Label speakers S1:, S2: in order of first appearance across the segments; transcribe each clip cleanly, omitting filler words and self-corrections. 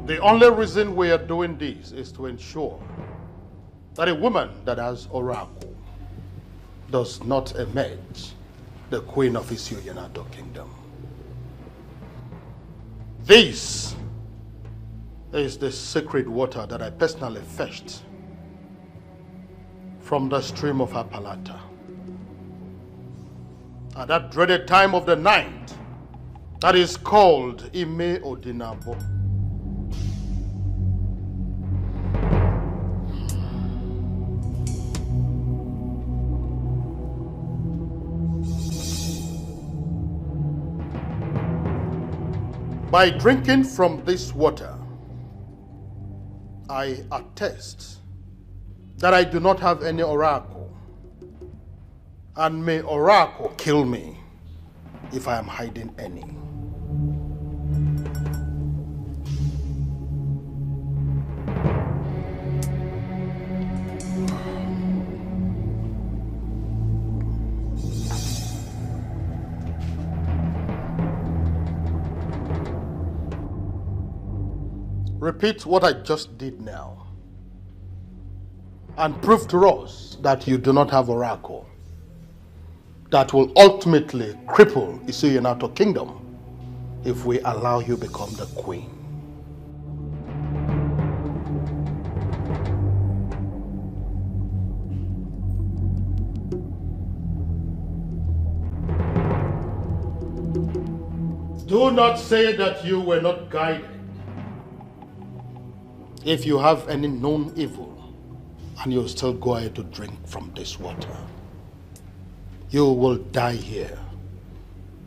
S1: The only reason we are doing this is to ensure that a woman that has oracle does not emerge the queen of his Yanato kingdom. This is the sacred water that I personally fetched from the stream of Apalata. At that dreaded time of the night, that is called Ime Odinabo. By drinking from this water, I attest that I do not have any oracle, and may oracle kill me if I am hiding any. Repeat what I just did now and prove to us that you do not have oracle that will ultimately cripple Isuyanato kingdom if we allow you become the queen. Do not say that you were not guided. If you have any known evil and you still go ahead to drink from this water, you will die here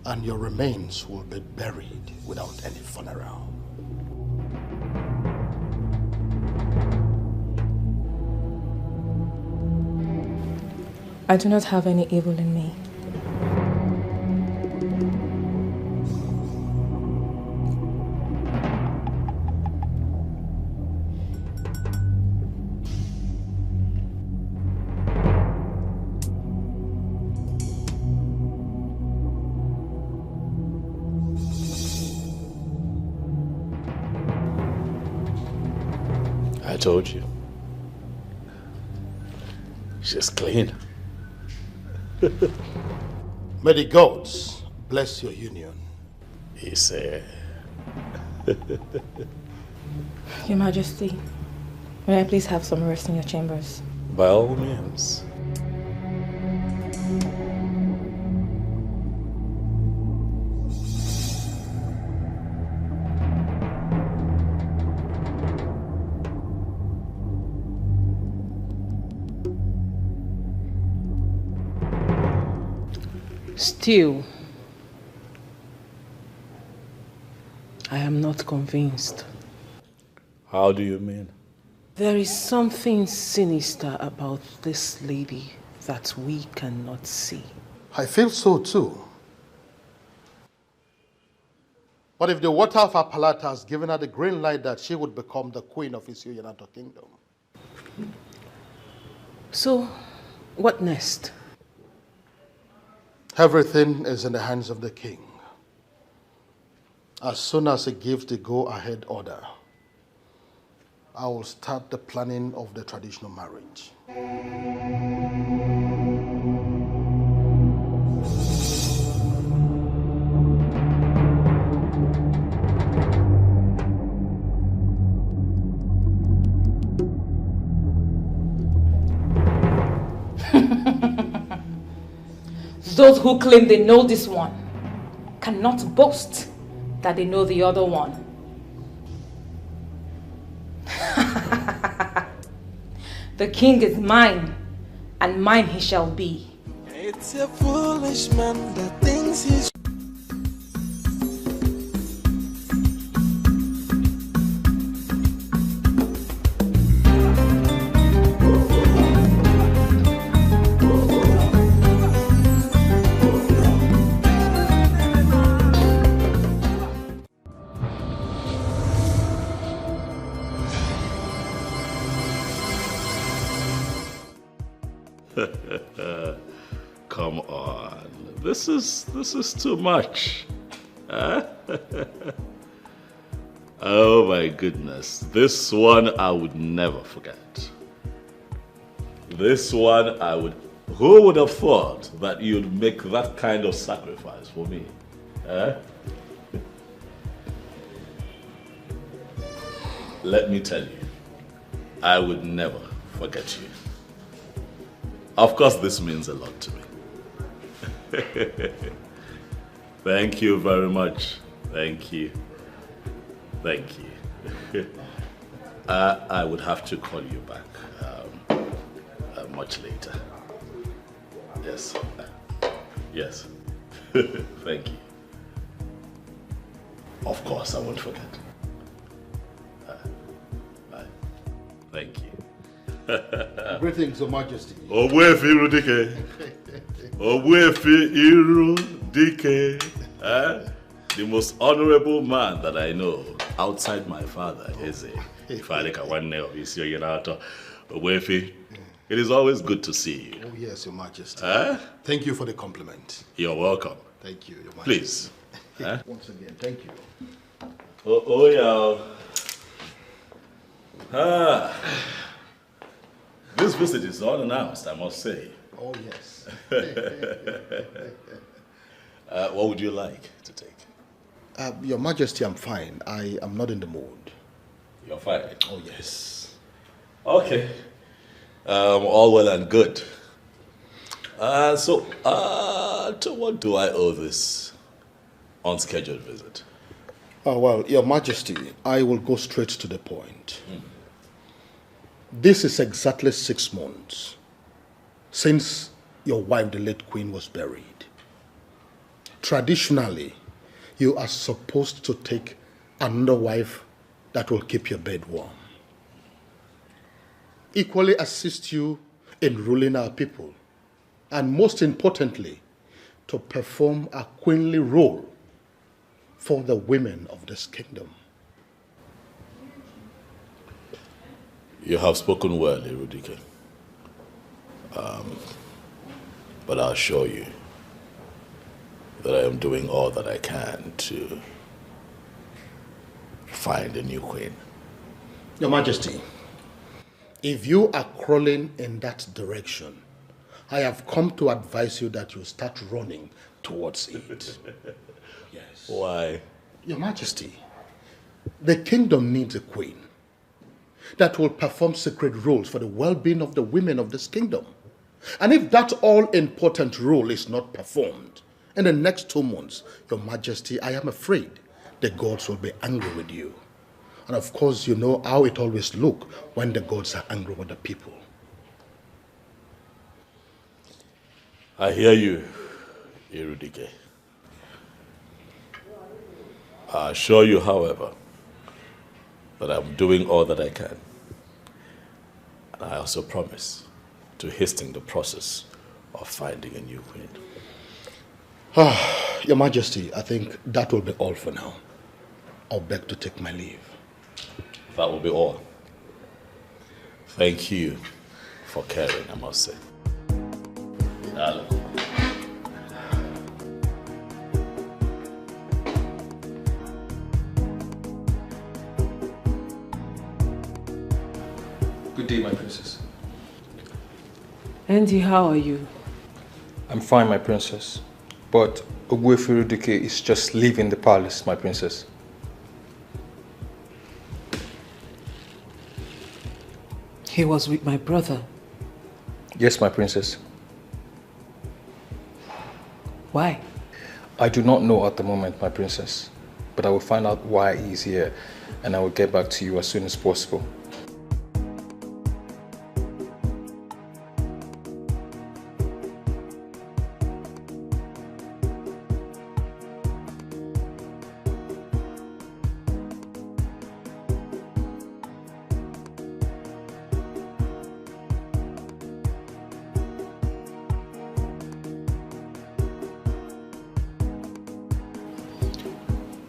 S1: and your remains will be buried without any funeral.
S2: I do not have any evil in me.
S3: I told you. She's clean.
S1: May the gods bless your union.
S3: He said.
S2: Your Majesty, may I please have some rest in your chambers?
S3: By all means.
S4: Still, I am not convinced.
S3: How do you mean?
S4: There is something sinister about this lady that we cannot see.
S1: I feel so too. But if the water of Apalata has given her the green light that she would become the queen of Isuyanato kingdom.
S4: So, what next?
S1: Everything is in the hands of the king. As soon as he gives the go-ahead order, I will start the planning of the traditional marriage.
S2: Those who claim they know this one cannot boast that they know the other one. The king is mine, and mine he shall be.
S5: It's a foolish man that thinks he's...
S3: Come on, this is too much. Huh? Oh my goodness. This one I would never forget. This one I would... Who would have thought that you'd make that kind of sacrifice for me? Eh? Let me tell you, I would never forget you. Of course, this means a lot to me. Thank you very much. Thank you. Thank you. I would have to call you back much later. Yes. Yes. Thank you. Of course, I won't forget. Bye. Thank you.
S1: Greetings, Your Majesty.
S3: Ogbuefi Irudike. Ogbuefi Irudike. The most honorable man that I know outside my father is Ifalika one of his Ogbuefi. It is always good to see you.
S1: Oh, yes, Your Majesty. Thank you for the compliment.
S3: You're welcome.
S1: Thank you, Your Majesty.
S3: Please.
S1: Once again, thank you.
S3: Oh, yeah. This visit is unannounced, I must say.
S1: Oh, yes.
S3: What would you like to take?
S1: Your Majesty, I'm fine. I am not in the mood.
S3: You're fine?
S1: Oh, yes.
S3: Okay. All well and good. So, to what do I owe this unscheduled visit?
S1: Oh, well, Your Majesty, I will go straight to the point. This is exactly 6 months since your wife, the late Queen, was buried. Traditionally, you are supposed to take another wife that will keep your bed warm. Equally assist you in ruling our people, and most importantly, to perform a queenly role for the women of this kingdom.
S3: You have spoken well, Irudike. But I'll assure you that I am doing all that I can to find a new queen.
S1: Your Majesty, if you are crawling in that direction, I have come to advise you that you start running towards it. Yes.
S3: Why?
S1: Your Majesty, the kingdom needs a queen that will perform sacred roles for the well-being of the women of this kingdom. And if that all-important role is not performed in the next 2 months, Your Majesty, I am afraid the gods will be angry with you. And of course, you know how it always looks when the gods are angry with the people.
S3: I hear you, Irudike. I assure you, however, that I'm doing all that I can. And I also promise to hasten the process of finding a new queen.
S1: Your Majesty, I think that will be all for now. I'll beg to take my leave.
S3: That will be all. Thank you for caring, I must say.
S6: Good day, my princess.
S4: Andy, how are you?
S6: I'm fine, my princess. But Ogbuefi Irudike is just leaving the palace, my princess.
S4: He was with my brother.
S6: Yes, my princess.
S4: Why?
S6: I do not know at the moment, my princess. But I will find out why he's here, and I will get back to you as soon as possible.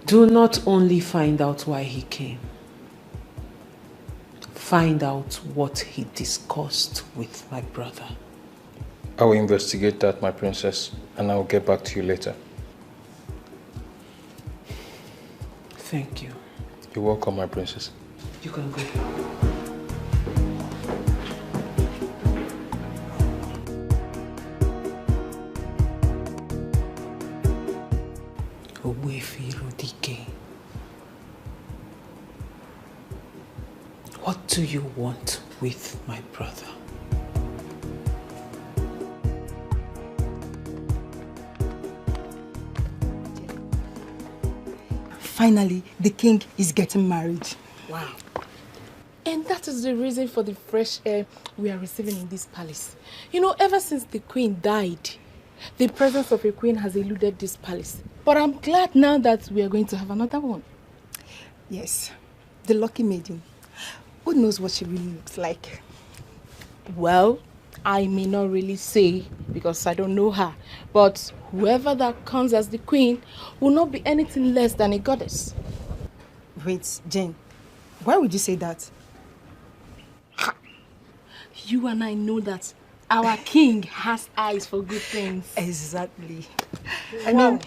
S4: Do not only find out why he came. Find out what he discussed with my brother.
S6: I will investigate that, my princess, and I will get back to you later.
S4: Thank you.
S6: You're welcome, my princess.
S4: You can go. What do you want with my brother?
S7: Finally, the king is getting married.
S8: Wow. And that is the reason for the fresh air we are receiving in this palace. You know, ever since the queen died, the presence of a queen has eluded this palace. But I'm glad now that we are going to have another one.
S7: Yes, the lucky maiden. Who knows what she really looks like?
S8: Well, I may not really say because I don't know her. But whoever that comes as the queen will not be anything less than a goddess.
S7: Wait, Jane, why would you say that?
S8: Ha. You and I know that our king has eyes for good things.
S7: Exactly.
S8: I mean,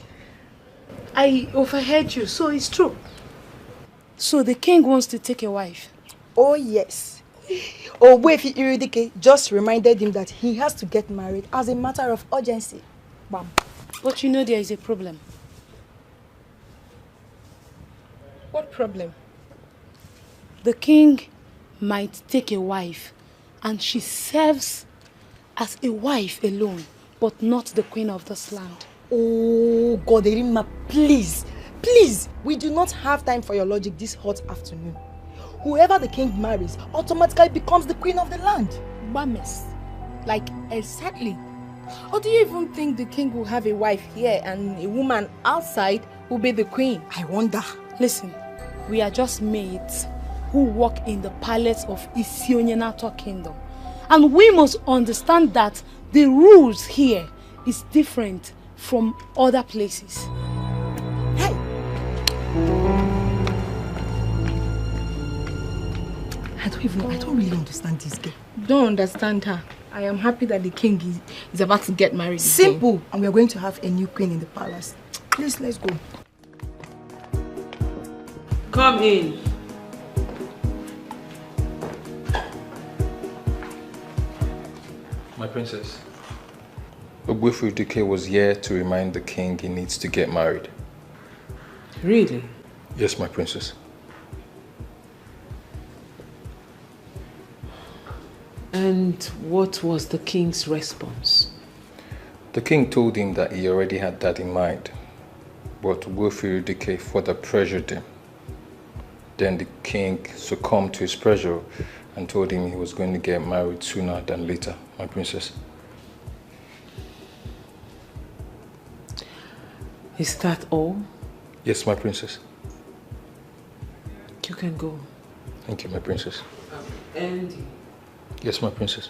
S8: I overheard you, so it's true. So the king wants to take a wife?
S7: Oh, yes. Oh, wait, Iridike just reminded him that he has to get married as a matter of urgency. Bam.
S8: But you know there is a problem. What problem? The king might take a wife and she serves as a wife alone, but not the queen of this land.
S7: Oh, God, Erima, please. Please, we do not have time for your logic this hot afternoon. Whoever the king marries automatically becomes the queen of the land.
S8: Bames. Like, exactly. Or do you even think the king will have a wife here and a woman outside will be the queen?
S7: I wonder.
S8: Listen, we are just maids who work in the palace of Isionyenato Kingdom. And we must understand that the rules here is different from other places.
S7: Hey! I don't really understand this girl.
S8: Don't understand her. I am happy that the king is about to get married.
S7: Simple. And we are going to have a new queen in the palace. Please, let's go.
S4: Come in.
S6: My princess. Fredrick was here to remind the king he needs to get married.
S4: Really?
S6: Yes, my princess.
S4: And what was the king's response?
S6: The king told him that he already had that in mind, but Fredrick further pressured him. Then the king succumbed to his pressure and told him he was going to get married sooner than later, my princess.
S4: Is that all?
S6: Yes, my princess.
S4: You can go.
S6: Thank you, my princess.
S4: Andy.
S6: Yes, my princess.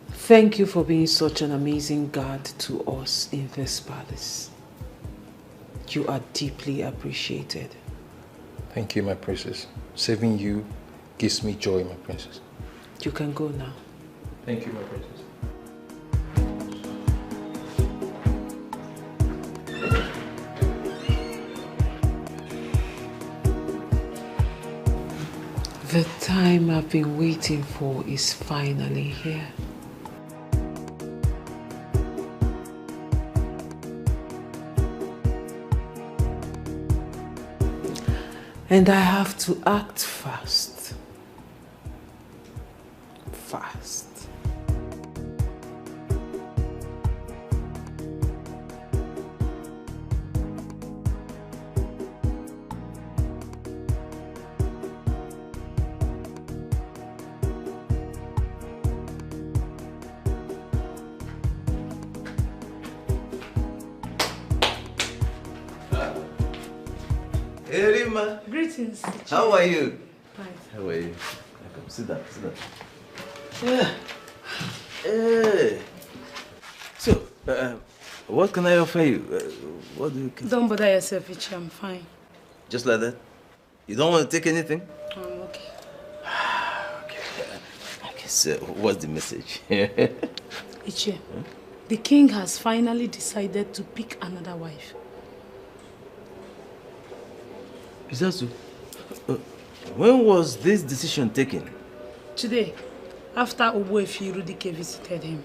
S4: Thank you for being such an amazing guard to us in this palace. You are deeply appreciated.
S6: Thank you, my princess. Saving you gives me joy, my princess.
S4: You can go now.
S6: Thank you, my princess.
S4: The time I've been waiting for is finally here. And I have to act fast. Fast.
S9: Hey, Rima.
S8: Greetings.
S9: How are you?
S8: Fine.
S9: How are you? Come, sit down, sit down. Yeah. Hey. So, what can I offer you? What do you...
S8: Don't bother yourself, Ichi. I'm fine.
S9: Just like that? You don't want to take anything?
S8: I'm okay.
S9: Okay, so what's the message?
S8: Ichi, the king has finally decided to pick another wife.
S9: Is that so? When was this decision taken?
S10: Today, after Ogbuefi Irudike visited him.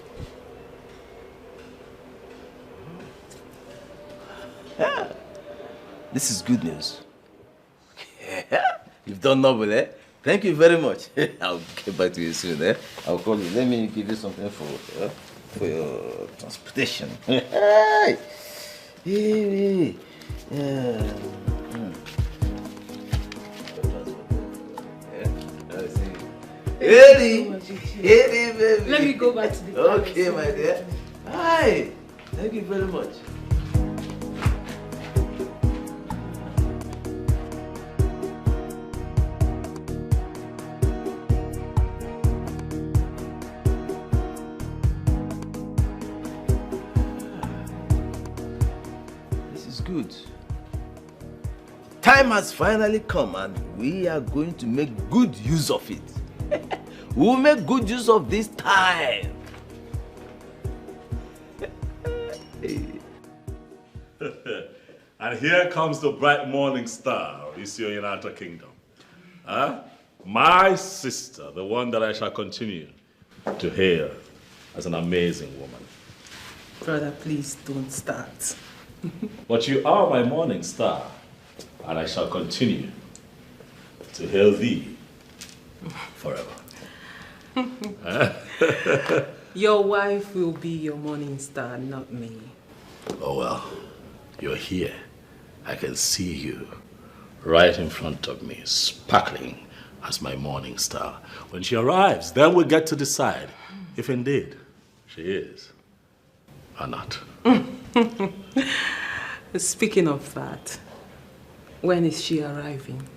S9: Yeah. This is good news. You've done noble, eh? Thank you very much. I'll get back to you soon, eh? I'll call you. Let me give you something for your transportation. Hey! Hey! Yeah. Eddie, baby.
S10: Let me go back to the
S9: Okay, my dear. Hi. Thank you very much. This is good. Time has finally come and we are going to make good use of it. We'll make good use of this time.
S3: And here comes the bright morning star of this United Kingdom. Huh? My sister, the one that I shall continue to hail as an amazing woman.
S4: Brother, please don't start.
S3: But you are my morning star, and I shall continue to hail thee forever.
S4: Your wife will be your morning star, not me.
S3: Oh well, you're here. I can see you right in front of me, sparkling as my morning star. When she arrives, then we'll get to decide if indeed she is or not.
S4: Speaking of that, when is she arriving?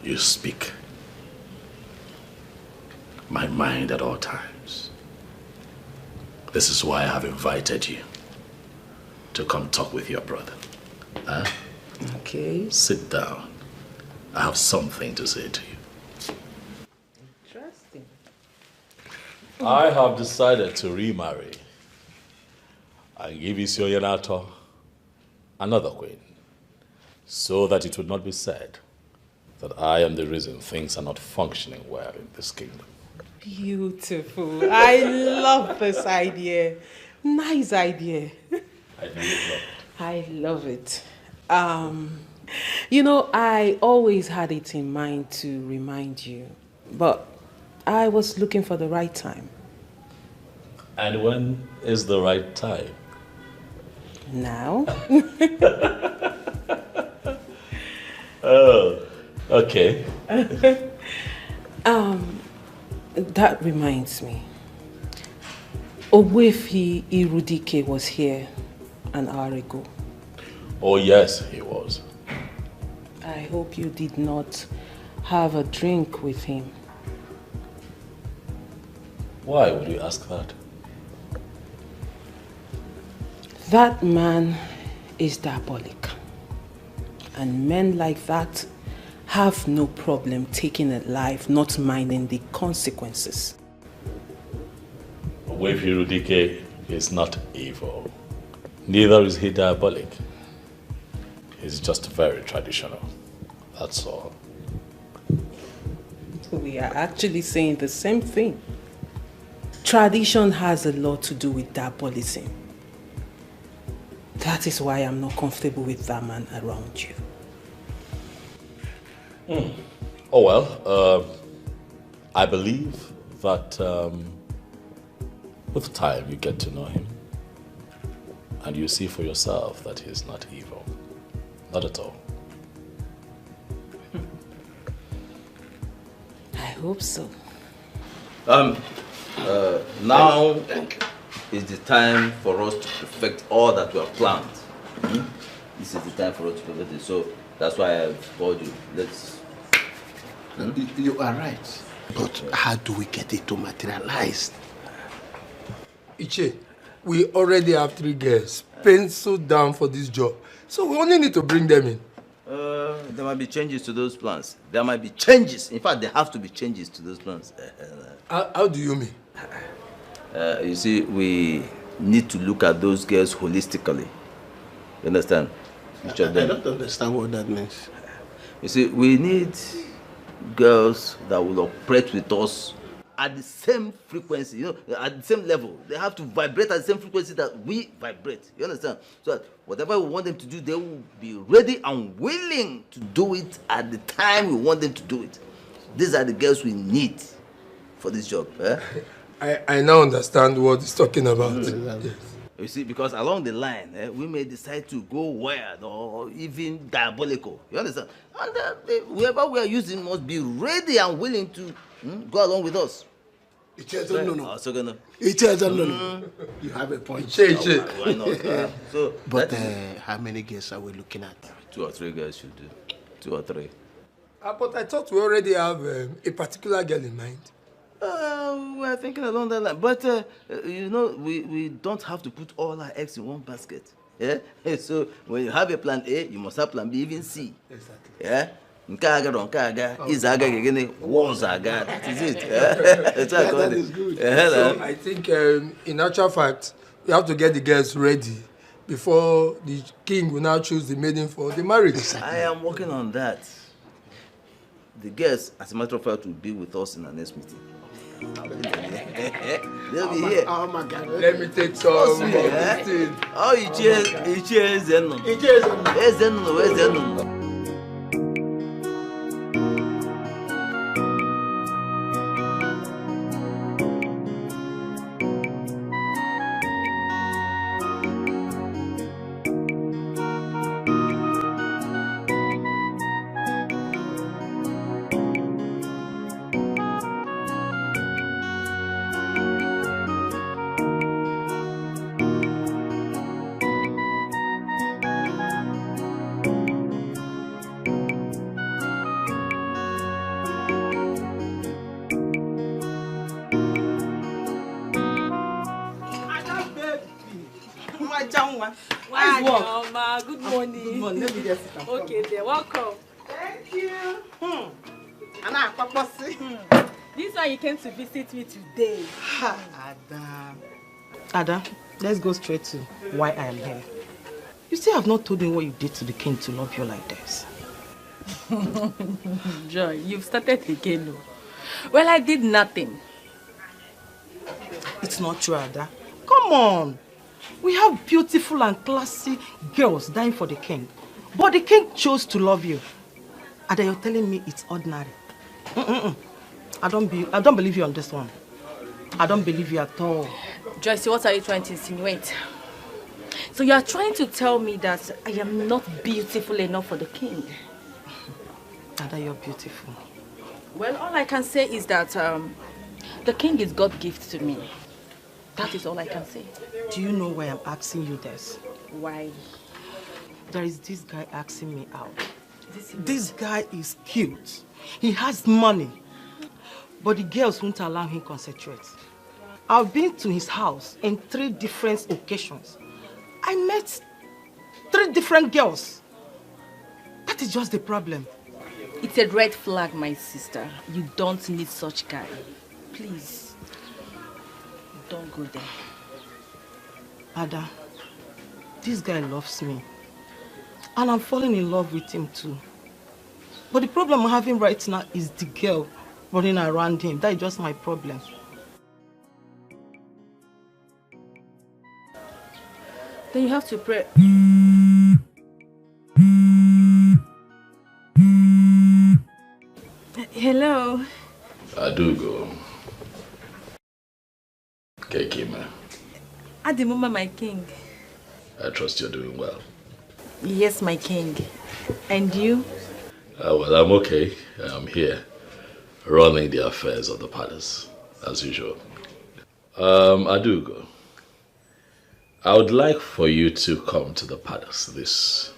S3: You speak my mind at all times. This is why I have invited you to come talk with your brother. Huh?
S4: Okay.
S3: Sit down. I have something to say to you.
S4: Interesting.
S3: I have decided to remarry and give Isioyenato another queen, so that it would not be said that I am the reason things are not functioning well in this kingdom.
S4: Beautiful. I love this idea. Nice idea.
S3: I know you love it.
S4: I love it. You know, I always had it in mind to remind you, but I was looking for the right time.
S3: And when is the right time?
S4: Now?
S3: Oh, okay.
S4: That reminds me. Ogbuefi Irudike was here an hour ago.
S3: Oh yes, he was.
S4: I hope you did not have a drink with him.
S3: Why would you ask that?
S4: That man is diabolic. And men like that have no problem taking a life, not minding the consequences.
S3: Ogbuefi Irudike is not evil. Neither is he diabolic. He's just very traditional. That's all.
S4: We are actually saying the same thing. Tradition has a lot to do with diabolism. That is why I'm not comfortable with that man around you.
S3: Oh well, I believe that with time you get to know him and you see for yourself that he's not evil. Not at all.
S4: I hope so.
S9: Now is the time for us to perfect all that we have planned. This is the time for us to perfect it. So that's why I've called you. Let's.
S11: You are right. But how do we get it to materialize?
S12: Iche, we already have 3 girls penciled down for this job. So we only need to bring them in.
S9: There might be changes to those plans. There might be changes. In fact, there have to be changes to those plans.
S12: How do you mean?
S9: You see, we need to look at those girls holistically. You understand?
S11: I don't understand what that means.
S9: You see, we need girls that will operate with us at the same frequency, you know, at the same level. They have to vibrate at the same frequency that we vibrate. You understand? So that whatever we want them to do, they will be ready and willing to do it at the time we want them to do it. These are the girls we need for this job.
S12: I now understand what he's talking about.
S9: Yes. You see, because along the line, we may decide to go wild or even diabolical. You understand? And whoever we are using must be ready and willing to go along with us.
S11: No. You have a point.
S9: Why not?
S11: But how many girls are we looking at?
S9: 2 or 3 girls should do. 2 or 3.
S12: But I thought we already have a particular girl in mind.
S9: We are thinking along that line. But, you know, we don't have to put all our eggs in one basket. Yeah? So, when you have a plan A, you must have plan B, even C.
S11: Exactly.
S9: Yeah? That is it.
S11: That is good.
S12: So I think, in actual fact, we have to get the girls ready before the king will now choose the maiden for the marriage.
S9: I am working on that. The girls, as a matter of fact, will be with us in our next meeting. They'll be here.
S11: Oh my God.
S12: Let me take some of this thing.
S9: Oh, you cheers, Zeno. Where's Zeno?
S10: Good morning. Good morning. Let me just sit down. Okay, then welcome. Thank you. This one you came to visit me today.
S7: Ada, let's go straight to why I am here. You still have not told me what you did to the king to love you like this.
S10: Joy, you've started again. No? Well, I did nothing.
S7: It's not true, Ada. Come on. We have beautiful and classy girls dying for the king. But the king chose to love you. Ada, you're telling me it's ordinary. I don't believe you on this one. I don't believe you at all.
S10: Joyce, what are you trying to insinuate? So you are trying to tell me that I am not beautiful enough for the king?
S7: Ada, you're beautiful.
S10: Well, all I can say is that the king is God's gift to me. That is all I can say.
S7: Do you know why I'm asking you this?
S10: Why?
S7: There is this guy asking me out. This guy is cute. He has money. But the girls won't allow him to concentrate. I've been to his house in 3 different occasions. I met 3 different girls. That is just the problem.
S10: It's a red flag, my sister. You don't need such guy. Please. Don't go there.
S7: Ada, this guy loves me. And I'm falling in love with him too. But the problem I'm having right now is the girl running around him. That is just my problem.
S10: Then you have to pray. Hello.
S3: I do go. Kekima.
S10: At the moment, my king.
S3: I trust you're doing well.
S10: Yes, my king. And you?
S3: Well, I'm okay. I'm here, running the affairs of the palace, as usual. I do go. I would like for you to come to the palace this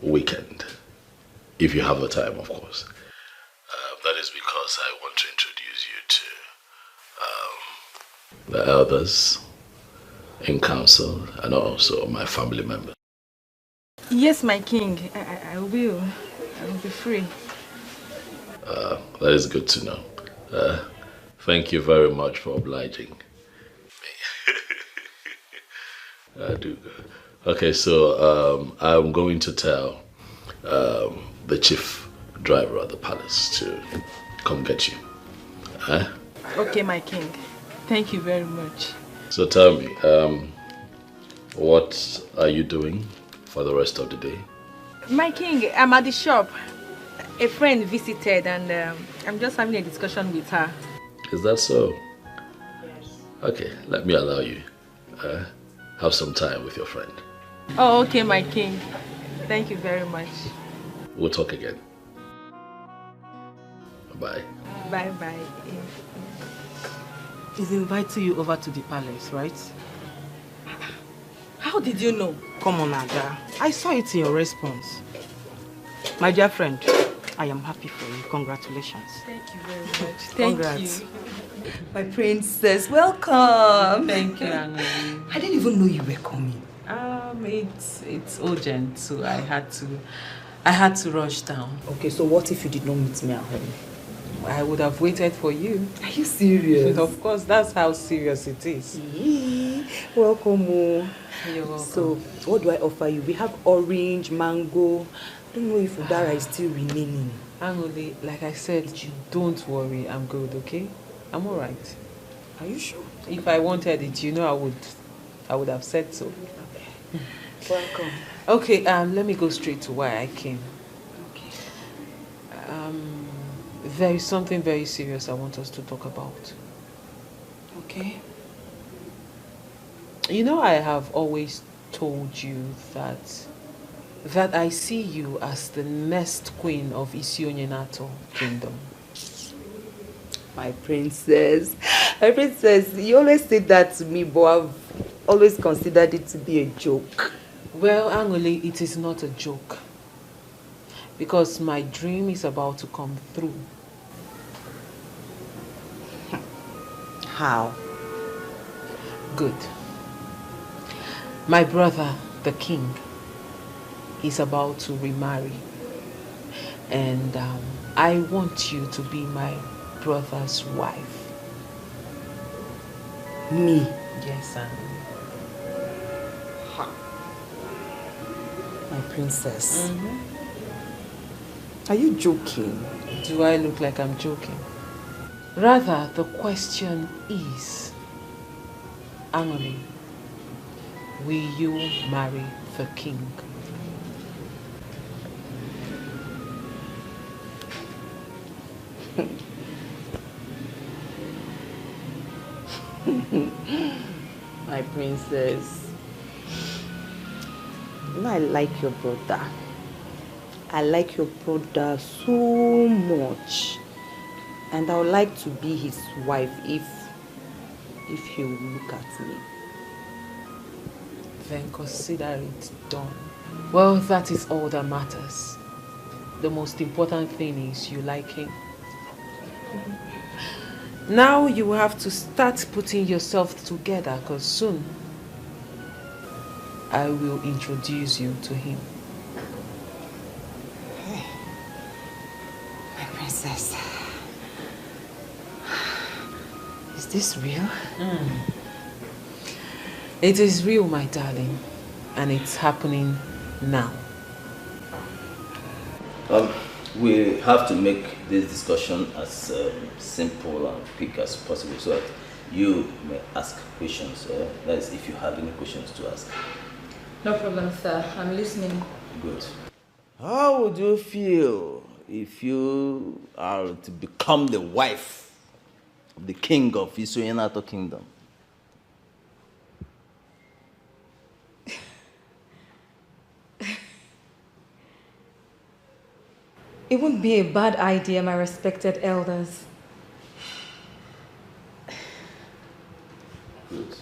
S3: weekend, if you have the time, of course. That is because I want to introduce you to the elders in council and also my family members.
S10: Yes, my king. I will. I will be free.
S3: That is good to know. Thank you very much for obliging me. I do. Okay, so I'm going to tell the chief driver of the palace to come get you. Huh?
S10: Okay, my king. Thank you very much.
S3: So tell me, what are you doing for the rest of the day?
S10: My king, I'm at the shop. A friend visited and I'm just having a discussion with her.
S3: Is that so? Yes. Okay, let me allow you. Have some time with your friend.
S10: Oh, okay, my king. Thank you very much.
S3: We'll talk again. Bye.
S10: Bye-bye.
S7: He's inviting you over to the palace, right?
S10: How did you know?
S7: Come on, Ada. I saw it in your response. My dear friend, I am happy for you. Congratulations.
S10: Thank you very much.
S7: Congrats.
S10: Thank you.
S13: My princess, welcome.
S4: Thank you, Anna.
S13: I didn't even know you were coming.
S4: It's urgent, so I had to rush down.
S13: Okay, so what if you did not meet me at home?
S4: I would have waited for you.
S13: Are you serious?
S4: Of course, that's how serious it is.
S13: Welcome.
S4: You're welcome.
S13: So, what do I offer you? We have orange, mango. I don't know if Udara is still remaining.
S4: Angoli, like I said, don't worry. I'm good, okay? I'm alright.
S13: Are you sure?
S4: If I wanted it, you know I would have said so.
S13: Okay. Welcome.
S4: Okay, let me go straight to why I came.
S13: Okay.
S4: There is something very serious I want us to talk about.
S13: Okay.
S4: You know, I have always told you that I see you as the next queen of Isionyenato kingdom.
S13: My princess, you always say that to me, but I've always considered it to be a joke.
S4: Well, Angoli, it is not a joke. Because my dream is about to come through.
S13: How?
S4: Good. My brother, the king, is about to remarry. And I want you to be my brother's wife.
S13: Me?
S4: Yes, Angoli.
S13: My princess. Are you joking?
S4: Do I look like I'm joking? Rather, the question is, Angoli, will you marry the king?
S13: My princess. You know, I like your brother. I like your brother so much. And I would like to be his wife if he will look at me.
S4: Then consider it done. Well, that is all that matters. The most important thing is you like him. Now you will have to start putting yourself together, because soon I will introduce you to him.
S13: My princess. Is this real?
S4: It is real, my darling, and it's happening now.
S9: We have to make this discussion as simple and quick as possible so that you may ask questions. That is, if you have any questions to ask.
S2: No problem, sir. I'm listening.
S9: Good. How would you feel if you are to become the wife of the king of Isoyenato Kingdom?
S2: It wouldn't be a bad idea, my respected elders.
S9: Good.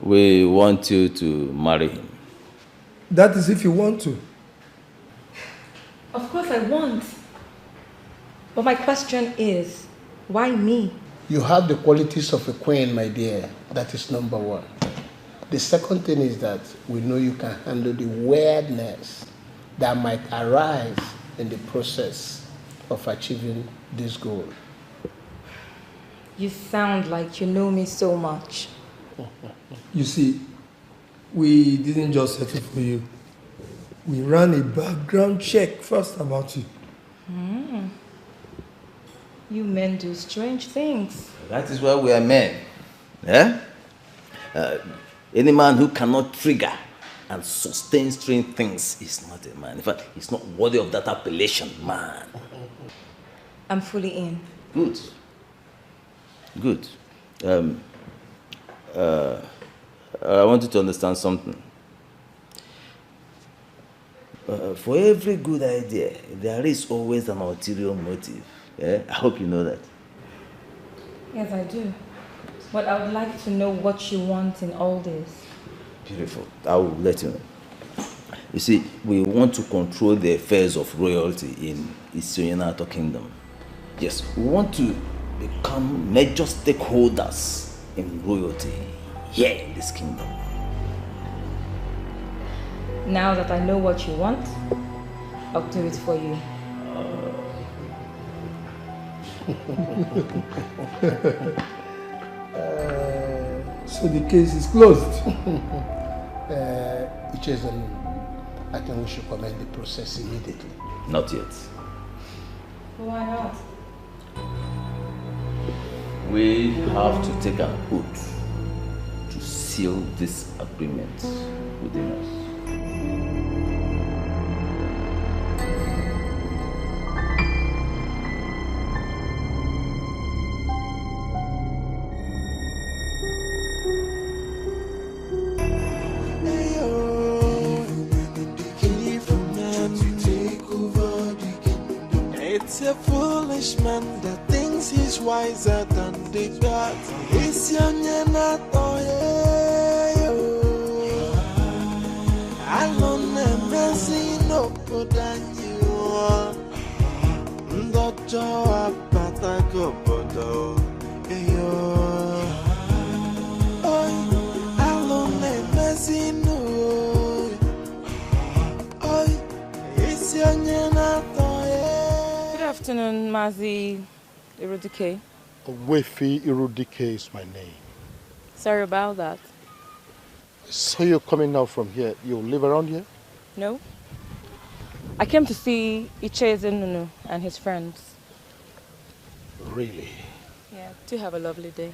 S9: We want you to marry him.
S12: That is if you want to.
S2: Of course I want. But my question is, why me?
S11: You have the qualities of a queen, my dear. That is number one. The second thing is that we know you can handle the weirdness that might arise in the process of achieving this goal.
S2: You sound like you know me so much.
S12: You see, we didn't just settle for you. we ran a background check first about you.
S10: You men do strange things.
S9: That is why we are men. Eh? Any man who cannot trigger and sustain strange things is not a man. In fact, he's not worthy of that appellation, man.
S10: I'm fully in.
S9: Good. Good. I want you to understand something. For every good idea, there is always an ulterior motive. Yeah? I hope you know that.
S10: Yes, I do. But I would like to know what you want in all this.
S9: Beautiful. I will let you know. You see, we want to control the affairs of royalty in Isoyenato Kingdom. Yes, we want to become major stakeholders in royalty here in this kingdom.
S10: Now that I know what you want, I'll do it for you.
S12: So the case is closed.
S11: I think we should commence the process immediately.
S9: Not yet.
S10: Why not?
S9: We have to take an oath to seal this agreement within us.
S5: It's a foolish man that thinks he's wiser than the gods. It's young and not alone and messy no good than you. Doctor, Patago, Bodo. Alone and messy no. It's young and not.
S2: Good afternoon, Mazi Irudike.
S1: Wefi Irudike is my name.
S2: Sorry about that.
S1: So you're coming now from here. You live around here?
S2: No. I came to see Icheze Nunu and his friends.
S1: Really?
S2: Yeah, do have a lovely day.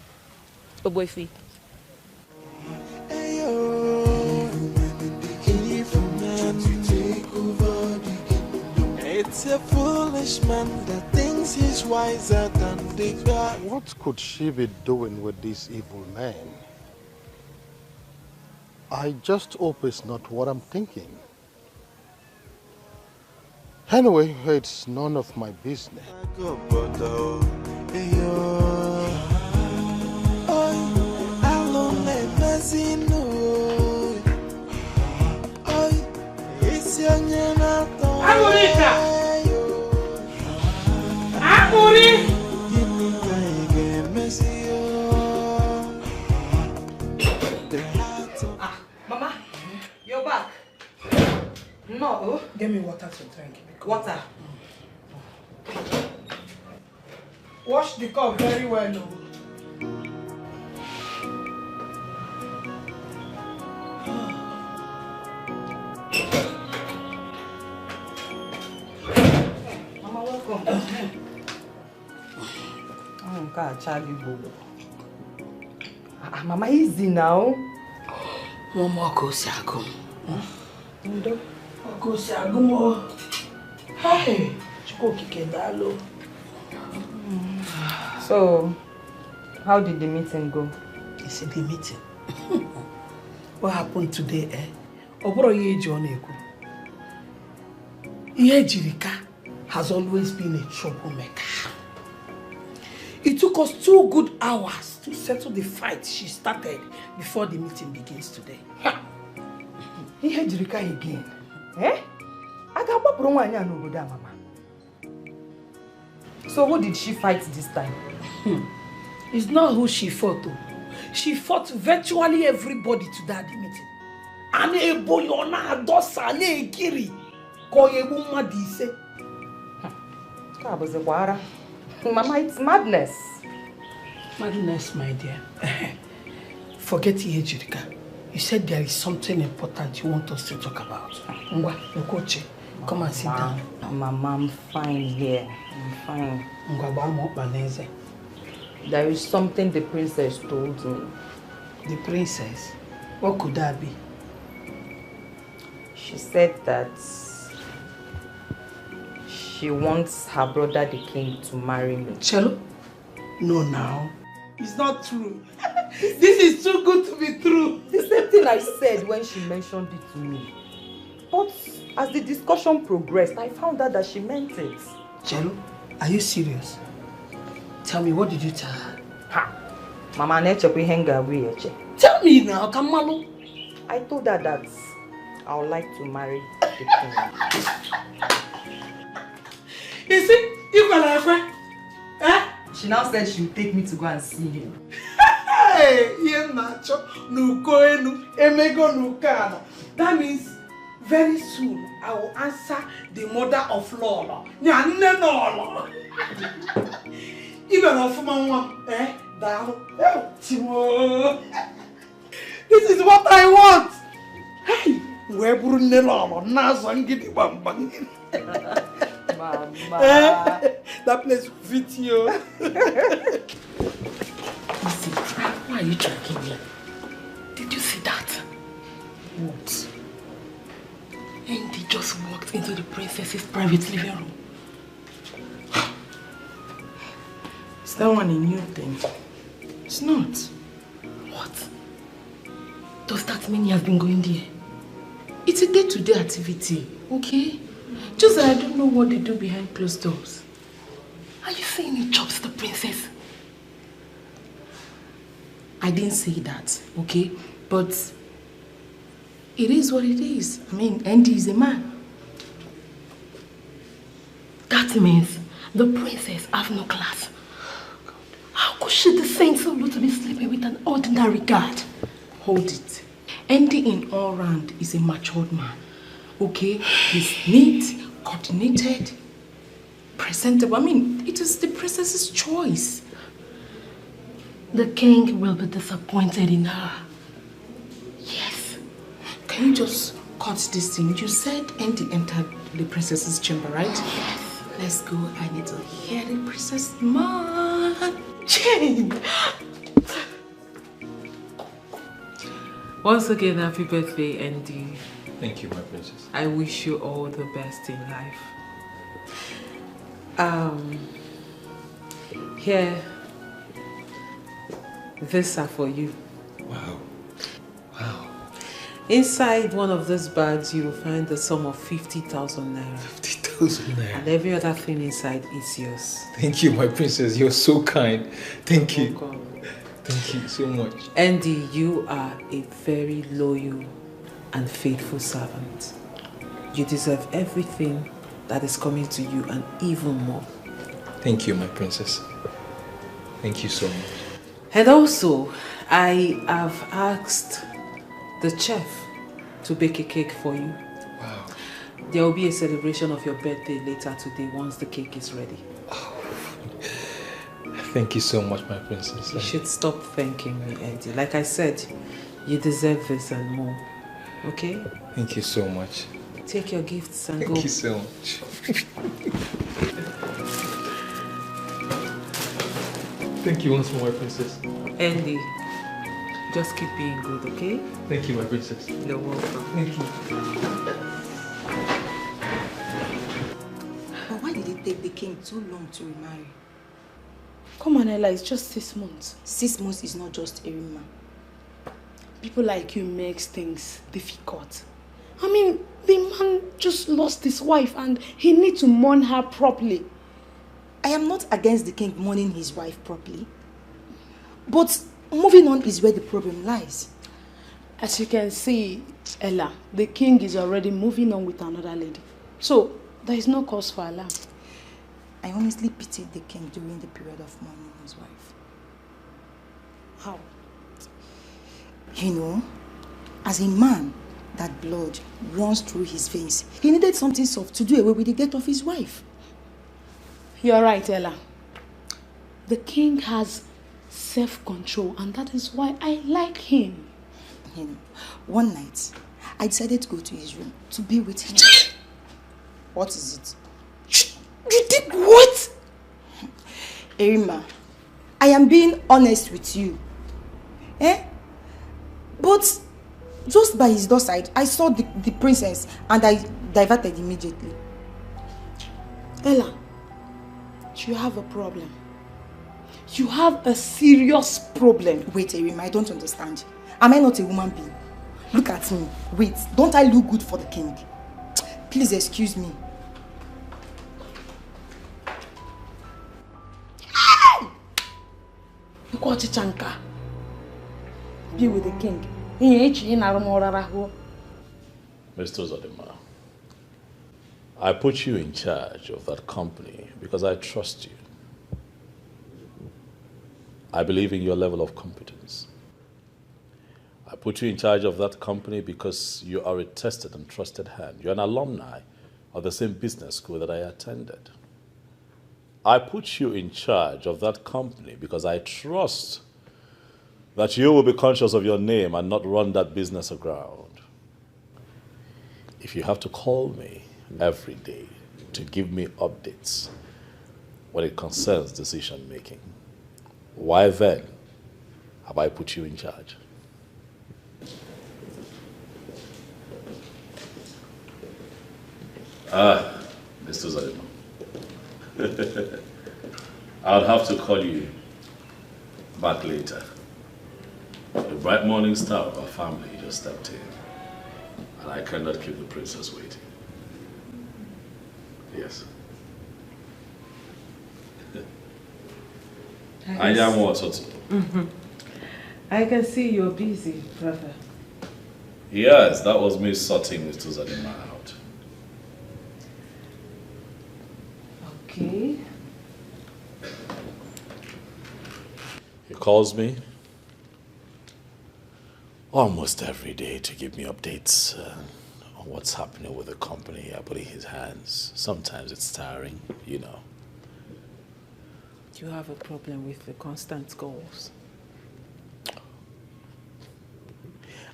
S2: Oboifi.
S5: It's a foolish man that thinks he's wiser than the God.
S1: What could she be doing with this evil man? I just hope it's not what I'm thinking. Anyway, it's none of my business.
S7: Mama, you're back. No.
S14: Get me water to drink.
S7: Water.
S14: Wash the cup very well. No?
S7: Mama, welcome. Mama, easy now.
S14: Mama, go sago. Go sago. Hey,
S10: So, how did the meeting go?
S14: You see the meeting? What happened today, eh? Oboro Yejoneku. Yejirika has always been a troublemaker. It took us 2 good hours to settle the fight she started before the meeting begins today.
S7: Yejirika again. Eh? Mama. So who did she fight this time?
S14: It's not who she fought. She fought virtually everybody to that meeting. Ane boyona dosa ne kiri koyebu madise.
S7: Mama, it's madness.
S14: Madness, my dear. Forget Yejirika. You said there is something important you want us to talk about. Ngwa, Okoche, come and sit down.
S13: Mama, I'm fine here. I'm fine.
S14: Ngwa,
S13: there is something the princess told me.
S14: The princess? What could that be?
S13: She said that she wants her brother the king to marry me.
S14: Chelo? No, now. It's not true. This is too good to be true.
S13: The same thing I said when she mentioned it to me. But as the discussion progressed, I found out that she meant it.
S14: Chelo, are you serious? Tell me, what did you tell her?
S13: Ha! Mama neche we hang away.
S14: Tell me now, Kamalu.
S13: I told her that I would like to marry the king.
S14: You see, you got like friend. Eh?
S13: She now said she would take me to go and see him.
S14: Hey, that means very soon I will answer the mother of Lola. Even of Mama, eh? This is what I want. Hey, where Brunello, Nazangidi Bambang. Mama. That place will fit you.
S15: Listen, why are you tracking me? Did you see that? What? Andy just walked into the princess's private living room.
S7: Is that one a new thing? It's not.
S15: What? Does that mean he has been going there? It's a day-to-day activity, okay? Just that I don't know what they do behind closed doors. Are you saying he chops the princess? I didn't say that, okay? But it is what it is. I mean, Andy is a man. That means the princess has no class. How could she descend so low to be sleeping with an ordinary guard? Hold it. Andy in all round is a matured man. Okay? He's neat, coordinated, presentable. I mean, it is the princess's choice. The king will be disappointed in her. Yes. Can you just cut this thing? You said Andy entered the princess's chamber, right? Yes. Let's go. I need to hear the princess man. Jane! Once again, happy birthday, Andy.
S6: Thank you, my princess.
S15: I wish you all the best in life. Here, these are for you.
S6: Wow. Wow.
S4: Inside one of these bags, you will find the sum of 50,000 naira.
S6: 50,000 naira.
S4: And every other thing inside is yours.
S6: Thank you, my princess. You're so kind. Thank you. Thank you so much.
S4: Andy, you are a very loyal and faithful servant. You deserve everything that is coming to you and even more.
S6: Thank you, my princess. Thank you so much.
S4: And also, I have asked the chef to bake a cake for you.
S6: Wow.
S4: There will be a celebration of your birthday later today once the cake is ready.
S6: Oh. Thank you so much, my princess.
S4: You should stop thanking me, Andy. Like I said, you deserve this and more. Okay?
S6: Thank you so much.
S4: Take your gifts and go.
S6: Thank you so much. Thank you once more, my princess.
S4: Andy, just keep being good, okay?
S6: Thank you, my princess.
S4: You're welcome.
S6: Thank you.
S10: But why did it take the king too long to remarry?
S8: Come on, Ella, it's just 6 months.
S10: 6 months is not just a remarry.
S8: People like you makes things difficult. I mean, the man just lost his wife and he needs to mourn her properly.
S10: I am not against the king mourning his wife properly. But moving on is where the problem lies.
S8: As you can see, Ella, the king is already moving on with another lady. So, there is no cause for alarm.
S10: I honestly pitied the king during the period of mourning his wife.
S8: How?
S10: You know, as a man, that blood runs through his veins. He needed something soft to do away with the death of his wife.
S8: You're right, Ella. The king has self-control and that is why I like him.
S10: You know, one night, I decided to go to his room to be with him. What is it?
S14: You did what?
S10: Erima, I am being honest with you. But just by his doorstep, I saw the princess and I diverted immediately.
S14: Ella, you have a problem. You have a serious problem.
S10: Wait, Erima, I don't understand. Am I not a woman being? Look at me. Wait, don't I look good for the king? Please excuse me.
S14: Be with the king.
S3: Mr. Zodima, I put you in charge of that company because I trust you. I believe in your level of competence. I put you in charge of that company because you are a tested and trusted hand. You're an alumni of the same business school that I attended. I put you in charge of that company because I trust that you will be conscious of your name and not run that business aground. If you have to call me every day to give me updates when it concerns decision making, why then have I put you in charge? Mr. Zodima. I'll have to call you back later. The bright morning star of our family just stepped in, and I cannot keep the princess waiting. Yes. I am also.
S4: I can see you're busy, brother.
S3: Yes, that was me sorting Mr. Zodima out.
S4: Okay.
S3: He calls me almost every day to give me updates on what's happening with the company I put in his hands. Sometimes it's tiring, you know.
S4: You have a problem with the constant calls.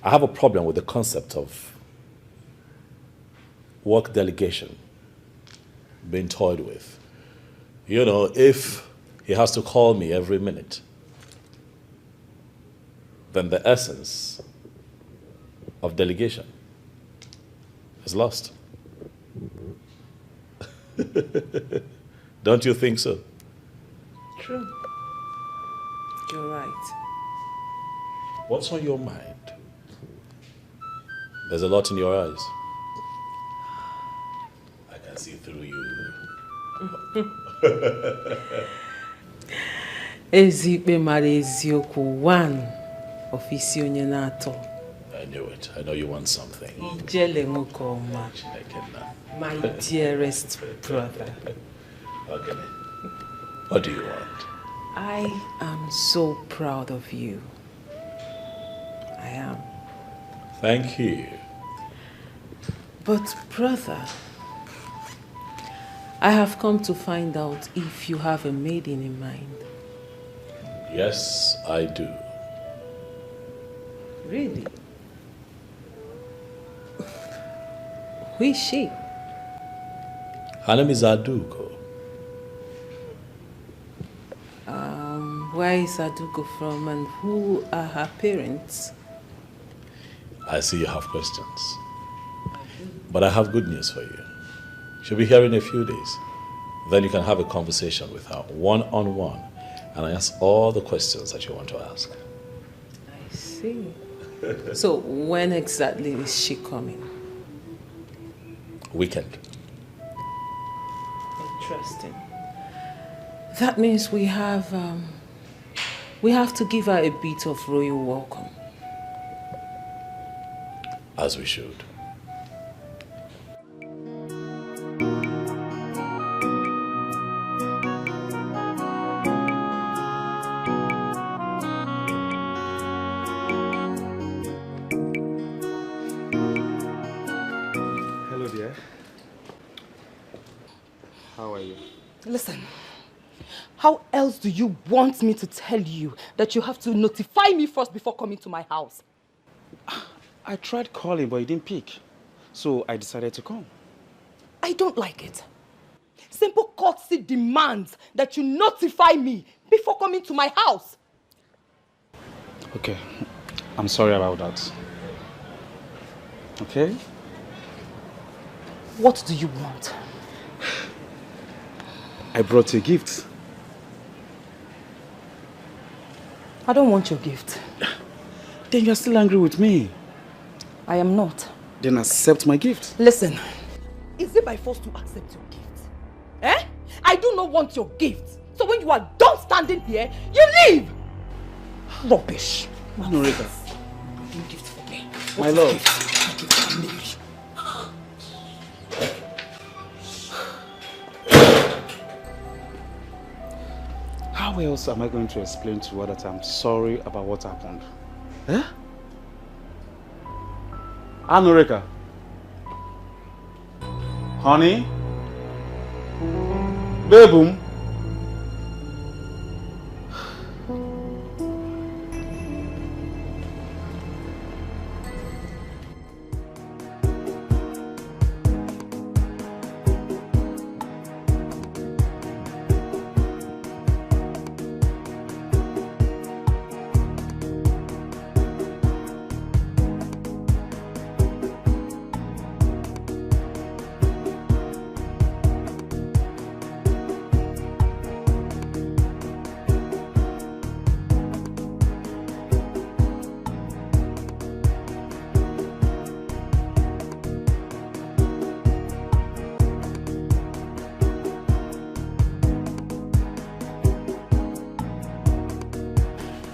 S3: I have a problem with the concept of work delegation being toyed with. You know, if he has to call me every minute, then the essence of delegation is lost. Don't you think so?
S4: True. You're right.
S3: What's on your mind? There's a lot in your eyes. I can see through you.
S4: Ezikpe mara eziokwu one ofisi onye na-atọ.
S3: I knew it. I know you want something.
S4: Ijele nwoke ọma. My dearest brother.
S3: Okay. What do you want?
S4: I am so proud of you. I am.
S3: Thank you.
S4: But brother, I have come to find out if you have a maiden in mind.
S3: Yes, I do.
S4: Really? Who is she?
S3: Her name is Aduko.
S4: Where is Aduko from and who are her parents?
S3: I see you have questions. But I have good news for you. She'll be here in a few days. Then you can have a conversation with her one-on-one and ask all the questions that you want to ask.
S4: I see. So when exactly is she coming?
S3: Weekend.
S4: Interesting. That means we have to give her a bit of royal welcome.
S3: As we should.
S16: Hello, dear. How are you?
S7: Listen, how else do you want me to tell you that you have to notify me first before coming to my house?
S16: I tried calling, but he didn't pick. So I decided to come.
S7: I don't like it. Simple courtesy demands that you notify me before coming to my house.
S16: Okay, I'm sorry about that. Okay?
S7: What do you want?
S16: I brought you a gift.
S7: I don't want your gift.
S16: Then you're still angry with me.
S7: I am not.
S16: Then accept my gift.
S7: Listen, is it by force to accept your gift? Eh? I do not want your gift. So when you are done standing here, you leave! Rubbish.
S16: Anorika.
S7: No gift for me.
S16: My love.
S7: Gift for me.
S16: How else am I going to explain to her that I'm sorry about what happened? Eh? Anorika. Honey? Babe.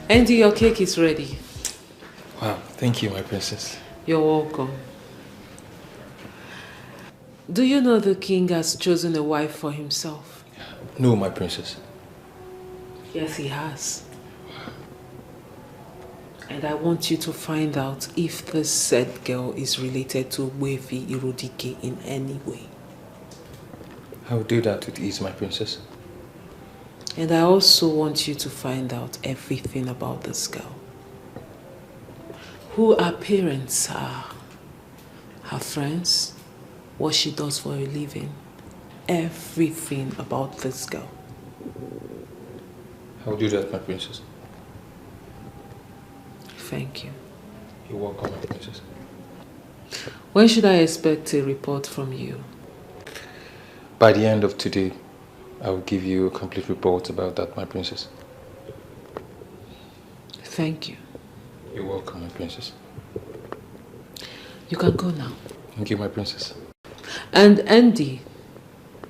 S4: Andy, your cake is ready.
S6: Wow, thank you, my princess.
S4: You're welcome. Do you know the king has chosen a wife for himself?
S6: No, my princess.
S4: Yes, he has. And I want you to find out if this said girl is related to Wefi Irodike in any way.
S6: I will do that with ease, my princess.
S4: And I also want you to find out everything about this girl. Who her parents are, her friends, what she does for a living, everything about this girl.
S6: I will do that, my princess.
S4: Thank you.
S6: You're welcome, my princess.
S4: When should I expect a report from you?
S6: By the end of today, I will give you a complete report about that, my princess.
S4: Thank you.
S6: You're welcome, my princess.
S4: You can go now.
S6: Thank you, my princess.
S4: And Andy.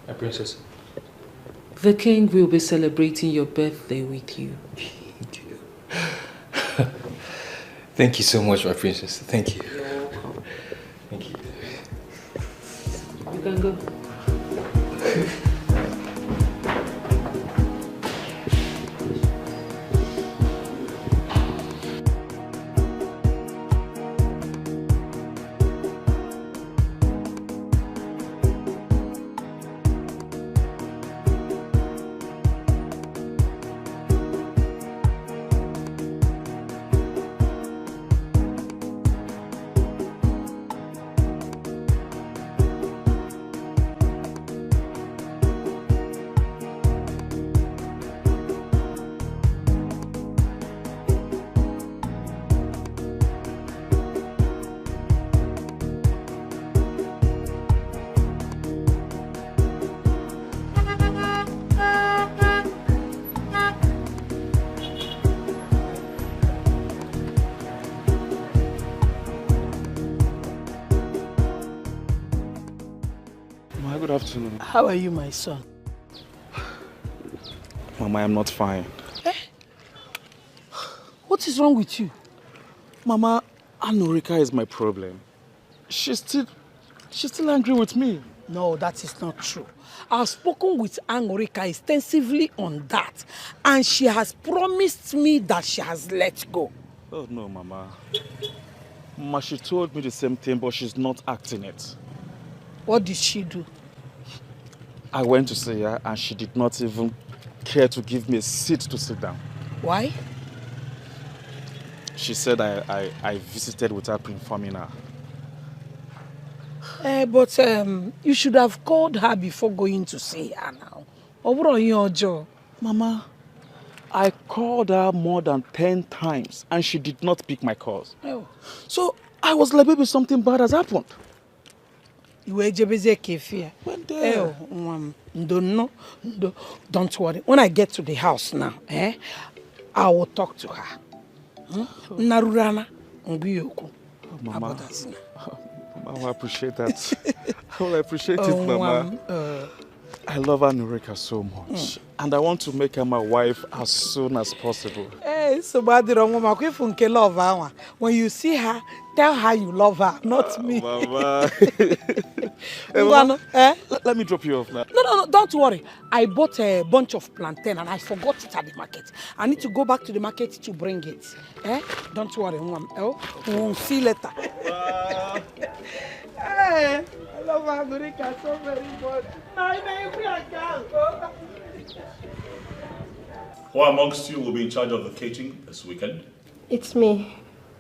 S6: My princess.
S4: The king will be celebrating your birthday with you.
S6: Thank you so much, my princess. Thank you.
S4: You're welcome.
S6: Thank you.
S4: You can go.
S16: Good afternoon.
S14: How are you, my son?
S16: Mama, I'm not fine.
S14: Eh? What is wrong with you?
S16: Mama, Anorika is my problem. She's still angry with me.
S14: No, that is not true. I've spoken with Anorika extensively on that, and she has promised me that she has let go.
S16: Oh no, Mama. Mama, she told me the same thing, but she's not acting it.
S14: What did she do?
S16: I went to see her and she did not even care to give me a seat to sit down.
S14: Why?
S16: She said I visited without informing her.
S14: But you should have called her before going to see her now.
S16: Mama, I called her more than 10 times and she did not pick my calls.
S14: Oh.
S16: So I was like, maybe something bad has happened.
S14: You were Kefia. Don't worry. When I get to the house now, I will talk to her. Narurana,
S16: Mama, I appreciate that. I will appreciate it, Mama. I love Anurika so much. And I want to make her my wife as soon as possible.
S14: So bad love. When you see her, tell her you love her, not me.
S16: Mama. Mama, let me drop you off now.
S14: No, don't worry. I bought a bunch of plantain and I forgot it at the market. I need to go back to the market to bring it. Don't worry, we'll see you later. I love Anurika so very much.
S3: Who amongst you will be in charge of the catering this weekend?
S15: It's me,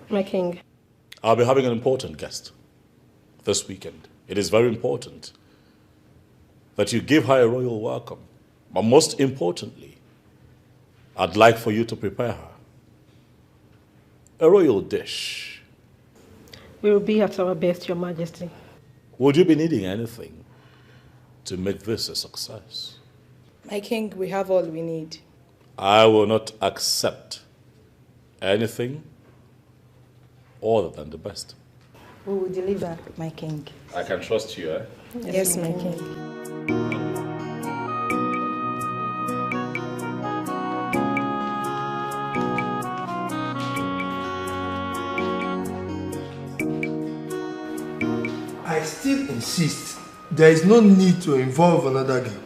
S15: my king.
S3: I'll be having an important guest this weekend. It is very important that you give her a royal welcome. But most importantly, I'd like for you to prepare her a royal dish.
S15: We will be at our best, Your Majesty.
S3: Would you be needing anything to make this a success?
S2: My king, we have all we need.
S3: I will not accept anything other than the best.
S10: We will deliver, my king.
S3: I can trust you, eh?
S10: Yes, my king.
S12: I still insist there is no need to involve another girl.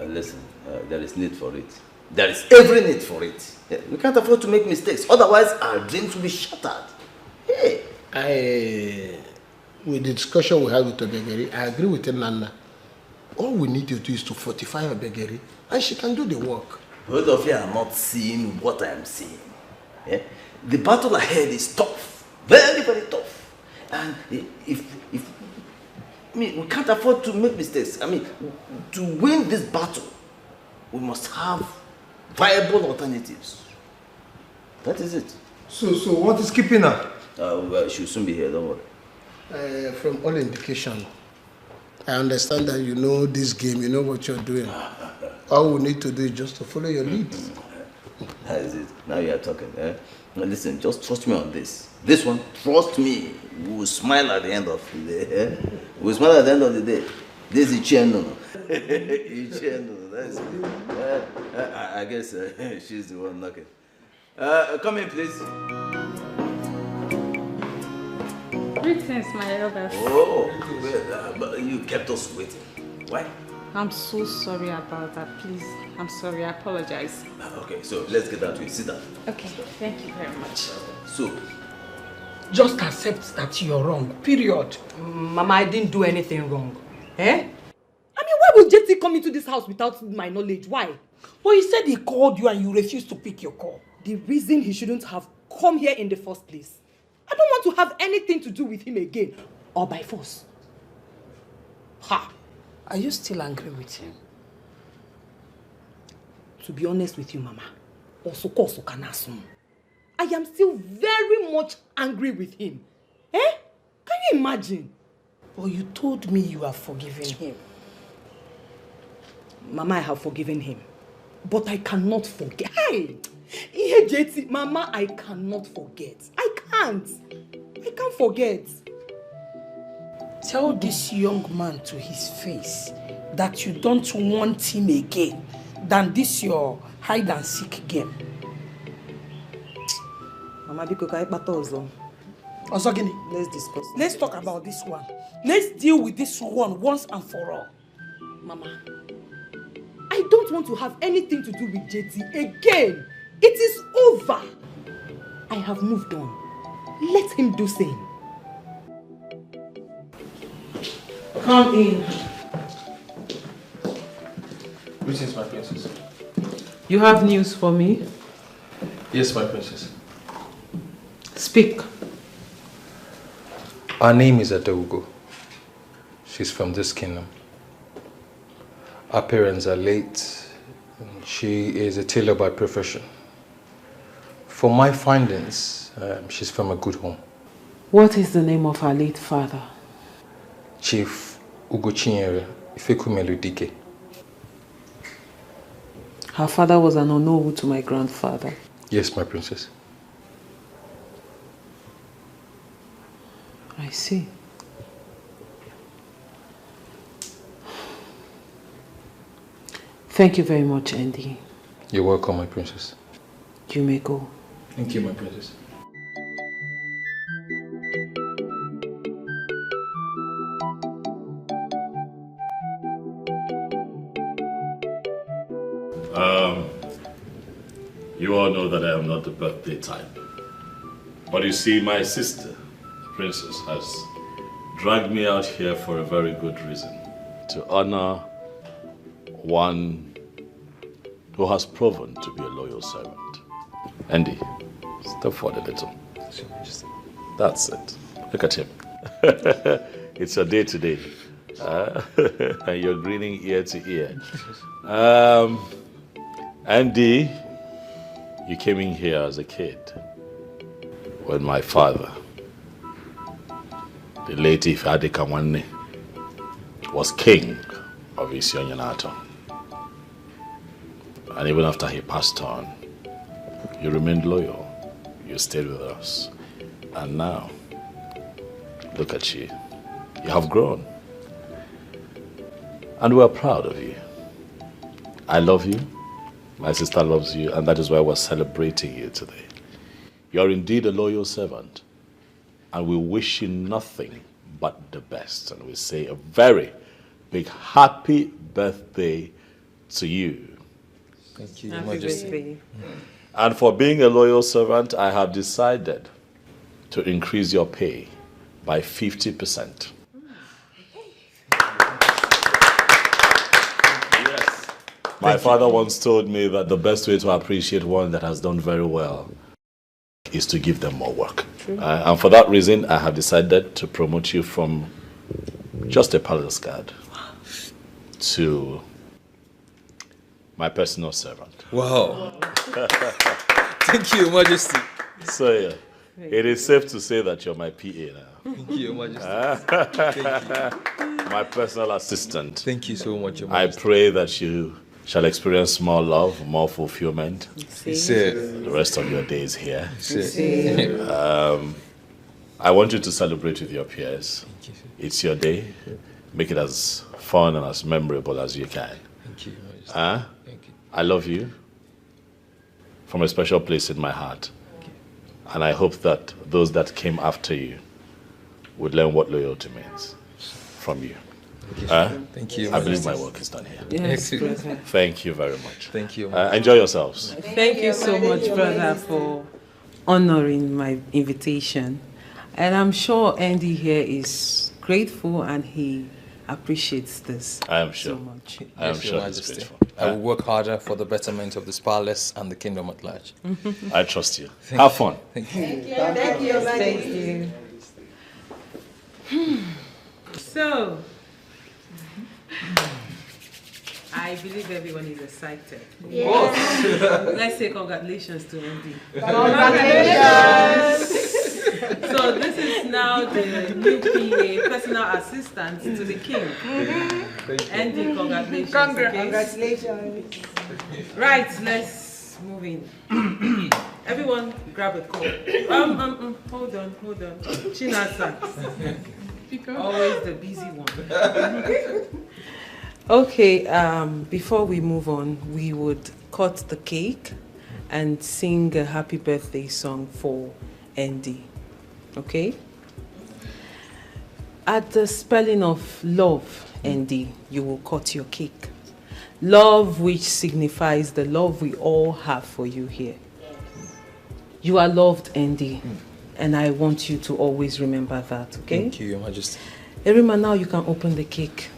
S9: Listen, there is need for it. There is every need for it. We can't afford to make mistakes, otherwise our dreams will be shattered. Hey.
S11: With the discussion we had with Obegeri, I agree with Nana. All we need to do is to fortify Obegeri, and she can do the work.
S9: Both of you are not seeing what I am seeing. The battle ahead is tough, very, very tough. And we can't afford to make mistakes. I mean, to win this battle, we must have viable alternatives. That is it.
S12: So what is keeping her?
S9: Well, she'll soon be here, don't worry.
S11: From all indication, I understand that you know this game, you know what you're doing. All we need to do is just to follow your lead.
S9: That is it. Now you are talking. Now listen, just trust me on this. This one, trust me, we will smile at the end of the day. We will smile at the end of the day. This is Icheno. Icheno, that's it. I guess she's the one knocking. Come in, please.
S17: Greetings, my elders.
S9: Oh, well, but you kept us waiting. Why?
S17: I'm so sorry about that. Please, I'm sorry. I apologize.
S9: Okay, so let's get down to it. Sit down.
S17: Okay, thank you very much.
S9: So,
S14: just accept that you're wrong, period.
S7: Mama, I didn't do anything wrong. I mean, why would JT come into this house without my knowledge? Why?
S14: Well, he said he called you and you refused to pick your call.
S7: The reason he shouldn't have come here in the first place. I don't want to have anything to do with him again, or by force.
S14: Ha! Are you still angry with him?
S7: To be honest with you, Mama, I am still very much angry with him. Can you imagine?
S14: Well, you told me you have forgiven him.
S7: Mama, I have forgiven him. But I cannot forget. JT, Mama, I cannot forget. I can't forget.
S14: Tell this young man to his face that you don't want him again than this your hide and seek game.
S7: Mama, let's discuss.
S14: Let's talk about this one. Let's deal with this one once and for all.
S7: Mama, I don't want to have anything to do with JT again. It is over. I have moved on. Let him do same.
S14: Come in.
S18: Greetings, my princess.
S4: You have news for me?
S18: Yes, my princess.
S14: Speak.
S6: Her name is Adogo. She's from this kingdom. Her parents are late. She is a tailor by profession. For my findings, she's from a good home.
S4: What is the name of her late father?
S6: Chief Ugochinyere Ifekumeludike.
S4: Her father was an Onowu to my grandfather.
S6: Yes, my princess.
S4: I see. Thank you very much, Andy.
S6: You're welcome, my princess.
S4: You may go.
S6: Thank you, my princess.
S3: You all know that I am not the birthday type. But you see, my sister, the princess, has dragged me out here for a very good reason. To honor one who has proven to be a loyal servant. Andy, step forward a little. That's it. Look at him. It's your day today. And you're grinning ear to ear. Andy, you came in here as a kid when my father, the late Ifeadi Kamwanne, was king of Isionyanato. And even after he passed on, you remained loyal. You stayed with us. And now, look at you. You have grown. And we're proud of you. I love you. My sister loves you. And that is why we're celebrating you today. You're indeed a loyal servant. And we wish you nothing but the best. And we say a very big happy birthday to you.
S6: Thank you,
S4: Happy
S6: Majesty.
S4: birthday.
S3: And for being a loyal servant, I have decided to increase your pay by 50%. Yes. My father once told me that the best way to appreciate one that has done very well is to give them more work. And for that reason, I have decided to promote you from just a palace guard to my personal servant.
S6: Wow. Thank you, Majesty.
S3: So, yeah, it is safe to say that you're my PA now.
S6: Thank you, Majesty. Thank you.
S3: My personal assistant.
S6: Thank you so much, Your
S3: I
S6: Majesty.
S3: pray that you shall experience more love, more fulfillment.
S6: The
S3: rest of your days here.
S6: Yes.
S3: I want you to celebrate with your peers. It's your day. Make it as fun and as memorable as you can.
S6: Thank you, Majesty.
S3: Thank you. I love you from a special place in my heart. And I hope that those that came after you would learn what loyalty means from you.
S6: Thank you.
S3: I believe my work is done here.
S4: Yes, brother.
S3: Thank you very much.
S6: Thank you.
S3: Enjoy yourselves.
S4: Thank you so much, brother, for honoring my invitation. And I'm sure Andy here is grateful and he appreciates this.
S3: I am sure.
S4: So much.
S3: I am
S6: Yes,
S3: sure
S6: Your
S3: he's
S6: Majesty.
S3: grateful.
S6: I will work harder for the betterment of this palace and the kingdom at large.
S3: I trust you. Have fun.
S6: Thank you.
S4: Thank you. Thank you. So, I believe everyone is excited.
S5: Yes.
S4: Let's say congratulations to Andy.
S5: Congratulations.
S4: So this is now the new PA, personal assistant to the king. Andy, congratulations.
S5: Congratulations.
S4: Right, let's move in. Everyone grab a cup. Hold on. Chinasa. Always the busy one. Okay, before we move on, we would cut the cake and sing a happy birthday song for Andy. Okay? At the spelling of love, Andy, you will cut your cake. Love, which signifies the love we all have for you here. You are loved, Andy, and I want you to always remember that, okay?
S6: Thank you, Your Majesty.
S4: Erima, now you can open the cake.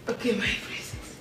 S5: Okay, my princess.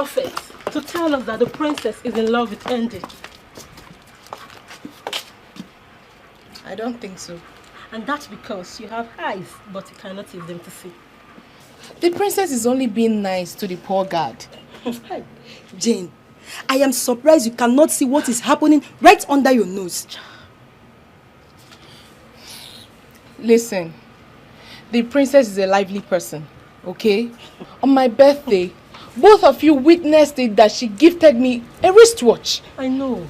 S15: prophet to tell us that the princess is in love with Andy?
S8: I don't think so.
S15: And that's because you have eyes, but you cannot use them to see.
S8: The princess is only being nice to the poor guard.
S10: Jane, I am surprised you cannot see what is happening right under your nose.
S8: Listen, the princess is a lively person, okay? On my birthday, both of you witnessed it that she gifted me a wristwatch.
S15: I know.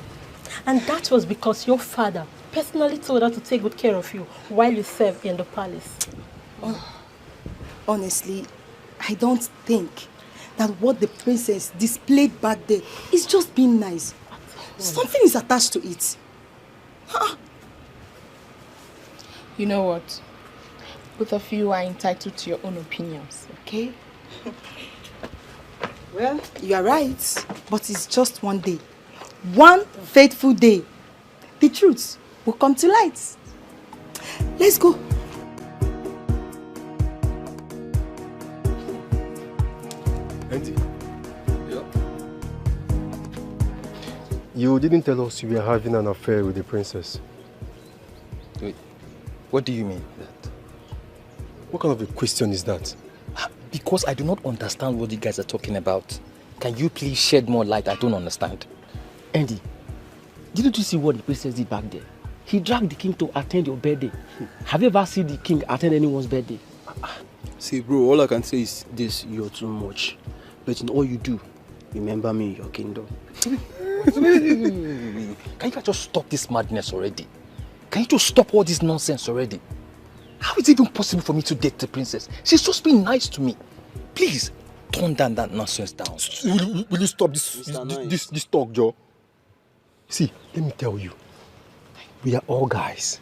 S15: And that was because your father personally told her to take good care of you while you served in the palace.
S10: Honestly, I don't think that what the princess displayed back there is just being nice. Something is attached to it.
S8: You know what? Both of you are entitled to your own opinions, okay?
S10: Well, you are right, but it's just one day. One fateful day. The truth will come to light. Let's go.
S19: Auntie. Yeah. You didn't tell us you were having an affair with the princess.
S6: Wait, what do you mean that?
S19: What kind of a question is that?
S6: Because I do not understand what you guys are talking about. Can you please shed more light? I don't understand.
S20: Andy, didn't you see what the princess did back there? He dragged the king to attend your birthday. Have you ever seen the king attend anyone's birthday?
S21: See, bro, all I can say is this: you're too much. But in all you do, remember me in your kingdom.
S6: Can you guys just stop this madness already? Can you just stop all this nonsense already? How is it even possible for me to date the princess? She's just being nice to me. Please, tone down that nonsense down.
S19: Will you stop this talk, Joe? See, let me tell you. We are all guys.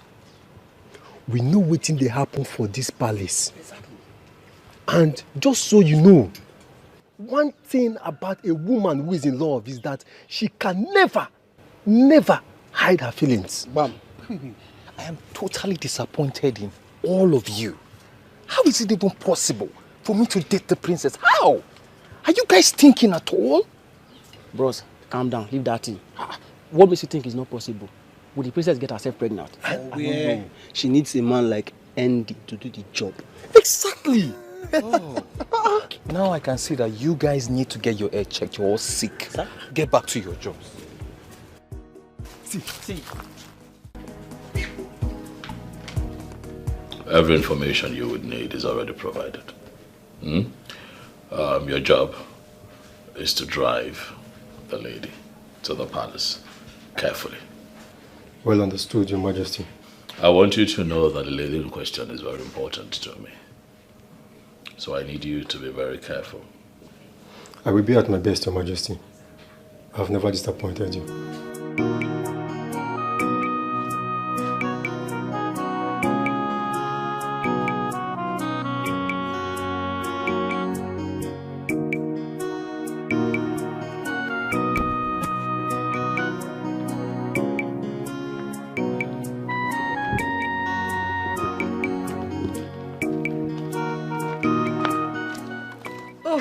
S19: We know what thing they happen for this palace. Exactly. And just so you know, one thing about a woman who is in love is that she can never hide her feelings.
S6: Bam. I am totally disappointed in all of you. How is it even possible for me to date the princess? How? Are you guys thinking at all?
S20: Bros, calm down. Leave that thing. What makes you think it's not possible? Will the princess get herself pregnant?
S21: Yeah. She needs a man like Andy to do the job.
S19: Exactly.
S6: Oh. Now I can see that you guys need to get your head checked. You're all sick. Sir? Get back to your jobs.
S20: See.
S3: Every information you would need is already provided. Your job is to drive the lady to the palace carefully.
S19: Well understood, Your Majesty.
S3: I want you to know that the lady in question is very important to me. So I need you to be very careful.
S19: I will be at my best, Your Majesty. I have never disappointed you.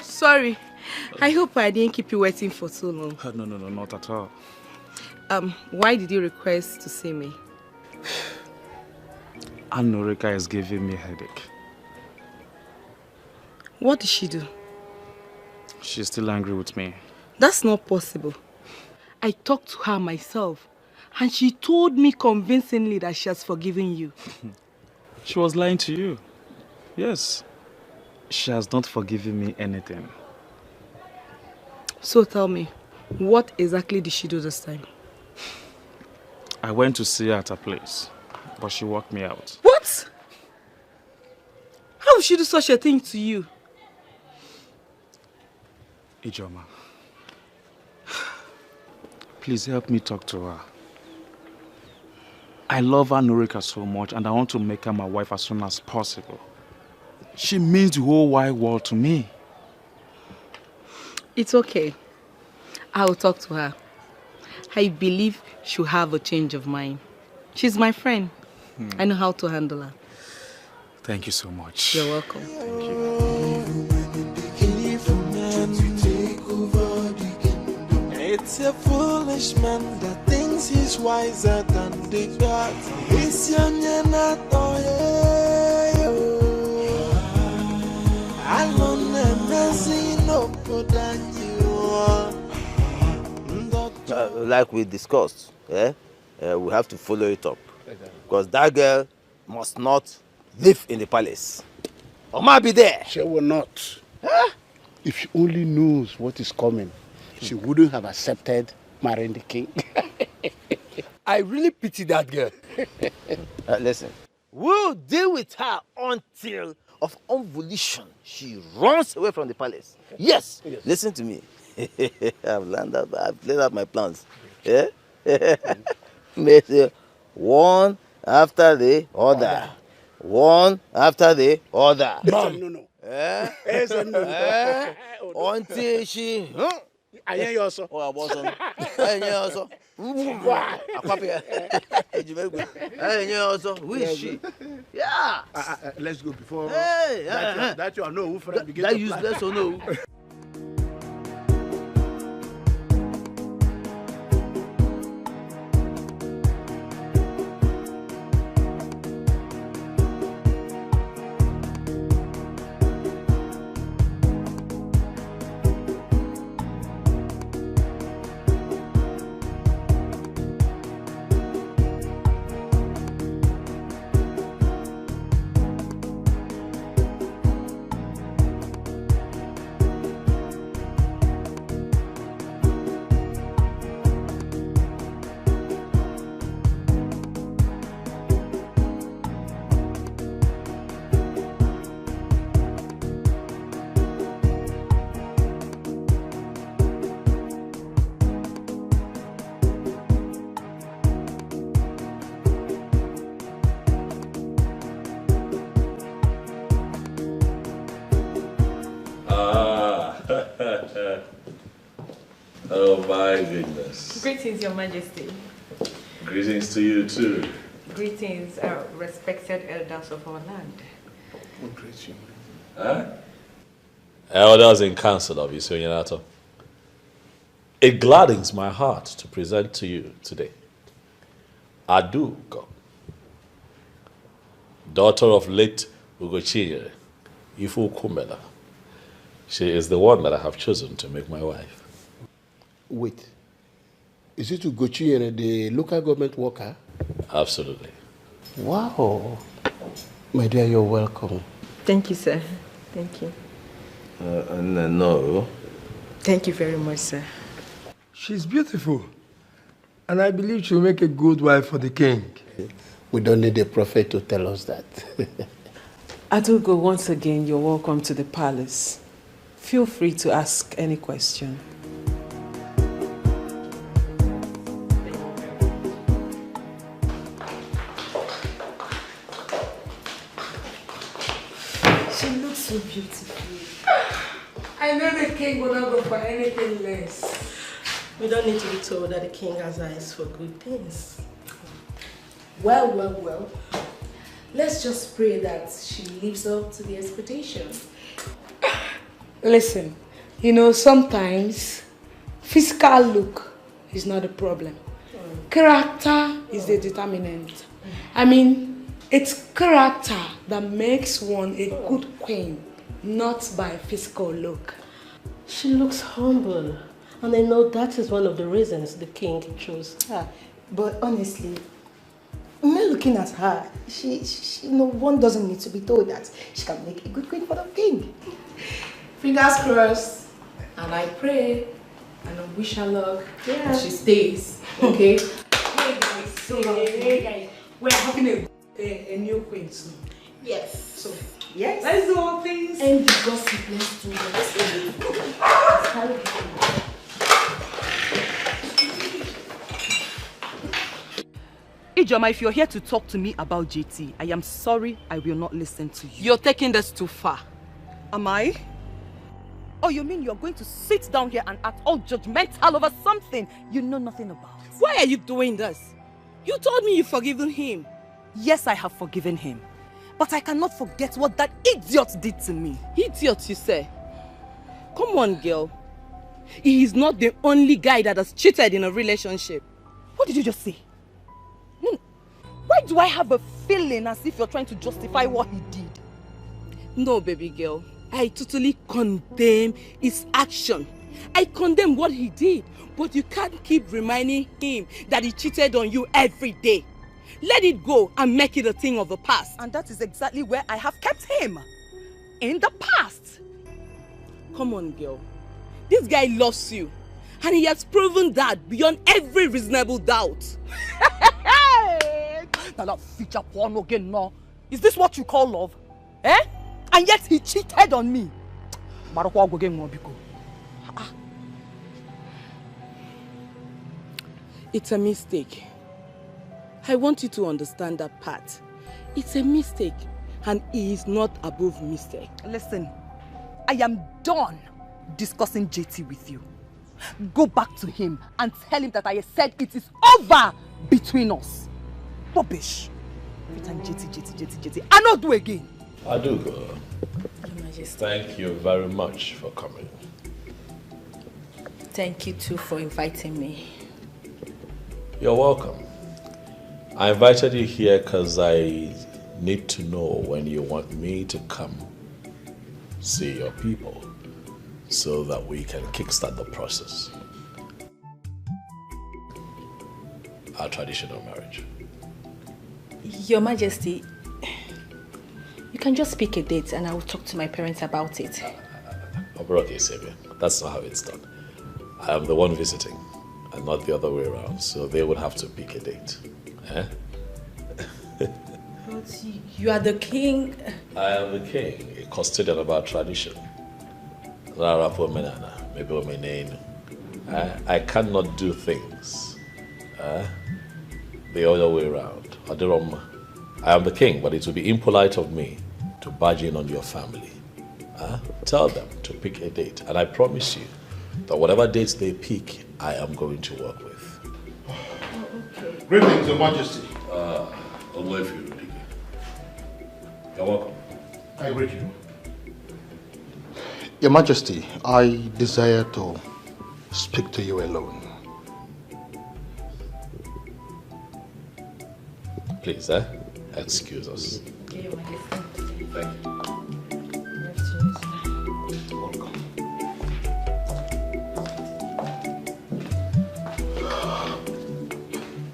S7: Sorry. I hope I didn't keep you waiting for so long.
S16: No, not at all.
S7: Why did you request to see me?
S16: Norika is giving me a headache.
S7: What did she do?
S16: She's still angry with me.
S7: That's not possible. I talked to her myself, and she told me convincingly that she has forgiven you.
S16: She was lying to you. Yes. She has not forgiven me anything.
S7: So tell me, what exactly did she do this time?
S16: I went to see her at her place, but she walked me out.
S7: What? How would she do such a thing to you?
S16: Ijoma, please help me talk to her. I love Norika so much and I want to make her my wife as soon as possible. She means the whole wide world to me.
S7: It's okay. I will talk to her. I believe she'll have a change of mind. She's my friend. I know how to handle her.
S16: Thank you so much.
S7: You're welcome.
S16: Thank you.
S5: He's a foolish man that thinks he's wiser than the gods. He's young and
S9: like we discussed, we have to follow it up. Because that girl must not live in the palace. Or might be there.
S11: She will not. Huh? If she only knows what is coming, she wouldn't have accepted marrying the king.
S12: I really pity that girl.
S9: Listen, we'll deal with her until of unvolition she runs away from the palace. Yes. Listen to me. I've laid out my plans. Yeah? One after the other. One after the other.
S11: No.
S9: Until she...
S11: I hear you also.
S9: Oh, I was on. I hear you also. Who is she? Yeah.
S11: Let's go before
S9: that
S11: you know who friend begin
S9: that
S11: to
S9: useless or no.
S3: Oh my goodness.
S17: Greetings, Your Majesty.
S3: Greetings to you too.
S17: Greetings, respected elders of our land.
S3: Huh? Elders in council of Isoyanato. It gladdens my heart to present to you today Aduko, daughter of late Ugochinyere, Ifu Kumela. She is the one that I have chosen to make my wife.
S11: Wait. Is it Ugochinyere, the local government worker?
S3: Absolutely.
S11: Wow. My dear, you're welcome.
S17: Thank you, sir. Thank you.
S9: No.
S17: Thank you very much, sir.
S12: She's beautiful. And I believe she'll make a good wife for the king.
S11: We don't need a prophet to tell us that.
S4: Adugo, once again, you're welcome to the palace. Feel free to ask any question.
S14: She looks so beautiful. I know the king will not go for anything less.
S15: We don't need to be told that the king has eyes for good things. Well. Let's just pray that she lives up to the expectations.
S14: Listen, you know, sometimes physical look is not a problem. Character is the determinant. I mean, it's character that makes one a good queen, not by physical look.
S15: She looks humble, and I know that is one of the reasons the king chose her.
S10: But honestly, when looking at her, one doesn't need to be told that she can make a good queen for the king.
S8: Fingers crossed, and I pray and I wish her luck that she stays. Okay?
S14: Hey guys, we're having a new queen soon.
S15: Yes.
S14: So,
S10: yes.
S14: Let's do all things.
S15: And the gossip, let's do that.
S1: Ijoma, if you're here to talk to me about JT, I am sorry, I will not listen to you.
S7: You're taking this too far.
S1: Am I? Oh, you mean you're going to sit down here and act all judgmental over something you know nothing about?
S7: Why are you doing this? You told me you've forgiven him.
S1: Yes, I have forgiven him. But I cannot forget what that idiot did to me.
S7: Idiot, you say? Come on, girl.
S10: he is not the only guy that has cheated in a relationship.
S1: What did you just say? Why do I have a feeling as if you're trying to justify what he did?
S10: No, baby girl. I totally condemn his action. I condemn what he did. But you can't keep reminding him that he cheated on you every day. Let it go and make it a thing of the past.
S1: And that is exactly where I have kept him. In the past.
S10: Come on, girl. This guy loves you. And he has proven that beyond every reasonable doubt.
S1: Now feature porn again, no. Is this what you call love? Eh? And yet he cheated on me.
S10: It's a mistake. I want you to understand that part. It's a mistake, and he is not above mistake.
S1: Listen, I am done discussing JT with you. Go back to him and tell him that I said it is over between us. Rubbish. Every time JT. I not do again.
S3: I do go. Thank you very much for coming.
S2: Thank you too for inviting me.
S3: You're welcome. I invited you here because I need to know when you want me to come see your people so that we can kickstart the process. Our traditional marriage.
S2: Your Majesty, you can just pick a date and I will talk to my parents about it.
S3: Okay, Savior. That's not how it's done. I am the one visiting and not the other way around, so they would have to pick a date. Eh?
S2: But you are the king.
S3: I am the king, a custodian of our tradition. I cannot do things the other way around. I am the king, but it would be impolite of me to barge in on your family. Tell them to pick a date, and I promise you that whatever dates they pick, I am going to work with.
S2: Okay.
S11: Greetings, Your Majesty.
S3: I'll wait for you, Rudy. You're welcome.
S11: I greet you. Your Majesty, I desire to speak to you alone.
S3: Please, excuse us.
S2: Okay, Your Majesty.
S3: Thank you.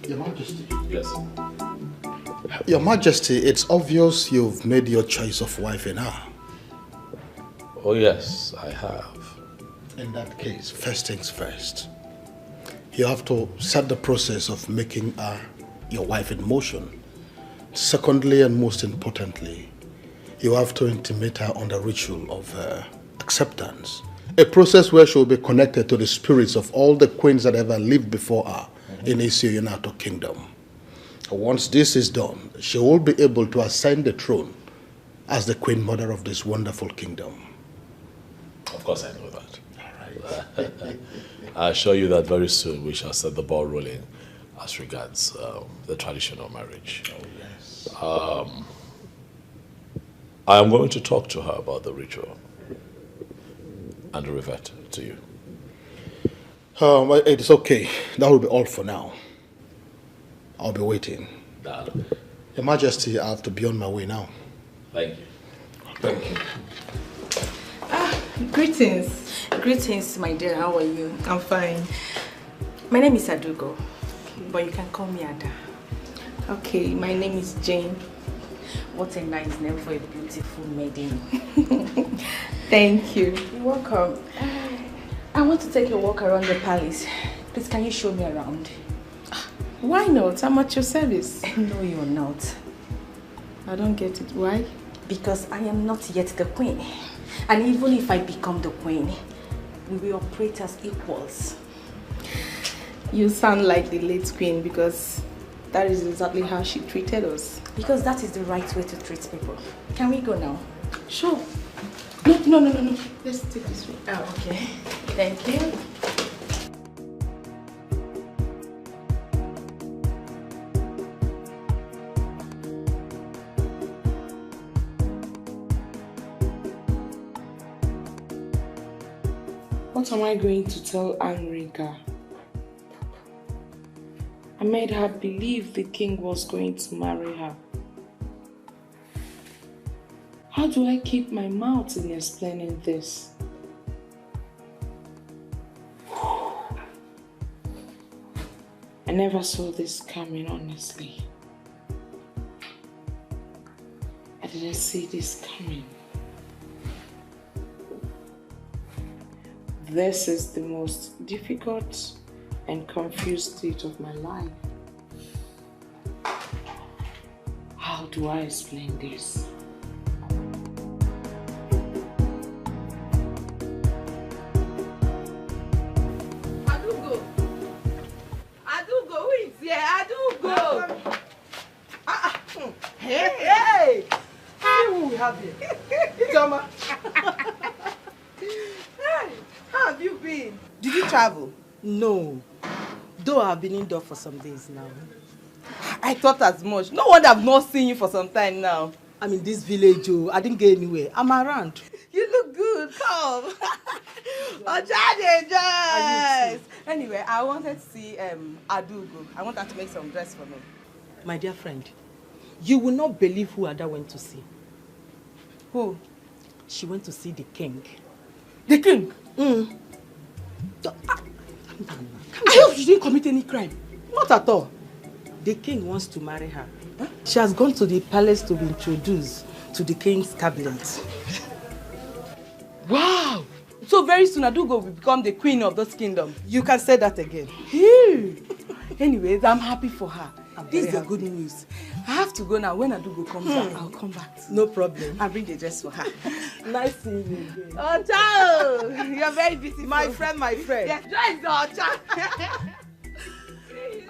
S11: Your Majesty.
S3: Yes.
S11: Your Majesty, it's obvious you've made your choice of wife and her.
S3: Oh yes, I have.
S11: In that case, first things first. You have to set the process of making her your wife in motion. Secondly, and most importantly, you have to intimate her on the ritual of acceptance. A process where she will be connected to the spirits of all the queens that ever lived before her in Isio Yunato Kingdom. Once this is done, she will be able to ascend the throne as the queen mother of this wonderful kingdom.
S3: Of course I know that. All right. I assure you that very soon we shall set the ball rolling as regards the traditional marriage.
S11: Oh, yes.
S3: I am going to talk to her about the ritual and revert to you.
S11: It is okay. That will be all for now. I'll be waiting. Your Majesty, I have to be on my way now.
S3: Thank you.
S11: Thank you.
S2: Greetings. Greetings, my dear. How are you?
S8: I'm fine.
S2: My name is Adugo, but you can call me Ada.
S8: Okay, my name is Jane.
S2: What a nice name for a beautiful maiden.
S8: Thank you.
S2: You're welcome. I want to take a walk around the palace. Please, can you show me around?
S8: Why not? I'm at your service.
S2: No, you're not.
S8: I don't get it. Why?
S2: Because I am not yet the queen. And even if I become the queen, we will operate as equals.
S8: You sound like the late queen because that is exactly how she treated us.
S2: Because that is the right way to treat people. Can we go now?
S8: Sure. No. Let's take this way.
S2: Oh, okay. Thank you.
S8: What am I going to tell Anrika? I made her believe the king was going to marry her. How do I keep my mouth in explaining this? I never saw this coming, honestly. I didn't see this coming. This is the most difficult and confused state of my life. How do I explain this?
S10: Adugo, who is here? Adugo! Hey! See who we have here. Toma. Hey, how have you been? Did you travel?
S7: No. Though I've been indoor for some days now.
S10: I thought as much. No wonder I've not seen you for some time now.
S7: I'm in this village, oh. I didn't get anywhere. I'm around.
S10: You look good. Come. Anyway, I wanted to see Adugo. I want her to make some dress for me.
S7: My dear friend, you will not believe who Ada went to see.
S10: Who?
S7: She went to see the king.
S10: The king? I hope she didn't commit any crime.
S7: Not at all. The king wants to marry her. Huh? She has gone to the palace to be introduced to the king's cabinet.
S10: Wow! So very soon Adugo will become the queen of this kingdom.
S7: You can say that again.
S10: Anyways, I'm happy for her. This is the
S7: happy.
S10: good news. I have to go now. When Adugo comes back, I'll come back.
S7: No problem.
S10: I'll bring the dress for her.
S7: Nice seeing you again.
S10: Oh, ciao! You're very beautiful.
S7: My friend.
S10: Yes, dress, oh, ciao.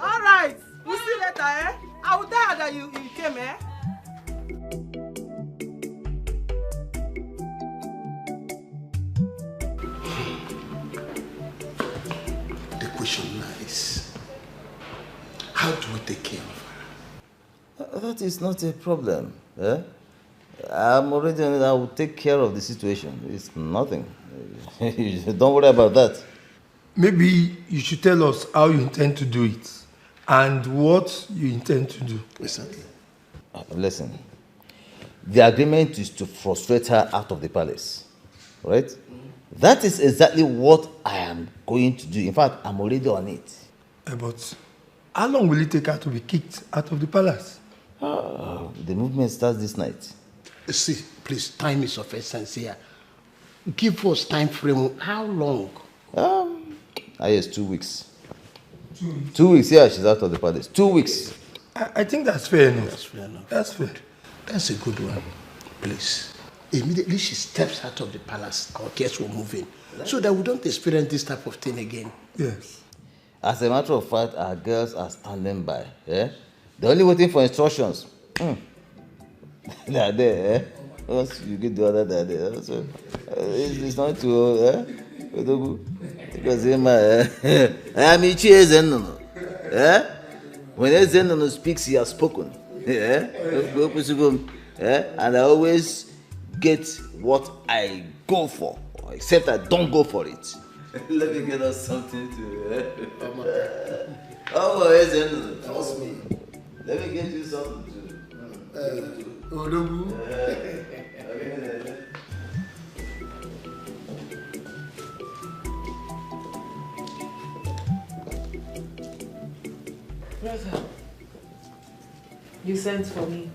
S7: All right. We'll see you later, eh? I will tell her that you came, eh?
S11: The question lies, how do we take care of her?
S9: That is not a problem. Eh? I'm already on it. I will take care of the situation. It's nothing. Don't worry about that.
S12: Maybe you should tell us how you intend to do it and what you intend to do.
S11: Exactly.
S9: Listen, the agreement is to frustrate her out of the palace, right? That is exactly what I am going to do. In fact, I'm already on it.
S12: But how long will it take her to be kicked out of the palace?
S9: The movement starts this night.
S11: See, please, time is of essence here. Give us time frame. How long?
S9: Yes, 2 weeks. 2 weeks, yeah, she's out of the palace. 2 weeks.
S12: I think that's fair enough.
S11: That's fair enough.
S12: That's fair.
S11: That's a good one. Please. Immediately she steps out of the palace, our guests will move in. So that we don't experience this type of thing again.
S12: Yes.
S9: As a matter of fact, our girls are standing by. Yeah? They're only waiting for instructions. They are there. Eh? Once you get the other, they are there. So, it's not too... Because I am Zennono. When Zennono speaks, he has spoken. And I always get what I go for, except I don't go for it. Let me get us something to... Trust me. Let me get you something to...
S8: Brother, you sent for me.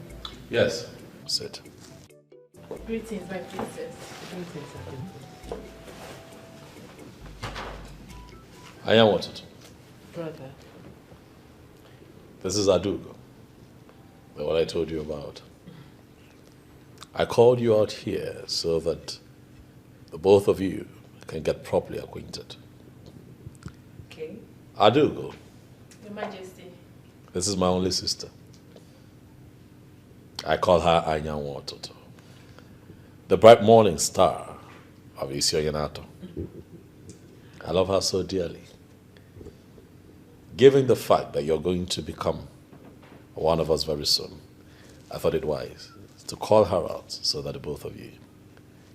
S3: Yes, sit.
S8: Greetings, my princess.
S7: Greetings,
S3: I am wanted.
S8: Brother.
S3: This is Adugo, the one I told you about. I called you out here so that the both of you can get properly acquainted.
S8: Okay.
S3: Adugo.
S8: Your Majesty.
S3: This is my only sister. I call her Anyanwu Ototo, the bright morning star of Isioyanato. I love her so dearly. Given the fact that you're going to become one of us very soon, I thought it wise to call her out so that the both of you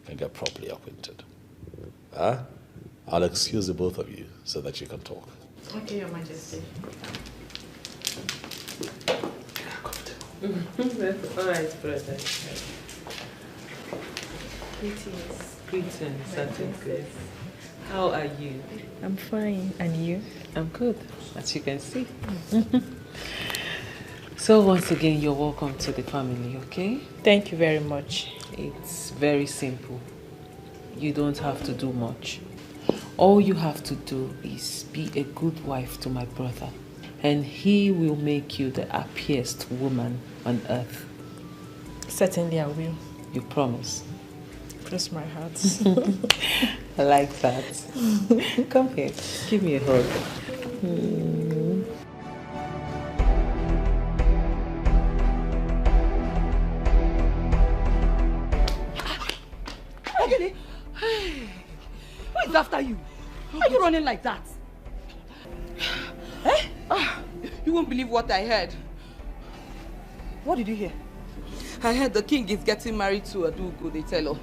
S3: can get properly acquainted. I'll excuse the both of you so that you can talk.
S8: Okay, Your Majesty.
S4: That's all right, brother.
S8: Greetings.
S4: Greetings, Santa Grace. How are you?
S8: I'm fine. And you?
S4: I'm good, as you can see. So once again, you're welcome to the family, okay?
S8: Thank you very much.
S4: It's very simple. You don't have to do much. All you have to do is be a good wife to my brother, and he will make you the happiest woman on earth.
S8: Certainly I will.
S4: You promise?
S8: Cross my heart.
S4: I like that. Come here, give me a hug.
S1: Who is after you? Why are you running like that? Eh?
S10: You won't believe what I heard.
S1: What did you hear?
S10: I heard the king is getting married to Adugo, they tell her.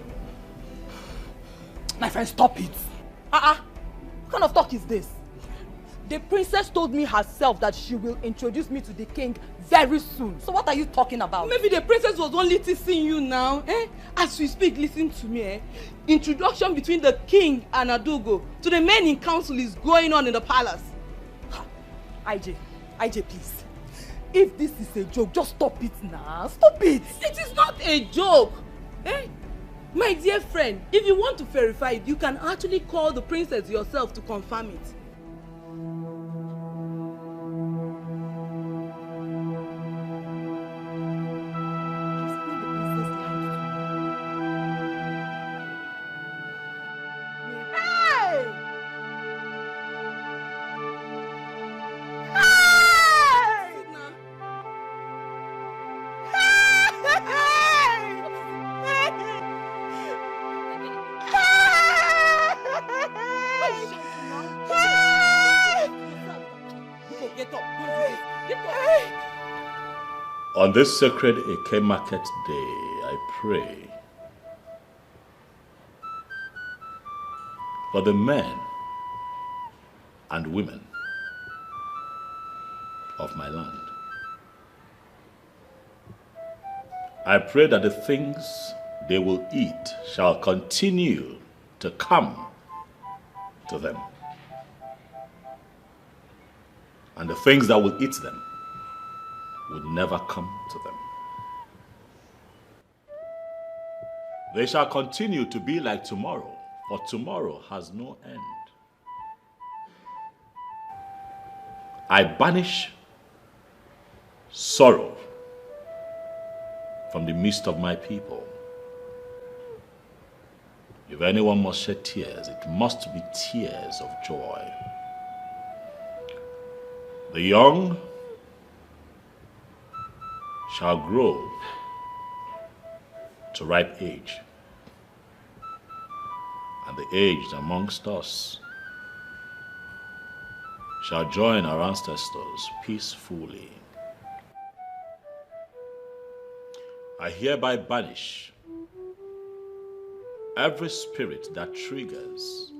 S1: My friend, stop it. What kind of talk is this? The princess told me herself that she will introduce me to the king very soon. So what are you talking about?
S10: Maybe the princess was only teasing you now. As we speak, listen to me. Introduction between the king and Adugo to the men in council is going on in the palace.
S1: IJ, please. If this is a joke, just stop it now. Stop it.
S10: It is not a joke. My dear friend, if you want to verify it, you can actually call the princess yourself to confirm it.
S3: On this sacred Eke Market Day, I pray for the men and women of my land. I pray that the things they will eat shall continue to come to them, and the things that will eat them would never come to them. They shall continue to be like tomorrow, for tomorrow has no end. I banish sorrow from the midst of my people. If anyone must shed tears, it must be tears of joy. The young shall grow to ripe age, and the aged amongst us shall join our ancestors peacefully. I hereby banish every spirit that triggers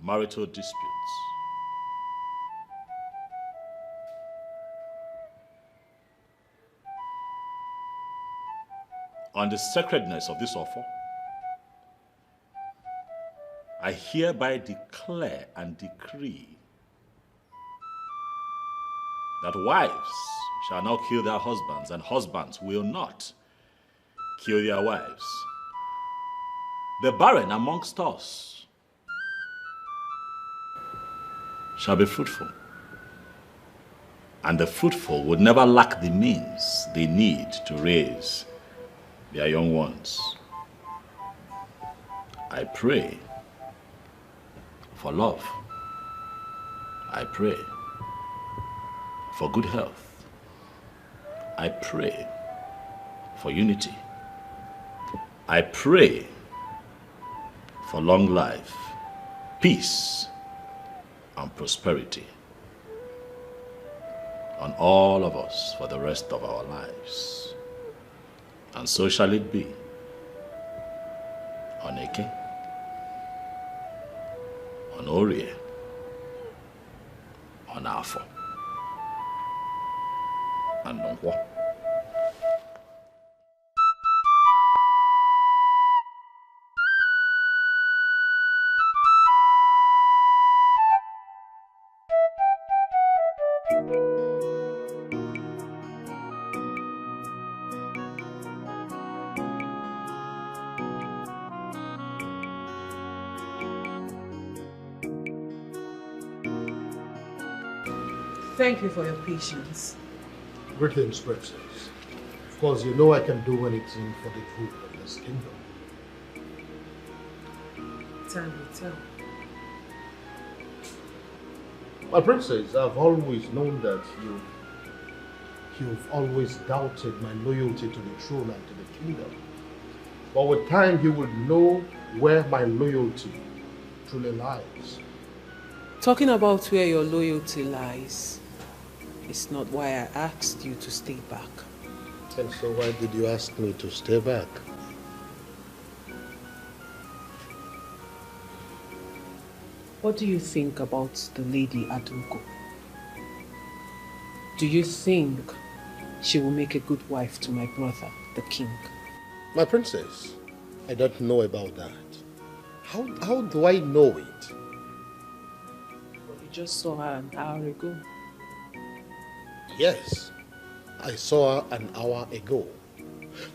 S3: marital disputes. On the sacredness of this offer, I hereby declare and decree that wives shall now kill their husbands, and husbands will not kill their wives. The barren amongst us shall be fruitful, and the fruitful would never lack the means they need to raise their young ones. I pray for love. I pray for good health. I pray for unity. I pray for long life, peace, and prosperity on all of us for the rest of our lives. And so shall it be. On Eke, on Orie, on Afo, and on what?
S4: Thank you for your patience.
S13: Greetings, Princess. Of course, you know I can do anything for the good of this kingdom.
S4: Time will tell.
S13: My princess, I've always known that you've always doubted my loyalty to the throne and to the kingdom. But with time, you will know where my loyalty truly lies.
S4: Talking about where your loyalty lies is not why I asked you to stay back.
S13: And so why did you ask me to stay back?
S4: What do you think about the lady Adunko? Do you think she will make a good wife to my brother, the king?
S13: My princess, I don't know about that. How do I know it?
S4: You just saw her an hour ago.
S13: Yes, I saw her an hour ago.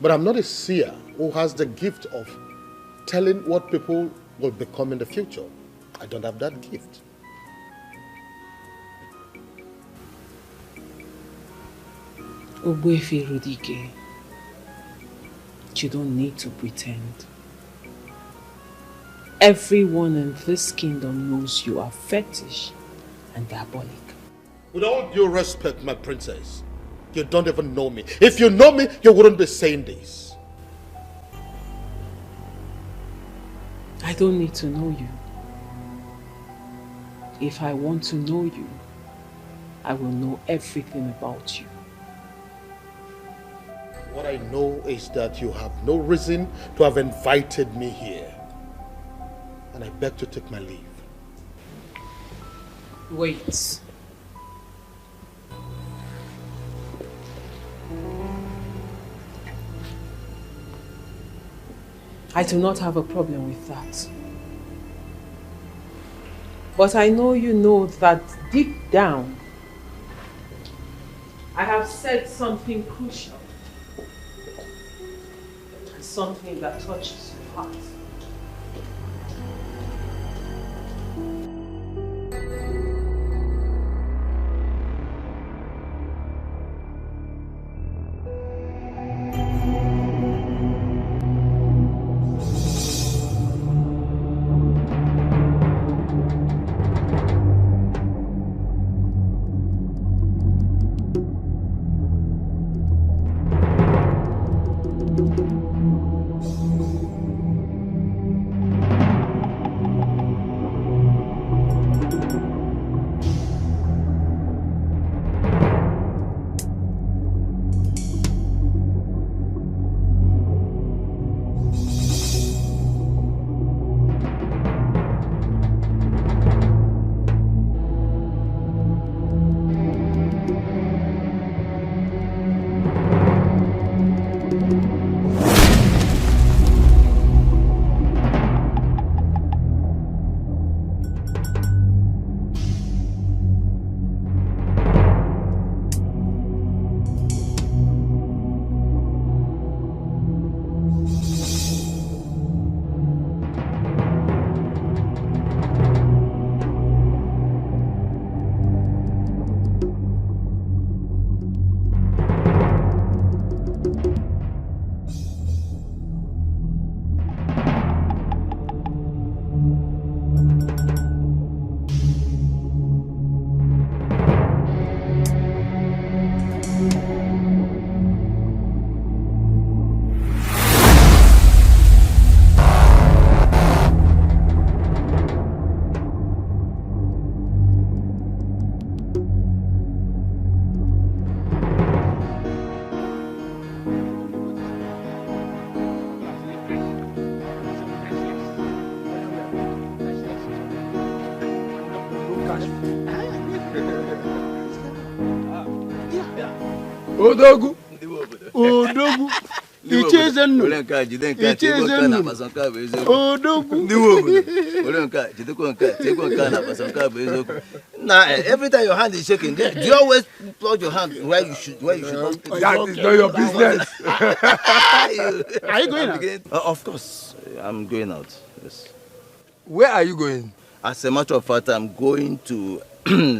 S13: But I'm not a seer who has the gift of telling what people will become in the future. I don't have that gift.
S4: Ogbuefi Rudike, you don't need to pretend. Everyone in this kingdom knows you are fetish and diabolic.
S13: With all due respect, my princess, you don't even know me. If you know me, you wouldn't be saying this.
S4: I don't need to know you. If I want to know you, I will know everything about you.
S13: What I know is that you have no reason to have invited me here. And I beg to take my leave.
S4: Wait. I do not have a problem with that. But I know you know that deep down, I have said something crucial. And something that touches your heart.
S19: Odogu. Odogu. Ichezenu. Ichezenu.
S9: Odogu. Now, every time your hand is shaking, do you always plug your hand where you should not?
S19: That is not your business.
S9: Are you going out? Of course, I'm going out. Yes.
S12: Where are you going?
S9: As a matter of fact, I'm going to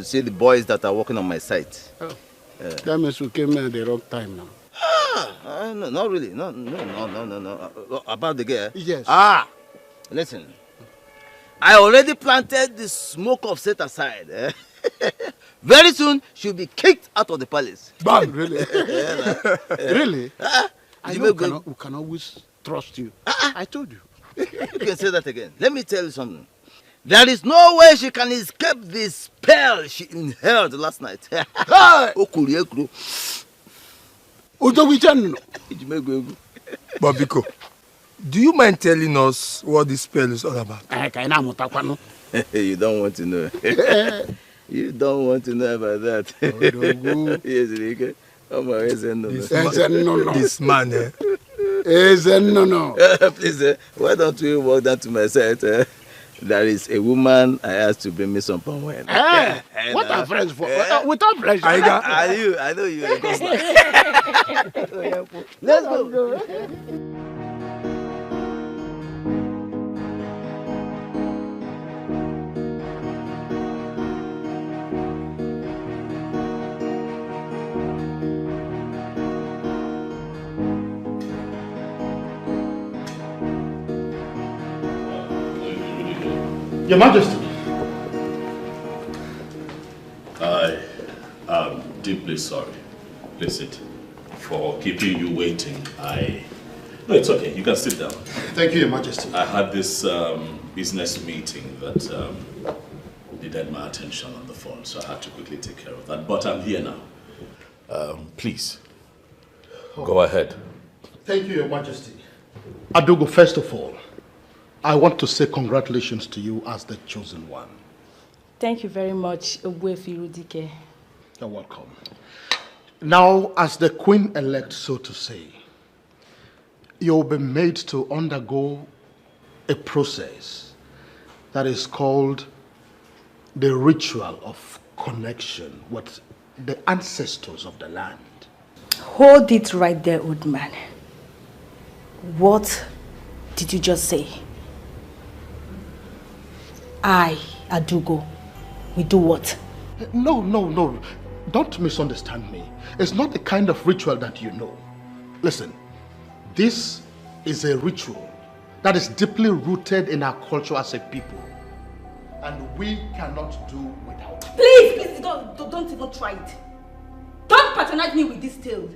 S9: see the boys that are working on my site.
S11: Oh. That means we came at the wrong time now.
S9: No, not really. No. About the girl?
S11: Yes.
S9: Listen. I already planted the smoke of set aside. Very soon, she'll be kicked out of the palace.
S11: Bam! Really? Really? I know we can always trust you. I told you.
S9: You can say that again. Let me tell you something. There is no way she can escape the spell she inhaled last night.
S12: Bobiko, do you mind telling us what this spell is all about?
S9: You don't want to know. You don't want to know about that. Yes, Rike.
S12: This man,
S9: Please, why don't we walk down to my site? There is a woman I asked to bring me some palm wine.
S11: What are friends for? Without pleasure.
S9: I know you are a customer. Let's go.
S13: Your Majesty.
S3: I am deeply sorry. Please sit. For keeping you waiting. No, it's okay. You can sit down.
S13: Thank you, Your Majesty.
S3: I had this business meeting that needed my attention on the phone, so I had to quickly take care of that. But I'm here now. Please, go ahead.
S13: Thank you, Your Majesty. Adugo, first of all, I want to say congratulations to you as the chosen one.
S17: Thank you very much, Ogbuefi Rudike.
S13: You're welcome. Now, as the queen-elect, so to say, you'll be made to undergo a process that is called the ritual of connection with the ancestors of the land.
S15: Hold it right there, old man. What did you just say? I, Adugo, we do what?
S13: No. Don't misunderstand me. It's not the kind of ritual that you know. Listen, this is a ritual that is deeply rooted in our culture as a people. And we cannot do without it.
S15: Please, don't even try it. Don't patronize me with this tale.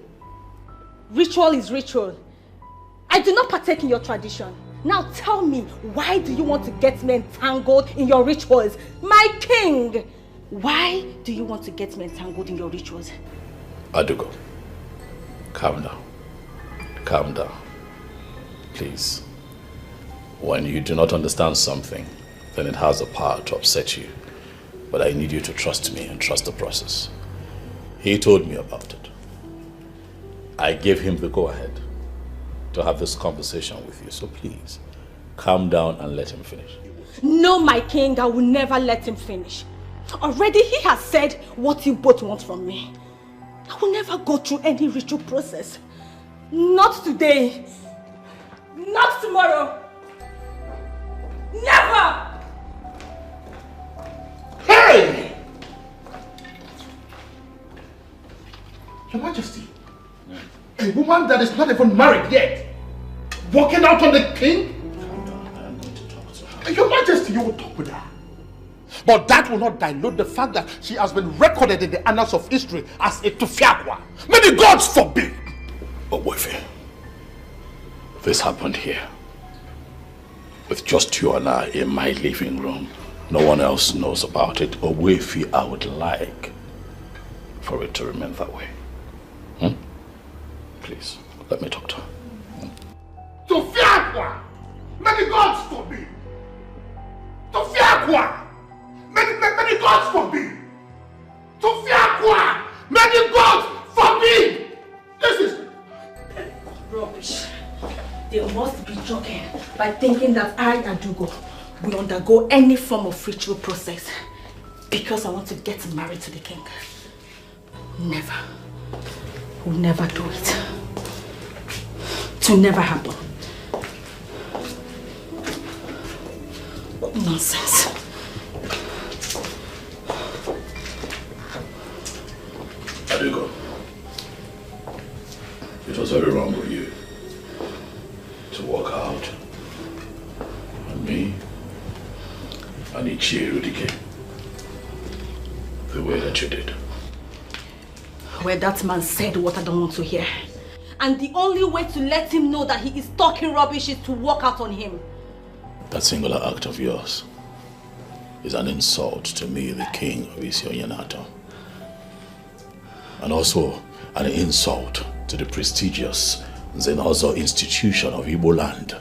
S15: Ritual is ritual. I do not partake in your tradition. Now tell me, why do you want to get me entangled in your rituals? My king! Why do you want to get me entangled in your rituals?
S3: Adugo, calm down. Calm down. Please. When you do not understand something, then it has the power to upset you. But I need you to trust me and trust the process. He told me about it. I gave him the go-ahead to have this conversation with you. So please, calm down and let him finish.
S15: No, my king, I will never let him finish. Already he has said what you both want from me. I will never go through any ritual process. Not today. Not tomorrow. Never!
S13: Hey! Your Majesty, a woman that is not even married yet, walking out on the king?
S3: I'm going to talk to her.
S13: Your Majesty, you will talk with her. But that will not dilute the fact that she has been recorded in the annals of history as a Tufiakwa. May the gods forbid!
S3: But Wefe, this happened here. With just you and I in my living room. No one else knows about it. But Wefe, I would like for it to remain that way. Please, let me talk to her.
S13: Tufiakwa! May the gods forbid! Tufiakwa! May the gods forbid! Tufiakwa! May the gods forbid!
S15: Rubbish. They must be joking by thinking that I, Adugo, will undergo any form of ritual process because I want to get married to the king. Never. Will never do it. It will never happen. Nonsense.
S3: Adugo, it was very wrong of you to walk out on me and Ichirudike the way that you did.
S15: Well, that man said what I don't want to hear. And the only way to let him know that he is talking rubbish is to walk out on him.
S3: That singular act of yours is an insult to me, the king of Isioyanato. And also an insult to the prestigious Zenozo institution of Igbo land.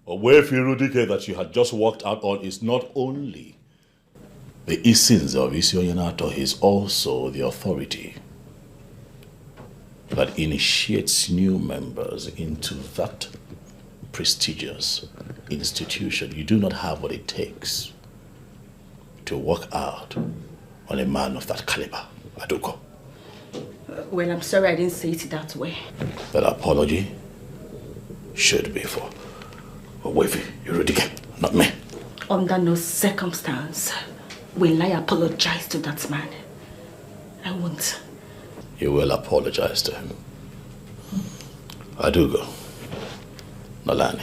S3: A way Firudike that you had just walked out on is not only the Isins of Isioyanato, he is also the authority that initiates new members into that prestigious institution. You do not have what it takes to walk out on a man of that caliber, Adugo.
S15: Well, I'm sorry I didn't say it that way.
S3: That apology should be for Wefi Irudike, not me.
S15: Under no circumstance will I apologize to that man. I won't.
S3: You will apologize to him. Adugo, Nolani.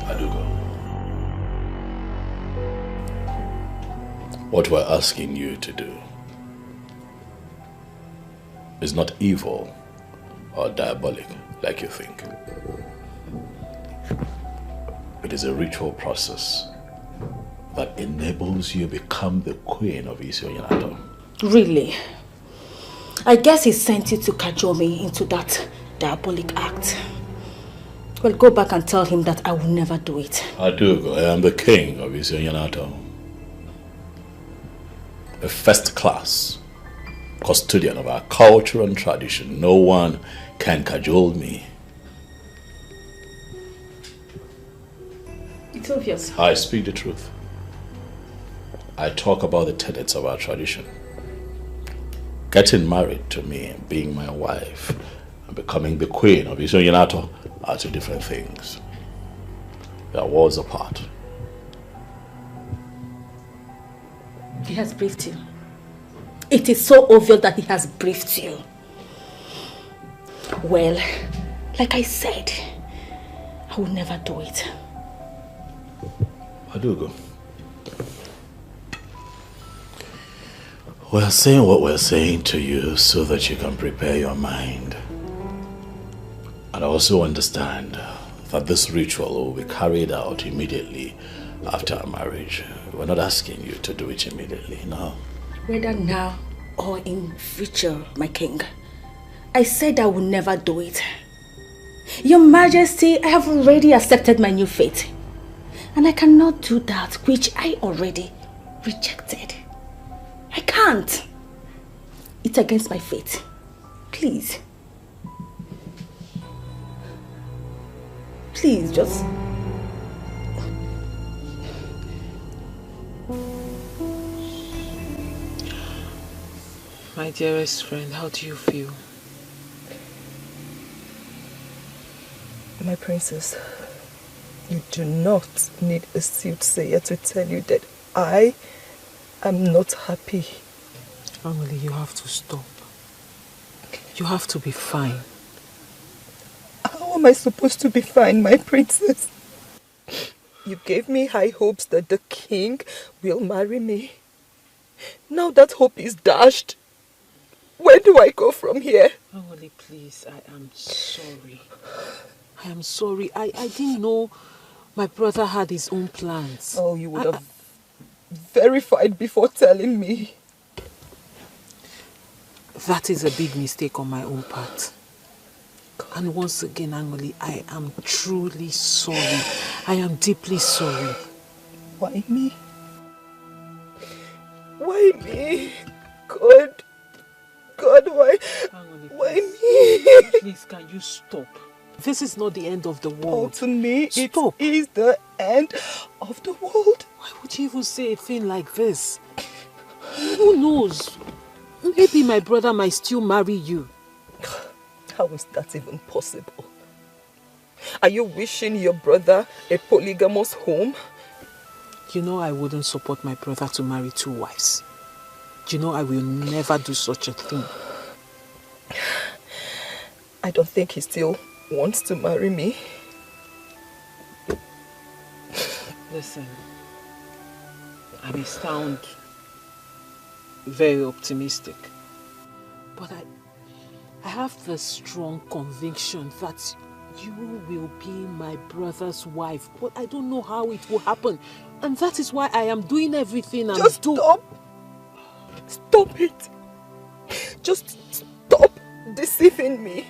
S3: Adugo, what we're asking you to do is not evil or diabolic like you think. It is a ritual process that enables you to become the queen of Isioyanato.
S15: Really? I guess he sent you to cajole me into that diabolic act. Well, go back and tell him that I will never do it.
S3: Adugo, I am the king of Isioyanato. A first-class custodian of our culture and tradition. No one can cajole me.
S15: It's obvious.
S3: I speak the truth. I talk about the tenets of our tradition. Getting married to me and being my wife and becoming the queen of Isioyanato are two different things. They are worlds apart.
S15: He has briefed you. It is so obvious that he has briefed you. Well, like I said, I will never do it.
S3: Adugo, we're saying what we're saying to you so that you can prepare your mind. And also understand that this ritual will be carried out immediately after our marriage. We're not asking you to do it immediately, no.
S15: Whether now or in future, my king, I said I will never do it. Your Majesty, I have already accepted my new fate. And I cannot do that which I already rejected. I can't. It's against my fate. Please. Please, just...
S4: My dearest friend, how do you feel?
S1: My princess, you do not need a soothsayer to tell you that I am not happy.
S4: Emily, you have to stop. You have to be fine.
S1: How am I supposed to be fine, my princess? You gave me high hopes that the king will marry me. Now that hope is dashed. Where do I go from here?
S4: Emily, please, I am sorry. I am sorry. I didn't know my brother had his own plans.
S1: Oh, you would have verified before telling me.
S4: That is a big mistake on my own part. And once again, Angoli, I am truly sorry. I am deeply sorry.
S1: Why me? Why me? God, why me?
S4: Please, can you stop? This is not the end of the world.
S1: Oh, to me,
S4: stop.
S1: It is the end of the world.
S4: Why would you even say a thing like this? Who knows? Maybe my brother might still marry you.
S1: How is that even possible? Are you wishing your brother a polygamous home?
S4: You know I wouldn't support my brother to marry 2 wives. You know I will never do such a thing.
S1: I don't think he still wants to marry me.
S4: Listen, I may sound very optimistic, but I have the strong conviction that you will be my brother's wife, but I don't know how it will happen. And that is why I am doing everything I'm doing.
S1: Stop it. Just stop deceiving me.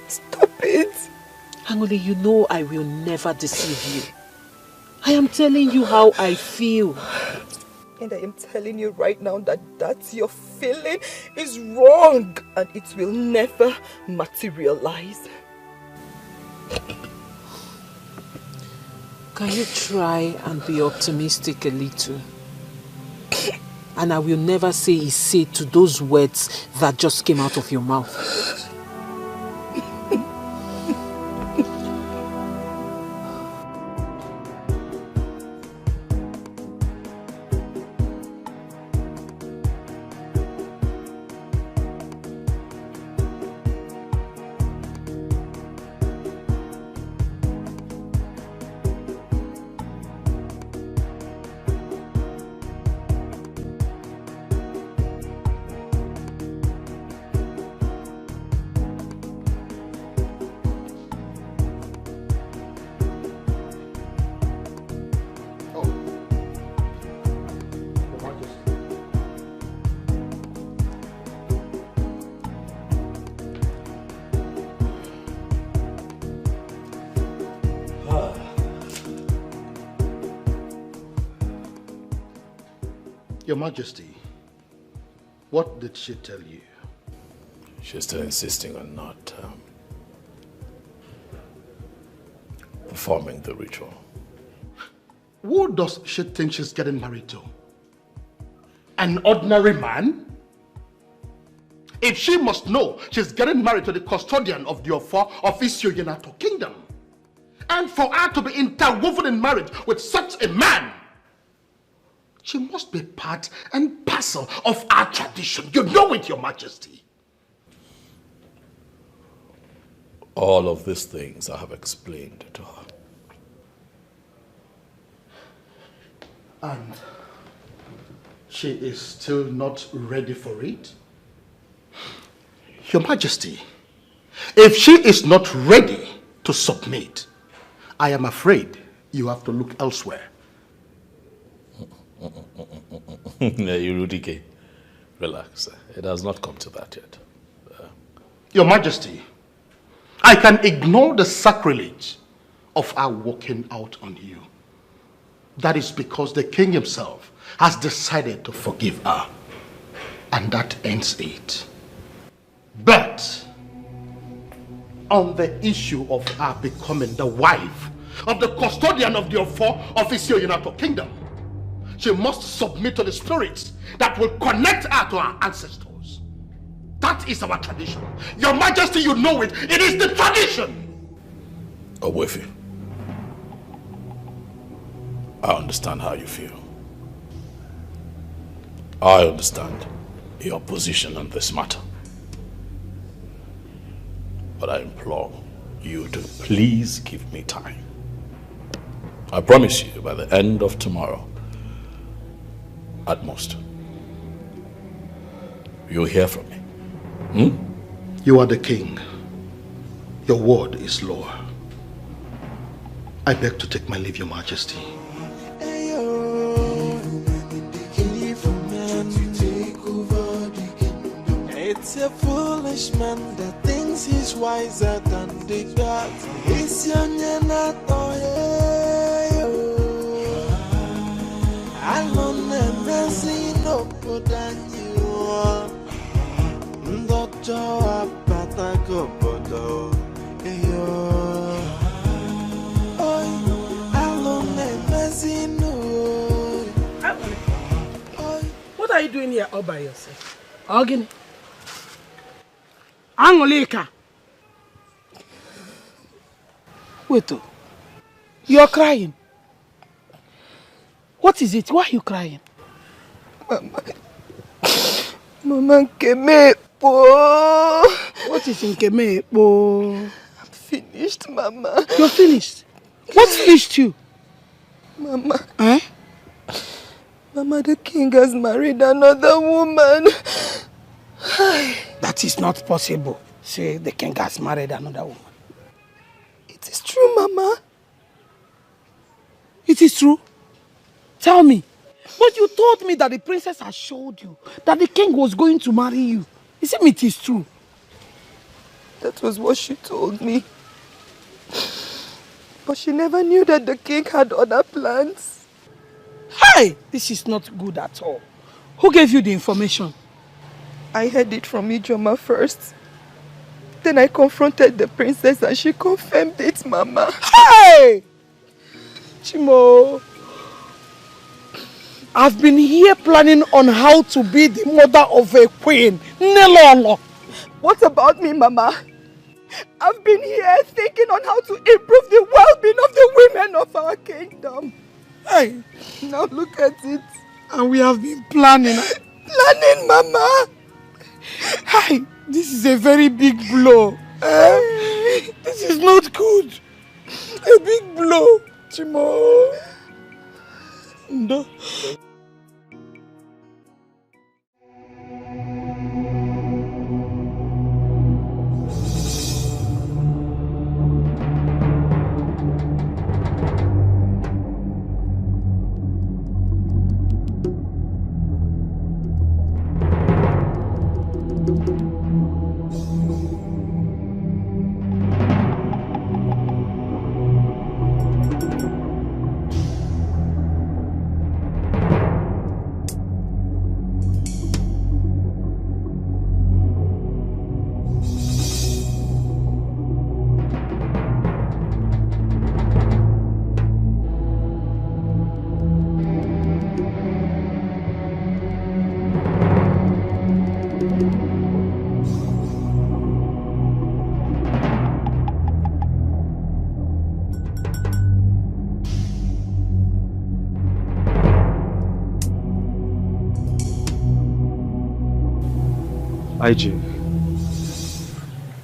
S1: Stop it.
S4: Angole, you know I will never deceive you. I am telling you how I feel.
S1: And I am telling you right now that your feeling is wrong and it will never materialize.
S4: Can you try and be optimistic a little? And I will never say a say to those words that just came out of your mouth.
S13: Your Majesty, what did she tell you?
S3: She's still insisting on not performing the ritual.
S13: Who does she think she's getting married to? An ordinary man? If she must know she's getting married to the custodian of the Ofo of Isioyenato Kingdom, and for her to be interwoven in marriage with such a man, she must be part and parcel of our tradition. You know it, Your Majesty.
S3: All of these things I have explained to her.
S13: And she is still not ready for it? Your Majesty, if she is not ready to submit, I am afraid you have to look elsewhere.
S3: Yurudike, relax. It has not come to that yet.
S13: Your Majesty, I can ignore the sacrilege of our walking out on you. That is because the king himself has decided to forgive her. And that ends it. But on the issue of her becoming the wife of the custodian of the Ofo of Isioyenato Kingdom, she must submit to the spirits that will connect her to our ancestors. That is our tradition. Your Majesty, you know it. It is the tradition.
S3: Owefi, I understand how you feel. I understand your position on this matter. But I implore you to please give me time. I promise you, by the end of tomorrow, at most, you'll hear from me.
S13: You are the king. Your word is law. I beg to take my leave, Your Majesty.
S5: It's a foolish man that thinks he's wiser than the gods. It's your I don't know.
S14: What are you doing here all by yourself? Ogini. Angolika. Wait, you're crying. What is it? Why are you crying?
S18: Mama Nkemepo.
S14: What is Nkemepo?
S18: I'm finished, Mama.
S14: You're finished? What finished you?
S18: Mama.
S14: Eh?
S18: Mama, the king has married another woman.
S14: That is not possible. Say the king has married another woman.
S18: It is true, Mama.
S14: It is true? Tell me. But you told me that the princess had showed you that the king was going to marry you. It is true?
S18: That was what she told me. But she never knew that the king had other plans.
S14: Hey! This is not good at all. Who gave you the information?
S18: I heard it from Ijoma first. Then I confronted the princess and she confirmed it, Mama.
S14: Hey! Chimo, I've been here planning on how to be the mother of a queen. Nelolo.
S18: What about me, Mama? I've been here thinking on how to improve the well-being of the women of our kingdom.
S14: Hey,
S18: now look at it.
S14: And we have been planning.
S18: Planning, Mama.
S14: Hey, this is a very big blow. This is not good. A big blow, Chimo. No.
S16: IJ,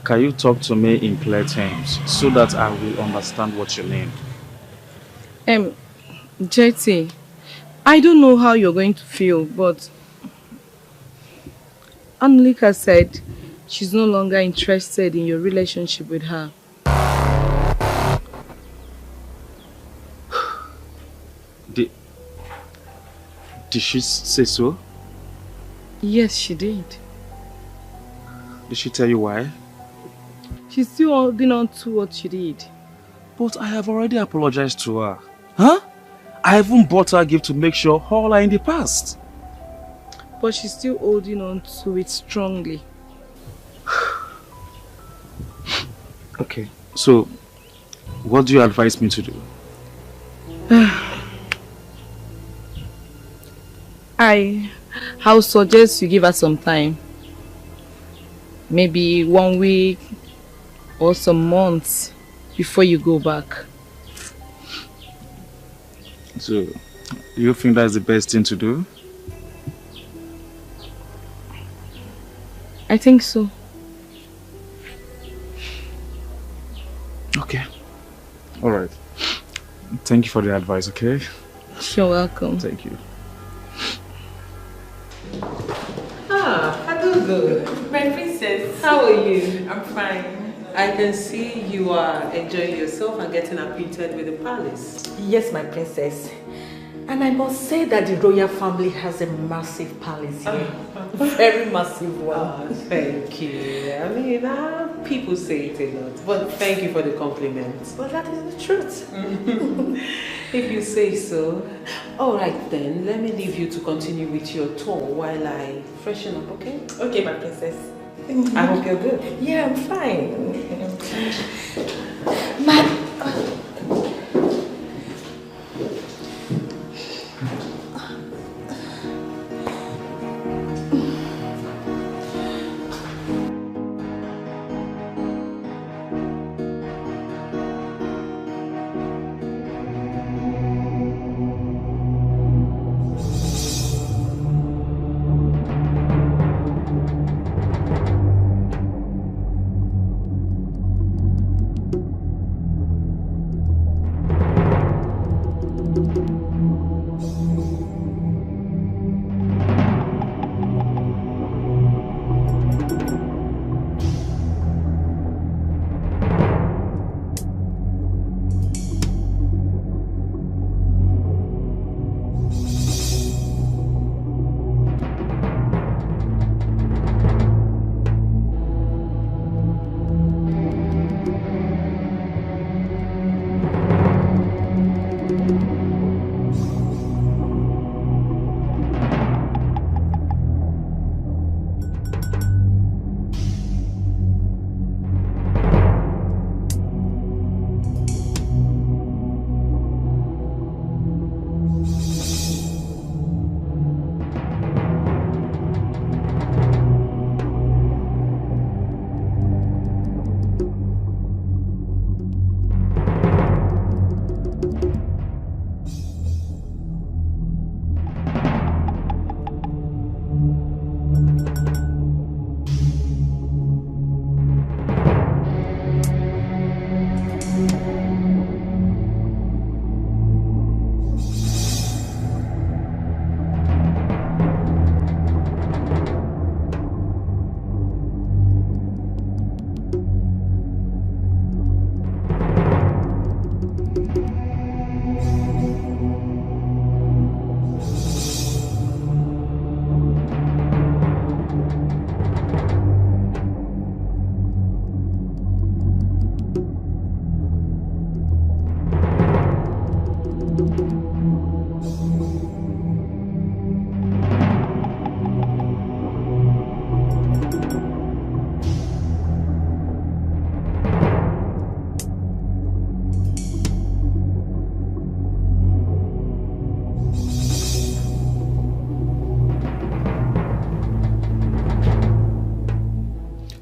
S16: can you talk to me in clear terms so that I will understand what you mean?
S10: JT, I don't know how you're going to feel, but Anulika said she's no longer interested in your relationship with her.
S16: Did she say so?
S10: Yes, she did.
S16: Did she tell you why?
S10: She's still holding on to what she did.
S16: But I have already apologized to her. Huh? I even bought her a gift to make sure all are in the past.
S10: But she's still holding on to it strongly.
S16: Okay, so what do you advise me to do?
S10: I'll suggest you give her some time. Maybe 1 week or some months before you go back.
S16: So, you think that's the best thing to do?
S10: I think so.
S16: Okay. Alright. Thank you for the advice, okay?
S10: You're welcome.
S16: Thank you.
S4: Adugo, my princess, how are you? I'm fine. I can see you are enjoying yourself and getting acquainted with the palace.
S22: Yes, my princess. And I must say that the royal family has a massive palace here. Very massive one.
S4: Oh, thank you. I mean, people say it a lot, but thank you for the compliment.
S22: But that is the truth.
S4: If you say so. All right then, let me leave you to continue with your tour while I freshen up, okay?
S2: Okay, my princess.
S4: I hope you're good.
S2: Yeah, I'm fine.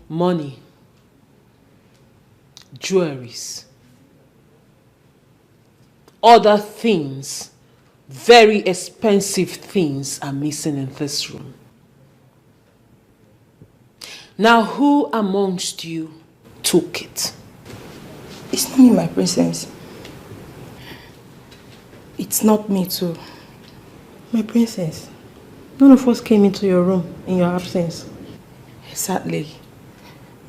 S4: Money, jewelries, other things, very expensive things are missing in this room. Now, who amongst you took it?
S8: It's not me, my princess. It's not me too. My princess, none of us came into your room in your absence. Exactly.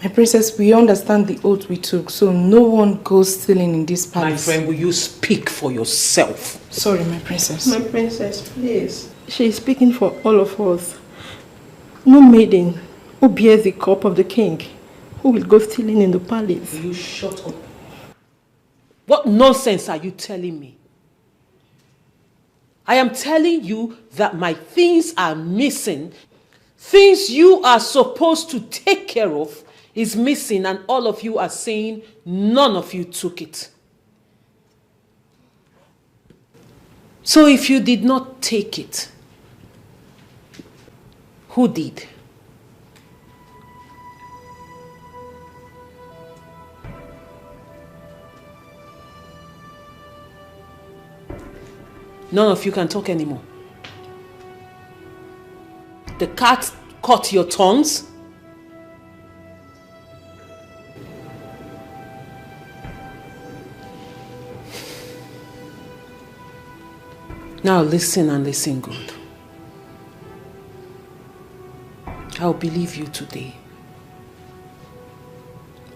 S8: My princess, we understand the oath we took, so no one goes stealing in this palace.
S4: My friend, will you speak for yourself?
S8: Sorry, my princess.
S10: My princess, please. She is speaking for all of us. No maiden who bears the cup of the king who will go stealing in the palace.
S4: Will you shut up? What nonsense are you telling me? I am telling you that my things are missing. Things you are supposed to take care of is missing, and all of you are saying none of you took it. So if you did not take it, who did? None of you can talk anymore. The cat caught your tongues. Now listen and listen good. I'll believe you today.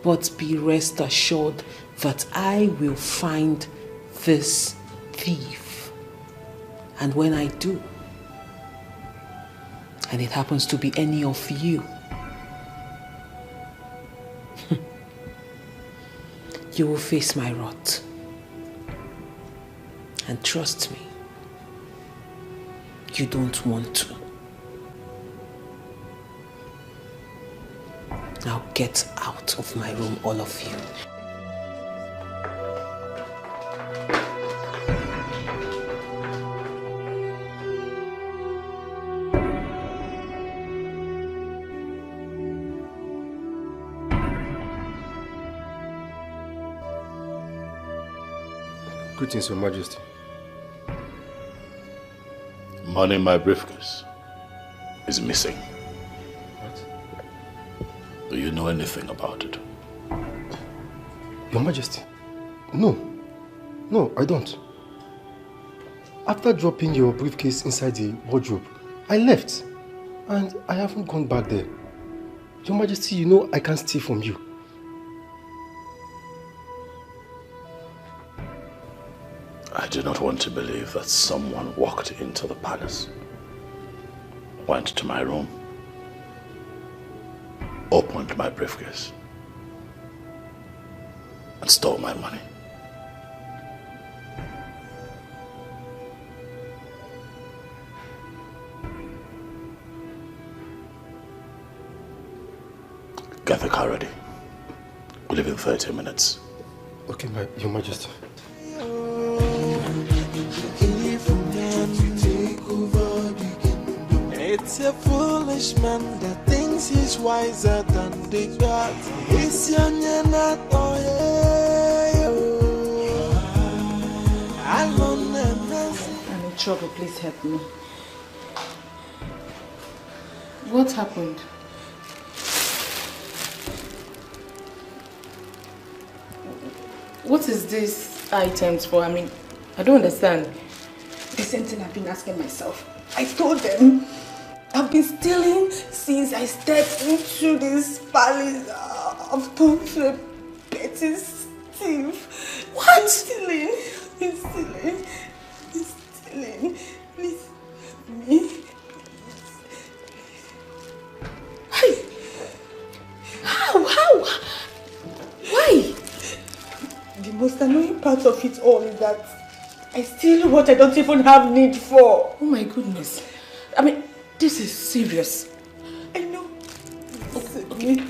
S4: But be rest assured that I will find this thief. And when I do, and it happens to be any of you, you will face my wrath. And trust me, you don't want to. Now get out of my room, all of you.
S19: Greetings, Your Majesty.
S3: Money in my briefcase is missing.
S19: What?
S3: Do you know anything about it?
S19: Your Majesty, no. No, I don't. After dropping your briefcase inside the wardrobe, I left. And I haven't gone back there. Your Majesty, you know I can't steal from you.
S3: I do not want to believe that someone walked into the palace, went to my room, opened my briefcase, and stole my money. Get the car ready. We leave in 30 minutes.
S19: Okay, Your Majesty.
S5: It's a foolish man that thinks he's wiser than the gods. It's young and not
S22: I'm in trouble, please help me.
S8: What happened? What is these items for? I mean, I don't understand.
S15: The same thing I've been asking myself. I told them I've been stealing since I stepped into this palace. I've turned to a petty thief. What? I'm stealing. Please help me. Hey! How? Why? The most annoying part of it all is that I steal what I don't even have need for.
S8: Oh my goodness. I mean, this is serious.
S15: I know.
S8: Okay.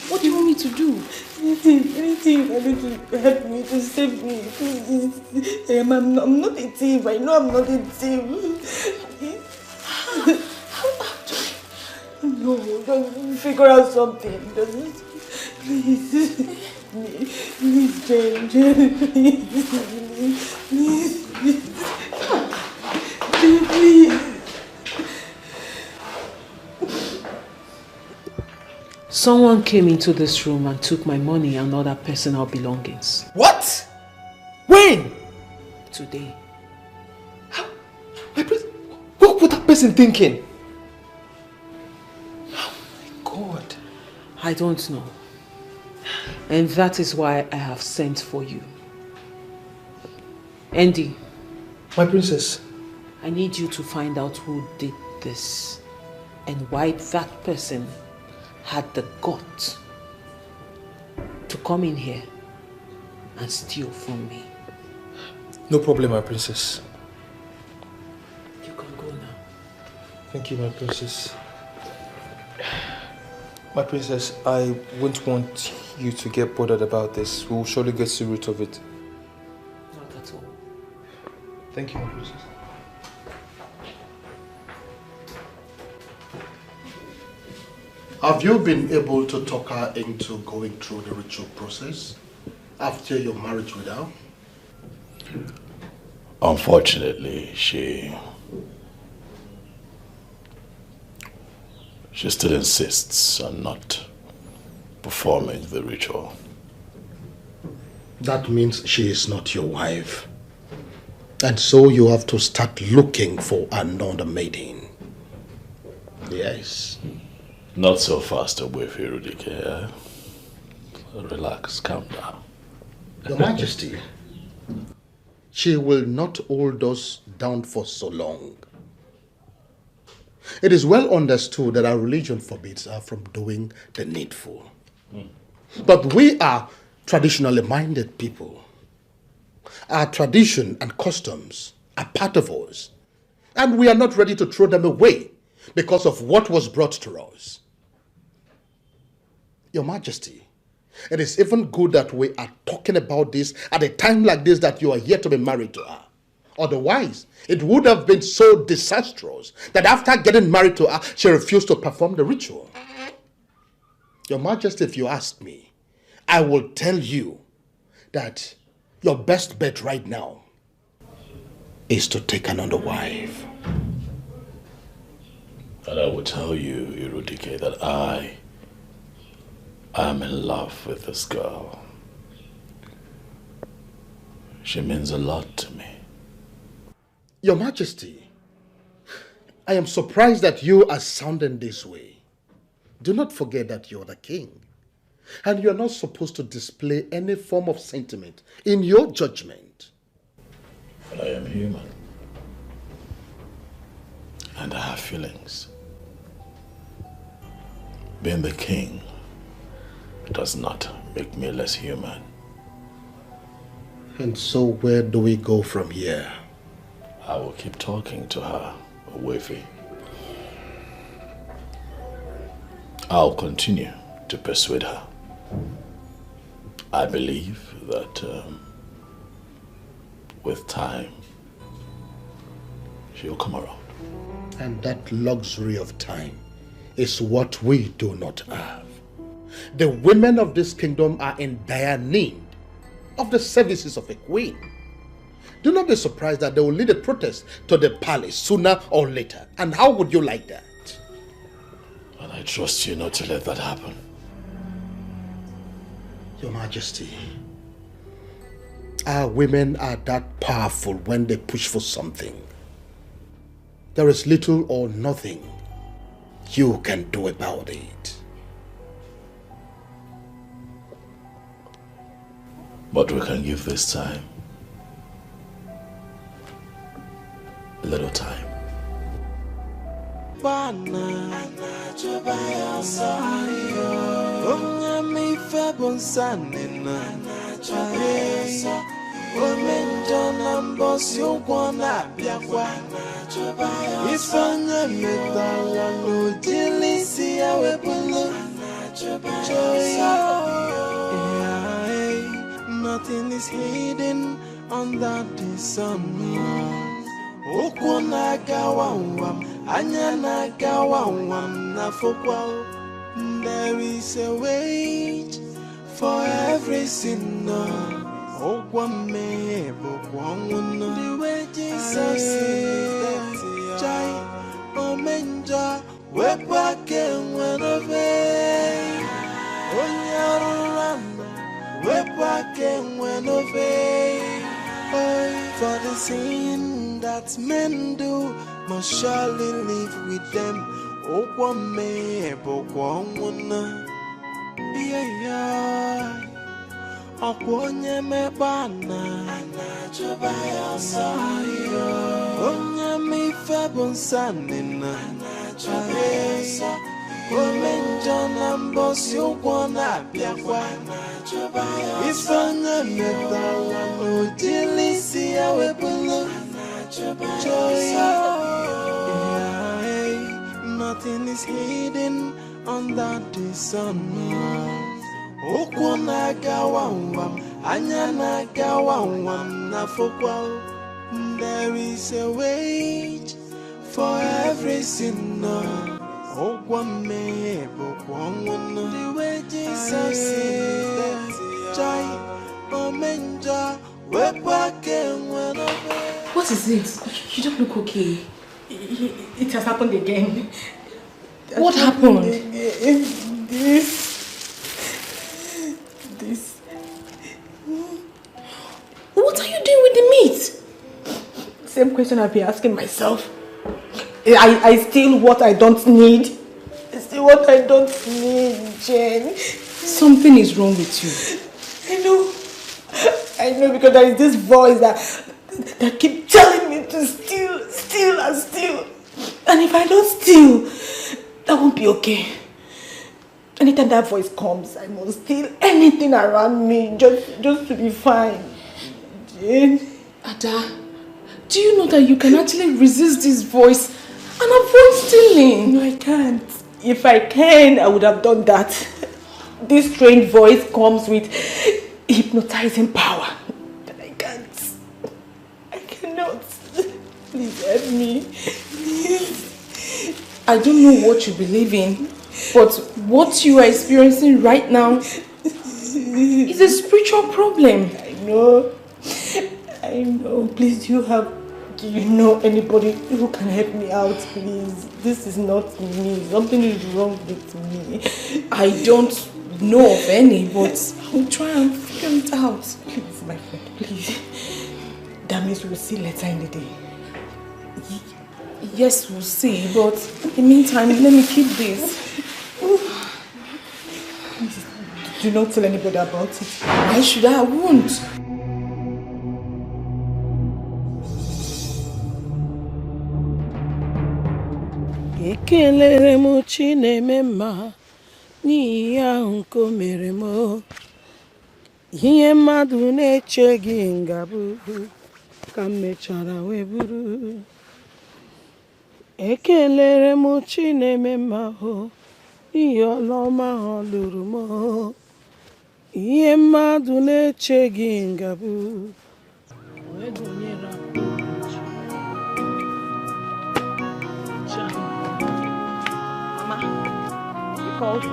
S8: What do you want me to do?
S15: Anything you can do to help me, to save me, please. I'm not a thief. I know I'm not a thief. No, just figure out something. Please. Please, Jane. Please.
S4: Someone came into this room and took my money and other personal belongings.
S19: What? When?
S4: Today.
S19: What was that person thinking? Oh my God.
S4: I don't know. And that is why I have sent for you. Andy.
S19: My princess.
S4: I need you to find out who did this and why that person had the guts to come in here and steal from me.
S19: No problem, my princess.
S4: You can go now.
S19: Thank you, my princess. My princess, I wouldn't want you to get bothered about this. We will surely get to the root of it.
S4: Not at all.
S19: Thank you, my princess.
S13: Have you been able to talk her into going through the ritual process after your marriage with her?
S3: Unfortunately, she still insists on not performing the ritual.
S13: That means she is not your wife. And so you have to start looking for another maiden. Yes.
S3: Not so fast away, Fredrick. Relax, calm down.
S13: Your Majesty, she will not hold us down for so long. It is well understood that our religion forbids her from doing the needful. But we are traditionally minded people. Our tradition and customs are part of us. And we are not ready to throw them away because of what was brought to us. Your Majesty, it is even good that we are talking about this at a time like this, that you are here to be married to her. Otherwise, it would have been so disastrous that after getting married to her, she refused to perform the ritual. Your Majesty, if you ask me, I will tell you that your best bet right now is to take another wife.
S3: And I will tell you, Irudike, that I am in love with this girl. She means a lot to me.
S13: Your Majesty, I am surprised that you are sounding this way. Do not forget that you're the king, and you're not supposed to display any form of sentiment in your judgment.
S3: But I am human, and I have feelings. Being the king does not make me less human.
S13: And so where do we go from here?
S3: I will keep talking to her, Wefi. I'll continue to persuade her. I believe that with time, she'll come around.
S13: And that luxury of time is what we do not have. The women of this kingdom are in dire need of the services of a queen. Do not be surprised that they will lead a protest to the palace sooner or later. And how would you like that?
S3: And I trust you not to let that happen.
S13: Your Majesty, our women are that powerful when they push for something. There is little or nothing you can do about it.
S3: But we can give this time a little time.
S5: Nothing is hidden under the sun. Okuna gawawam, anyana gawawam na fokwa. There is a wait for every sinner. Okwame bokwanguna. The way Jesus is, Jai Omenja, wepake wenove. Onyarurana, wepake wenove. For the sin that men do must surely live with them. Okwame bokwanguna. Yeah. Okwonye mebana Anachobaya sayo Onye mi febon sanina Anachobaya Omenjo nambosi ukwana biakwa Anachobaya Ifanye medala Ojilisi ya webulu Anachobaya Nothing is hidden under the sun. Okuna gawawam, anyana gawawam na fokwa. There is a wait for every sinner. Okwame bokwanguna. The way Jesus is, Jai Omenja, wepake wenobe.
S8: What is it? You don't look okay.
S22: It has happened again.
S8: What happened?
S22: This.
S8: What are you doing with the meat?
S22: Same question I've been asking myself. I steal what I don't need. I steal what I don't need, Jane.
S8: Something is wrong with you.
S22: I know because there is this voice that keeps telling me to steal and steal. And if I don't steal, that won't be okay. Anytime that voice comes, I must steal anything around me just to be fine. Jane.
S8: Ada, Do you know that you can actually resist this voice and avoid stealing?
S22: No, I can't. If I can, I would have done that. This strange voice comes with hypnotizing power. But I can't. I cannot. Please help me. Please.
S8: I don't know what you believe in, but what you are experiencing right now is a spiritual problem.
S22: I know. I know. Please, do you know anybody who can help me out, please? This is not me. Something is wrong with me.
S8: I don't know of any, but I'll try and figure it out.
S22: Please, my friend, please. That means we'll see later in the day.
S8: Yes, we'll see, but in the meantime, let me keep this.
S22: Please, do not tell anybody about it.
S8: Why should I? I won't.
S14: Ekelere m Chineme mma n'ihi ahụ nke o mere m. Ihe mmadụ na-echeghị ngabụ ka m mechara wee bụrụ. Ekelere m Chineme mma n'ihi ọlụ ọma ọ lụrụ m. Ihe mmadụ na-echeghị ngabụ wee gụnyere m.
S1: Called?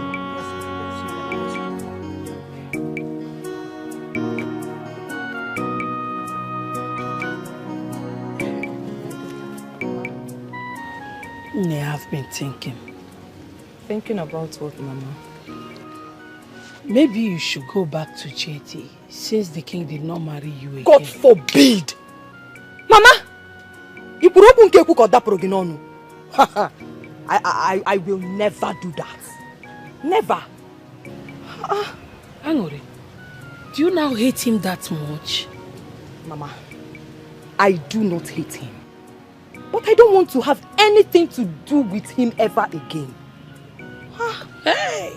S14: I've been thinking.
S8: Thinking about what, Mama?
S14: Maybe you should go back to JT since the king did not marry you again.
S1: God forbid! Mama! You put up on keku koda proginono. I will never do that. Never.
S14: Angore, do you now hate him that much?
S1: Mama, I do not hate him. But I don't want to have anything to do with him ever again.
S14: Hey!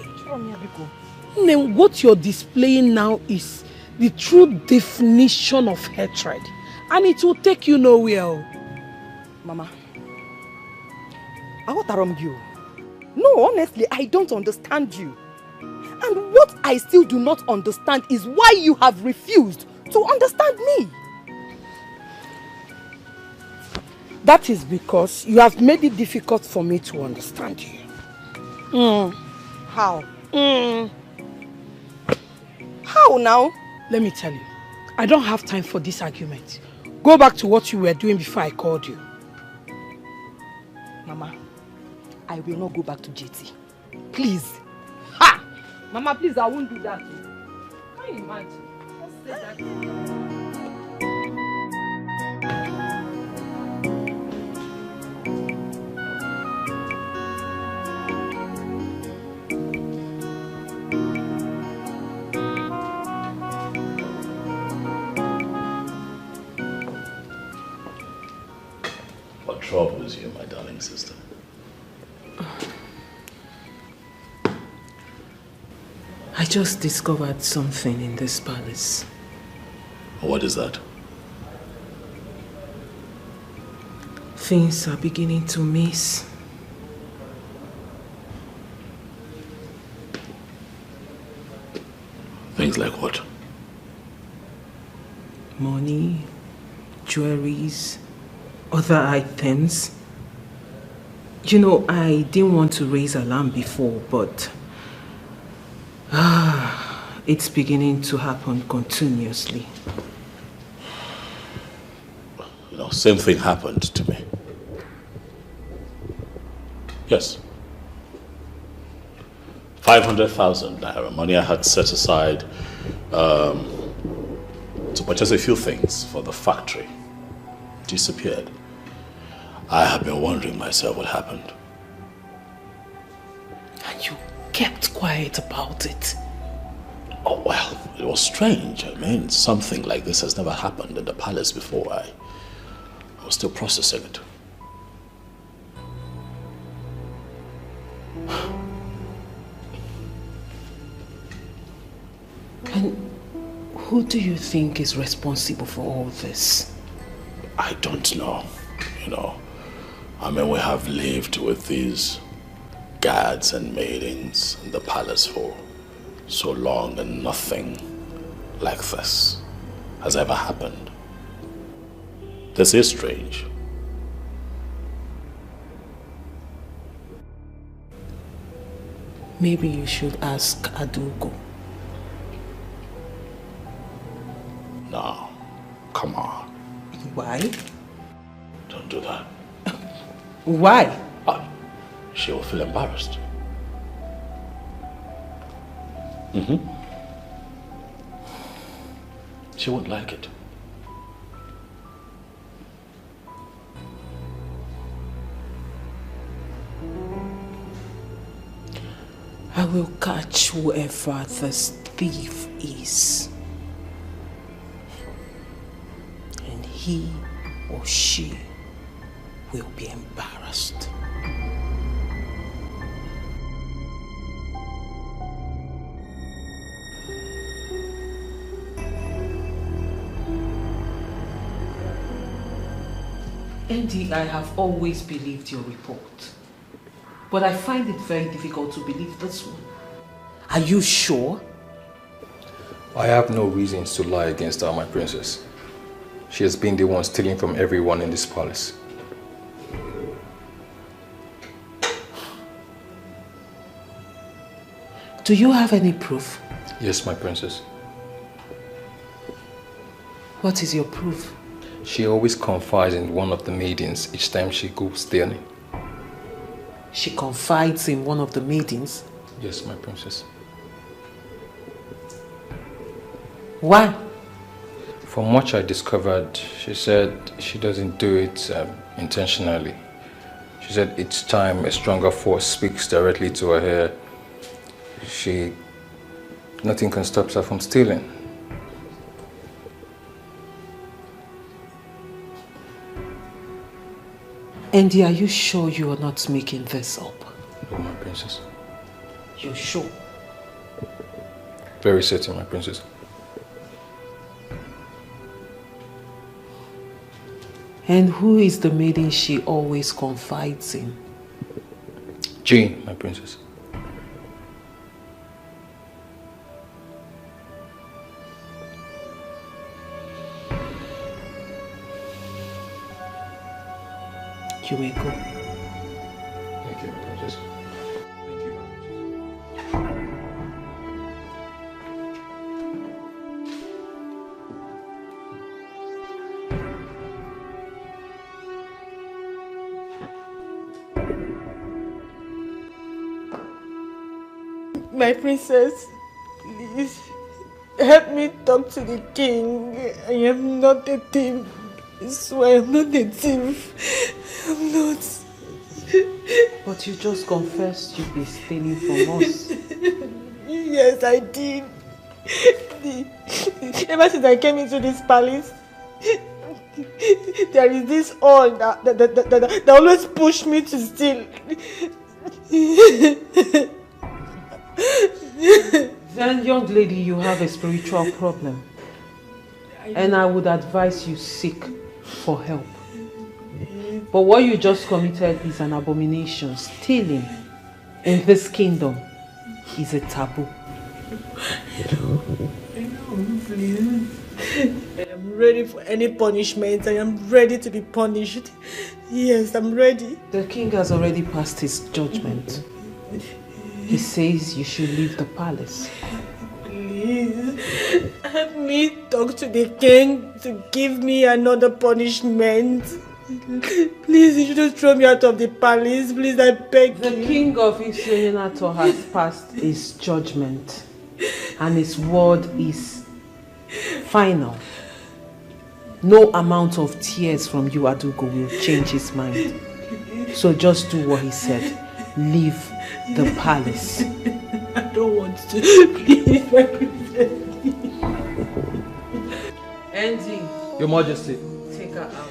S14: Then what you're displaying now is the true definition of hatred. And it will take you nowhere.
S1: Mama, I want to wrong you. No, honestly, I don't understand you. And what I still do not understand is why you have refused to understand me.
S14: That is because you have made it difficult for me to understand you.
S1: How? How now?
S14: Let me tell you, I don't have time for this argument. Go back to what you were doing before I called you.
S1: Mama, I will not go back to JT. Please. Ha! Mama, please, I won't do that. Can you imagine? Just say that.
S3: What troubles you, my darling sister?
S4: I just discovered something in this palace.
S3: What is that?
S4: Things are beginning to miss.
S3: Things like what?
S4: Money, jewelries, other items. You know, I didn't want to raise alarm before, but it's beginning to happen continuously.
S3: You know, same thing happened to me. Yes. 500,000 naira, money I had set aside to purchase a few things for the factory, disappeared. I have been wondering myself what happened.
S14: And you kept quiet about it.
S3: Oh, well, it was strange. I mean, something like this has never happened in the palace before. I was still processing it.
S4: And who do you think is responsible for all this?
S3: I don't know. You know, I mean, we have lived with these guards and maidens in the palace for so long, and nothing like this has ever happened. This is strange.
S4: Maybe you should ask Adugo.
S3: No, come on.
S4: Why?
S3: Don't do that.
S4: Why?
S3: She will feel embarrassed. She won't like it.
S4: I will catch whoever this thief is. And he or she will be embarrassed. Andy, I have always believed your report. But I find it very difficult to believe this one. Are you sure?
S6: I have no reasons to lie against her, my princess. She has been the one stealing from everyone in this palace.
S4: Do you have any proof?
S6: Yes, my princess.
S4: What is your proof?
S6: She always confides in one of the maidens each time she goes stealing.
S4: She confides in one of the maidens?
S6: Yes, my princess.
S4: Why?
S6: From what I discovered, she said she doesn't do it intentionally. She said each time a stronger force speaks directly to her hair, nothing can stop her from stealing.
S4: Andy, are you sure you are not making this up?
S6: No, my princess.
S4: You're sure?
S6: Very certain, my princess.
S4: And who is the maiden she always confides in?
S6: Jane, my princess.
S4: You may go.
S6: Thank you, my princess.
S22: My princess, please help me talk to the king. I am not a thief. I swear I'm not a thief. I'm not.
S4: But you just confessed you've been stealing from us.
S22: Yes, I did. Ever since I came into this palace, there is this all that always push me to steal.
S4: Then, young lady, you have a spiritual problem. And I would advise you seek for help. But what you just committed is an abomination. Stealing in this kingdom is a taboo.
S22: I know, please. I am ready for any punishment. I am ready to be punished. Yes, I'm ready.
S4: The king has already passed his judgment. He says you should leave the palace.
S22: Please, help me talk to the king to give me another punishment. Please, you shouldn't throw me out of the palace. Please, I beg you.
S4: The king of Islenato has passed his judgment. And his word is final. No amount of tears from you, Adugo, will change his mind. So just do what he said. Leave the palace.
S22: I don't want to. Please, my princess.
S4: Andy.
S6: Your Majesty.
S4: Take her out.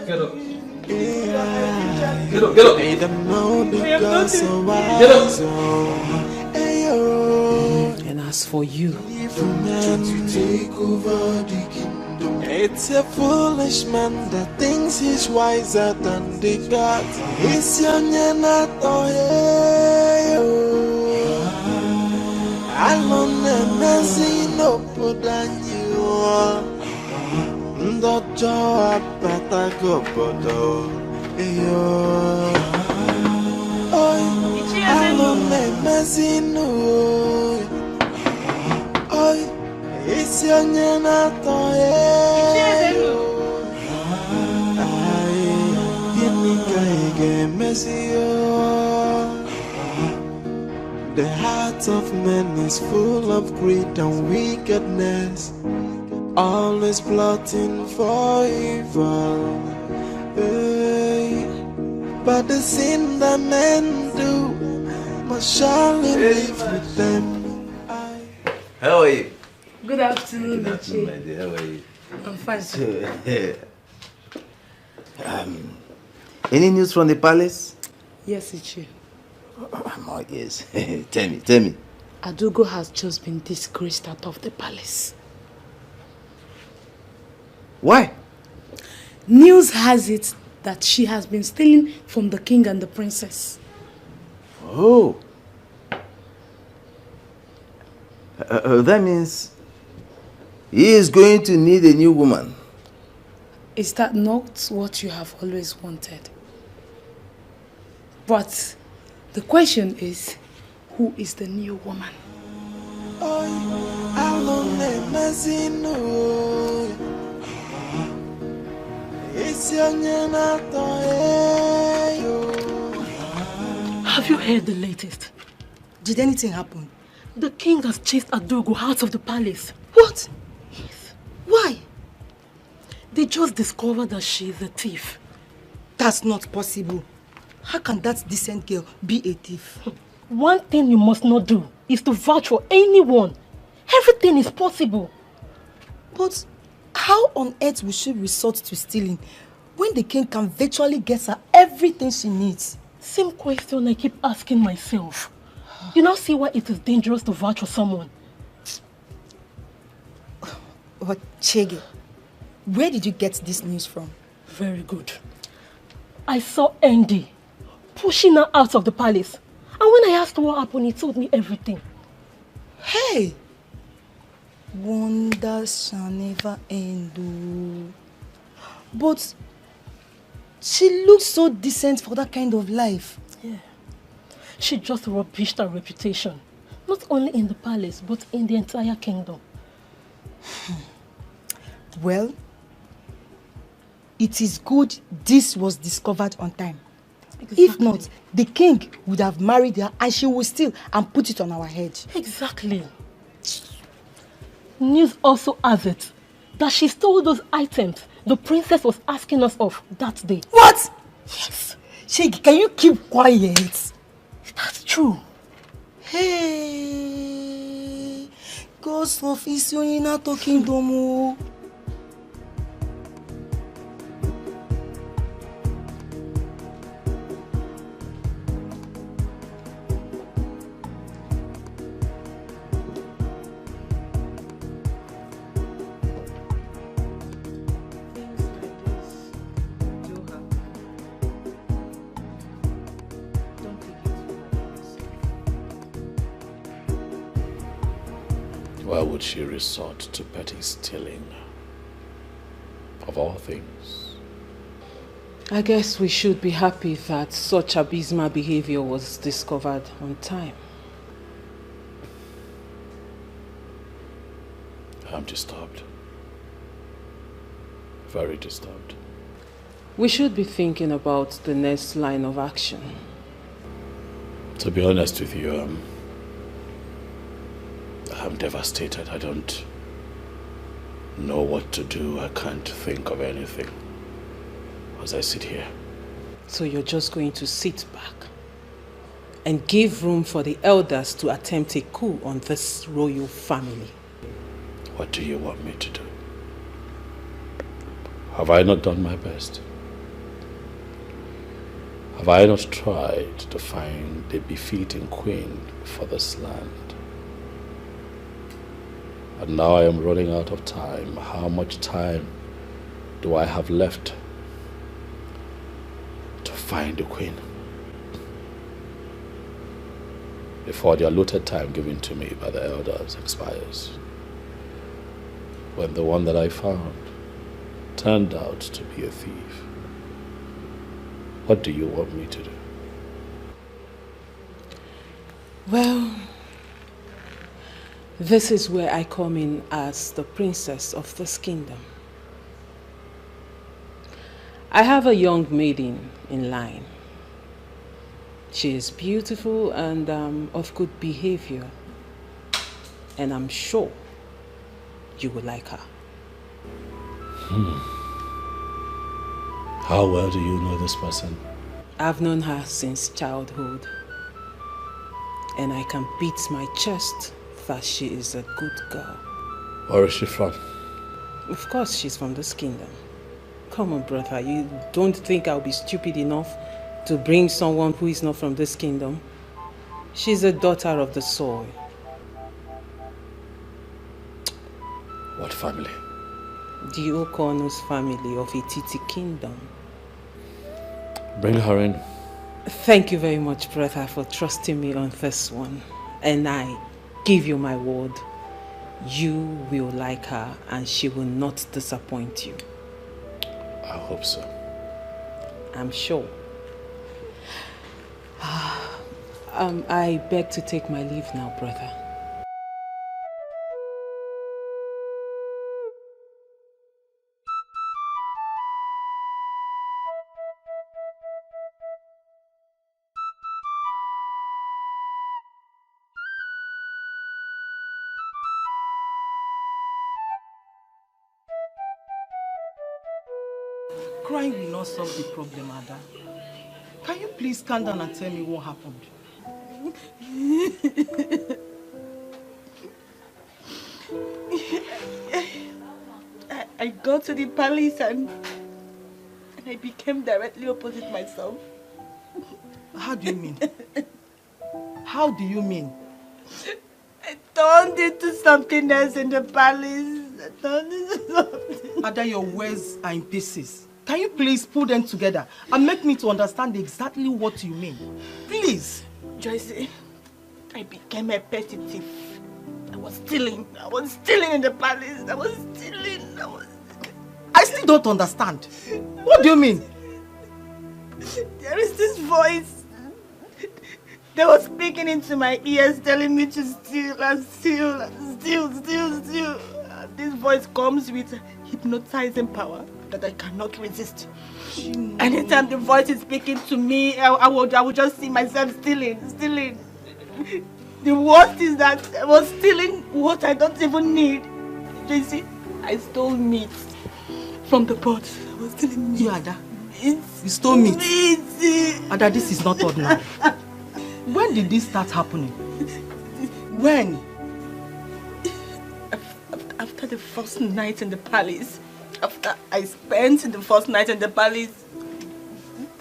S6: Get up.
S5: Get up, get up. Get
S4: And as for you,
S5: to take over the kingdom. It's a foolish man that thinks he's wiser than the gods. It's your alone and messy no put on you. Ndojo better go bodo. Alone and messy no. It's your the heart of man is full of greed and wickedness, always plotting for evil. But the sin that men do must surely live with them.
S9: How are you?
S22: Good afternoon,
S9: my dear. How are you?
S22: I'm fine.
S9: Any news from the palace?
S22: Yes, Ichi.
S9: Oh, yes. Tell me.
S22: Adugo has just been disgraced out of the palace.
S9: Why?
S22: News has it that she has been stealing from the king and the princess.
S9: Oh. That means he is going to need a new woman.
S22: Is that not what you have always wanted? But the question is, who is the new woman? Have you heard the latest?
S10: Did anything happen?
S22: The king has chased Adugo out of the palace.
S10: What? Yes. Why?
S22: They just discovered that she is a thief.
S10: That's not possible. How can that decent girl be a thief?
S22: One thing you must not do is to vouch for anyone. Everything is possible.
S10: But how on earth will she resort to stealing when the king can virtually get her everything she needs?
S22: Same question I keep asking myself. You now see why it is dangerous to vouch for someone.
S10: But Chege, where did you get this news from?
S22: Very good. I saw Andy pushing her out of the palace. And when I asked what happened, he told me everything.
S10: Hey! Wonders shall never end. But she looks so decent for that kind of life.
S22: Yeah. She just rubbished her reputation. Not only in the palace, but in the entire kingdom.
S10: Well, it is good this was discovered on time. Exactly. If not, the king would have married her and she would steal and put it on our head.
S22: Exactly. News also has it that she stole those items the princess was asking us of that day.
S10: What? Yes. Shegi, can you keep quiet?
S22: That's true.
S10: Hey, Ghost of Isionina talking domo.
S3: Why would she resort to petty stealing? Of all things.
S4: I guess we should be happy that such abysmal behavior was discovered on time.
S3: I'm disturbed. Very disturbed.
S4: We should be thinking about the next line of action.
S3: To be honest with you, I'm devastated. I don't know what to do. I can't think of anything as I sit here.
S4: So you're just going to sit back and give room for the elders to attempt a coup on this royal family?
S3: What do you want me to do? Have I not done my best? Have I not tried to find a befitting queen for this land? And now I am running out of time. How much time do I have left to find the queen before the allotted time given to me by the elders expires, when the one that I found turned out to be a thief? What do you want me to do?
S4: Well, this is where I come in as the princess of this kingdom. I have a young maiden in line. She is beautiful and of good behavior, and I'm sure you will like her.
S3: How well do you know this person?
S4: I've known her since childhood, and I can beat my chest that she is a good girl.
S3: Where is she from?
S4: Of course she's from this kingdom. Come on, brother, you don't think I'll be stupid enough to bring someone who is not from this kingdom? She's a daughter of the soil.
S3: What family?
S4: The Okono's family of Ititi kingdom.
S3: Bring her in.
S4: Thank you very much, brother, for trusting me on this one. And I give you my word, you will like her and she will not disappoint you.
S3: I hope so.
S4: I'm sure. I beg to take my leave now, brother.
S7: Crying will not solve the problem, Ada. Can you please calm down and tell me what happened?
S22: I got to the palace and I became directly opposite myself.
S7: How do you mean? How do you mean?
S22: I turned into something else in the palace. I turned into something.
S7: Ada, your words are in pieces. Can you please put them together and make me to understand exactly what you mean? Please.
S22: Joyce, I became a petty thief. I was stealing in the palace.
S7: I still don't understand. What do you mean?
S22: There is this voice that was speaking into my ears telling me to steal and steal and steal. This voice comes with hypnotizing power that I cannot resist. Anytime the voice is speaking to me, I would just see myself stealing. The worst is that I was stealing what I don't even need. You see, I stole meat from the pot. I was stealing meat.
S7: You, Ada? You stole meat? Ada, this is not ordinary. When did this start happening? When?
S22: After the first night in the palace. After I spent the first night in the palace,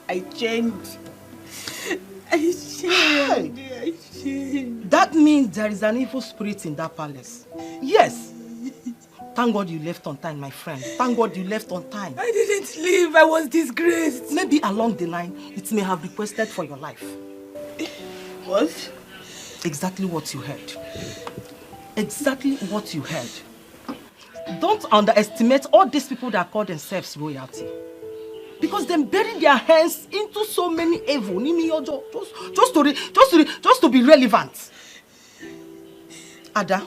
S22: I changed.
S7: That means there is an evil spirit in that palace. Yes. Thank God you left on time, my friend. Thank God you left on time.
S22: I didn't leave. I was disgraced.
S7: Maybe along the line, it may have requested for your life.
S22: What?
S7: Exactly what you heard. Exactly what you heard. Don't underestimate all these people that call themselves royalty. Because they bury their hands into so many evil. Just to be relevant. Ada,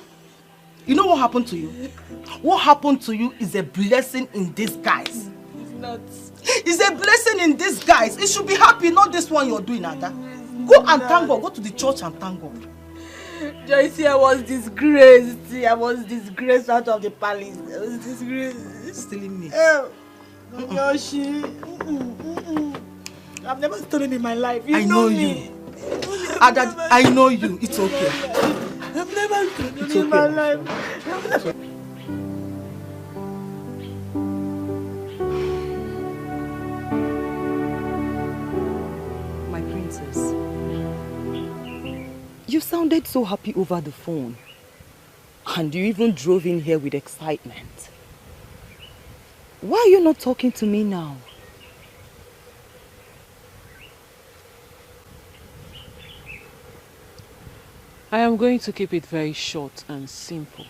S7: you know what happened to you? What happened to you is a blessing in disguise.
S22: It's not.
S7: It's a blessing in disguise. It should be happy, not this one you're doing, Ada. Go and thank God. Go to the church and thank God.
S22: Joyce, I was disgraced. I was disgraced out of the palace. I was disgraced.
S7: Stealing me.
S22: Yoshi. I've never stolen in my life.
S7: I know you. Ada, I know you. It's okay.
S22: I've never stolen in my life.
S1: My princess. You sounded so happy over the phone. And you even drove in here with excitement. Why are you not talking to me now?
S4: I am going to keep it very short and simple.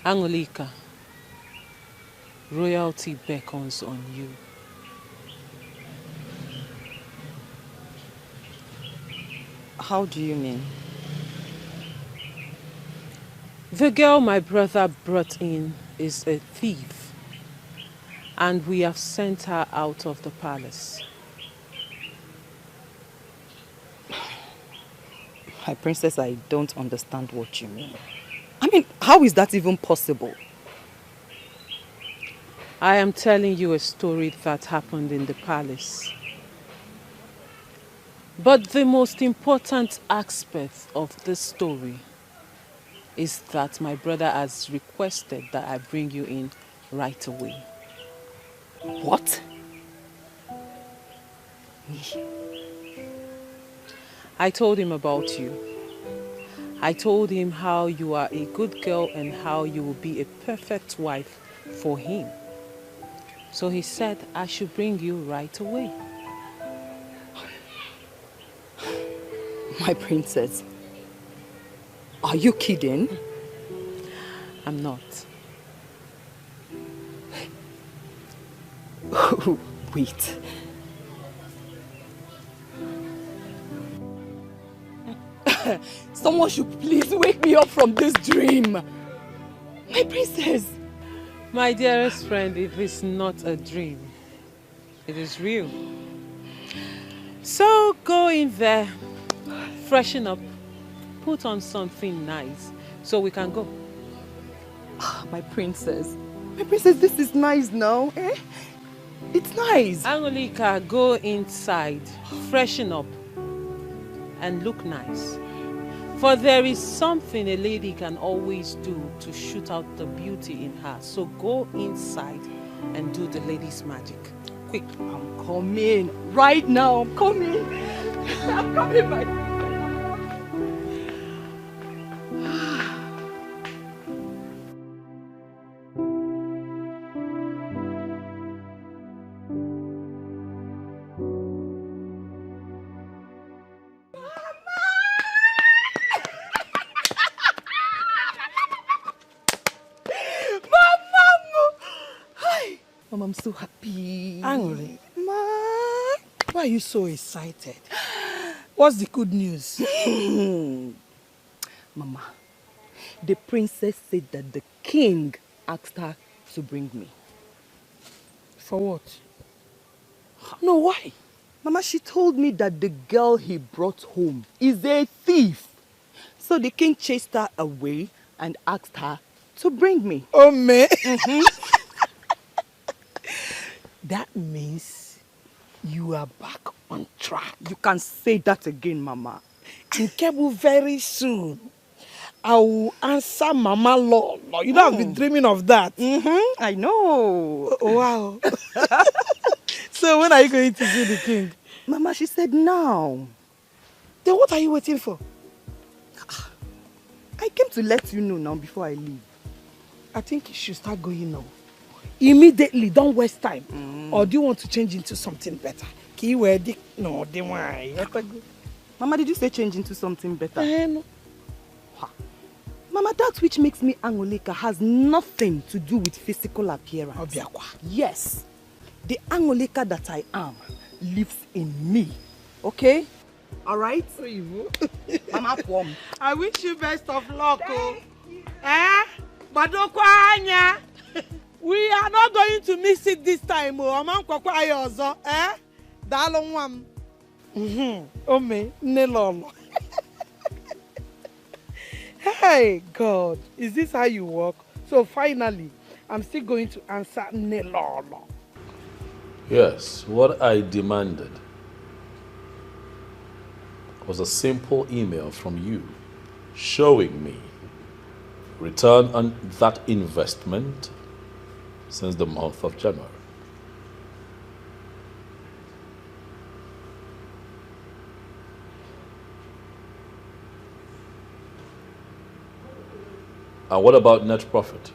S4: Angolika, royalty beckons on you.
S1: How do you mean?
S4: The girl my brother brought in is a thief, and we have sent her out of the palace.
S1: My princess, I don't understand what you mean. I mean, how is that even possible?
S4: I am telling you a story that happened in the palace. But the most important aspect of this story is that my brother has requested that I bring you in right away.
S1: What?
S4: I told him about you. I told him how you are a good girl and how you will be a perfect wife for him. So he said I should bring you right away.
S1: My princess, are you kidding?
S4: I'm not.
S1: Wait. Someone should please wake me up from this dream. My princess.
S4: My dearest friend, it is not a dream. It is real. So go in there, freshen up, put on something nice so we can go.
S1: My princess. My princess, this is nice now, eh? It's nice.
S4: Angolika, go inside, freshen up, and look nice. For there is something a lady can always do to shoot out the beauty in her. So go inside and do the lady's magic. Quick.
S1: I'm coming. Right now, I'm coming. I'm coming, my princess. Mama, I'm so happy.
S14: Angry. Ma, why are you so excited? What's the good news?
S1: Mama, the princess said that the king asked her to bring me.
S14: For what? No, why?
S1: Mama, she told me that the girl he brought home is a thief. So the king chased her away and asked her to bring me.
S14: Oh, me.
S1: That means you are back on track. You can say that again, Mama.
S14: In Kebu, very soon, I will answer Mama Law. You know, I've been dreaming of that.
S1: I know.
S14: Wow. So when are you going to see the king?
S1: Mama, she said now.
S14: Then what are you waiting for?
S1: I came to let you know now before I leave.
S14: I think you should start going now. Immediately, don't waste time. Or do you want to change into something better? No, they want.
S1: Mama, did you say change into something better?
S14: No.
S1: Mama, that which makes me Angolika has nothing to do with physical appearance. Yes. The Angolika that I am lives in me. Okay? Alright? Mama, come.
S14: I wish you best of luck. Badokwanya. We are not going to miss it this time. Dalong Ome, Nelolo. Hey, God, is this how you walk? So finally, I'm still going to answer Nelolo.
S3: Yes, what I demanded was a simple email from you showing me return on that investment since the month of January. And what about net profit?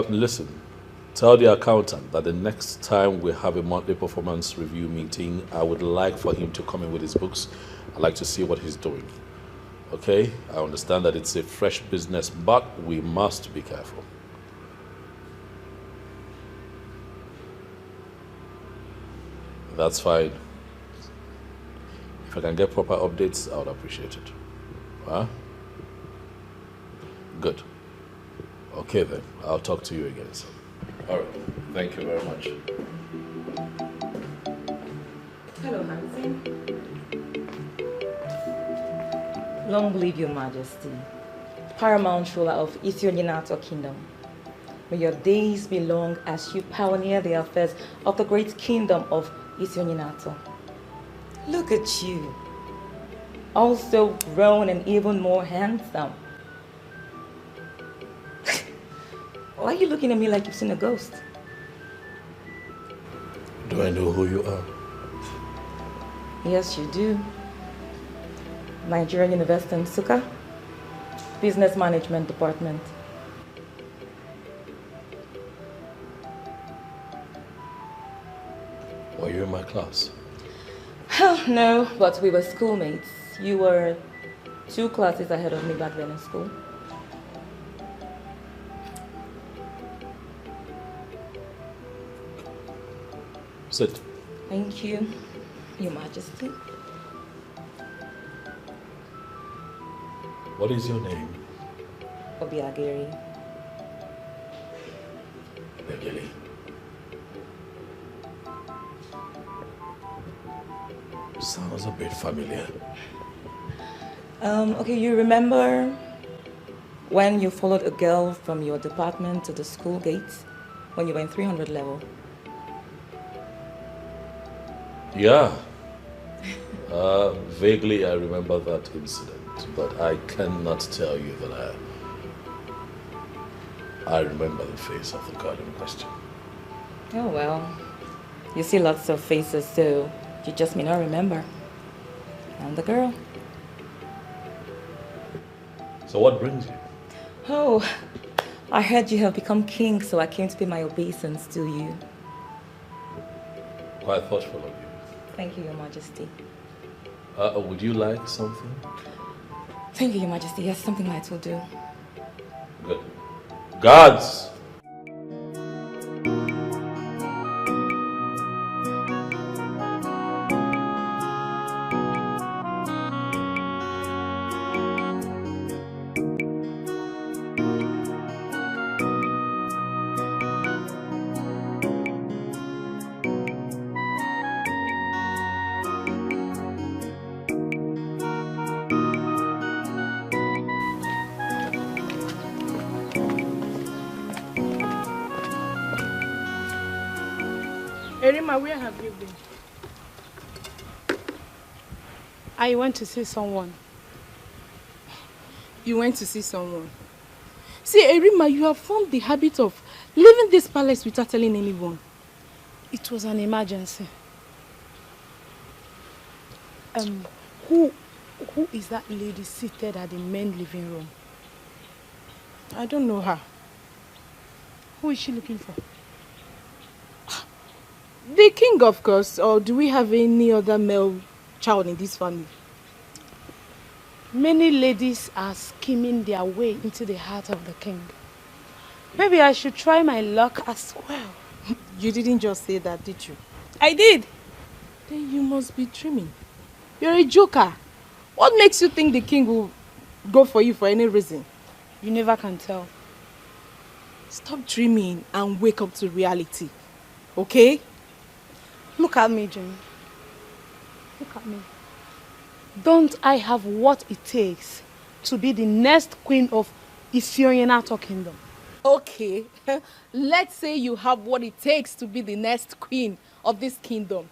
S3: Listen, tell the accountant that the next time we have a monthly performance review meeting, I would like for him to come in with his books. I'd like to see what he's doing. Okay? I understand that it's a fresh business, but we must be careful. That's fine. If I can get proper updates, I would appreciate it. Huh? Good. Okay then, I'll talk to you again soon. All right, thank you very much.
S2: Hello, Hansi. Long live your majesty, paramount ruler of Ethiopian Kingdom. May your days be long as you pioneer the affairs of the great kingdom of Ethiopian. Look at you, also grown and even more handsome. Why are you looking at me like you've seen a ghost?
S3: Do I know who you are?
S2: Yes, you do. Nigerian University in Nsukka, Business Management Department.
S3: Were you in my class?
S2: No, but we were schoolmates. You were 2 classes ahead of me back then in school.
S3: Sit.
S2: Thank you, Your Majesty.
S3: What is your name?
S2: Obiageri.
S3: Begili. Sounds a bit familiar.
S2: Okay, you remember when you followed a girl from your department to the school gates when you were in 300 level?
S3: Yeah. Vaguely I remember that incident, but I cannot tell you that I remember the face of the girl in question.
S2: Oh well, you see lots of faces, so you just may not remember. And the girl.
S3: So what brings you?
S2: Oh, I heard you have become king, so I came to pay my obeisance to you.
S3: Quite thoughtful of you.
S2: Thank you, Your Majesty.
S3: Would you like something?
S2: Thank you, Your Majesty. Yes, something light will do.
S3: Good. Guards!
S8: Erima, where have you been? I went to see someone. You went to see someone? See, Erima, you have formed the habit of leaving this palace without telling anyone. It was an emergency. Who is that lady seated at the main living room? I don't know her. Who is she looking for? The king, of course, or do we have any other male child in this family? Many ladies are scheming their way into the heart of the king. Maybe I should try my luck as well. You didn't just say that, did you? I did. Then you must be dreaming. You're a joker. What makes you think the king will go for you for any reason? You never can tell. Stop dreaming and wake up to reality. Okay? Look at me, Jimmy. Look at me. Don't I have what it takes to be the next queen of Ethiopian Kingdom? Okay, let's say you have what it takes to be the next queen of this kingdom.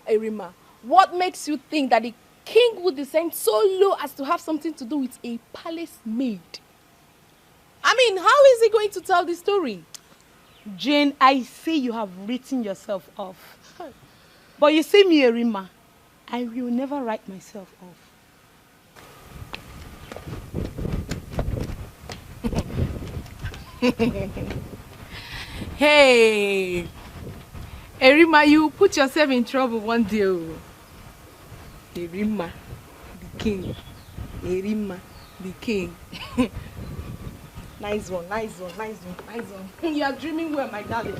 S8: Erima, what makes you think that the king would descend so low as to have something to do with a palace maid? I mean, how is he going to tell the story? Jane, I see you have written yourself off.
S10: But you see me, Erima, I will never write myself off. Hey, Erima, you put yourself in trouble one day. Erima, the king. Erima, the king. Nice one, nice one, nice one, nice one. You are dreaming well, my darling.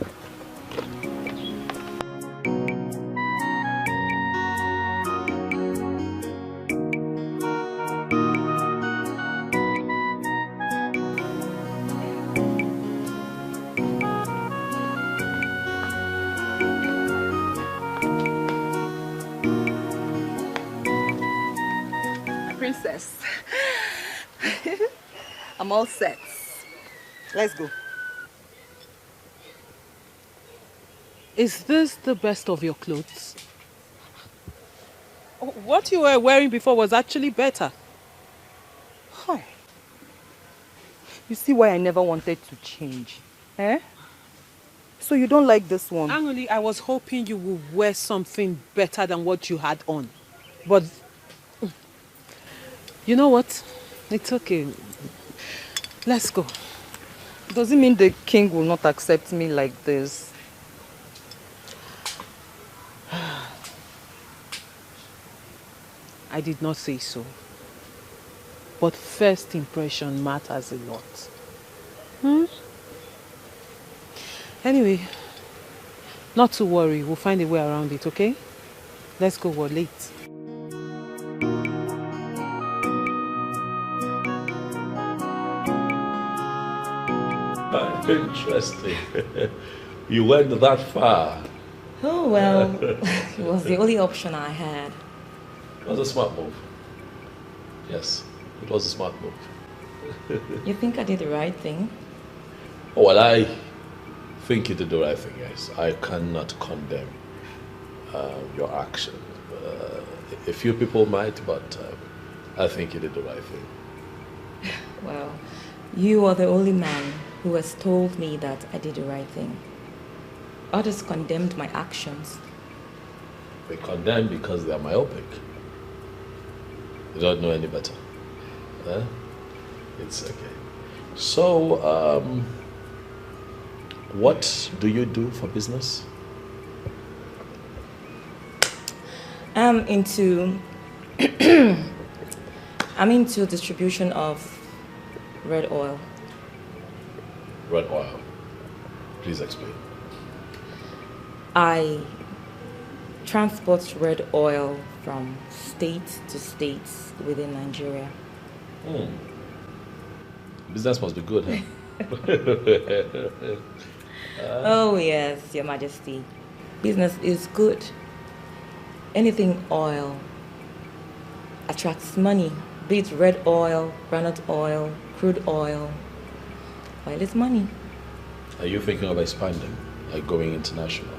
S10: Princess. I'm all set. Let's go.
S7: Is this the best of your clothes? What you were wearing before was actually better.
S1: Hi. You see why I never wanted to change, eh? So you don't like this one?
S7: Actually, I was hoping you would wear something better than what you had on. But, you know what? It's okay. Let's go.
S1: Does it mean the king will not accept me like this?
S7: I did not say so. But first impression matters a lot. Anyway, not to worry. We'll find a way around it, okay? Let's go, we're late.
S3: Interesting. You went that far.
S2: Oh, well, it was the only option I had.
S3: It was a smart move. Yes, it was a smart move.
S2: You think I did the right thing?
S3: Oh, well, I think you did the right thing, yes. I cannot condemn your action. A few people might, but I think you did the right thing.
S2: Well, you are the only man who has told me that I did the right thing. Others condemned my actions.
S3: They condemn because they are myopic. They don't know any better. It's okay. So, what do you do for business?
S2: I'm into distribution of red oil.
S3: Red oil. Please explain.
S2: I transport red oil from state to state within Nigeria.
S3: Business must be good, huh?
S2: Oh yes, Your Majesty. Business is good. Anything oil attracts money. Be it red oil, granite oil, crude oil. Oil is money.
S3: Are you thinking of expanding, like going international?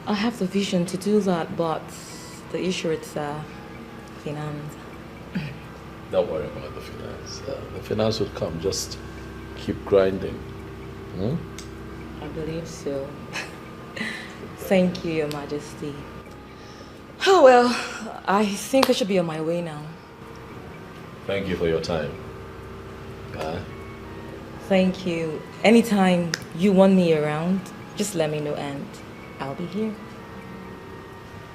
S2: I have the vision to do that, but the issue is finance.
S3: Don't worry about the finance. The finance will come. Just keep grinding.
S2: I believe so. Thank you, Your Majesty. Oh well, I think I should be on my way now.
S3: Thank you for your time.
S2: Thank you. Anytime you want me around, just let me know and I'll be here.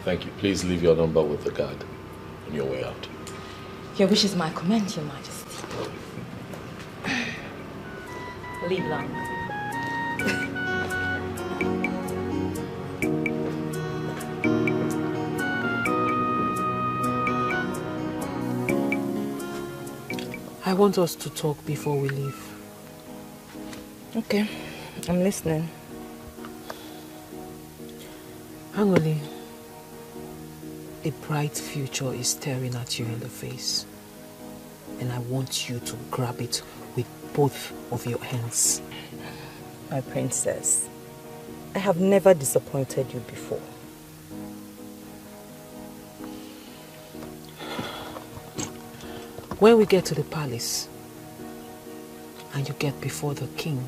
S3: Thank you. Please leave your number with the guard on your way out.
S2: Your wish is my command, Your Majesty. Leave long.
S7: I want us to talk before we leave.
S2: Okay, I'm listening.
S7: Angoli, a bright future is staring at you in the face. And I want you to grab it with both of your hands.
S1: My princess, I have never disappointed you before.
S7: When we get to the palace and you get before the king,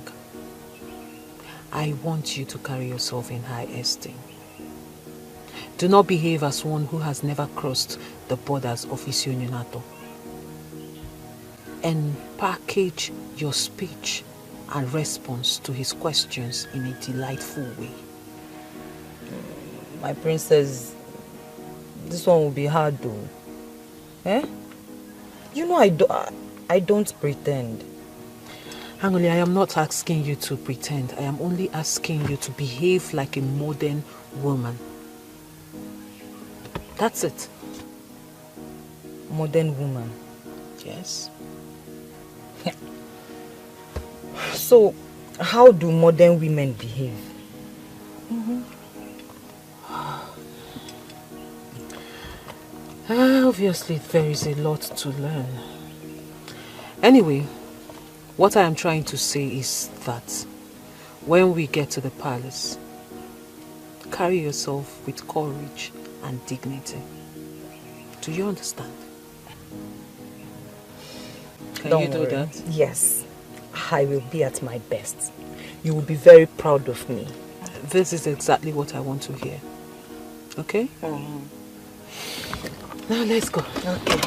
S7: I want you to carry yourself in high esteem.
S4: Do not behave as one who has never crossed the borders of Isionyonato. And package your speech and response to his questions in a delightful way.
S2: My princess, this one will be hard though. Eh? You know I don't pretend.
S4: Angoli, I am not asking you to pretend. I am only asking you to behave like a modern woman. That's it.
S2: Modern woman?
S4: Yes.
S2: So, how do modern women behave?
S4: Obviously, there is a lot to learn. Anyway, what I am trying to say is that when we get to the palace, carry yourself with courage and dignity. Do you understand? Can you do that?
S2: Yes, I will be at my best. You will be very proud of me.
S4: This is exactly what I want to hear. Okay? Now let's go.
S2: Okay.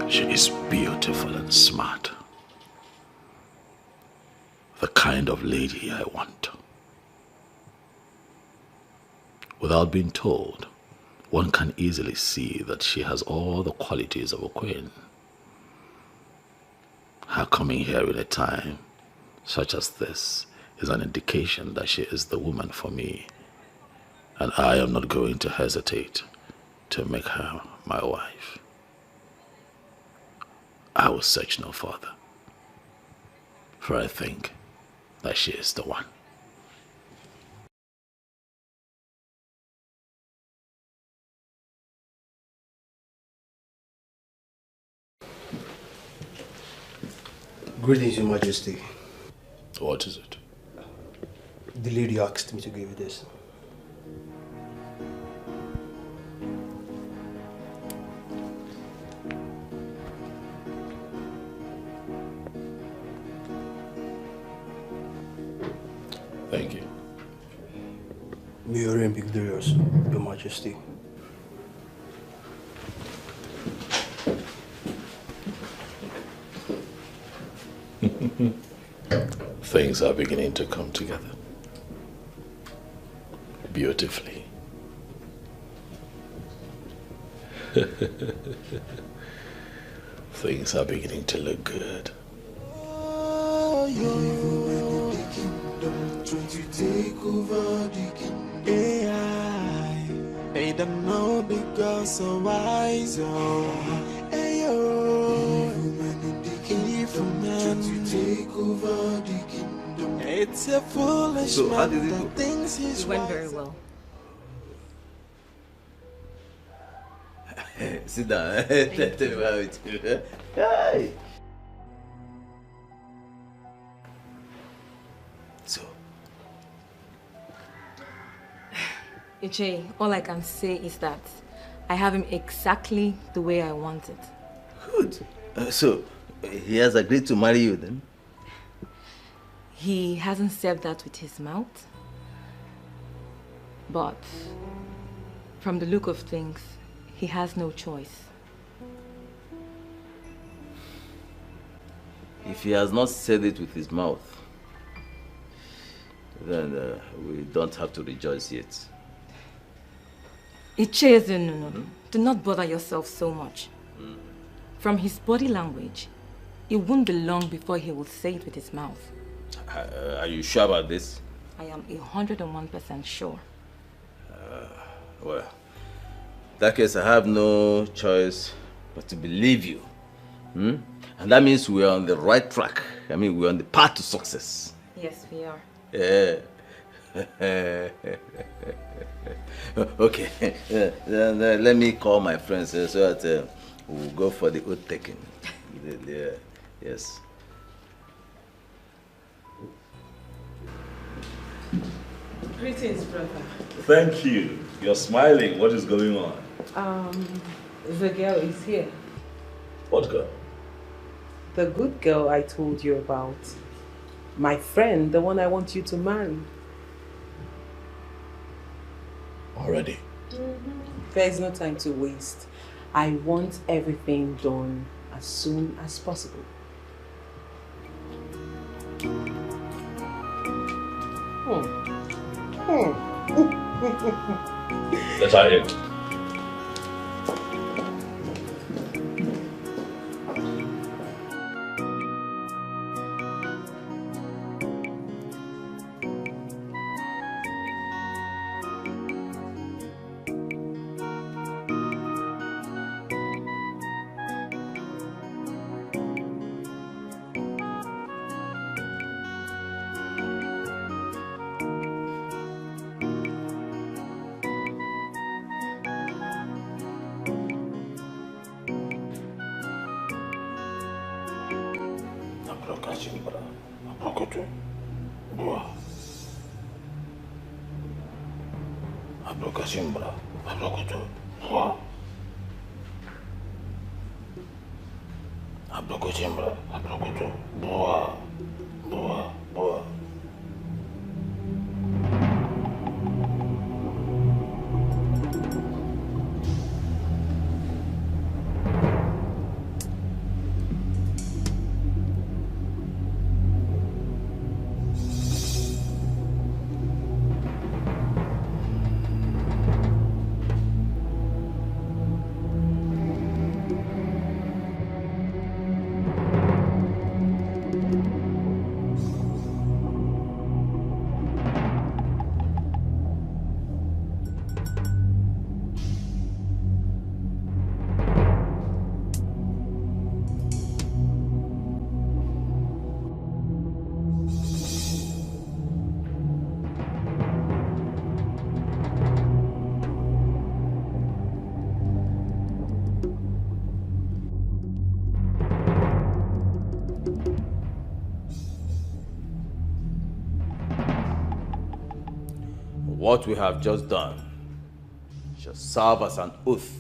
S3: She is beautiful and smart. The kind of lady I want. Without being told, one can easily see that she has all the qualities of a queen. Her coming here in a time such as this is an indication that she is the woman for me, and I am not going to hesitate to make her my wife. I will search no further, for I think that she is the one.
S19: Greetings, Your Majesty.
S3: What is it?
S19: The lady asked me to give you this.
S3: Thank you.
S19: May you reign victorious, Your Majesty.
S3: Things are beginning to come together beautifully. Things are beginning to look good.
S5: Trying to take over the kingdom. AI, they don't know the girls so wise. Trying to take over the kingdom. It's a foolish man that thinks he's
S2: It went very well.
S9: Sit down. Tell me how it is. Hi. So.
S2: Iche, all I can say is that I have him exactly the way I want it.
S9: Good. So, he has agreed to marry you then?
S2: He hasn't said that with his mouth, but from the look of things, he has no choice.
S9: If he has not said it with his mouth, then we don't have to rejoice yet.
S2: Iche, no. Do not bother yourself so much. From his body language, it won't be long before he will say it with his mouth.
S9: Are you sure about this?
S2: I am 101% sure.
S9: Well, in that case, I have no choice but to believe you. And that means we are on the right track. I mean, we're on the path to success.
S2: Yes, we are.
S9: Yeah. Okay. Then, let me call my friends so that we'll go for the oath taking. Yeah. Yes.
S2: Greetings, brother.
S3: Thank you. You're smiling. What is going on?
S2: The girl is here.
S3: What girl?
S4: The good girl I told you about. My friend, the one I want you to marry.
S3: Already?
S4: There is no time to waste. I want everything done as soon as possible.
S3: Let's have it.
S9: What we have just done shall serve as an oath,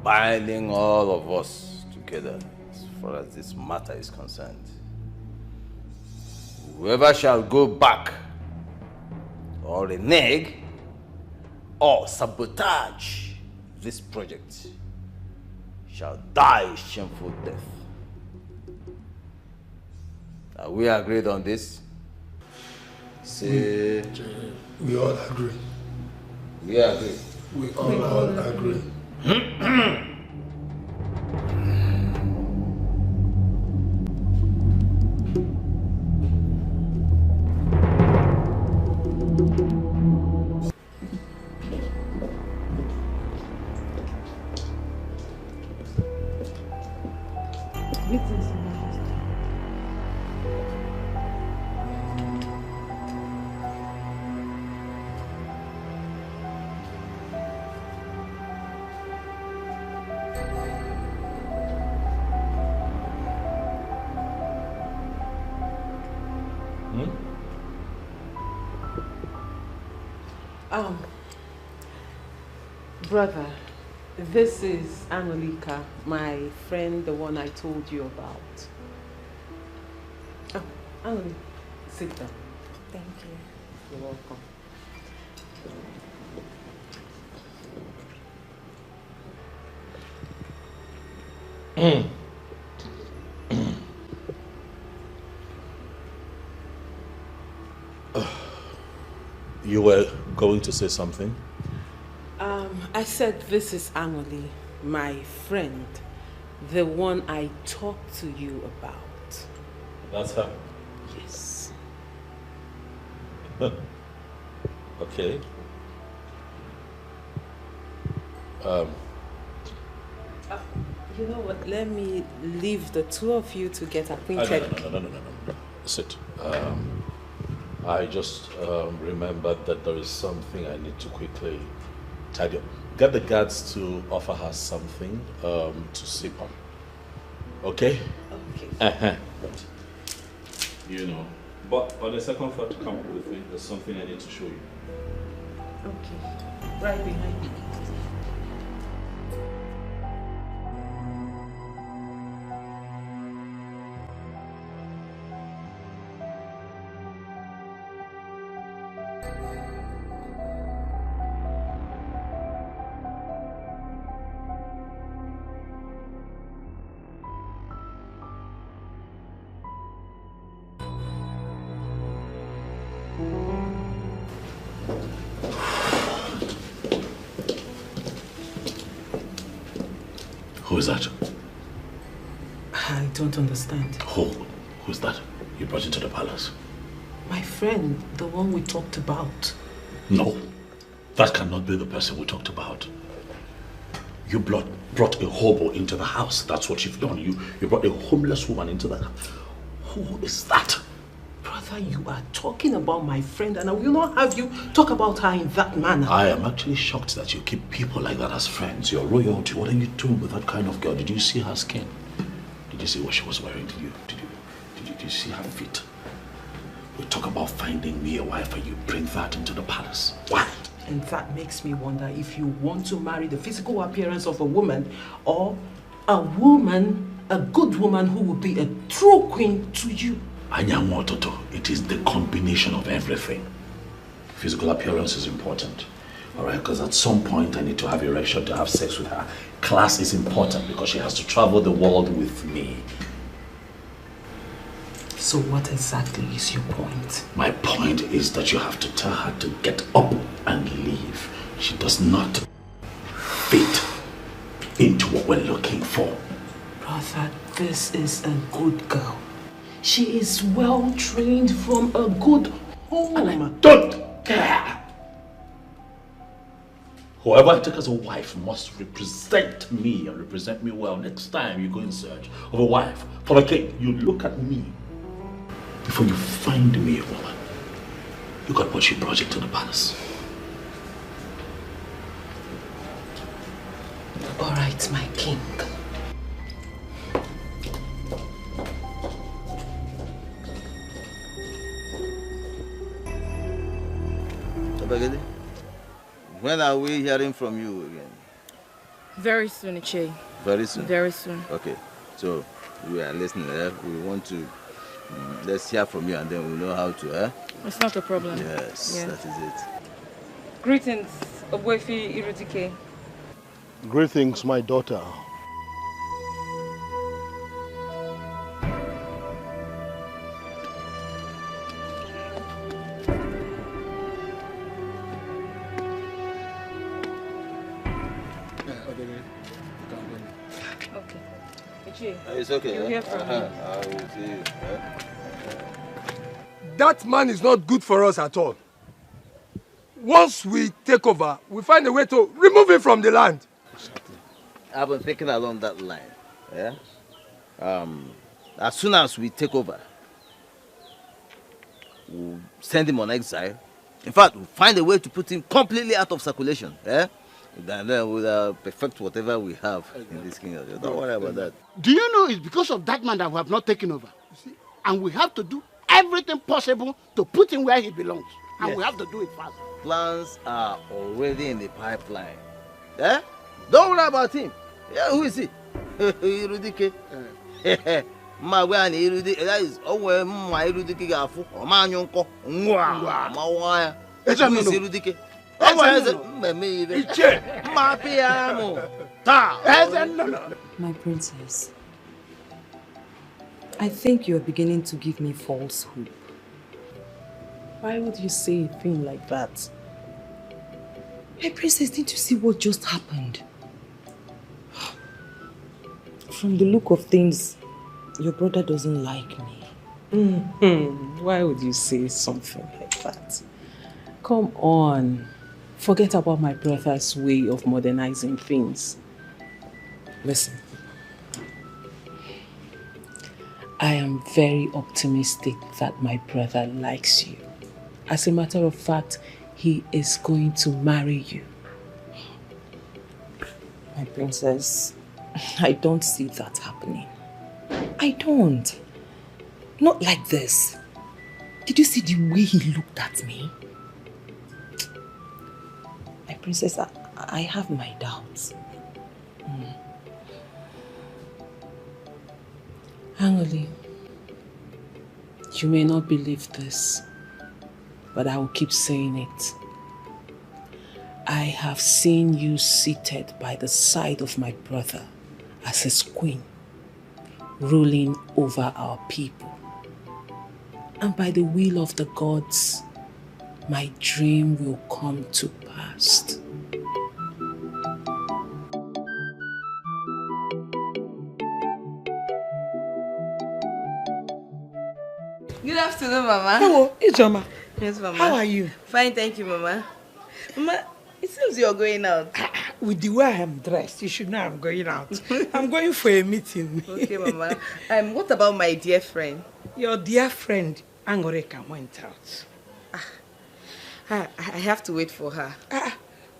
S9: binding all of us together as far as this matter is concerned. Whoever shall go back or renege or sabotage this project shall die a shameful death. Are we agreed on this? Say...
S12: We all agree.
S9: We agree.
S12: We all agree.
S4: Brother, this is Angelica, my friend, the one I told you about. Oh, Angelica, sit down.
S2: Thank you.
S4: You're welcome.
S3: You were going to say something?
S4: I said this is Angeli, my friend, the one I talked to you about.
S3: That's her?
S4: Yes.
S3: Okay.
S4: You know what? Let me leave the two of you to get acquainted.
S3: No. Sit. I just remembered that there is something I need to quickly tidy up. Get the guards to offer her something to sip on. Okay? Okay. You know. But on the second thought, come with me. There's something I need to show you.
S2: Okay. Right behind you.
S3: Who is that?
S4: I don't understand.
S3: Who's that? You brought into the palace?
S4: My friend, the one we talked about.
S3: No, that cannot be the person we talked about. You brought a hobo into the house. That's what you've done. You brought a homeless woman into the house. Who is that?
S4: Brother, you are talking about my friend and I will not have you talk about her in that manner.
S3: I am actually shocked that you keep people like that as friends. You're royalty. What are you doing with that kind of girl? Did you see her skin? Did you see what she was wearing? Did you see her feet? We talk about finding me a wife and you bring that into the palace. Why?
S4: And that makes me wonder if you want to marry the physical appearance of a woman or a woman, a good woman who will be a true queen to you.
S3: Anyangototo, it is the combination of everything. Physical appearance is important. Alright, because at some point I need to have erection to have sex with her. Class is important because she has to travel the world with me.
S4: So what exactly is your point?
S3: My point is that you have to tell her to get up and leave. She does not fit into what we're looking for.
S4: Brother, this is a good girl. She is well trained from a good home.
S3: And I don't care. Whoever I take as a wife must represent me and represent me well. Next time you go in search of a wife for a king, you look at me before you find me a woman. Look at what she brought into the palace.
S4: All right, my king.
S9: When are we hearing from you again?
S2: Very soon, Iche.
S9: Very soon?
S2: Very soon.
S9: Okay, so we are listening. We want to, let's hear from you and then we'll know how to,
S2: It's not a problem.
S9: Yes,
S2: Yeah.
S9: that is it.
S2: Greetings, Obwefi Irudike.
S13: Greetings, my daughter.
S9: It's okay.
S2: You'll hear from me.
S9: I will see you.
S12: That man is not good for us at all. Once we take over, we find a way to remove him from the land.
S9: I've been thinking along that line. Yeah. As soon as we take over, we'll send him on exile. In fact, we'll find a way to put him completely out of circulation. Yeah. And then we'll perfect whatever we have in this kingdom. Don't worry about that.
S11: Do you know it's because of that man that we have not taken over? And we have to do everything possible to put him where he belongs. And
S9: Yes.
S11: we have to do it fast.
S9: Plans are already in the pipeline. Eh? Don't worry about him. Yeah, who is he? Irudike. That is Irudike gafu. Omanyonko. Mwa. Mawaya. Who is Irudike?
S2: My princess, I think you're beginning to give me false hope.
S4: Why would you say a thing like that?
S2: My princess, didn't you see what just happened? From the look of things, your brother doesn't like me.
S4: Why would you say something like that? Come on. Forget about my brother's way of modernizing things. Listen. I am very optimistic that my brother likes you. As a matter of fact, he is going to marry you.
S2: My princess, I don't see that happening. I don't. Not like this. Did you see the way he looked at me? Princess, I have my doubts.
S4: Angoli, you may not believe this, but I will keep saying it. I have seen you seated by the side of my brother as his queen, ruling over our people. And by the will of the gods, my dream will come to pass.
S22: Good afternoon, Mama.
S14: Hello, Ijoma.
S22: Yes, Mama.
S14: How are you?
S22: Fine, thank you, Mama. Mama, it seems you're going out.
S14: With the way I am dressed, you should know I'm going out. I'm going for a meeting.
S22: Okay, Mama. What about my dear friend?
S14: Your dear friend, Angoreka, went out.
S22: I have to wait for her.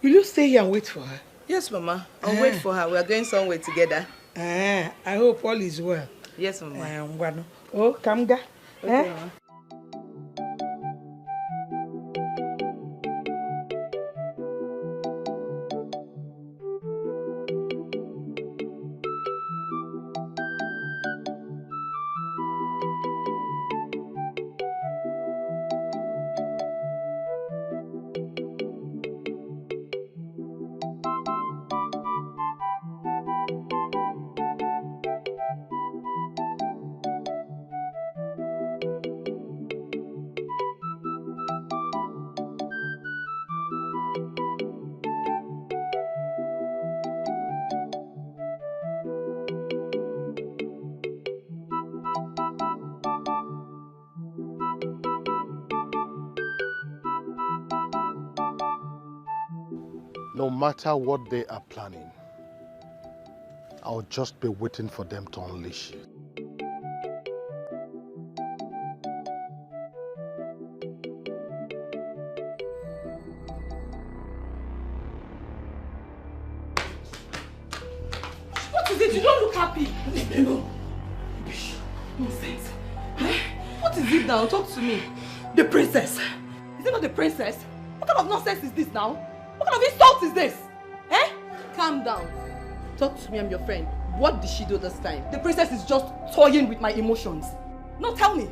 S14: Will you stay here and wait for her?
S22: Yes, Mama. I'll wait for her. We are going somewhere together.
S14: I hope all is well.
S22: Yes, Mama.
S14: Oh, Kamga.
S22: Okay, Mama.
S13: No matter what they are planning, I'll just be waiting for them to unleash you.
S10: What is it? You don't look happy. Nonsense. What is it now? Talk to me. The princess. Is it not the princess? What kind of nonsense is this now? What kind of insult is this? Calm down. Talk to me, I'm your friend. What did she do this time? The princess is just toying with my emotions. No, tell me.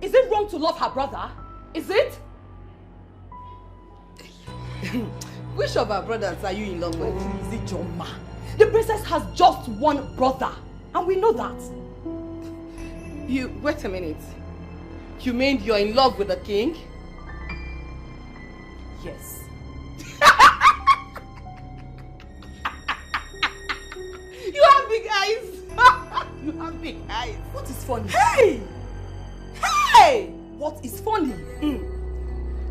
S10: Is it wrong to love her brother? Is it? Which of our brothers are you in love with? Is it Joma? The princess has just one brother. And we know that. Wait a minute. You mean you're in love with the king? Yes. You have big eyes. You have big eyes. What is funny? Hey! Hey! What is funny?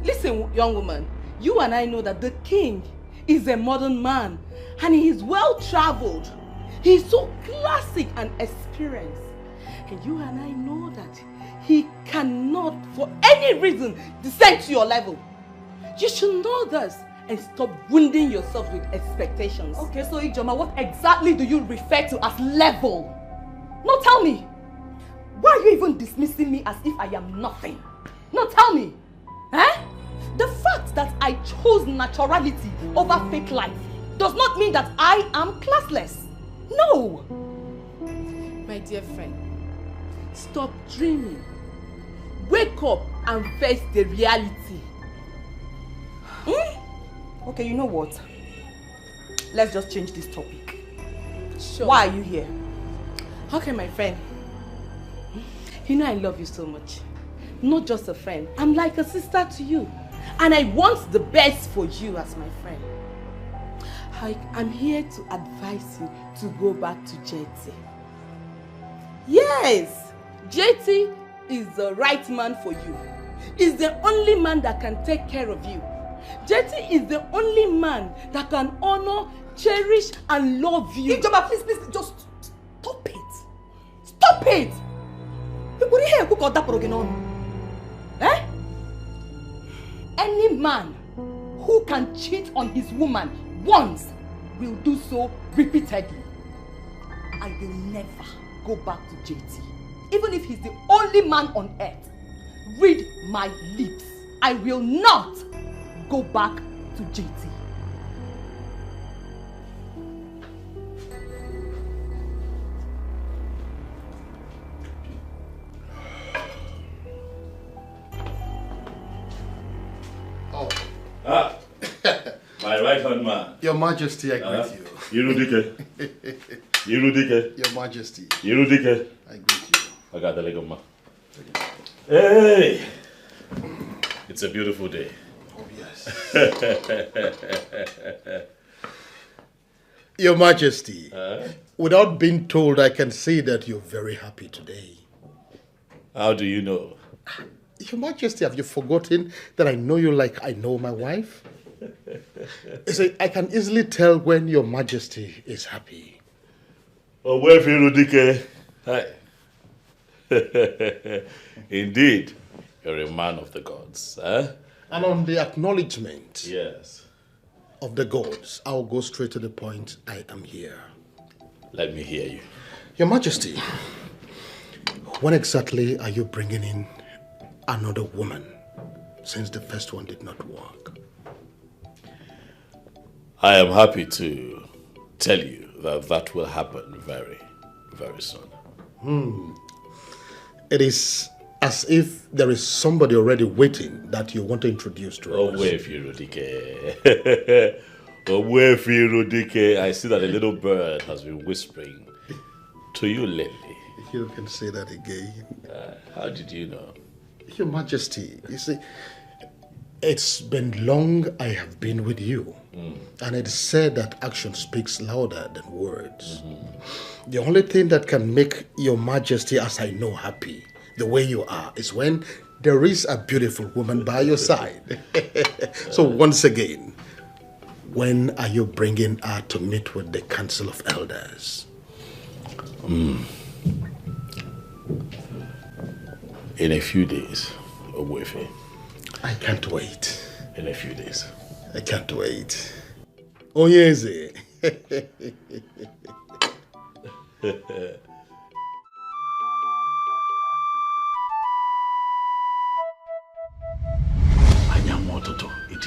S10: Listen, young woman. You and I know that the king is a modern man. And he is well traveled. He is so classic and experienced. And you and I know that he cannot, for any reason, descend to your level. You should know this and stop wounding yourself with expectations. Okay, so Ijoma, what exactly do you refer to as level? No, tell me. Why are you even dismissing me as if I am nothing? No, tell me. The fact that I chose naturality over fake life does not mean that I am classless. No. My dear friend, stop dreaming. Wake up and face the reality. Okay, you know what? Let's just change this topic. Sure. Why are you here? Okay, my friend. You know I love you so much. Not just a friend. I'm like a sister to you. And I want the best for you as my friend. I'm here to advise you to go back to JT. Yes! JT is the right man for you. He's the only man that can take care of you. JT is the only man that can honor, cherish, and love you. Ijoma, please, just stop it. Stop it! Any man who can cheat on his woman once will do so repeatedly. I will never go back to JT. Even if he's the only man on earth. Read my lips. I will not go back to JT.
S3: young man.
S13: Your Majesty, I greet you.
S3: Irudike. Irudike.
S13: Your Majesty.
S3: Irudike.
S13: I greet you.
S3: I got the leg of man. Hey! It's a beautiful day.
S13: Oh, yes. Your Majesty, without being told, I can see that you're very happy today.
S3: How do you know?
S13: Your Majesty, have you forgotten that I know you like I know my wife? You see, I can easily tell when Your Majesty is happy.
S3: Oh, where Irudike? Hi. Indeed, you're a man of the gods.
S13: And on the acknowledgement
S3: of
S13: the gods, I'll go straight to the point. I am here.
S3: Let me hear you.
S13: Your Majesty, when exactly are you bringing in another woman, since the first one did not work?
S3: I am happy to tell you that that will happen very, very soon.
S13: It is as if there is somebody already waiting that you want to introduce to us.
S3: Oh, where Irudike? Oh, where Irudike? I see that a little bird has been whispering to you lately.
S13: You can say that again.
S3: How did you know?
S13: Your Majesty, you see, it's been long I have been with you. And it's said that action speaks louder than words. The only thing that can make Your Majesty, as I know, happy, the way you are, is when there is a beautiful woman by your side. So once again, when are you bringing her to meet with the Council of Elders?
S3: In a few days, Owefe.
S13: I can't wait.
S3: In a few days.
S13: I can't wait. Oh, yes.
S3: It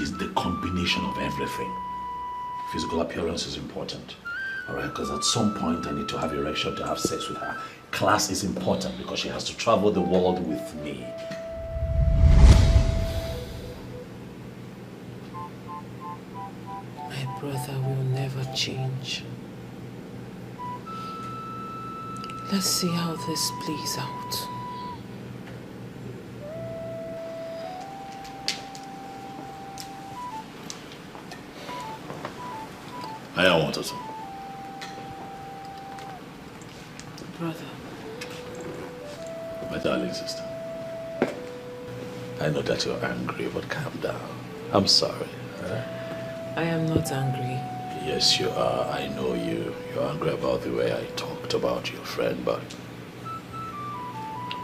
S3: is the combination of everything. Physical appearance is important. Alright, because at some point I need to have erection to have sex with her. Class is important because she has to travel the world with me.
S4: My brother will never change. Let's see how this plays out.
S3: I don't want to.
S4: Brother.
S3: My darling sister. I know that you're angry, but calm down. I'm sorry.
S4: I am not angry.
S3: Yes, you are. I know you. You're angry about the way I talked about your friend, but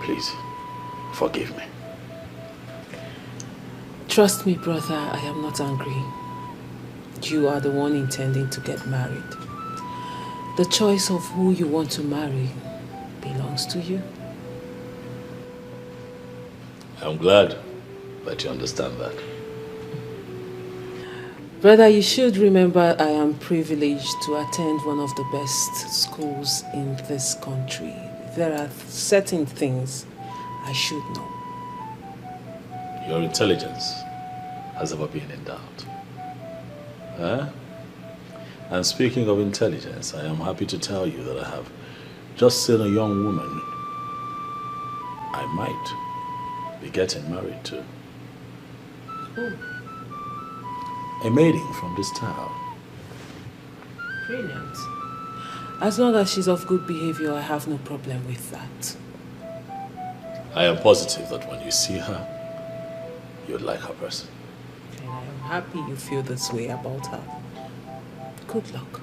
S3: please, forgive me.
S4: Trust me, brother, I am not angry. You are the one intending to get married. The choice of who you want to marry belongs to you.
S3: I'm glad that you understand that.
S4: Brother, you should remember I am privileged to attend one of the best schools in this country. There are certain things I should know.
S3: Your intelligence has never been in doubt. And speaking of intelligence, I am happy to tell you that I have just seen a young woman I might be getting married to. A maiden from this town.
S4: Brilliant. As long as she's of good behavior, I have no problem with that.
S3: I am positive that when you see her, you'd like her person.
S4: And I am happy you feel this way about her. Good luck.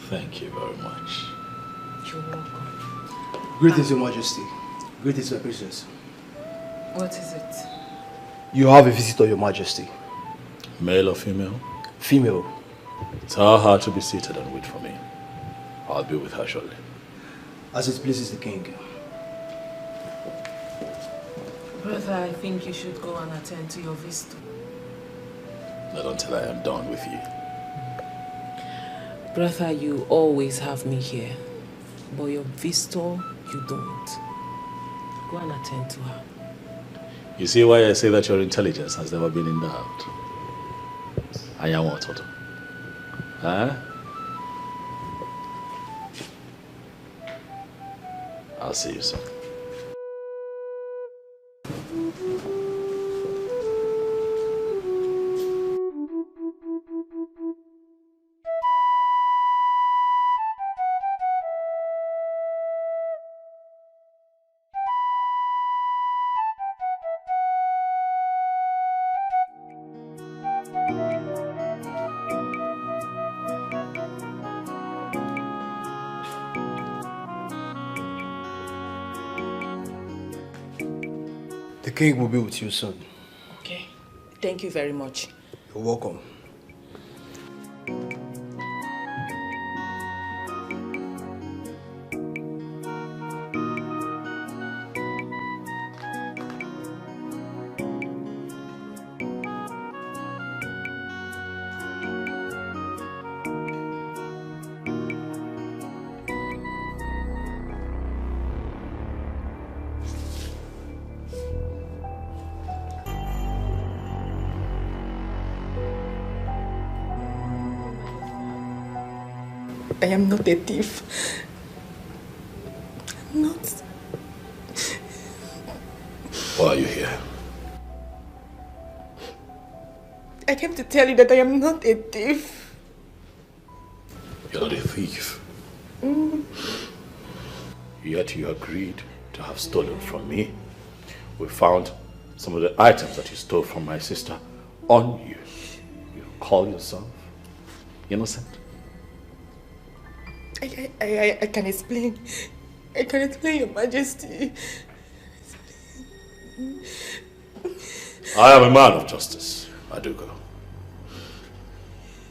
S3: Thank you very much.
S4: You're welcome.
S20: Greetings, Your Majesty. Greetings, my princess.
S2: What is it?
S20: You have a visitor, Your Majesty.
S3: Male or female?
S20: Female.
S3: Tell her to be seated and wait for me. I'll be with her shortly.
S20: As it pleases the king.
S4: Brother, I think you should go and attend to your visitor.
S3: Not until I am done with you.
S4: Brother, you always have me here. But your visitor, you don't. Go and attend to her.
S3: You see why I say that your intelligence has never been in doubt? I am what, Toto? Huh? I'll see you soon.
S20: The king will be with you soon.
S2: Okay. Thank you very much.
S20: You're welcome.
S2: I am not a thief. I'm not.
S3: Why are you here?
S2: I came to tell you that I am not a thief.
S3: You're not a thief.
S2: Mm.
S3: Yet you agreed to have stolen from me. We found some of the items that you stole from my sister on you. You call yourself innocent?
S2: I can explain. I can explain, Your Majesty.
S3: I am a man of justice, Adugo.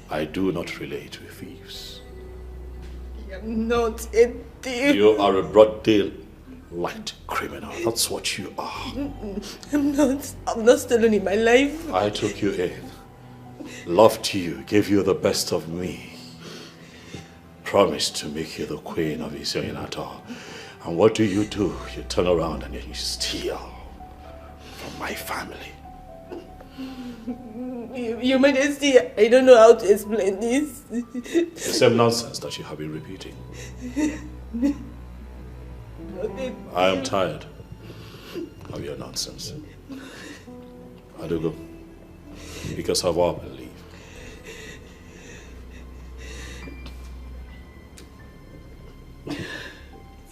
S3: I do not relate with thieves.
S2: I am not a thief.
S3: You are a broad daylight criminal. That's what you are.
S2: I'm not. I'm not stolen in my life.
S3: I took you in, loved you, gave you the best of me. Promised to make you the queen of Isioyinato. And what do? You turn around and you steal from my family.
S2: Your Majesty, I don't know how to explain this.
S3: The same nonsense that you have been repeating. I am tired of your nonsense. Adugo, because of our belief.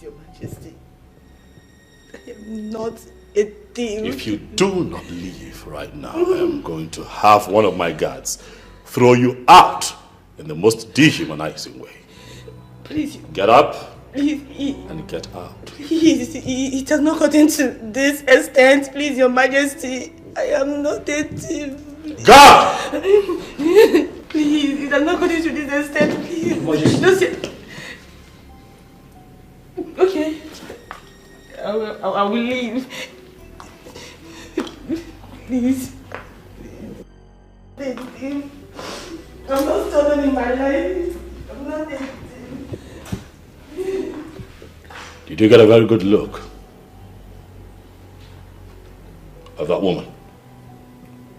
S2: Your Majesty, I am not a thief.
S3: If you do not leave right now, I am going to have one of my guards throw you out in the most dehumanizing way.
S2: Please.
S3: Get up
S2: Please.
S3: and get out.
S2: Please, it has not gotten to this extent. Please, Your Majesty, I am not a thief.
S3: God!
S2: Please, it has not gotten to this extent. Please. Just okay. I will leave. Please. I'm not stolen in my life. I'm not a thief.
S3: Did you get a very good look of that woman?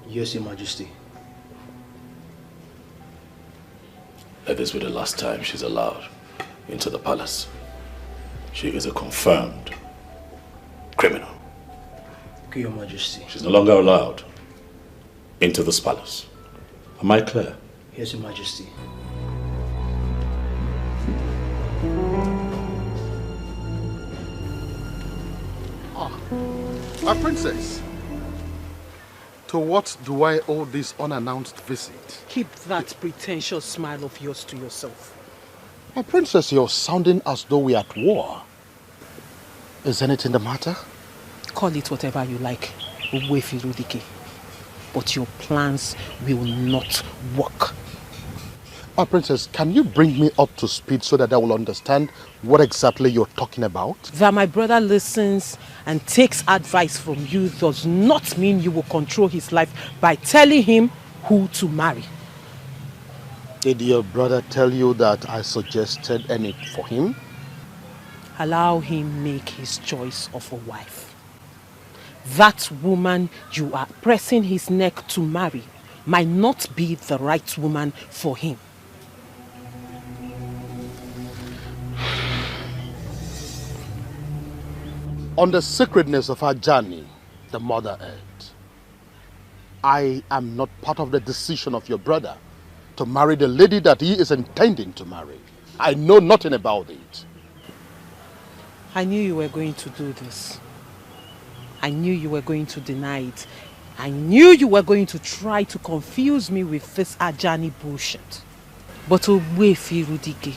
S20: Yes, Your Majesty.
S3: Let this be the last time she's allowed into the palace. She is a confirmed criminal.
S20: Okay, Your Majesty.
S3: She's no longer allowed into this palace. Am I clear?
S20: Yes, Your Majesty.
S13: My princess, to what do I owe this unannounced visit?
S14: Keep that pretentious smile of yours to yourself.
S13: My princess, you're sounding as though we're at war. Is anything the matter?
S14: Call it whatever you like, but your plans will not work.
S13: My princess, can you bring me up to speed so that I will understand what exactly you're talking about?
S14: That my brother listens and takes advice from you does not mean you will control his life by telling him who to marry.
S13: Did your brother tell you that I suggested any for him?
S14: Allow him make his choice of a wife. That woman you are pressing his neck to marry might not be the right woman for him.
S13: On the sacredness of our journey, the Mother Earth, I am not part of the decision of your brother to marry the lady that he is intending to marry. I know nothing about it.
S4: I knew you were going to do this. I knew you were going to deny it. I knew you were going to try to confuse me with this Ajani bullshit. But Ogbuefi Rudige,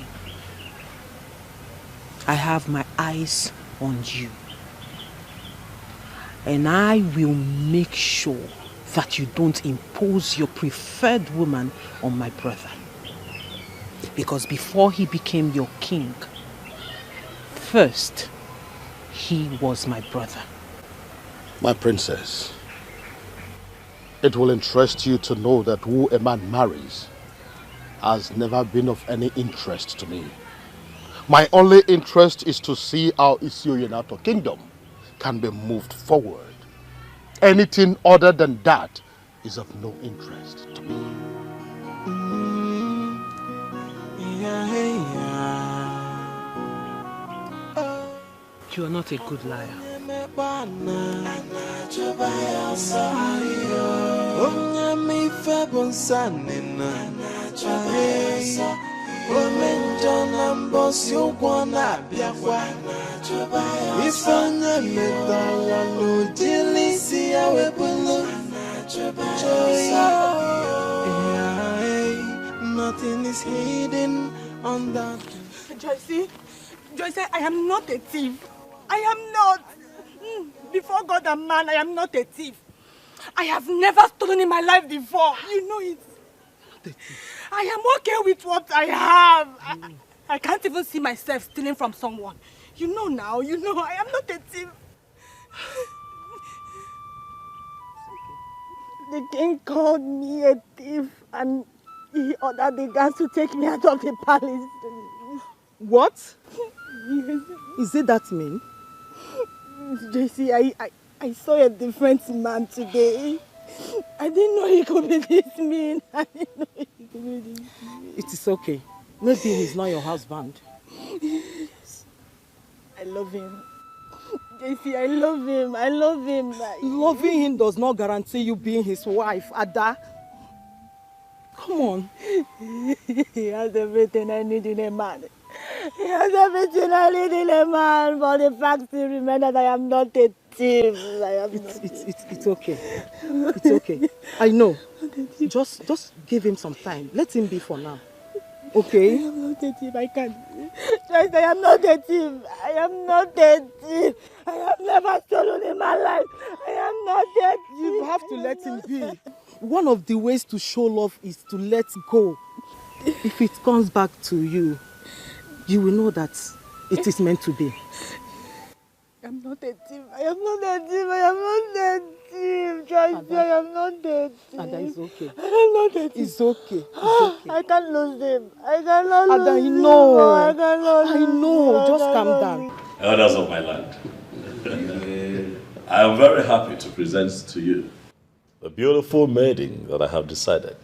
S4: I have my eyes on you. And I will make sure that you don't impose your preferred woman on my brother. Because before he became your king, first, he was my brother.
S13: My princess, it will interest you to know that who a man marries has never been of any interest to me. My only interest is to see how Isioyenato kingdom can be moved forward. Anything other than that is of no interest to me.
S4: You are not a good liar.
S5: Nothing is hidden on that.
S10: Joyce, I am not a thief. I am not. Before God and man, I am not a thief. I have never stolen in my life before. You know it. I am okay with what I have. I can't even see myself stealing from someone. You know now, I am not a thief. The king called me a thief and he ordered the guards to take me out of the palace.
S7: What?
S10: Yes.
S7: Is it that mean?
S10: JC, I saw a different man today. I didn't know he could be this mean. I didn't know he could be this mean.
S7: It is okay. Maybe he's not your husband.
S10: Yes. I love him. JC, I love him. I love him.
S7: Loving him does not guarantee you being his wife, Ada. Come on.
S10: He has everything I need in a man. He has everything I need in a man, but the fact still remains that I am not a thief.
S7: It's okay. It's okay. I know. Just give him some time. Let him be for now. Okay?
S10: I am not a thief. I can't. Just, I am not a thief. I am not a thief. I have never stolen in my life. I am not a thief.
S7: You have to let him be. One of the ways to show love is to let go. If it comes back to you, you will know that it is meant to be.
S10: I am not a thief. I am not a thief. I am not a thief. Just I am not a thief.
S7: Ada, it's okay.
S10: I am not a thief.
S7: It's okay. It's okay.
S10: I can't lose him. I cannot lose
S7: Ada,
S10: him.
S7: know.
S10: I cannot lose
S7: I know.
S10: him.
S7: Just calm down.
S3: Elders of my land, I am very happy to present to you the beautiful maiden that I have decided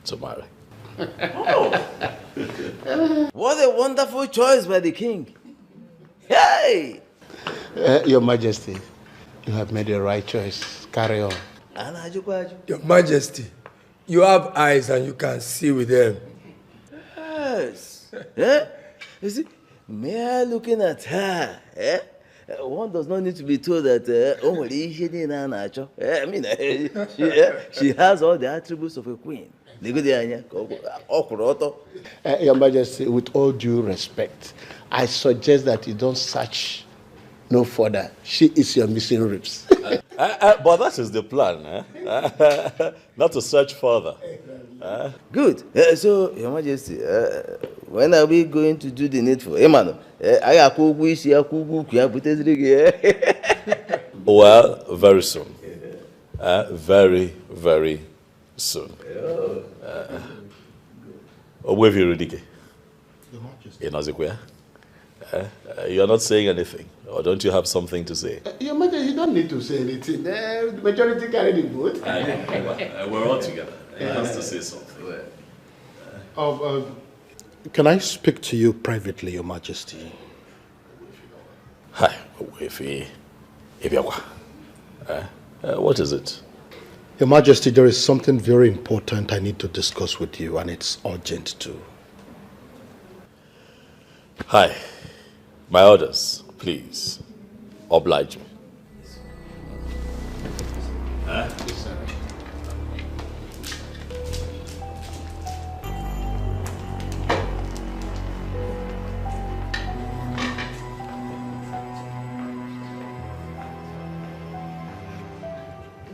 S3: to marry.
S9: What a wonderful choice by the king. Hey!
S11: Your Majesty, you have made the right choice. Carry on.
S12: Your Majesty, you have eyes and you can see with them.
S9: Yes. Eh? You see, mere looking at her, one does not need to be told that she has all the attributes of a queen.
S11: Your Majesty, with all due respect, I suggest that you don't search no further. She is your missing ribs.
S3: But that is the plan, not to search further.
S9: Good. So, Your Majesty, when are we going to do the needful?
S3: Well, very soon. Very, very soon. Ogbuefi Rudige. You are not saying anything, or don't you have something to say?
S11: Your Majesty, you don't need to say anything. The majority carry the vote.
S3: We're all together. He has to say something.
S13: Can I speak to you privately, Your Majesty?
S3: Hi, what is it?
S13: Your Majesty, there is something very important I need to discuss with you, and it's urgent too.
S3: Hi, my orders, please. Oblige me.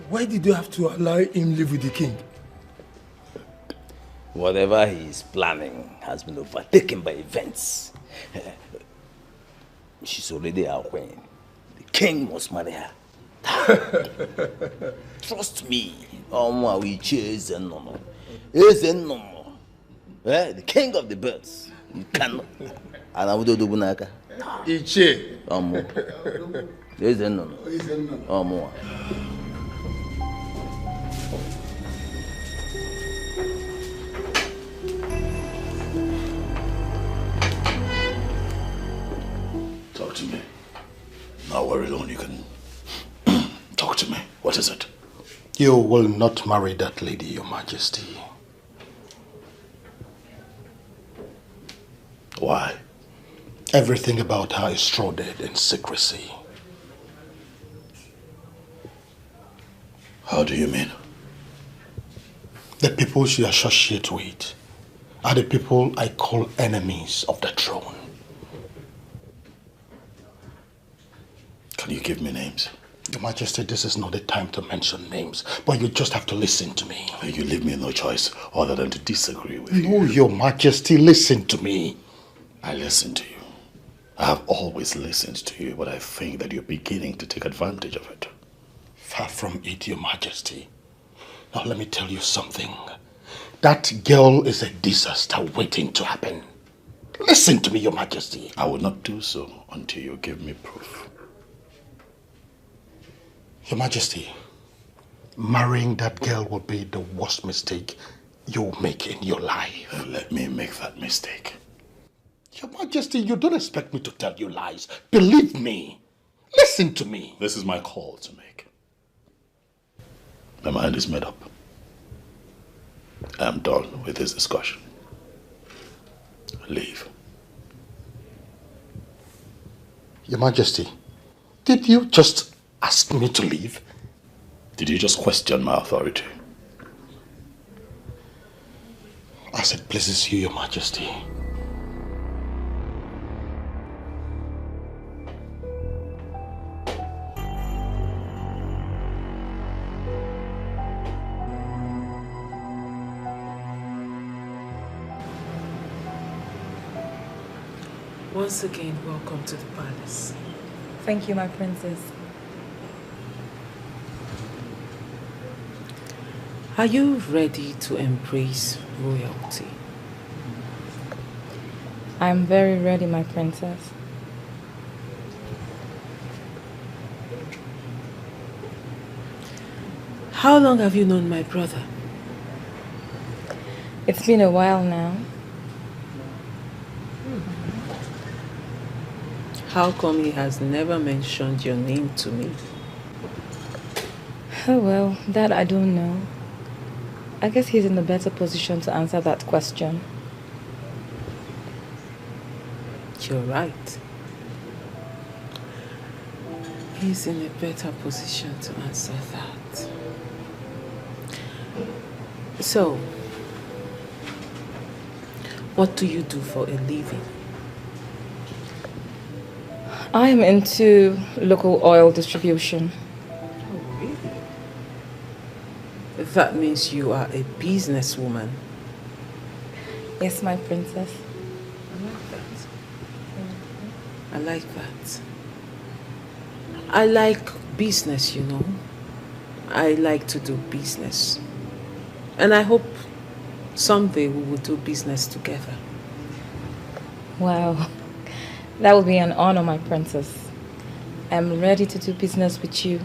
S12: Why did you have to allow him live with the king?
S9: Whatever he is planning has been overtaken by events. She's already our queen. The king must marry her. Trust me. We chase and no. The king of the birds. You cannot. And I would do bunaka.
S12: Iche.
S9: No.
S3: Talk to me. Now we're alone, you can talk to me. What is it?
S13: You will not marry that lady, Your Majesty.
S3: Why?
S13: Everything about her is shrouded in secrecy.
S3: How do you mean?
S13: The people she associates with are the people I call enemies of the throne.
S3: Can you give me names?
S13: Your Majesty, this is not the time to mention names, but you just have to listen to me.
S3: You leave me no choice other than to disagree with you.
S13: No, Your Majesty, listen to me.
S3: I listen to you. I have always listened to you, but I think that you're beginning to take advantage of it.
S13: Far from it, Your Majesty. Now let me tell you something. That girl is a disaster waiting to happen. Listen to me, Your Majesty.
S3: I will not do so until you give me proof.
S13: Your Majesty, marrying that girl will be the worst mistake you'll make in your life.
S3: Let me make that mistake.
S13: Your Majesty, you don't expect me to tell you lies. Believe me. Listen to me.
S3: This is my call to make. My mind is made up. I am done with this discussion. Leave.
S13: Your Majesty, did you just ask me to leave?
S3: Did you just question my authority?
S13: As it pleases you, Your Majesty.
S4: Once again, welcome to the palace.
S2: Thank you, my princess.
S4: Are you ready to embrace royalty?
S2: I'm very ready, my princess.
S4: How long have you known my brother?
S2: It's been a while now.
S4: How come he has never mentioned your name to me?
S2: Oh well, that I don't know. I guess he's in a better position to answer that question.
S4: You're right. He's in a better position to answer that. So, what do you do for a living?
S2: I am into local oil distribution.
S4: Oh, really? That means you are a businesswoman.
S2: Yes, my princess.
S4: I like that. I like business, you know. I like to do business. And I hope someday we will do business together.
S2: Wow. That would be an honor, my princess. I'm ready to do business with you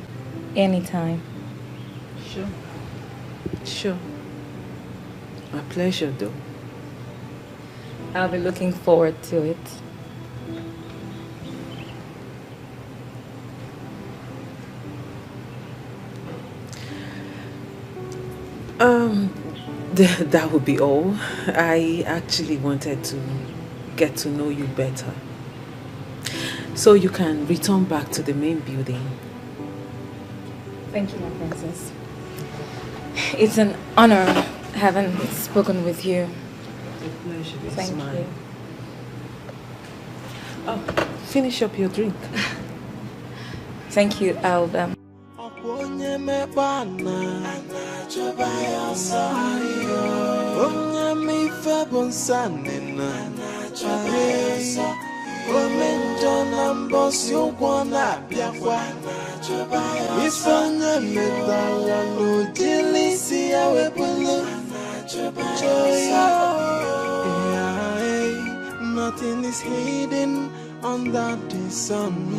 S2: anytime.
S4: Sure. Sure. My pleasure, though.
S2: I'll be looking forward to it.
S4: That would be all. I actually wanted to get to know you better, so you can return back to the main building.
S2: Thank you, my princess. It's an honor having spoken with you. Thank you.
S4: Oh, finish up your drink.
S2: Thank you, I'll
S5: Nothing is hidden under the sun.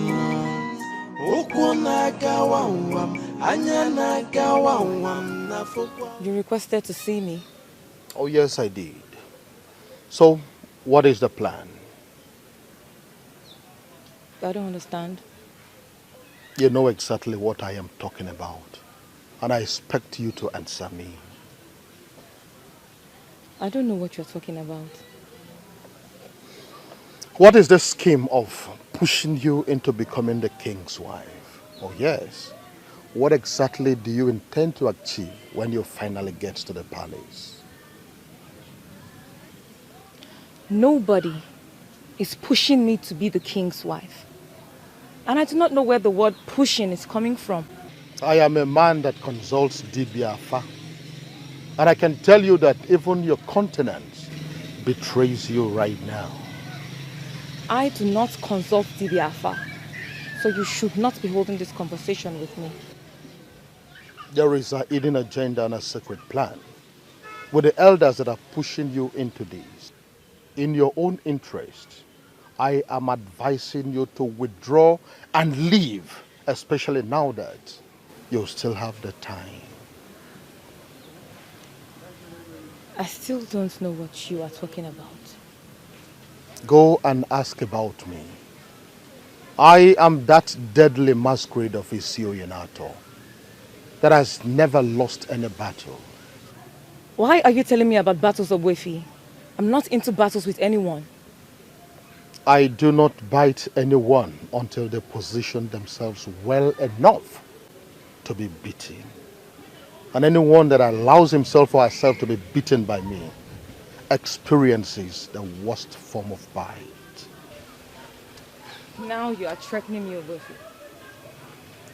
S2: You requested to see me.
S13: Oh, yes, I did. So, what is the plan?
S2: I don't understand.
S13: You know exactly what I am talking about, and I expect you to answer me.
S2: I don't know what you're talking about.
S13: What is the scheme of pushing you into becoming the king's wife? Oh, yes. What exactly do you intend to achieve when you finally get to the palace?
S2: Nobody is pushing me to be the king's wife. And I do not know where the word pushing is coming from.
S13: I am a man that consults Dibia Afa. And I can tell you that even your countenance betrays you right now.
S2: I do not consult Dibia Afa, so you should not be holding this conversation with me.
S13: There is a hidden agenda and a secret plan with the elders that are pushing you into this. In your own interest, I am advising you to withdraw and leave, especially now that you still have the time.
S2: I still don't know what you are talking about.
S13: Go and ask about me. I am that deadly masquerade of Isio Yenato that has never lost any battle.
S2: Why are you telling me about battles of Wefi? I'm not into battles with anyone.
S13: I do not bite anyone until they position themselves well enough to be beaten. And anyone that allows himself or herself to be beaten by me experiences the worst form of bite.
S2: Now you are threatening me, Wefi.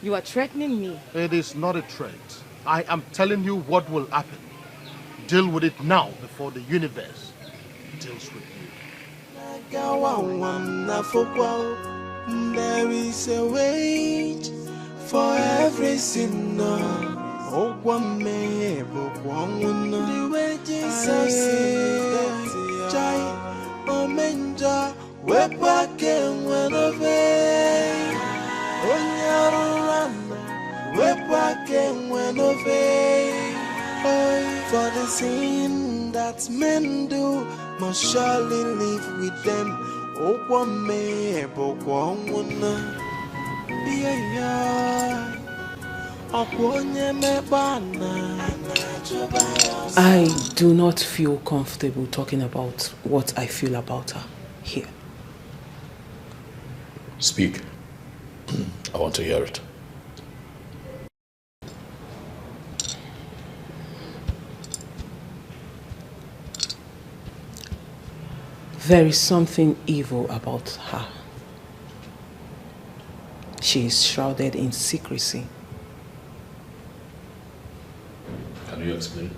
S2: You are threatening me.
S13: It is not a threat. I am telling you what will happen. Deal with it now before the universe deals with you.
S5: There is a wait for every sinner. Oh, one may the wages of sin. Jai, Omenja, we're back and when of it. We're back and when of it. For the sin that men do must surely live with them. Oh, one may
S4: I do not feel comfortable talking about what I feel about her here.
S3: Speak. I want to hear it.
S4: There is something evil about her. She is shrouded in secrecy.
S3: Can you explain?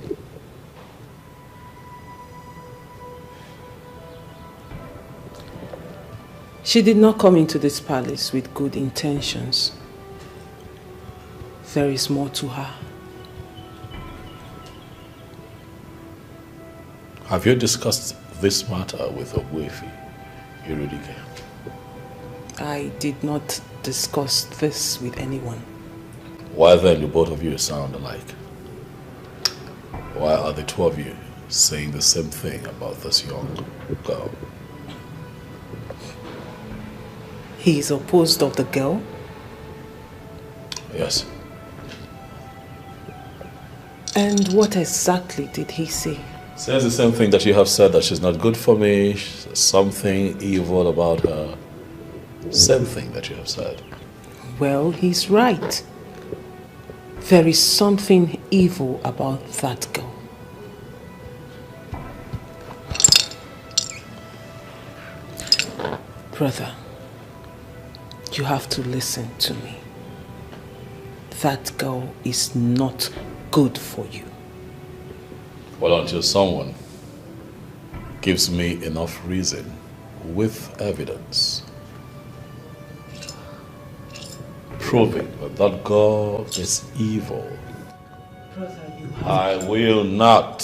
S4: She did not come into this palace with good intentions. There is more to her.
S3: Have you discussed this matter with Ogwefi, Irudike?
S4: I did not discuss this with anyone.
S3: Why then do both of you sound alike? Why are the two of you saying the same thing about this young girl?
S4: He is opposed of the girl?
S3: Yes.
S4: And what exactly did he say?
S3: Says the same thing that you have said, that she's not good for me, something evil about her. Same thing that you have said.
S4: Well, he's right. There is something evil about that girl. Brother, you have to listen to me. That girl is not good for you.
S3: Well, until someone gives me enough reason with evidence proving that that girl is evil, I will not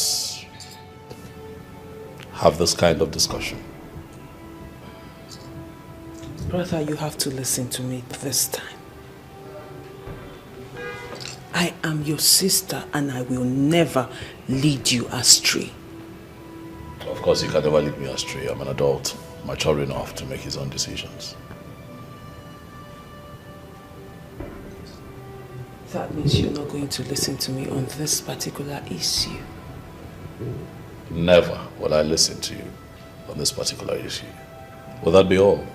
S3: have this kind of discussion.
S4: Brother, you have to listen to me this time. I am your sister and I will never lead you astray.
S3: Of course, he can never lead me astray. I'm an adult, mature enough to make his own decisions.
S4: That means you're not going to listen to me on this particular issue.
S3: Never will I listen to you on this particular issue. Will that be all?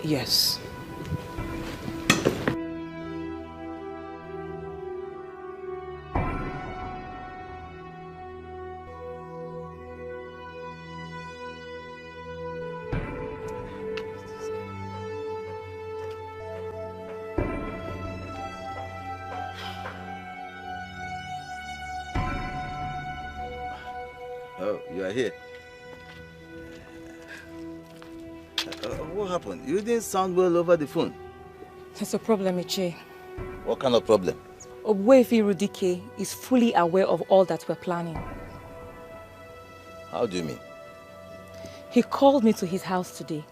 S4: Yes.
S9: Oh, you are here. What happened? You didn't sound well over the phone.
S2: There's a problem, Iche.
S9: What kind of problem?
S2: Ogbuefi Rudike is fully aware of all that we're planning.
S9: How do you mean?
S2: He called me to his house today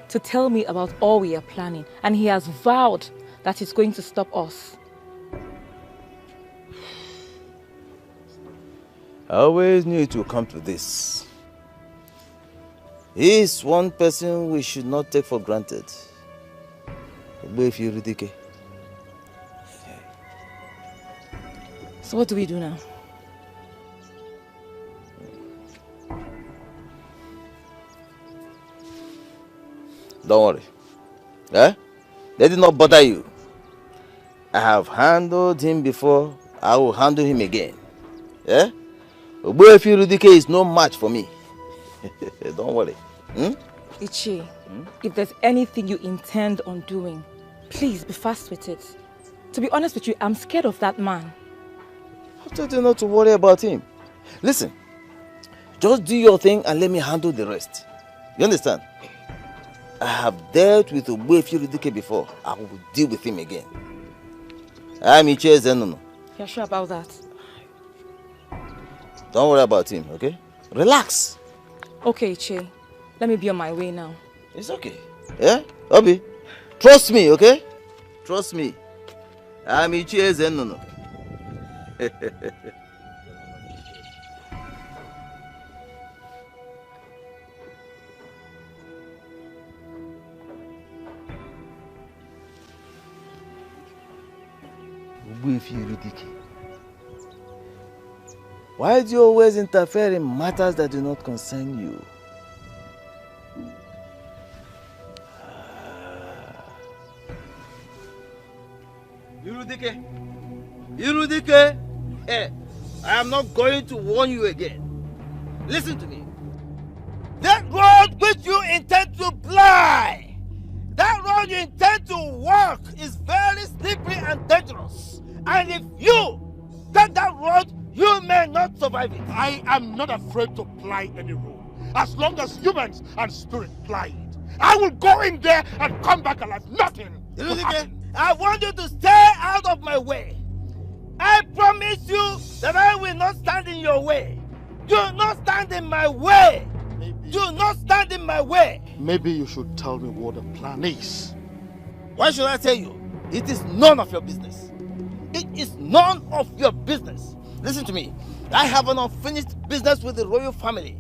S2: to tell me about all we are planning, and he has vowed that he's going to stop us.
S9: I always knew it would come to this. He is one person we should not take for granted. Ogbuefi Rudike.
S2: So what do we do now?
S9: Don't worry. Eh? Let it not bother you. I have handled him before. I will handle him again. Eh? Ogbuefi Rudike is no match for me. Don't worry.
S2: Ichi, if there's anything you intend on doing, please be fast with it. To be honest with you, I'm scared of that man.
S9: I told you not to worry about him. Listen, just do your thing and let me handle the rest. You understand? I have dealt with Ogbuefi Rudike before. I will deal with him again. I'm Iche Zenono.
S2: You're sure about that?
S9: Don't worry about him, okay? Relax.
S2: Okay, Iche. Let me be on my way now.
S9: It's okay. Yeah? Obi, trust me, okay? Trust me. I'm Iche Zenono. Ogbuefi Rudike. Why do you always interfere in matters that do not concern you? Irudike, I am not going to warn you again. Listen to me. That road which you intend to ply, that road you intend to walk is very slippery and dangerous. And if you take that road, you may not survive it.
S13: I am not afraid to ply any road, as long as humans and spirit ply it. I will go in there and come back alive. Nothing.
S9: Irudike, I want you to stay out of my way. I promise you that I will not stand in your way. Do not stand in my way. Do not stand in my way.
S13: Maybe you should tell me what the plan is.
S9: Why should I tell you? It is none of your business. It is none of your business. Listen to me. I have an unfinished business with the royal family.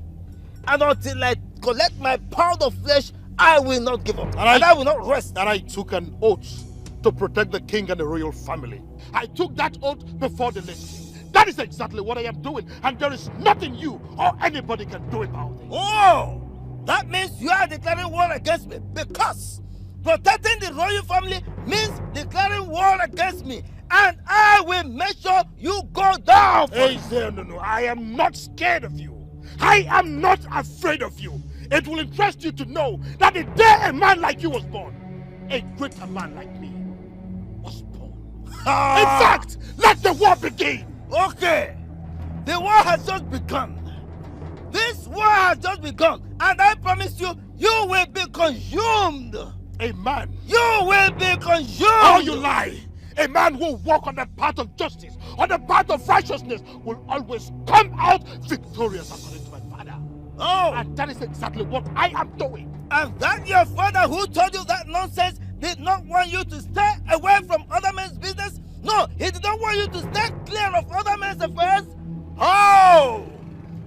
S9: And until I collect my pound of flesh, I will not give up. And I will not rest.
S13: And I took an oath to protect the king and the royal family. I took that oath before the late king. That is exactly what I am doing, and there is nothing you or anybody can do about it.
S9: Oh! That means you are declaring war against me, because protecting the royal family means declaring war against me, and I will make sure you go down.
S13: Hey, no, I am not scared of you. I am not afraid of you. It will interest you to know that the day a man like you was born, a greater man like me was born. In fact, let the war begin.
S9: Okay, the war has just begun. This war has just begun, and I promise you, you will be consumed.
S13: A man?
S9: You will be consumed.
S13: Oh, you lie. A man who walk on the path of justice, on the path of righteousness, will always come out victorious according to my father.
S9: Oh!
S13: And that is exactly what I am doing.
S9: And that your father who told you that nonsense did not want you to stay away from other men's business? No, he did not want you to stay clear of other men's affairs? Oh!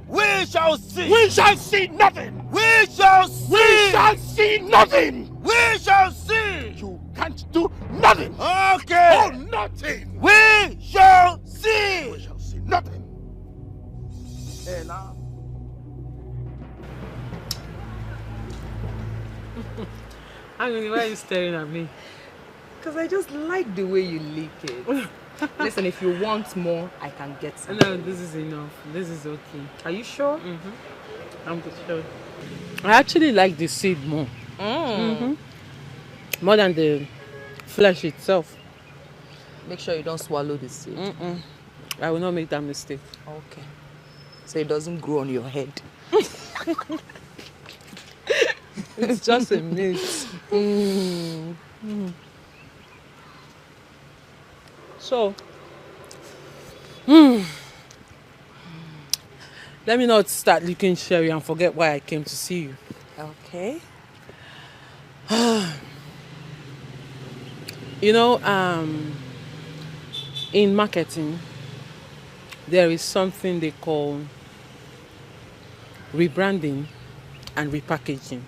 S9: We shall see.
S13: We shall see nothing.
S9: We shall see.
S13: We shall see nothing.
S9: We shall see.
S13: You can't do nothing.
S9: Okay.
S13: Oh, nothing.
S9: We shall see.
S13: We shall see nothing.
S9: Hey, now.
S7: Angoni, why are you staring at me?
S1: Because I just like the way you lick it. Listen, if you want more, I can get some.
S7: No, this is enough. This is okay. Are you sure? I'm sure. I actually like the seed more. More than the flesh itself.
S1: Make sure you don't swallow the seed.
S7: I will not make that mistake.
S1: Okay. So it doesn't grow on your head.
S7: It's just a myth. So, let me not start licking Sherry and forget why I came to see you.
S1: Okay.
S7: You know, in marketing, there is something they call rebranding and repackaging.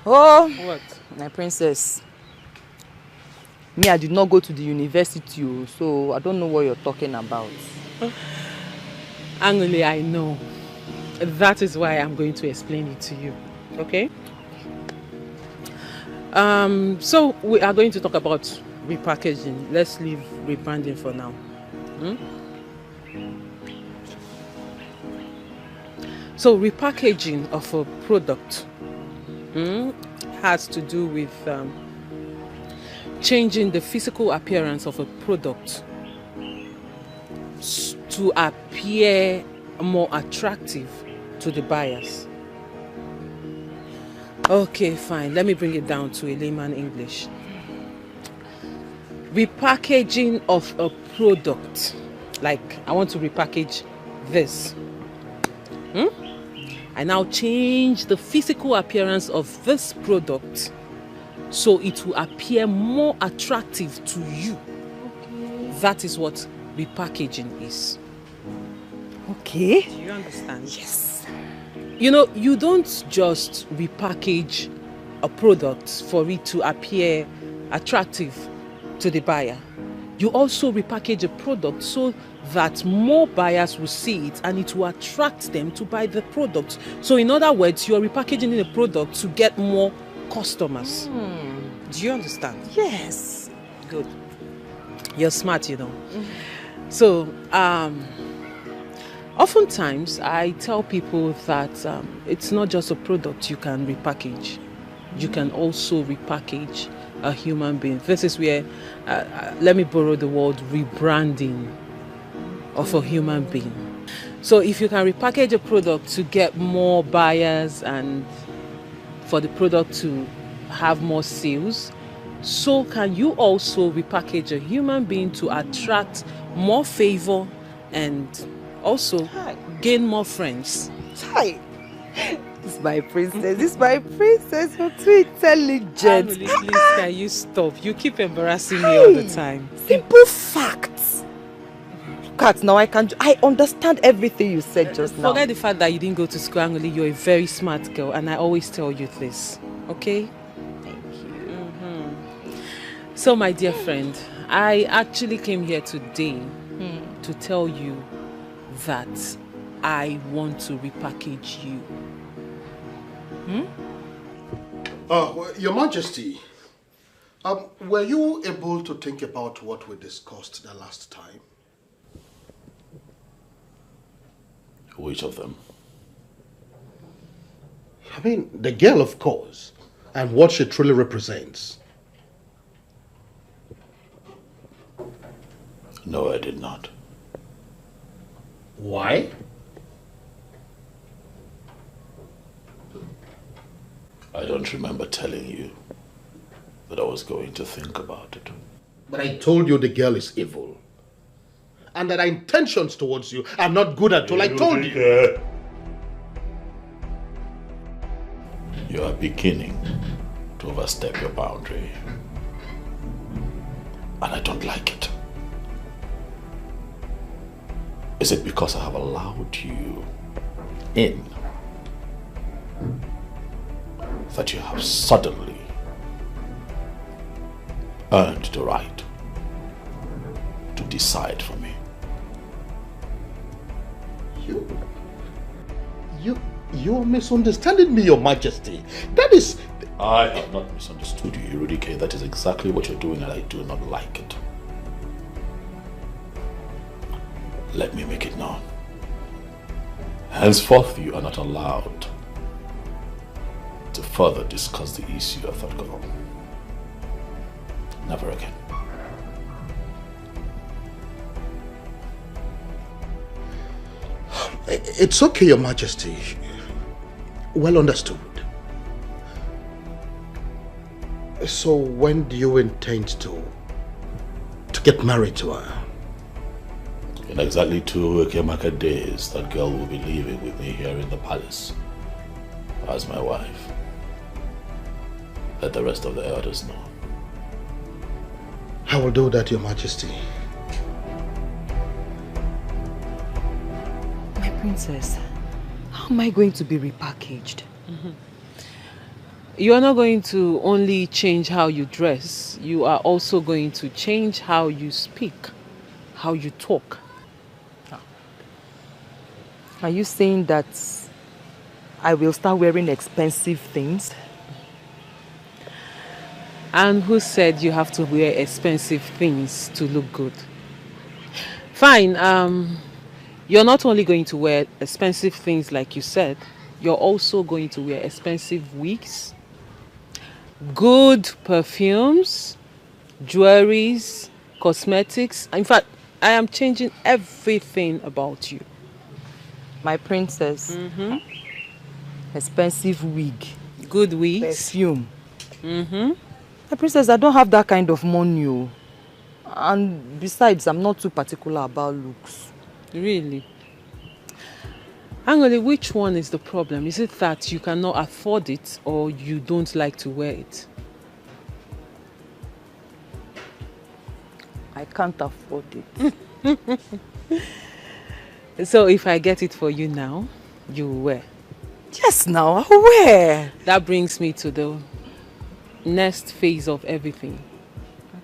S1: Oh,
S7: what?
S1: My princess. Me, I did not go to the university, so I don't know what you're talking about.
S7: Angoli, I know. That is why I'm going to explain it to you. Okay? So we are going to talk about repackaging. Let's leave rebranding for now. So repackaging of a product has to do with changing the physical appearance of a product to appear more attractive to the buyers. Okay, fine. Let me bring it down to a layman English. Repackaging of a product. Like, I want to repackage this. I now change the physical appearance of this product so it will appear more attractive to you. Okay. That is what repackaging is.
S1: Okay.
S7: Do you understand?
S1: Yes.
S7: You know, you don't just repackage a product for it to appear attractive to the buyer. You also repackage a product so that more buyers will see it and it will attract them to buy the product. So in other words, you are repackaging a product to get more customers. Do you understand?
S1: Yes.
S7: Good. You're smart, you know. So, oftentimes I tell people that it's not just a product you can repackage. You can also repackage a human being. This is where, let me borrow the word rebranding of a human being. So if you can repackage a product to get more buyers and for the product to have more sales, so can you also repackage a human being to attract more favor and also gain more friends.
S1: Hi. This is my princess. This is my princess. You're too intelligent.
S7: Emily, please, can you stop? You keep embarrassing me all the time.
S1: Simple facts. look at now, I understand everything you said just now.
S4: Forget the fact that you didn't go to school, Angoli. You're a very smart girl, and I always tell you this, okay?
S1: Thank you.
S4: So, my dear friend, I actually came here today to tell you that I want to repackage you.
S13: Well, Your Majesty, were you able to think about what we discussed the last time?
S3: Which of them?
S13: I mean, the girl, of course, and what she truly represents.
S3: No, I did not.
S13: Why?
S3: I don't remember telling you that I was going to think about it.
S13: But I told you the girl is evil. And that our intentions towards you are not good at all. I told you.
S3: You are beginning to overstep your boundary. And I don't like it. Is it because I have allowed you in that you have suddenly earned the right to decide for me?
S13: You're misunderstanding me, Your Majesty. That is...
S3: I have not misunderstood you, Irudike. That is exactly what you're doing, and I do not like it. Let me make it known. Henceforth, you are not allowed to further discuss the issue of that girl. Never again.
S13: It's okay, Your Majesty. Well understood. So when do you intend to get married to her?
S3: In exactly 2 Ekemaka days, that girl will be living with me here in the palace as my wife. Let the rest of the elders know.
S13: I will do that, Your Majesty.
S1: My princess, how am I going to be repackaged?
S4: You are not going to only change how you dress, you are also going to change how you speak, how you talk.
S1: Are you saying that I will start wearing expensive things?
S4: And who said you have to wear expensive things to look good? Fine, you're not only going to wear expensive things like you said, you're also going to wear expensive wigs, good perfumes, jewelries, cosmetics. In fact, I am changing everything about you.
S1: My princess. Expensive wig.
S4: Good wigs.
S1: Perfume. My princess, I don't have that kind of money. And besides, I'm not too particular about looks.
S4: Really? Angoli, which one is the problem? Is it that you cannot afford it or you don't like to wear it?
S1: I can't afford it.
S4: So if I get it for you now, you will wear?
S1: Yes, now I'll wear.
S4: That brings me to the next phase of everything.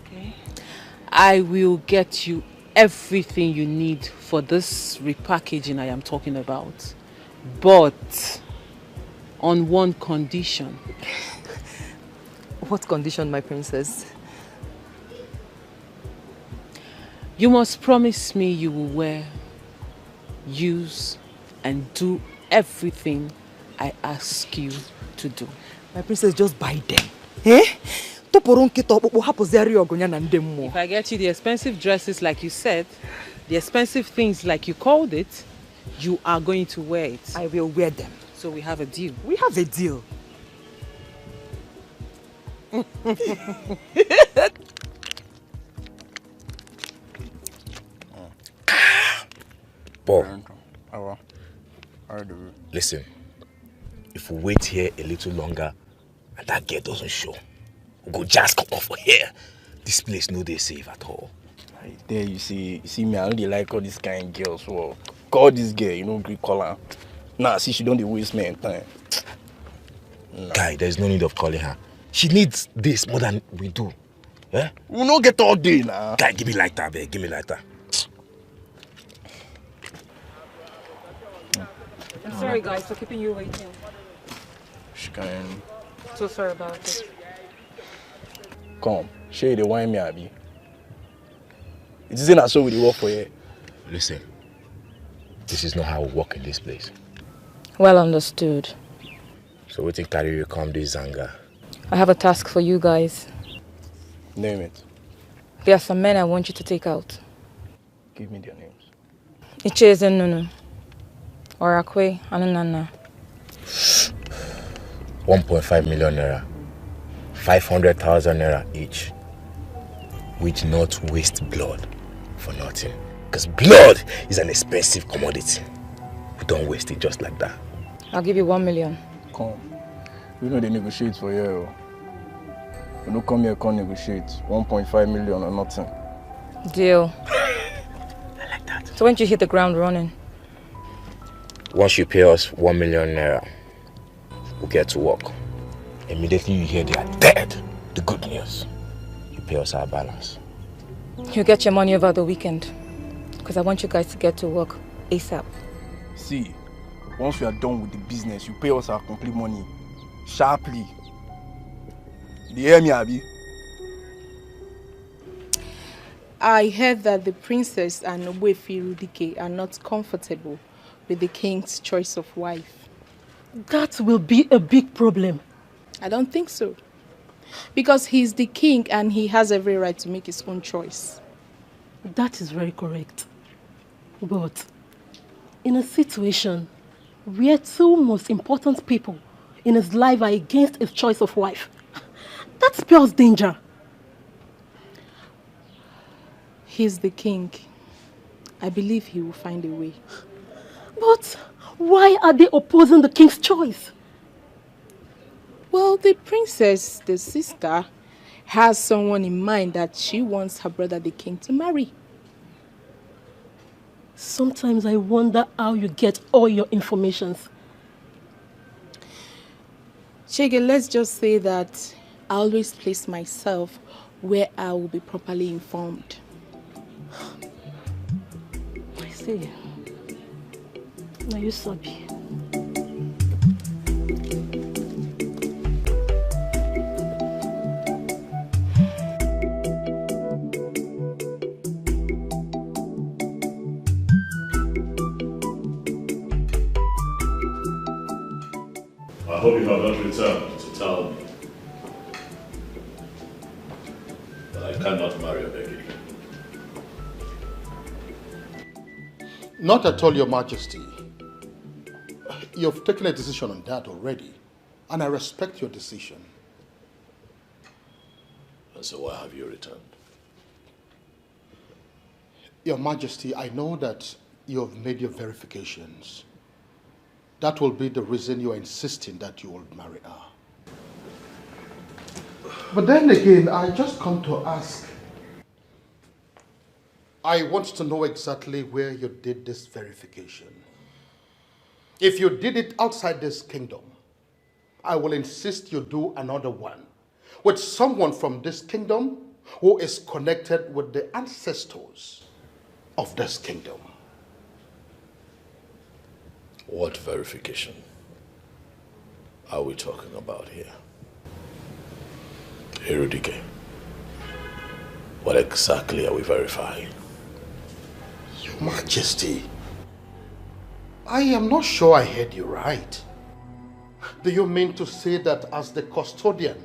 S1: Okay.
S4: I will get you everything you need for this repackaging I am talking about. But on one condition.
S1: What condition, my princess?
S4: You must promise me you will wear, use, and do everything I ask you to do.
S1: My princess, just buy them. Eh?
S4: If I get you the expensive dresses like you said, the expensive things like you called it, you are going to wear it.
S1: I will wear them.
S4: So we have a deal.
S1: We have a deal.
S17: Bob, listen, if we wait here a little longer and that girl doesn't show, we'll go just come off here. This place no dey safe at all.
S20: There you see me, I don't like all these kind of girls. So call this girl, you know, Greek call her. Nah, see, she don't waste my time.
S17: Nah. Guy, there's no need of calling her. She needs this more than we do. Eh?
S20: We don't get all day now.
S17: Guy, give me lighter, babe. Give me lighter.
S2: I'm sorry, guys, for keeping you waiting.
S20: She can.
S2: So sorry about it.
S20: Come, show you the wine me, Abby. It isn't as so with the work for you.
S17: Listen, this is not how we work in this place.
S2: Well understood.
S17: So we think carry you come this Zanga.
S2: I have a task for you guys.
S20: Name it.
S2: There are some men I want you to take out.
S20: Give me their names.
S2: Icheze Nunu, Orakwe, Anunana.
S17: 1.5 million naira. 500,000 naira each. We do not waste blood for nothing. Because blood is an expensive commodity. We don't waste it just like that.
S2: I'll give you 1 million.
S20: Come. We know they negotiate for you. We don't come here and negotiate. 1.5 million or nothing.
S2: Deal. I like that. So when do you hit the ground running?
S17: Once you pay us 1 million naira, we'll get to work. Immediately you hear they are dead. The good news. You pay us our balance.
S2: You'll get your money over the weekend. Because I want you guys to get to work ASAP.
S20: See, once we are done with the business, you pay us our complete money. Sharply. Do you hear me, Abby?
S8: I heard that the princess and Ogbuefi Rudike are not comfortable with the king's choice of wife.
S22: That will be a big problem.
S8: I don't think so. Because he's the king and he has every right to make his own choice.
S22: That is very correct. But in a situation where two most important people in his life are against his choice of wife, that spells danger.
S8: He's the king. I believe he will find a way.
S22: But why are they opposing the king's choice?
S8: Well, the princess, the sister, has someone in mind that she wants her brother, the king, to marry.
S22: Sometimes I wonder how you get all your informations.
S8: Chege, let's just say that I always place myself where I will be properly informed.
S22: I see. Now you sabi.
S3: I hope you have not returned to tell me that I cannot marry Obegi.
S13: Not at all, Your Majesty. You've taken a decision on that already, and I respect your decision.
S3: And so why have you returned?
S13: Your Majesty, I know that you have made your verifications. That will be the reason you are insisting that you will marry her. But then again, I just come to ask. I want to know exactly where you did this verification. If you did it outside this kingdom, I will insist you do another one with someone from this kingdom who is connected with the ancestors of this kingdom.
S3: What verification are we talking about here? Erudike, what exactly are we verifying?
S13: Your Majesty, I am not sure I heard you right. Do you mean to say that as the custodian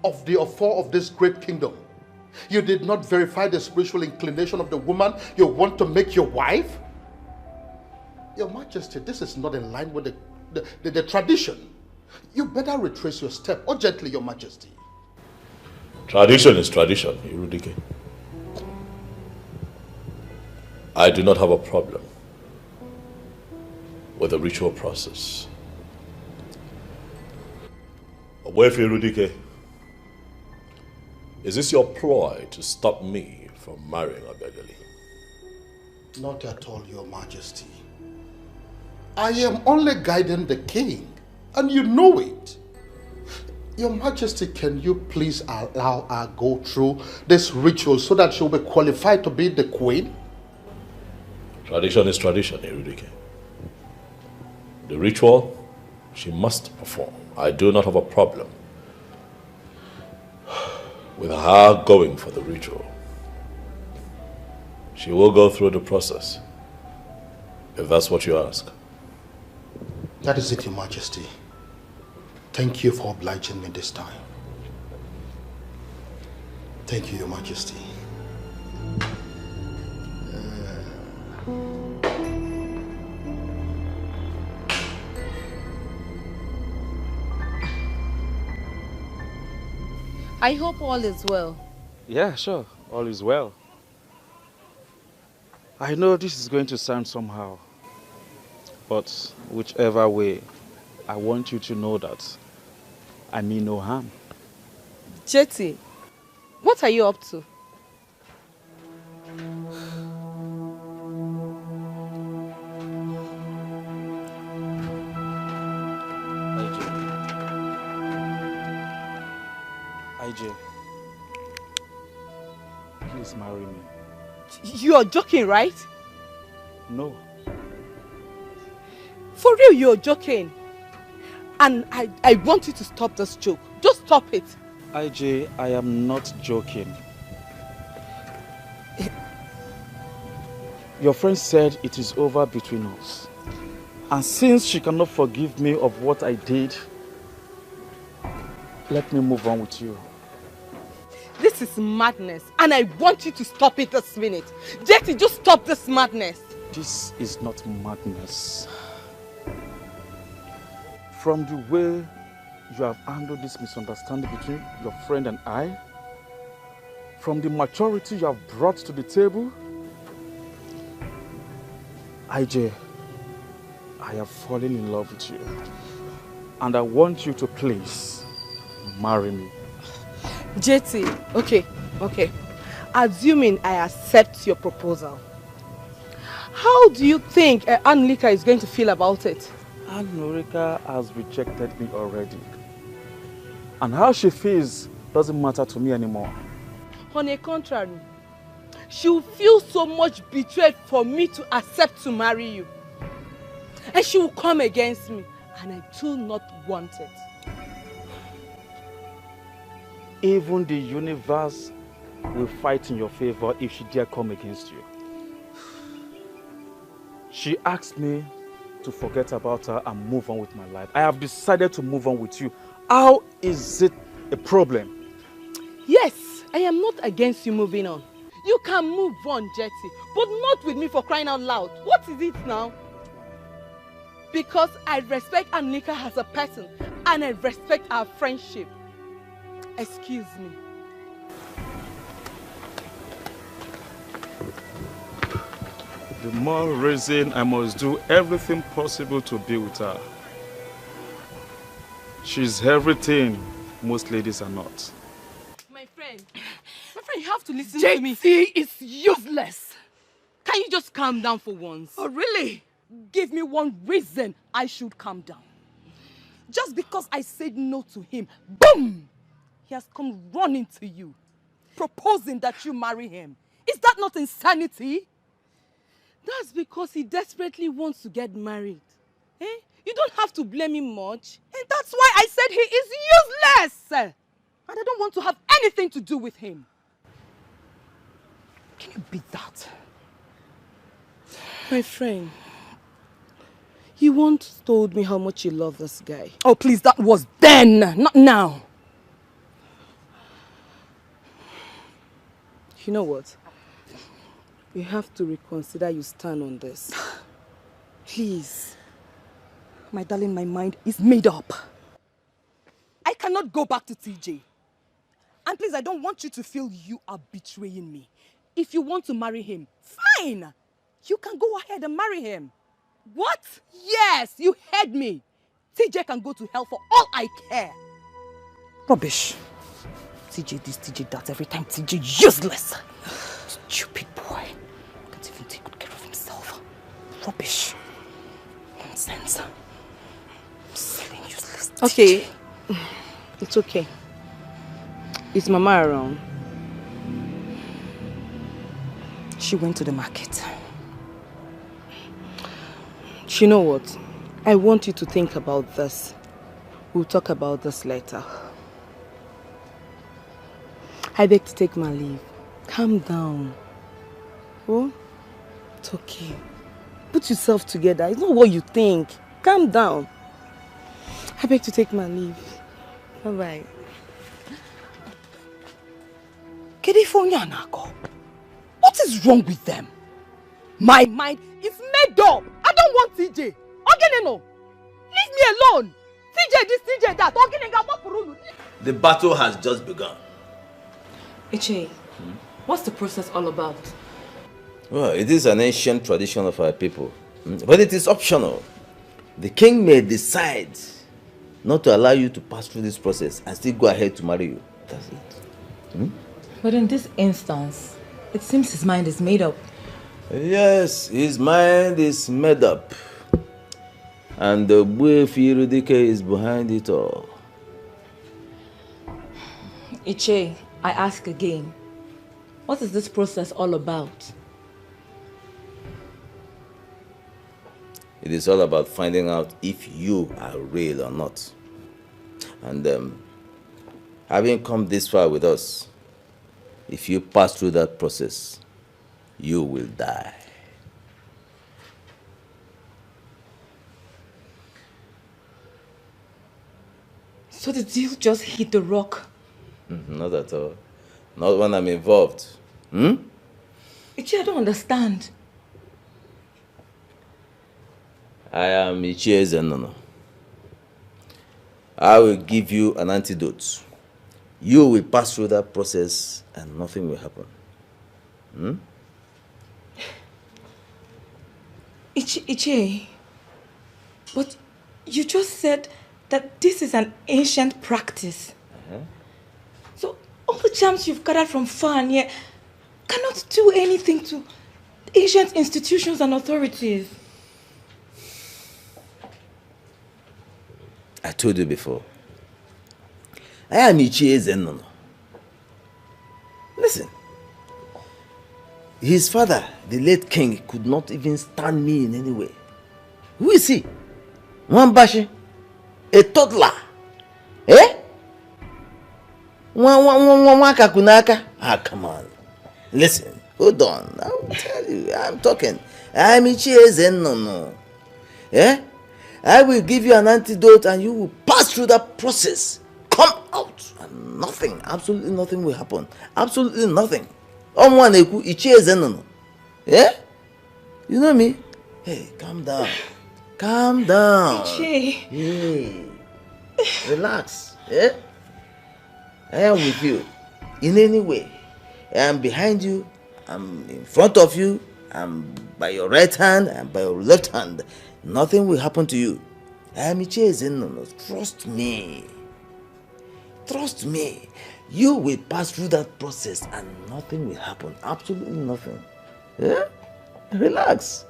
S13: of the affair of this great kingdom, you did not verify the spiritual inclination of the woman you want to make your wife? Your Majesty, this is not in line with the tradition. You better retrace your step urgently, Your Majesty.
S3: Tradition is tradition, Erudike. I do not have a problem with the ritual process. Obwefi Erudike, is this your ploy to stop me from marrying Obegali.
S13: Not at all, Your Majesty. I am only guiding the king, and you know it. Your Majesty, can you please allow her go through this ritual so that she'll be qualified to be the queen?
S3: Tradition is tradition, Erudike. The ritual, she must perform. I do not have a problem with her going for the ritual. She will go through the process, if that's what you ask.
S13: That is it, Your Majesty. Thank you for obliging me this time. Thank you, Your Majesty.
S1: I hope all is well.
S16: Yeah, sure. All is well. I know this is going to sound somehow, but whichever way, I want you to know that I mean no harm.
S1: Jetty, what are you up to?
S16: IJ, please marry me.
S1: You are joking, right?
S16: No.
S1: For real, you're joking. And I want you to stop this joke. Just stop it.
S16: IJ, I am not joking. Your friend said it is over between us. And since she cannot forgive me of what I did, let me move on with you.
S1: This is madness, and I want you to stop it this minute. Jetty, just stop this madness.
S16: This is not madness. From the way you have handled this misunderstanding between your friend and I, from the maturity you have brought to the table, IJ, I have fallen in love with you. And I want you to please marry me.
S1: Jetty, okay. Assuming I accept your proposal, how do you think Anlika is going to feel about it?
S16: Anurika has rejected me already. And how she feels doesn't matter to me anymore.
S1: On the contrary, she will feel so much betrayed for me to accept to marry you. And she will come against me, and I do not want it.
S16: Even the universe will fight in your favor if she dare come against you. She asked me to forget about her and move on with my life. I have decided to move on with you. How is it a problem?
S1: Yes, I am not against you moving on. You can move on, Jetty, but not with me, for crying out loud. What is it now? Because I respect Anlika as a person, and I respect our friendship. Excuse me.
S16: The more reason I must do everything possible to be with her. She's everything most ladies are not.
S1: My friend, you have to listen to me. JT is useless. Can you just calm down for once? Oh, really? Give me one reason I should calm down. Just because I said no to him, boom! He has come running to you, proposing that you marry him. Is that not insanity? That's because he desperately wants to get married. Eh? You don't have to blame him much. And that's why I said he is useless. And I don't want to have anything to do with him. Can you beat that? My friend, you once told me how much you love this guy. Oh, please, that was then, not now. You know what? You have to reconsider your stand on this. Please. My darling, my mind is made up. I cannot go back to TJ. And please, I don't want you to feel you are betraying me. If you want to marry him, fine. You can go ahead and marry him. What? Yes, you heard me. TJ can go to hell for all I care. Rubbish. TJ this, TJ that, every time TJ useless. Stupid boy. Can't even take good care of himself. Rubbish. Nonsense. Silly, useless.
S10: Okay. It's okay. Is Mama around?
S1: She went to the market.
S10: You know what? I want you to think about this. We'll talk about this later. I beg to take my leave. Calm down. Oh? It's okay. Put yourself together. It's not what you think. Calm down. I beg to take my leave. Bye-bye.
S1: What is wrong with them? My mind is made up. I don't want TJ. Ogeneno, leave me alone. TJ this, TJ that.
S9: The battle has just begun.
S2: Iche, what's the process all about?
S9: Well, it is an ancient tradition of our people, but it is optional. The king may decide not to allow you to pass through this process and still go ahead to marry you. That's it.
S2: But in this instance, it seems his mind is made up.
S9: Yes, his mind is made up. And the Fredrick is behind it all.
S2: Iche, I ask again, what is this process all about?
S9: It is all about finding out if you are real or not. And having come this far with us, if you pass through that process, you will die.
S2: So the deal just hit the rock?
S9: Not at all. Not when I'm involved.
S2: Ichi, I don't understand.
S9: I am Ichie Zenono. I will give you an antidote. You will pass through that process and nothing will happen.
S2: Ichi, but you just said that this is an ancient practice. So all the charms you've gathered from far and near cannot do anything to ancient institutions and authorities.
S9: I told you before. I am Ichie Zenono. Listen. His father, the late king, could not even stand me in any way. Who is he? Mwambashi? A toddler? Eh? Wakakunaka? Ah, come on. Listen, hold on. I will tell you. I'm talking. I'm Ichie Zenono. Eh? I will give you an antidote and you will pass through that process. Come out and nothing, absolutely nothing will happen. Absolutely nothing. Yeah? You know me? Hey, calm down. Calm down. Hey. Relax. Yeah? I am with you. In any way. I am behind you. I'm in front of you. I'm by your right hand and by your left hand. Nothing will happen to you. I am Ichie Zenono. Trust me. Trust me. You will pass through that process and nothing will happen. Absolutely nothing. Yeah? Relax.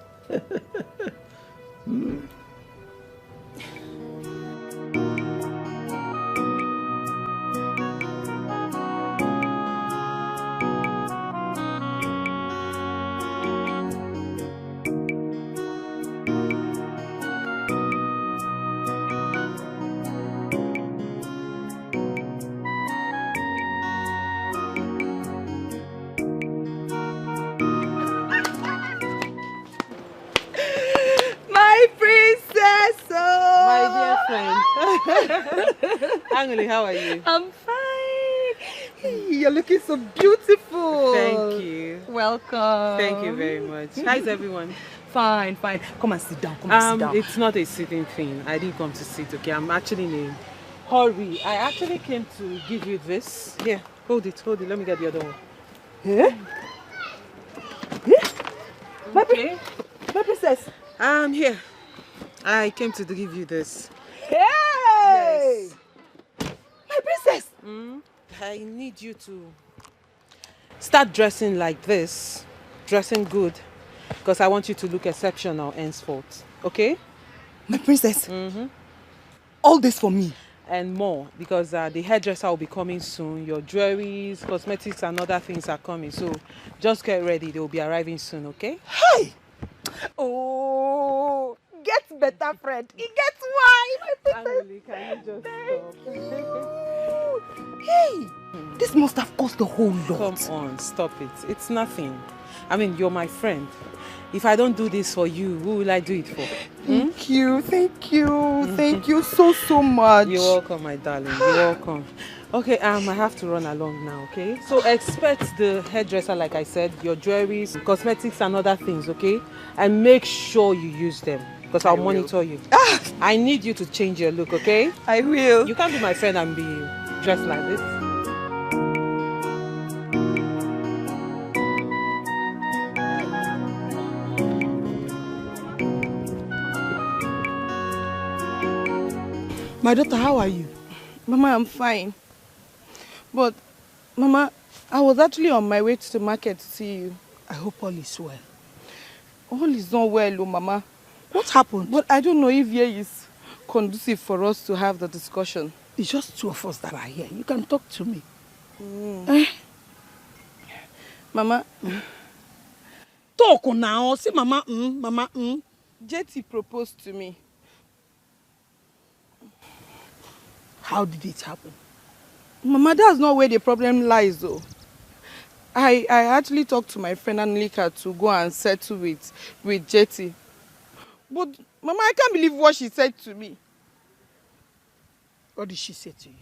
S10: Angeli, how are you?
S1: I'm fine. You're looking so beautiful.
S10: Thank you.
S1: Welcome.
S10: Thank you very much. How's everyone?
S1: Fine, fine. Come and sit down. Come and sit down.
S10: It's not a sitting thing. I didn't come to sit, okay? I'm actually in a hurry. I actually came to give you this. Here, hold it. Let me get the other one.
S1: Yeah? Yeah?
S10: Okay.
S1: My princess.
S10: Here. I came to give you this.
S1: Hey! Yes. My princess!
S10: I need you to
S4: Start dressing like this, dressing good, because I want you to look exceptional henceforth, okay?
S1: My princess? All this for me?
S4: And more, because the hairdresser will be coming soon. Your jewelries, cosmetics and other things are coming. So just get ready. They will be arriving soon, okay?
S1: Hey! Oh, get better, friend. It gets wide.
S4: Emily, can you just stop?
S1: Hey! This must have cost a whole lot.
S4: Come on, stop it. It's nothing. I mean, you're my friend. If I don't do this for you, who will I do it for?
S1: Thank you, thank you, thank you so much.
S4: You're welcome, my darling. You're welcome. Okay, I have to run along now, okay? So expect the hairdresser, like I said, your jewelries, cosmetics and other things, okay? And make sure you use them, because I'll monitor you. I need you to change your look, okay?
S1: I will.
S4: You can't be my friend and be dressed like this.
S10: My daughter, how are you?
S1: Mama, I'm fine. But, Mama, I was actually on my way to the market to see you.
S10: I hope all is well.
S1: All is not well, Mama.
S10: What happened?
S1: But I don't know if here is conducive for us to have the discussion.
S10: It's just two of us that are here. You can talk to me.
S1: Mama.
S10: Talk now. Say Mama, Mama,
S1: Jetty proposed to me.
S10: How did it happen?
S1: Mama, that's not where the problem lies, though. I actually talked to my friend Anelika to go and settle with Jetty. But, Mama, I can't believe what she said to me.
S10: What did she say to you?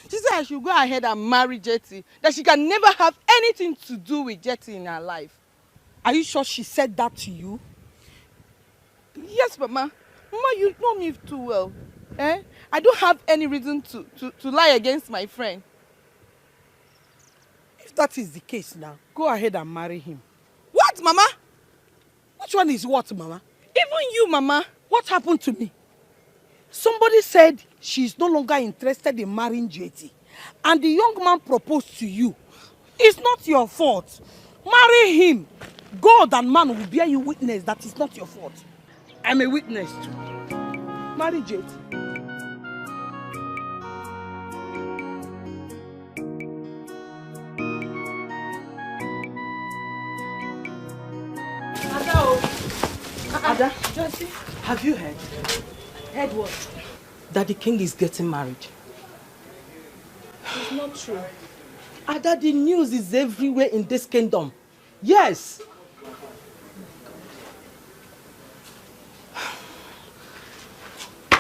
S1: She said I should go ahead and marry Jetty. That she can never have anything to do with Jetty in her life.
S10: Are you sure she said that to you?
S1: Yes, Mama. Mama, you know me too well. I don't have any reason to lie against my friend.
S10: If that is the case now, go ahead and marry him.
S1: What, Mama?
S10: Which one is what, Mama?
S1: Even you, Mama.
S10: What happened to me? Somebody said she's no longer interested in marrying Jetty. And the young man proposed to you. It's not your fault. Marry him. God and man will bear you witness that it's not your fault. I'm a witness too. Marry Jetty.
S1: Ada,
S10: have you heard?
S1: Heard what?
S10: That the king is getting married.
S1: It's not true.
S10: Ada, the news is everywhere in this kingdom. Yes.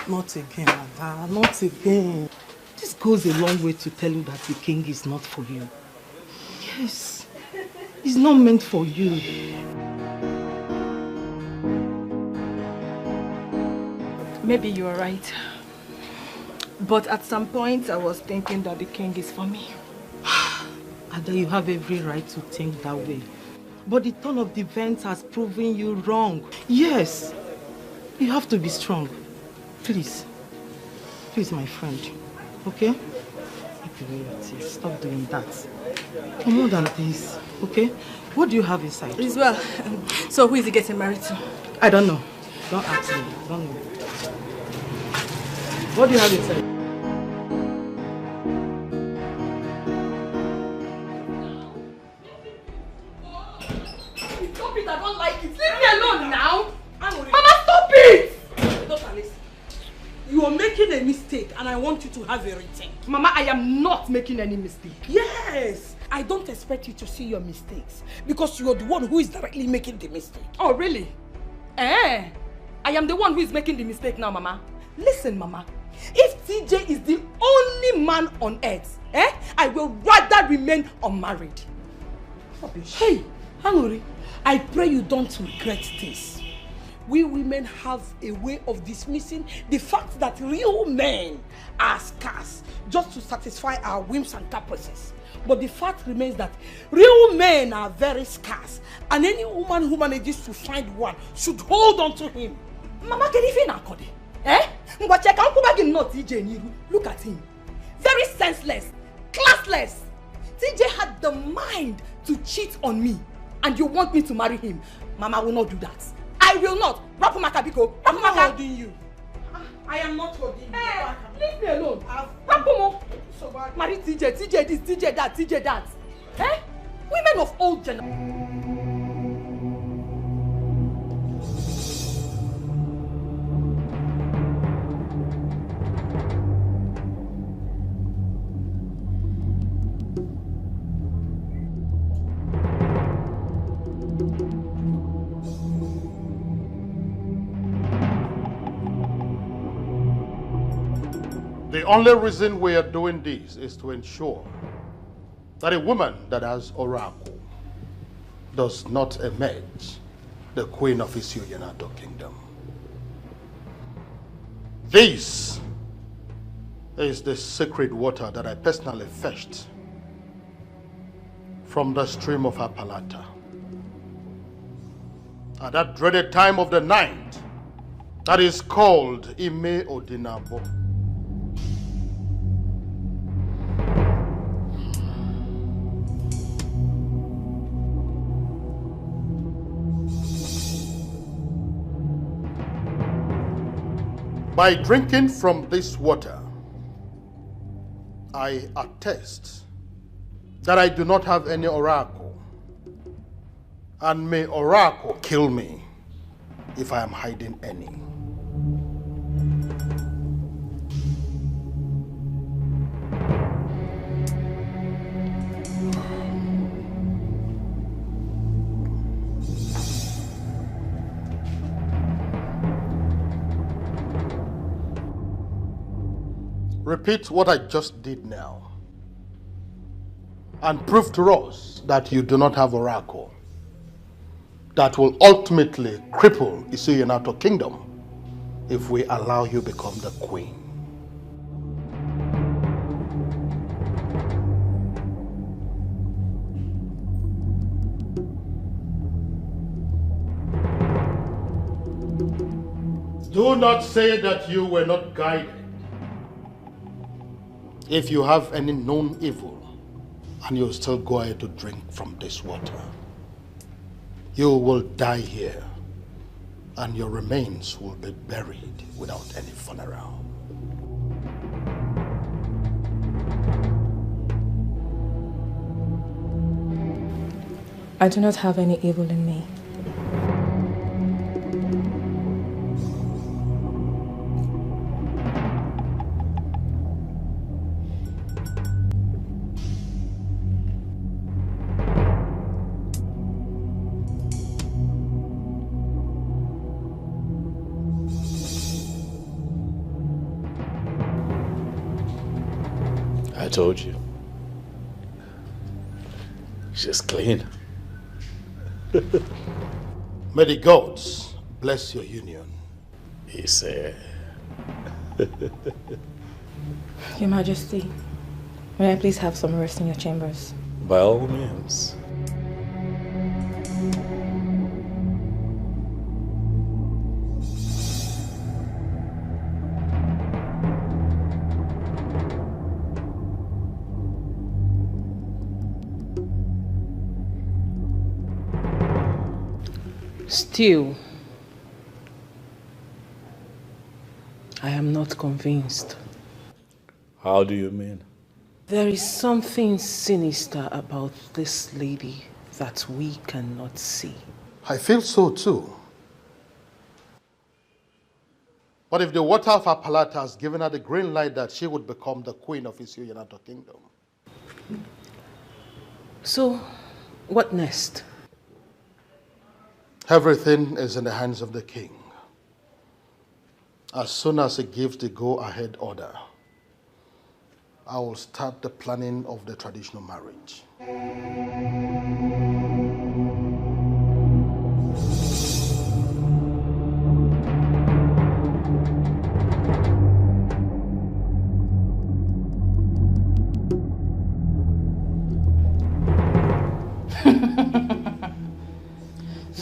S10: Not again, Ada, not again. This goes a long way to tell you that the king is not for you. Yes, it's not meant for you.
S1: Maybe you are right. But at some point, I was thinking that the king is for me.
S10: Ada, you have every right to think that way. But the turn of the events has proven you wrong. Yes, you have to be strong. Please. Please, my friend. Okay? Stop doing that. For more than this, okay? What do you have inside?
S1: As well. So who is he getting married to?
S10: I don't know. Don't ask me. I don't know. What do you have inside?
S1: Stop it, I don't like it. Leave me alone now. Mama, stop it!
S10: Don't listen. You are making a mistake and I want you to have a rethink.
S1: Mama, I am not making any mistake.
S10: Yes! I don't expect you to see your mistakes because you are the one who is directly making the mistake.
S1: Oh, really? I am the one who is making the mistake now, Mama.
S10: Listen, Mama. If TJ is the only man on earth, I will rather remain unmarried. Hey, Hanuri, I pray you don't regret this. We women have a way of dismissing the fact that real men are scarce just to satisfy our whims and caprices. But the fact remains that real men are very scarce, and any woman who manages to find one should hold on to him. Mama, can you feel look at him. Very senseless, classless. TJ had the mind
S1: to cheat on me and you want me to marry him, Mama will not do that. I will not. Rapumaka Biko.
S7: I'm not holding you. I am not holding you.
S1: Hey, leave me alone. Rapumo. Marry TJ, TJ this, TJ that, TJ that. Eh? Women of old generation.
S13: The only reason we are doing this is to ensure that a woman that has oracle does not emerge the queen of Isioyanato kingdom. This is the sacred water that I personally fetched from the stream of Apalata. At that dreaded time of the night, that is called Ime Odinabo. By drinking from this water, I attest that I do not have any oracle, and may oracle kill me if I am hiding any. Repeat what I just did now and prove to us that you do not have oracle that will ultimately cripple Isioyanato kingdom if we allow you become the queen. Do not say that you were not guided. If you have any known evil and you still go ahead to drink from this water, you will die here and your remains will be buried without any funeral.
S2: I do not have any evil in me.
S3: I told you. She's clean.
S13: May the gods bless your union.
S3: He said.
S2: Your Majesty, may I please have some rest in your chambers?
S3: By all means.
S4: Still, I am not convinced.
S3: How do you mean?
S4: There is something sinister about this lady that we cannot see.
S13: I feel so too. But if the water of Apalata has given her the green light that she would become the queen of Isioyanato kingdom.
S4: So, what next?
S13: Everything is in the hands of the king. As soon as he gives the go-ahead order, I will start the planning of the traditional marriage.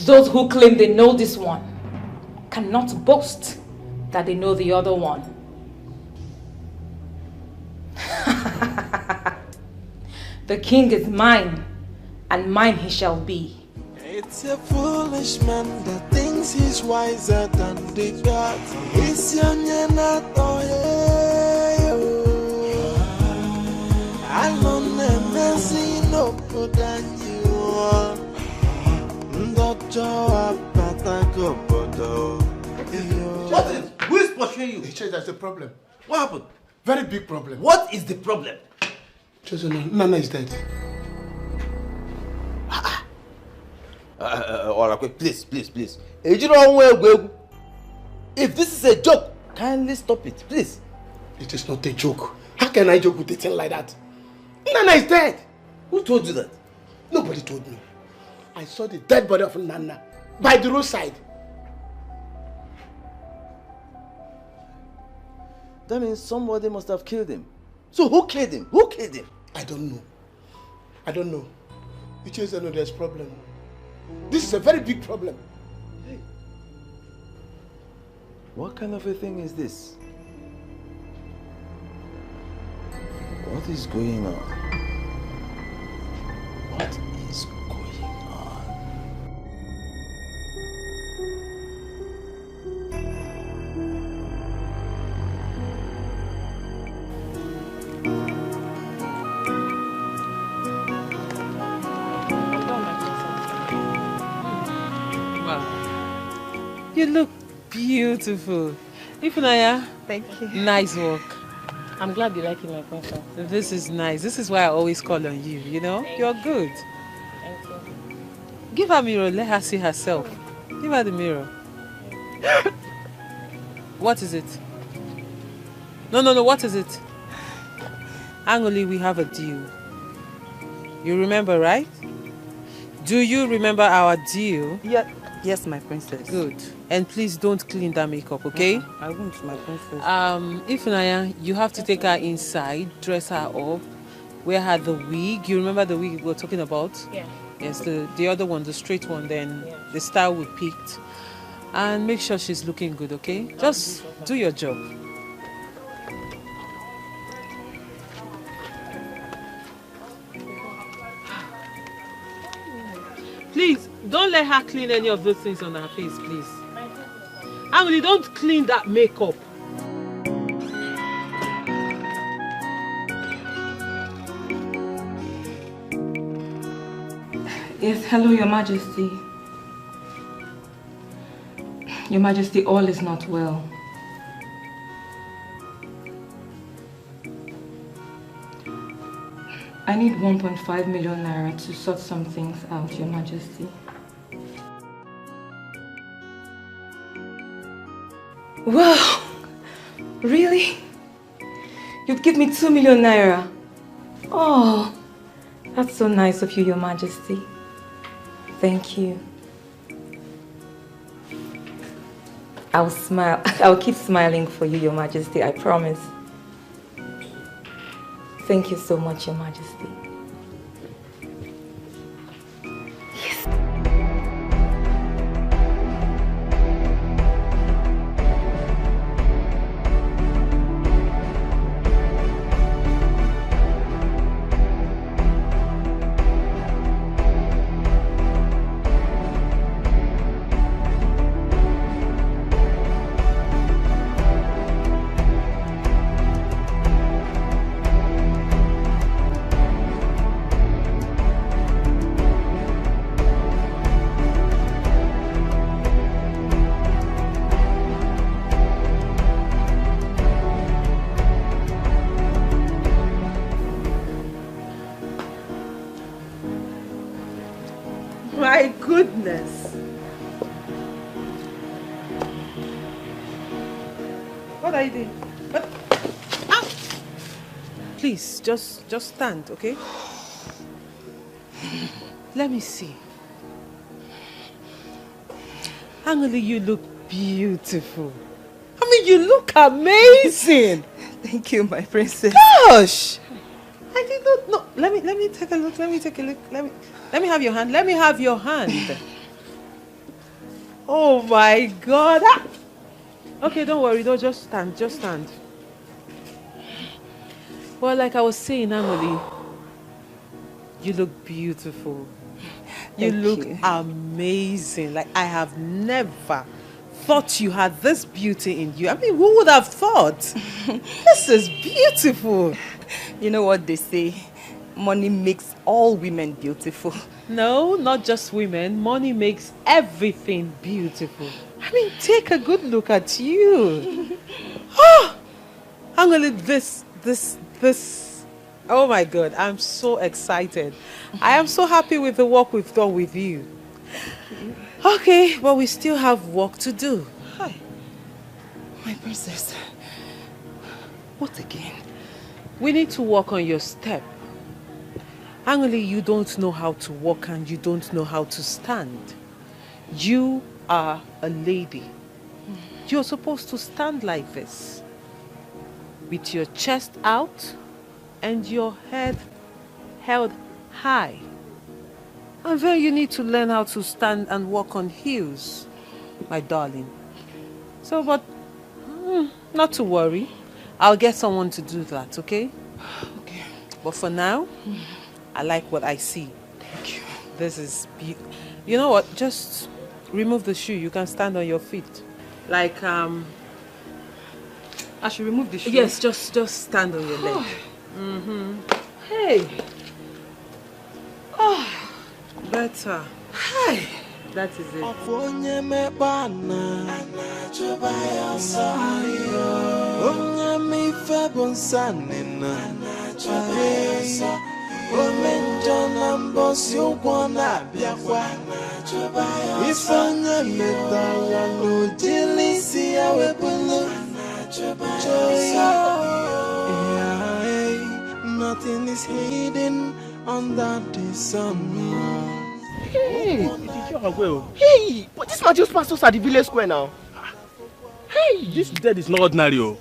S2: Those who claim they know this one cannot boast that they know the other one. The king is mine, and mine he shall be.
S5: It's a foolish man that thinks he's wiser than the gods. It's your I don't never see no good than you.
S9: What is? Who is pursuing you?
S11: There's a problem.
S9: What happened?
S11: Very big problem.
S9: What is the problem?
S11: Nana is dead.
S9: Alright, please. If this is a joke, kindly stop it, please.
S11: It is not a joke. How can I joke with a thing like that? Nana is dead.
S9: Who told you that?
S11: Nobody told me. I saw the dead body of Nana by the roadside.
S9: That means somebody must have killed him. So who killed him? Who killed him?
S11: I don't know. You just know there's a problem. This is a very big problem.
S9: Hey. What kind of a thing is this? What is going on? What is going on?
S4: You look beautiful. Ifunanya,
S8: thank you.
S4: Nice work.
S8: I'm glad you like it, my princess.
S4: This is nice. This is why I always call on you, you know? You're good.
S8: Thank you.
S4: Give her a mirror, let her see herself. Give her the mirror. What is it? No, what is it? Angoli, we have a deal. You remember, right? Do you remember our deal?
S1: Yeah. Yes, my princess.
S4: Good. And please don't clean that makeup, okay?
S1: I won't, my princess.
S4: Ifunanya, you have to take her inside, dress her up, wear her the wig. You remember the wig we were talking about?
S8: Yeah.
S4: Yes, the other one, the straight one, then the style we picked. And make sure she's looking good, okay? Just do your job. Please, don't let her clean any of those things on her face, please. Angoli, don't clean that makeup.
S2: Yes, hello, Your Majesty. Your Majesty, all is not well. I need 1.5 million naira to sort some things out, Your Majesty. Wow! Really? You'd give me 2 million naira? Oh, that's so nice of you, Your Majesty. Thank you. I'll smile. I'll keep smiling for you, Your Majesty, I promise. Thank you so much, Your Majesty. Yes.
S4: My goodness. What are you doing? What? Ah! Please, just stand, okay? Let me see. Angoli, you look beautiful. I mean, you look amazing.
S1: Thank you, my princess.
S4: Gosh! I did not know. Let me take a look. Let me take a look. Let me have your hand. Let me have your hand. Oh my God. Ah! Okay, don't worry. Don't just stand. Just stand. Well, like I was saying, Angoli, you look beautiful. You look amazing. Like, I have never thought you had this beauty in you. I mean, who would have thought? This is beautiful.
S1: You know what they say? Money makes all women beautiful.
S4: No, not just women. Money makes everything beautiful. I mean, take a good look at you. Oh, Angeli, this. Oh my God, I'm so excited. I am so happy with the work we've done with you. Okay, but we still have work to do.
S1: Hi. My princess. What again?
S4: We need to work on your step. Angeli, you don't know how to walk and you don't know how to stand. You are a lady. You're supposed to stand like this, with your chest out and your head held high. And then you need to learn how to stand and walk on heels, my darling. So, but not to worry. I'll get someone to do that, okay?
S1: Okay.
S4: But for now, I like what I see.
S1: Thank you.
S4: This is beautiful. You know what? Just remove the shoe. You can stand on your feet. Like, I should remove the shoe? Yes, just stand on your leg. Hey. Oh, better. Hi. That is it.
S5: Nothing is hidden under the sun.
S20: Hey, hey, but this man just passed us at the village square now.
S18: Hey, this dead is not ordinary. The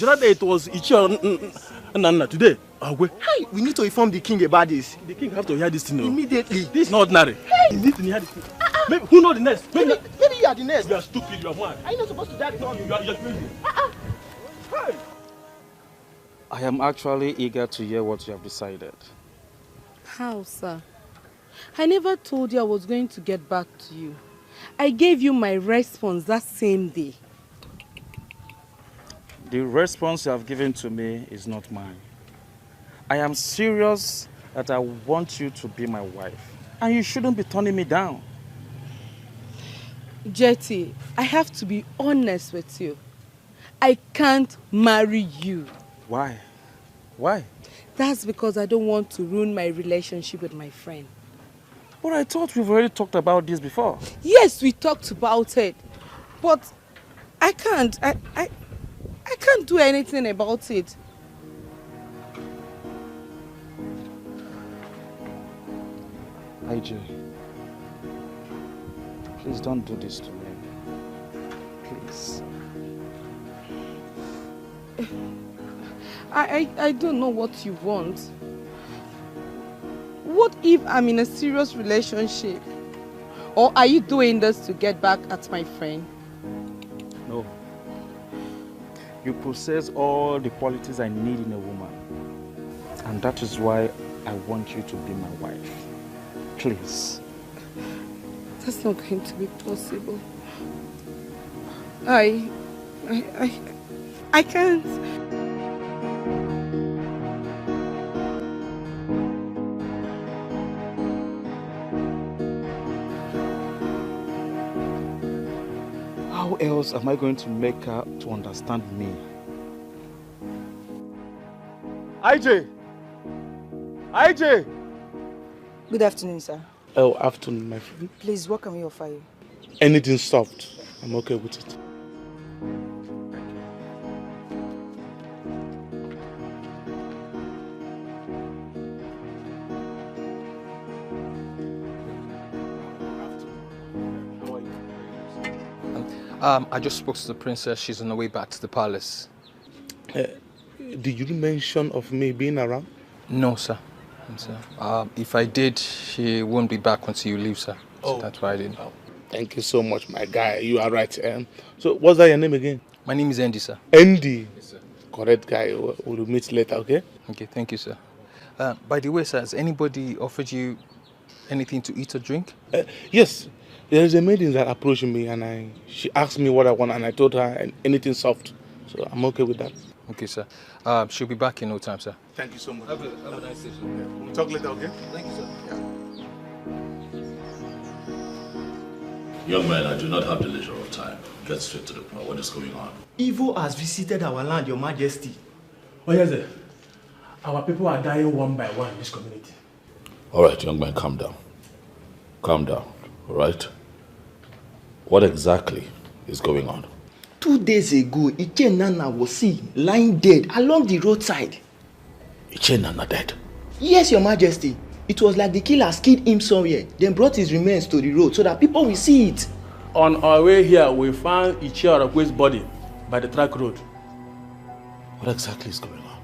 S18: other day it was Ichi and today.
S20: Hey, we need to inform the king about this.
S18: The king have to hear this thing.
S20: Immediately.
S18: This is not ordinary.
S20: Hey,
S18: he needs to hear this thing. Maybe, who knows the next?
S20: Maybe you are the next.
S18: You are stupid, you are mad.
S20: Are you not supposed to die before me?
S18: You are crazy.
S20: Hey.
S16: I am actually eager to hear what you have decided.
S10: How, sir? I never told you I was going to get back to you. I gave you my response that same day.
S16: The response you have given to me is not mine. I am serious that I want you to be my wife. And you shouldn't be turning me down.
S10: Jetty, I have to be honest with you. I can't marry you.
S16: Why? Why?
S10: That's because I don't want to ruin my relationship with my friend.
S16: But I thought we've already talked about this before.
S10: Yes, we talked about it. But I can't. I can't do anything about it.
S16: IJ, please don't do this to me. Please.
S10: I don't know what you want. What if I'm in a serious relationship? Or are you doing this to get back at my friend?
S16: No. You possess all the qualities I need in a woman. And that is why I want you to be my wife. Please.
S10: That's not going to be possible. I can't.
S16: How else am I going to make her to understand me?
S20: IJ! IJ!
S21: Good afternoon, sir.
S13: Oh, afternoon, my friend.
S21: Please, what can we offer you?
S13: Anything soft. I'm okay with it.
S6: I just spoke to the princess. She's on her way back to the palace.
S13: Did you mention of me being around?
S6: No, sir. If I did, she won't be back until you leave, sir. So that's why I didn't.
S13: Thank you so much, my guy. You are right. So, what's that your name again?
S6: My name is Andy, sir.
S13: Andy? Yes, sir. Correct guy. We'll meet later, okay?
S6: Okay, thank you, sir. By the way, sir, has anybody offered you Anything to eat or drink?
S16: Yes. There is a maiden that approached me and she asked me what I want and I told her anything soft. So I'm okay with that.
S6: Okay, sir. She'll be back in no time, sir.
S16: Thank you so much.
S6: Have a nice day, sir.
S16: We'll talk later, okay?
S6: Thank you, sir.
S3: Young man, I do not have the leisure of time. Get straight to the point. What is going on?
S18: Evil has visited our land, Your Majesty. Oh, yes, sir. Our people are dying one by one in this community.
S3: All right, young man, calm down. Calm down, all right? What exactly is going on?
S18: 2 days ago, Iche Nana was seen lying dead along the roadside.
S3: Iche Nana dead?
S18: Yes, Your Majesty. It was like the killers killed him somewhere, then brought his remains to the road so that people will see it. On our way here, we found Iche Orakwe's body by the track road.
S3: What exactly is going on?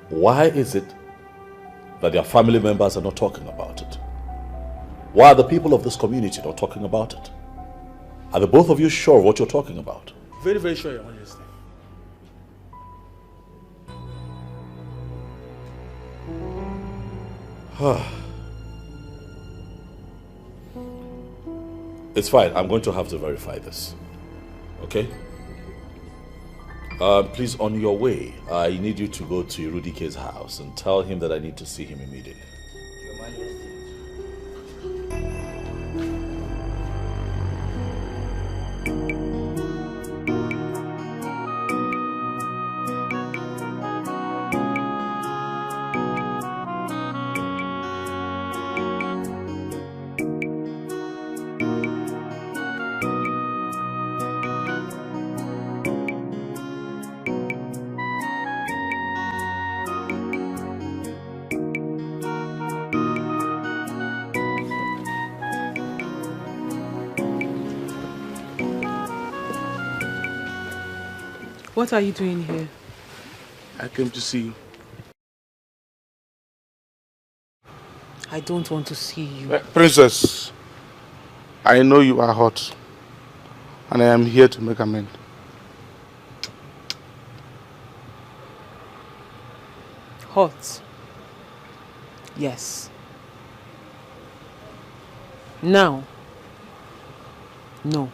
S3: Why is it that their family members are not talking about it? Why are the people of this community not talking about it? Are the both of you sure of what you're talking about?
S18: Very, very sure, Your Majesty.
S3: It's fine. I'm going to have to verify this. Okay? Please, on your way, I need you to go to Irudike's house and tell him that I need to see him immediately.
S4: What are you doing here?
S16: I came to see you.
S4: I don't want to see you.
S16: Princess, I know you are hot, and I am here to make amends.
S4: Hot? Yes. Now? No.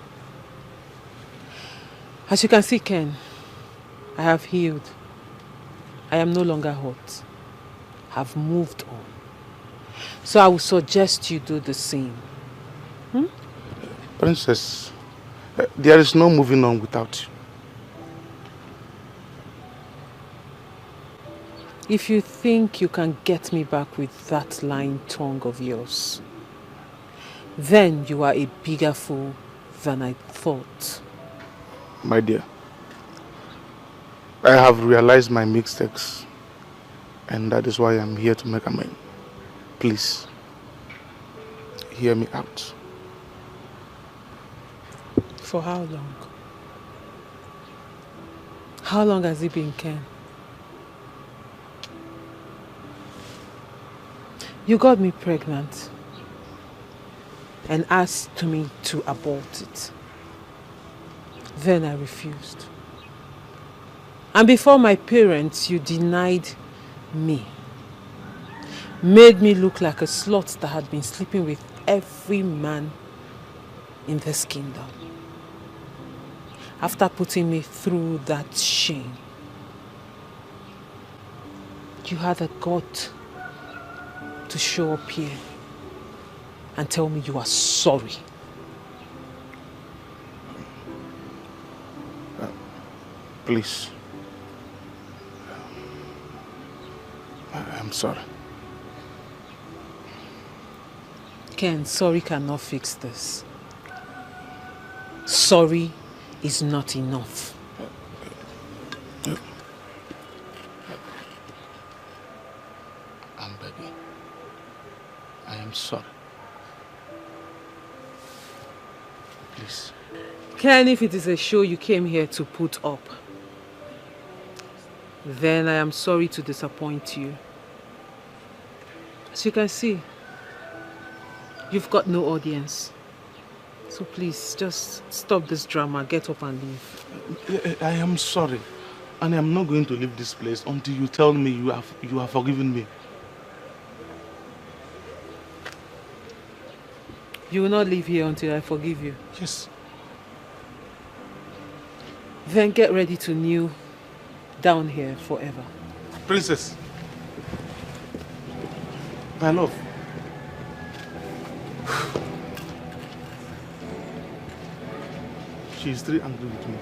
S4: As you can see, Ken, I have healed. I am no longer hot. I've moved on. So I would suggest you do the same.
S16: Princess, there is no moving on without you.
S4: If you think you can get me back with that lying tongue of yours, then you are a bigger fool than I thought.
S16: My dear, I have realized my mistakes, and that is why I'm here to make amends. Please, hear me out.
S4: For how long? How long has it been, Ken? You got me pregnant and asked me to abort it. Then I refused. And before my parents, you denied me. Made me look like a slut that had been sleeping with every man in this kingdom. After putting me through that shame, you had the gut to show up here and tell me you are sorry.
S16: Please. I'm sorry.
S4: Ken, sorry cannot fix this. Sorry is not enough.
S16: Baby, I am sorry. Please.
S4: Ken, if it is a show you came here to put up, then I am sorry to disappoint you. As you can see, you've got no audience. So please, just stop this drama, get up and leave.
S16: I am sorry. And I am not going to leave this place until you tell me you have forgiven me.
S15: You will not leave here until I forgive you.
S16: Yes.
S15: Then get ready to kneel down here forever.
S16: Princess. My love. She is still angry with me.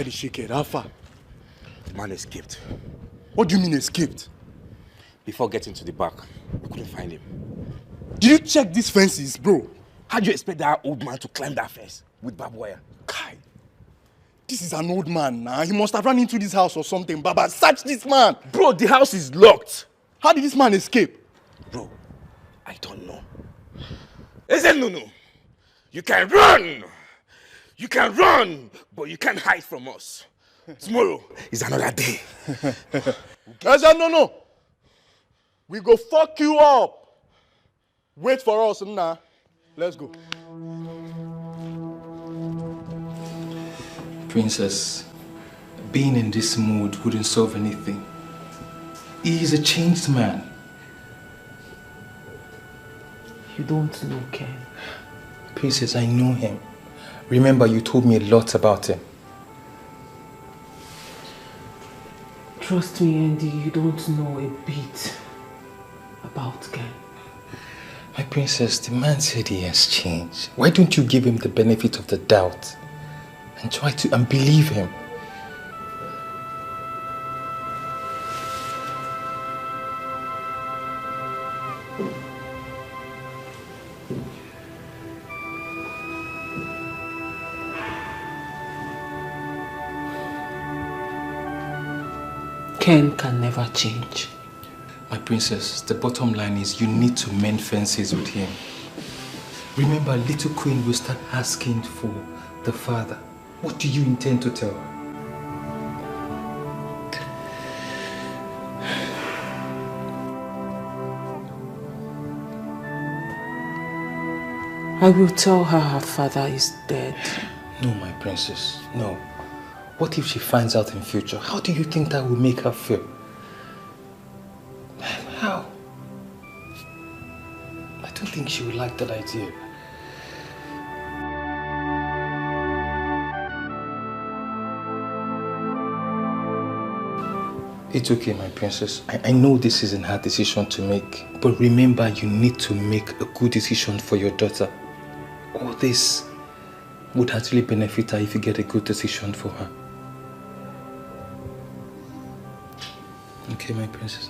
S20: Shake how far? The man escaped. What do you mean escaped? Before getting to the back, we couldn't find him. Did you check these fences, bro? How do you expect that old man to climb that fence with barbed wire? Kai, this is an old man now. He must have run into this house or something. Baba, search this man. Bro, the house is locked. How did this man escape? Bro, I don't know. Listen, Nunu, you can run. You can run, but you can't hide from us. Tomorrow is another day.
S12: No. We go fuck you up. Wait for us, nah. Let's go.
S6: Princess, being in this mood wouldn't solve anything. He is a changed man.
S15: You don't know Ken.
S6: Princess, I know him. Remember, you told me a lot about him.
S15: Trust me, Andy, you don't know a bit about Ken.
S6: My princess, the man said he has changed. Why don't you give him the benefit of the doubt and try to believe him?
S15: Ken can never change.
S6: My princess, the bottom line is you need to mend fences with him. Remember, little queen will start asking for the father. What do you intend to tell her?
S15: I will tell her her father is dead.
S6: No, my princess, no. What if she finds out in future? How do you think that will make her feel? How? I don't think she would like that idea. It's okay, my princess. I know this isn't her decision to make, but remember, you need to make a good decision for your daughter. All this would actually benefit her if you get a good decision for her. Okay, my princess.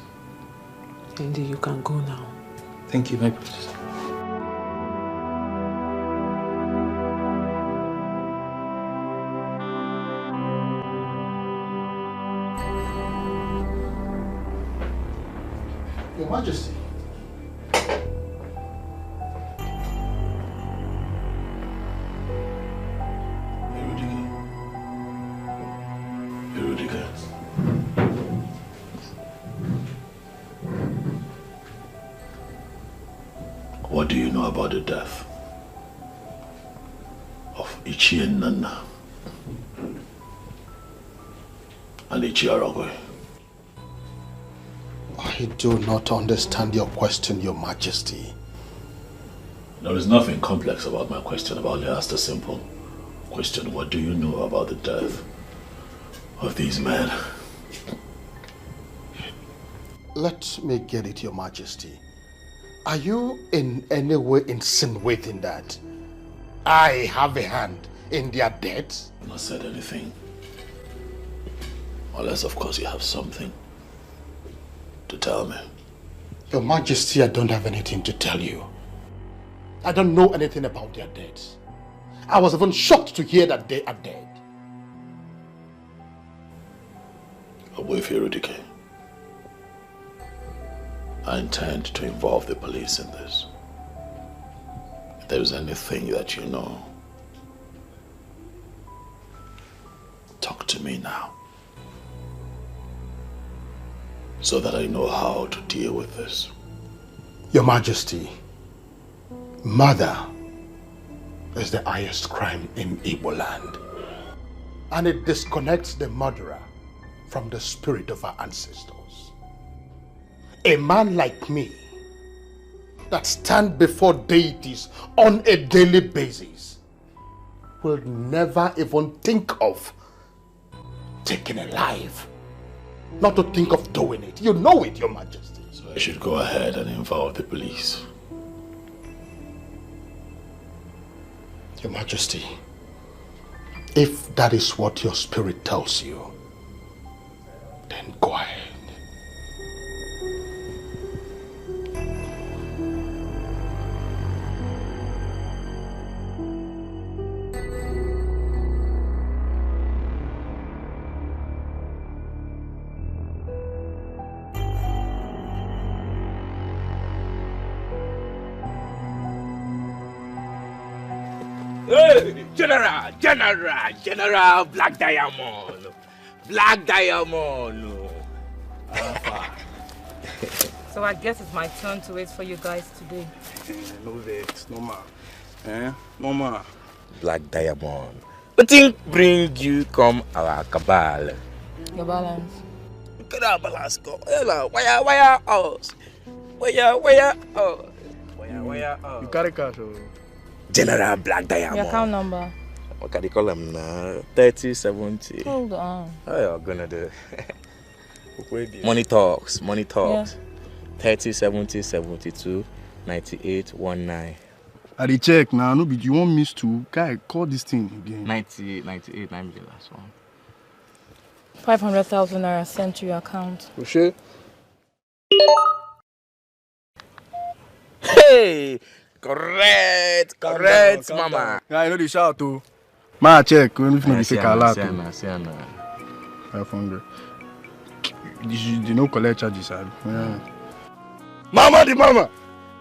S15: Andy, you can go now.
S6: Thank you, my princess.
S13: Your Majesty.
S3: Fredrick. What do you know about the death of Ichie Nana and Ichie Aragwe?
S13: I do not understand your question, Your Majesty.
S3: There is nothing complex about my question. I've only asked a simple question. What do you know about the death of these men?
S13: Let me get it, Your Majesty. Are you in any way insinuating that I have a hand in their deaths?
S3: I've not said anything. Unless, of course, you have something to tell me.
S13: Your Majesty, I don't have anything to tell you. I don't know anything about their deaths. I was even shocked to hear that they are dead.
S3: Fredrick, I intend to involve the police in this. If there is anything that you know, talk to me now, so that I know how to deal with this.
S13: Your Majesty, murder is the highest crime in Igbo land, and it disconnects the murderer from the spirit of our ancestors. A man like me that stand before deities on a daily basis will never even think of taking a life, not to think of doing it. You know it, Your Majesty.
S3: So I should go ahead and involve the police.
S13: Your Majesty, if that is what your spirit tells you, then go ahead.
S17: Hey, General, Black Diamond. Black Diamond.
S2: So I guess it's my turn to wait for you guys today.
S18: No vex, no ma. No ma.
S17: Black Diamond. What thing bring you come our cabal?
S2: Your balance.
S17: Look at our balance go. Where us? Where us?
S18: You carry cash or?
S17: General Black Diamond.
S2: Your account number.
S17: What can you call them now? 3070.
S2: Hold on.
S17: How you gonna do? Money talks.
S2: Yeah.
S17: 3070 72 98 19.
S12: I dey check now. No, but you want miss to guy call this thing again.
S17: 98 9 be the last one.
S2: 500,000 naira sent to your account.
S12: For sure.
S17: Hey, correct, mama.
S12: Yeah, I know the shout too. Ma check when if no be fake alert. 500. You no collect charges, yeah. Mama the mama.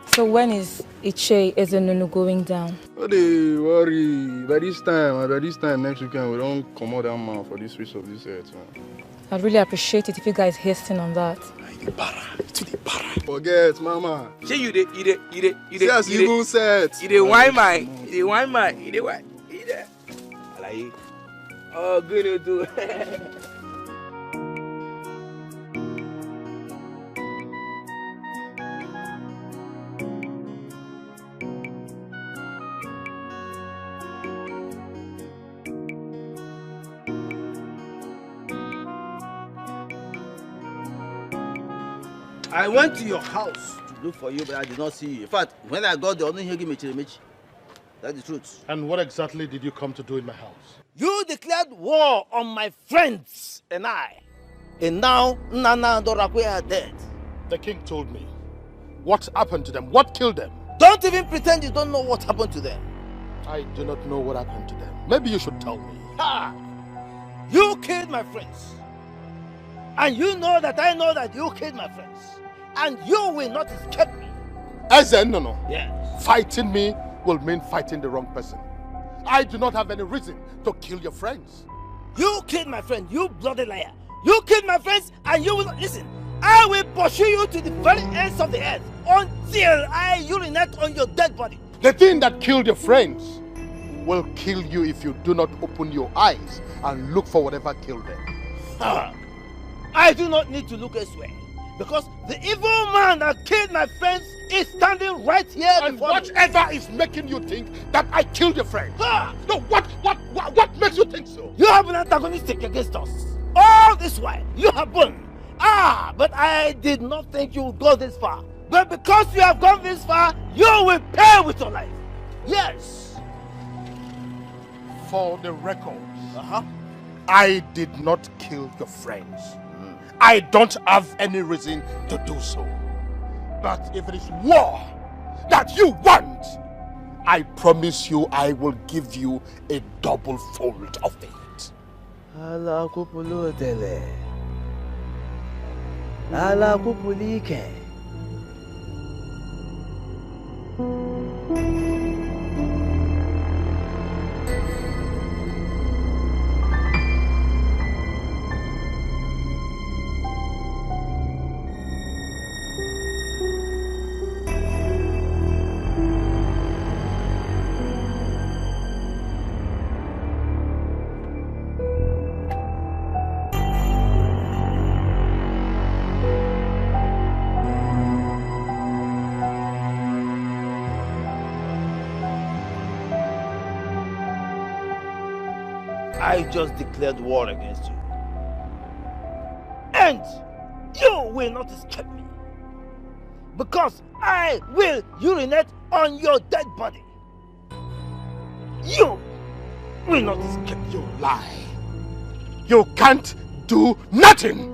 S2: So when is Iche Ezenunu going down?
S12: No dey worry. By this time next weekend we don't come out that man for this switch of this earth, man.
S2: I'd really appreciate it if you guys hasten on that.
S12: Forget, mama.
S17: Say you dey.
S12: Yes, even set.
S17: You dey wine my. Like, oh, good to do.
S18: I went to your house to look for you, but I did not see you. In fact, when I got there, I didn't hear you. That's the truth.
S13: And what exactly did you come to do in my house?
S18: You declared war on my friends and I. And now, Nana and Dorakwe are dead.
S13: The king told me. What happened to them? What killed them?
S18: Don't even pretend you don't know what happened to them.
S13: I do not know what happened to them. Maybe you should tell me.
S18: Ha! You killed my friends. And you know that I know that you killed my friends. And you will not escape me.
S13: No.
S18: Yes.
S13: Fighting me will mean fighting the wrong person. I do not have any reason to kill your friends.
S14: You killed my friend, you bloody liar. You killed my friends and you will not listen. I will pursue you to the very ends of the earth until I urinate on your dead body.
S13: The thing that killed your friends will kill you if you do not open your eyes and look for whatever killed them.
S14: I do not need to look elsewhere because the evil man that killed my friends is standing right here
S13: and
S14: before
S13: whatever
S14: me.
S13: is making you think that I killed your friend? No, what makes you think so?
S14: You have been antagonistic against us. All this while, you have been. But I did not think you would go this far. But because you have gone this far, you will pay with your life. Yes.
S13: For the records, I did not kill your friends. I don't have any reason to do so. But if it is war that you want, I promise you I will give you a double fold of it.
S14: Ala kupulu tele. Ala kupulike. I just declared war against you. And you will not escape me. Because I will urinate on your dead body. You will not escape.
S13: You lie. You can't do nothing.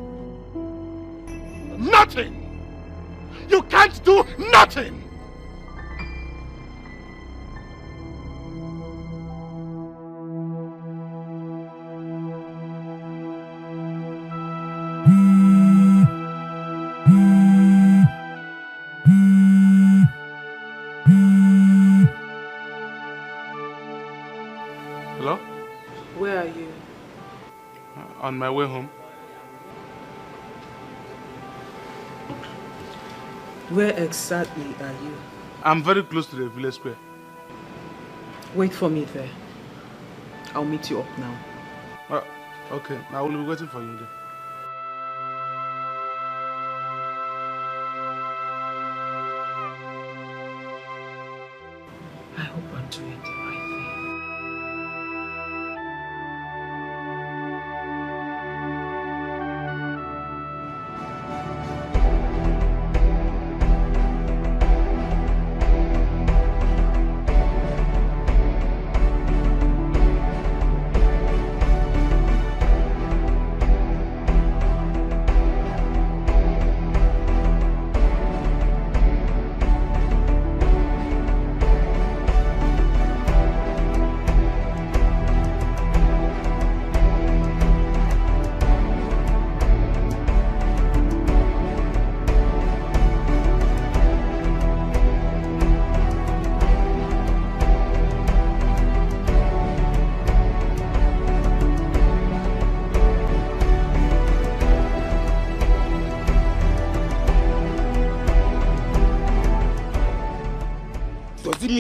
S13: Nothing. You can't do nothing.
S16: On my way home.
S4: Where exactly are you?
S16: I'm very close to the village square.
S4: Wait for me there. I'll meet you up now.
S16: Okay, I will be waiting for you there.
S4: I hope I'm doing the right thing.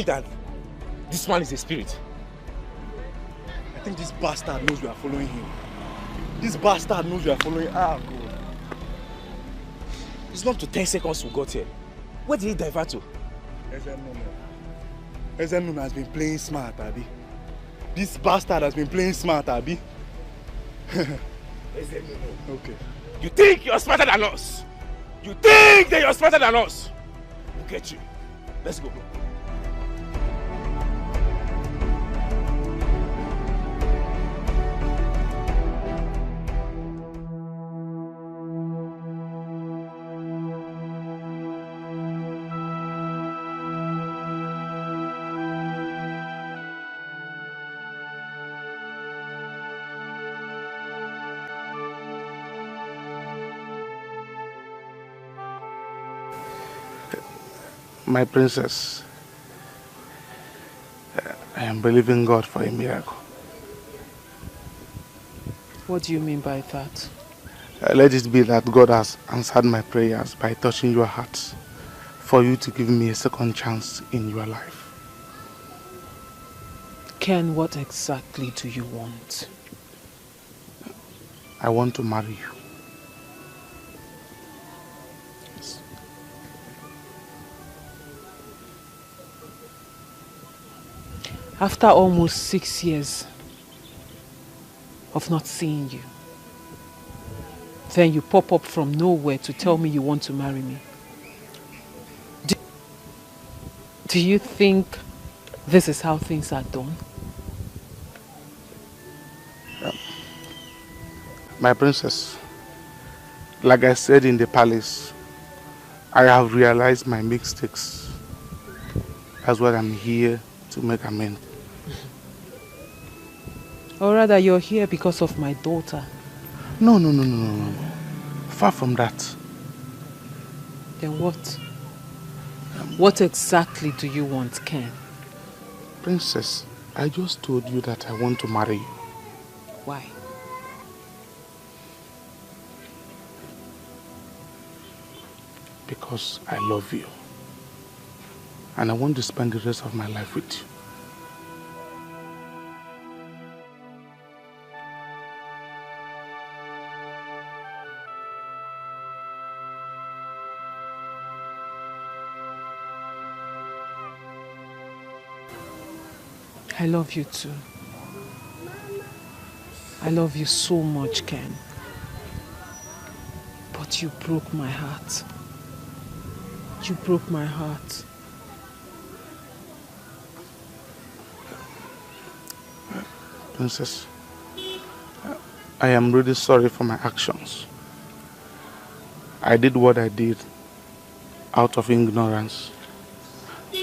S20: That this man is a spirit. I think this bastard knows we are following him. This bastard knows we are following. God. It's not to 10 seconds we got here. Where did he divert to?
S16: Ezenun has been playing smart, Abi. This bastard has been playing smart, Abi.
S20: Okay. You think you're smarter than us? You think that you're smarter than us? We'll get you. Let's go, bro.
S16: My princess, I am believing God for a miracle.
S4: What do you mean by that?
S13: Let it be that God has answered my prayers by touching your hearts for you to give me a second chance in your life.
S4: Ken, what exactly do you want?
S13: I want to marry you.
S4: After almost 6 years of not seeing you, then you pop up from nowhere to tell me you want to marry me. Do you think this is how things are done?
S13: My princess, like I said in the palace, I have realized my mistakes. That's why I'm here to make amends.
S4: Or rather, you're here because of my daughter.
S13: No. Far from that.
S4: Then what? What exactly do you want, Ken?
S13: Princess, I just told you that I want to marry you.
S4: Why?
S13: Because I love you. And I want to spend the rest of my life with you.
S4: I love you too. I love you so much, Ken. But you broke my heart. You broke my heart.
S13: Princess, I am really sorry for my actions. I did what I did out of ignorance.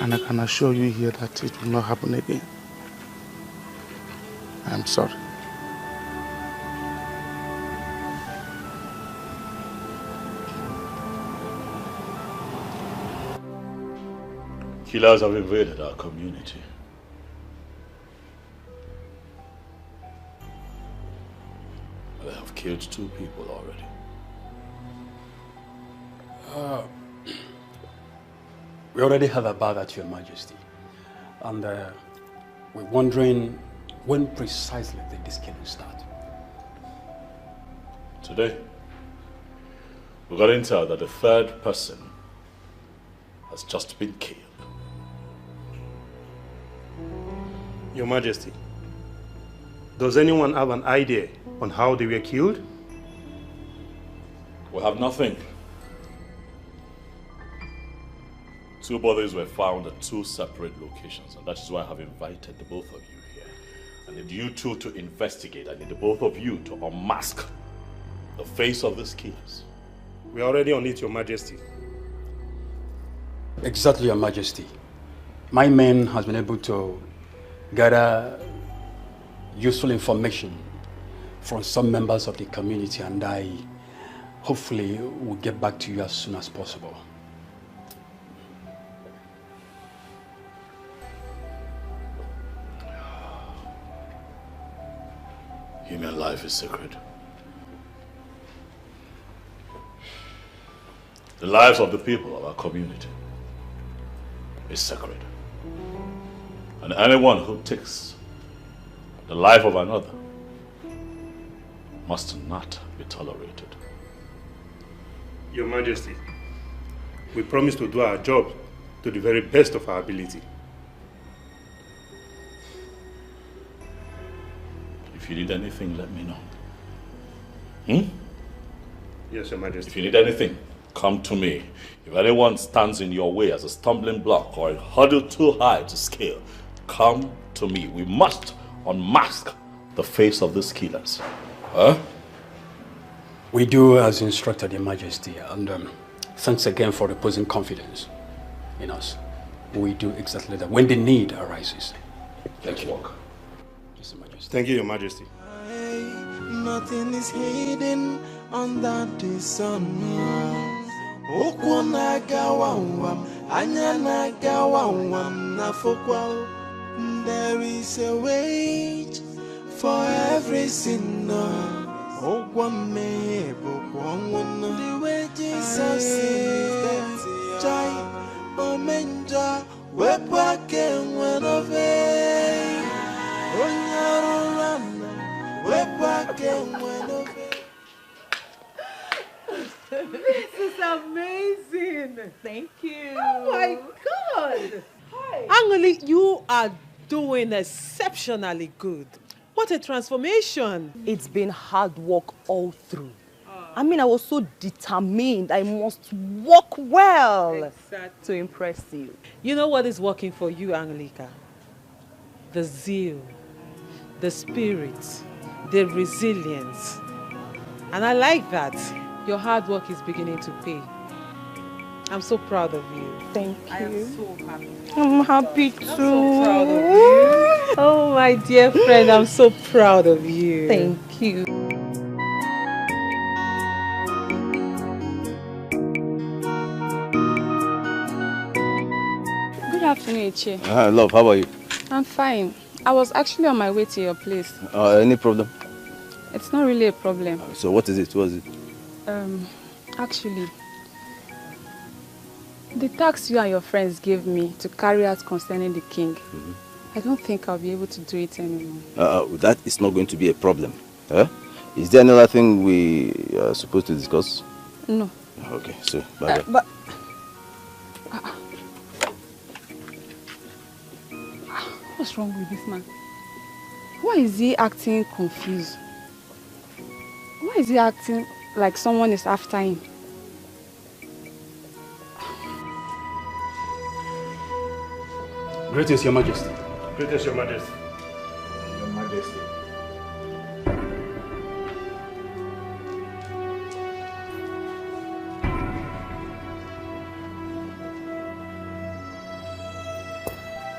S13: And I can assure you here that it will not happen again. I am sorry.
S3: Killers have invaded our community. They have killed 2 people already.
S19: We already heard about that, Your Majesty. And we're wondering when precisely did this killing start?
S3: Today, we got intel that the 3rd person has just been killed.
S22: Your Majesty, does anyone have an idea on how they were killed?
S3: We have nothing. 2 bodies were found at 2 separate locations, and that is why I have invited the both of you here. I need you 2 to investigate. I need the both of you to unmask the face of these killers.
S22: We are already on it, Your Majesty.
S19: Exactly, Your Majesty. My men has been able to gather useful information from some members of the community, and I hopefully will get back to you as soon as possible.
S3: Human life is sacred. The lives of the people of our community is sacred. And anyone who takes the life of another must not be tolerated.
S22: Your Majesty, we promise to do our job to the very best of our ability.
S3: If you need anything, let me know.
S22: Yes, Your Majesty.
S3: If you need anything, come to me. If anyone stands in your way as a stumbling block or a hurdle too high to scale, come to me. We must unmask the face of these killers. Huh?
S19: We do as instructed, Your Majesty, and thanks again for reposing confidence in us. We do exactly that when the need arises.
S3: Thank you.
S19: Yes, Your Majesty.
S22: Thank you, Your Majesty.
S5: Nothing is hidden under the sun. Okwana gawawam, anyana gawawam nafokwa. There is a wage for every sinner. The way Jesus is Jai Omenja Wepake Wenove Onyarurana Wepake Wenove.
S7: This is amazing.
S1: Thank you.
S7: Oh my God. Hi. Angeli, you are doing exceptionally good. What a transformation.
S1: It's been hard work all through. I mean, I was so determined. I must work well to impress you.
S7: You know what is working for you, Angelica? The zeal, the spirit, the resilience. And I like that. Your hard work is beginning to pay. I'm so proud of you.
S1: Thank you.
S7: I am so happy.
S1: I'm happy too.
S7: I'm so proud of you. Oh, my dear friend, I'm so proud of you.
S1: Thank you.
S11: Good afternoon, Ichi.
S9: Love, how are you?
S11: I'm fine. I was actually on my way to your place.
S9: Any problem?
S11: It's not really a problem.
S9: So what is it? What is it?
S11: Actually, the task you and your friends gave me to carry out concerning the king, I don't think I'll be able to do it anymore.
S9: That is not going to be a problem. Is there another thing we are supposed to discuss?
S11: No.
S9: Okay, so bye.
S11: But what's wrong with this man? Why is he acting confused? Why is he acting like someone is after him?
S19: Greetings, Your Majesty.
S22: Greetings, Your Majesty.
S19: Your Majesty.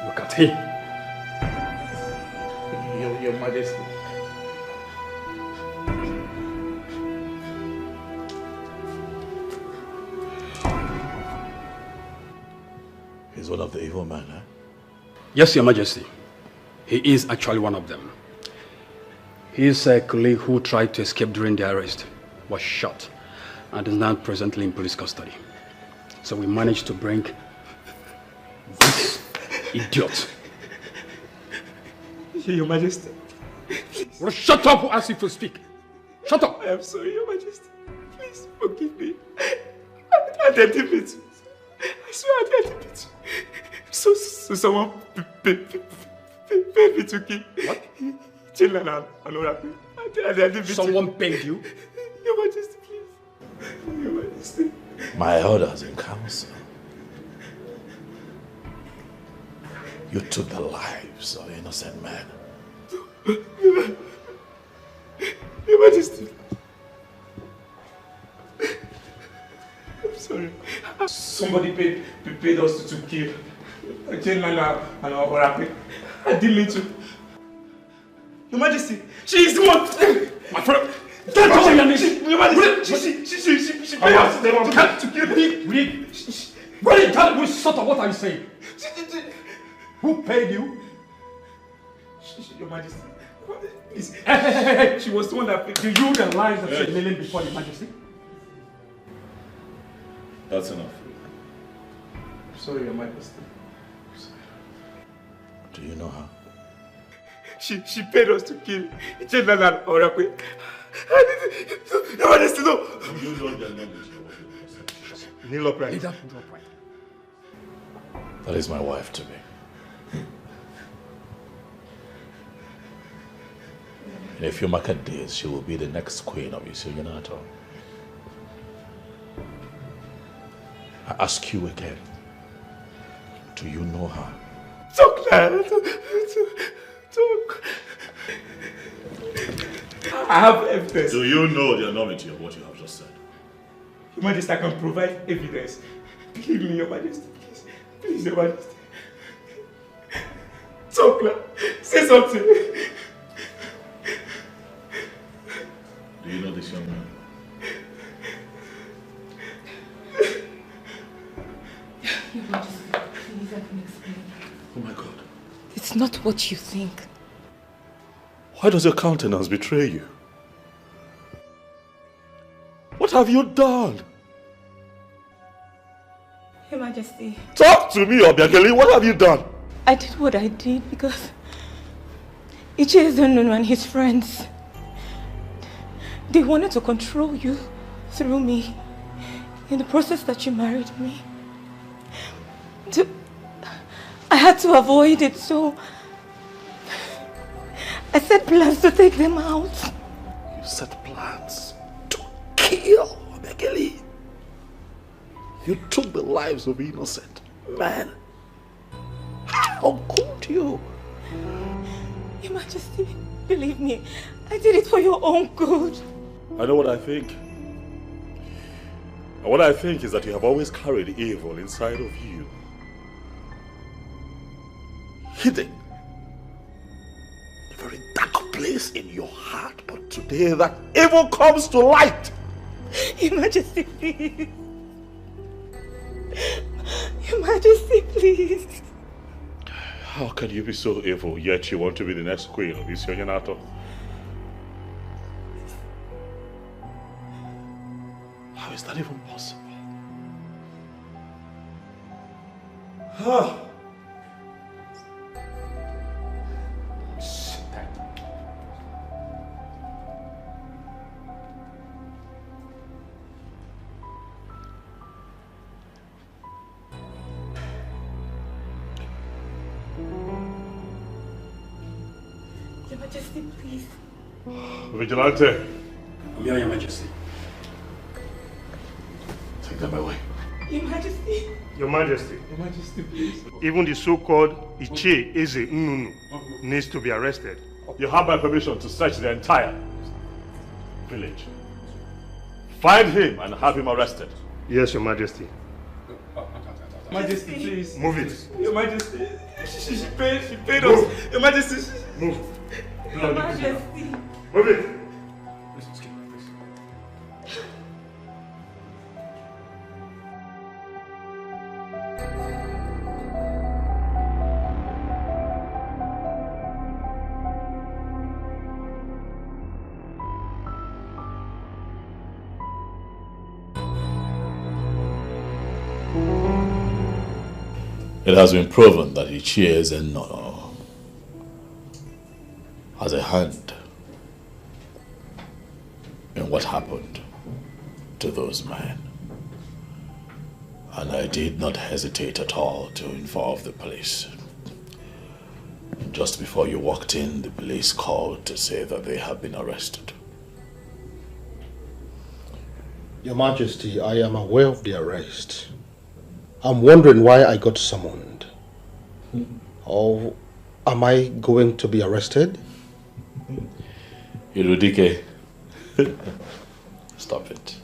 S19: Look at him.
S16: Your Majesty.
S3: He's one of the evil men, huh?
S19: Yes, Your Majesty. He is actually one of them. His colleague who tried to escape during the arrest was shot and is now presently in police custody. So we managed to bring this idiot.
S23: Your Majesty.
S19: Well, shut up or ask you to speak. Shut up.
S23: I am sorry, Your Majesty. Please forgive me. I didn't it. I swear I didn't it. So someone paid me to kill. What? Children and Oracle.
S19: Someone paid you?
S23: Your Majesty, please. Your Majesty.
S3: My orders in council. You took the lives of innocent men.
S23: Your Majesty. I'm sorry. Somebody paid us to kill Leonard and Oracle. I didn't mean to. Your Majesty, she is the one.
S19: My friend, don't tell me your name.
S23: Your Majesty, she paid us to kill me.
S19: Read. What what are you saying? Who paid you?
S23: Your Majesty.
S19: Hey.
S23: She was the one that paid.
S19: Do you realize that you're kneeling before the Majesty?
S3: That's enough.
S23: Sorry, Your Majesty.
S3: Do you know her?
S23: She paid us to kill Leonard and Oracle. Your Majesty, no.
S3: You know their name.
S23: Kneel upright.
S3: That is my wife to be. In a few market days, she will be the next queen of Isuyunato. I ask you again, do you know her?
S23: Talk. I have evidence.
S3: Do you know the enormity of what you have just said?
S23: Your Majesty, I can provide evidence. Give me, Your Majesty, please. Please, Your Majesty. Talk. Say something.
S3: Do you know this young man?
S2: Your Majesty, please let me explain.
S3: Oh my God.
S2: It's not what you think.
S3: Why does your countenance betray you? have you done?
S2: Your Majesty.
S3: Talk to me, Obiageli. What have you done?
S2: I did what I did because Ichiezenunu and his friends, they wanted to control you through me in the process that you married me. I had to avoid it, so I set plans to take them out.
S3: You set plans to kill Obiageli? You took the lives of innocent men. How could you?
S2: Your Majesty, believe me, I did it for your own good.
S3: I know what I think. And what I think is that you have always carried evil inside of you. Hidden. A very dark place in your heart. But today that evil comes to light.
S2: Your Majesty, please. Your Majesty, please.
S3: How can you be so evil, yet you want to be the next queen of Isionyanato? How is that even possible?
S2: Your Majesty, please.
S3: Vigilante.
S19: I'm here, Your Majesty.
S3: Take them away.
S2: Your Majesty.
S22: Your Majesty.
S19: Your Majesty, please.
S22: Even the so-called Ichie Eze Nnunu needs to be arrested.
S3: You have my permission to search the entire village. Find him and have him arrested.
S22: Yes, Your Majesty.
S19: Majesty, please.
S22: Move it.
S19: Your Majesty. She paid us. Your Majesty.
S22: Move.
S2: Your Majesty.
S22: Move it.
S3: It has been proven that Ichiezenunu has a hand in what happened to those men. And I did not hesitate at all to involve the police. Just before you walked in, the police called to say that they have been arrested.
S13: Your Majesty, I am aware of the arrest. I'm wondering why I got summoned. Or am I going to be arrested?
S3: Irudike, stop it.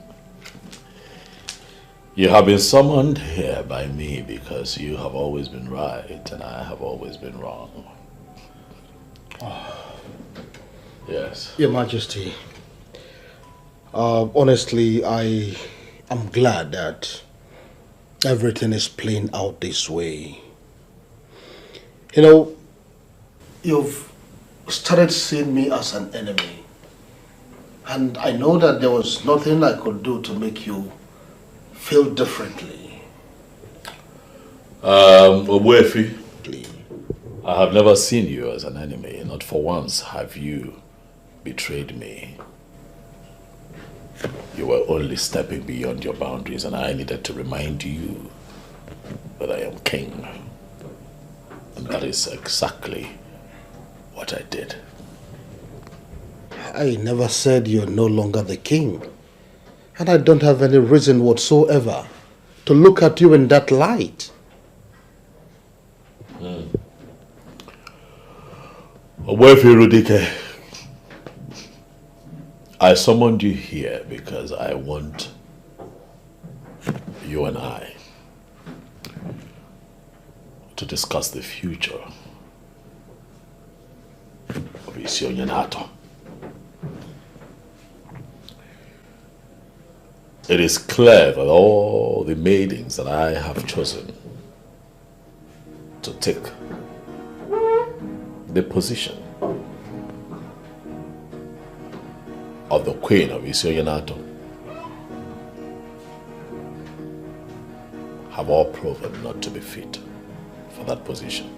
S3: You have been summoned here by me because you have always been right and I have always been wrong. Yes.
S13: Your Majesty, honestly, I am glad that everything is playing out this way. You know, you've started seeing me as an enemy. And I know that there was nothing I could do to make you feel differently.
S3: Obuefi, I have never seen you as an enemy. Not for once have you betrayed me. You were only stepping beyond your boundaries and I needed to remind you that I am king. And that is exactly what I did.
S13: I never said you're no longer the king. And I don't have any reason whatsoever to look at you in that light.
S3: Obuefi Rudike, I summoned you here because I want you and I to discuss the future of Isionyanato. It is clear that all the maidens that I have chosen to take the position of the Queen of Isionyanato have all proven not to be fit for that position.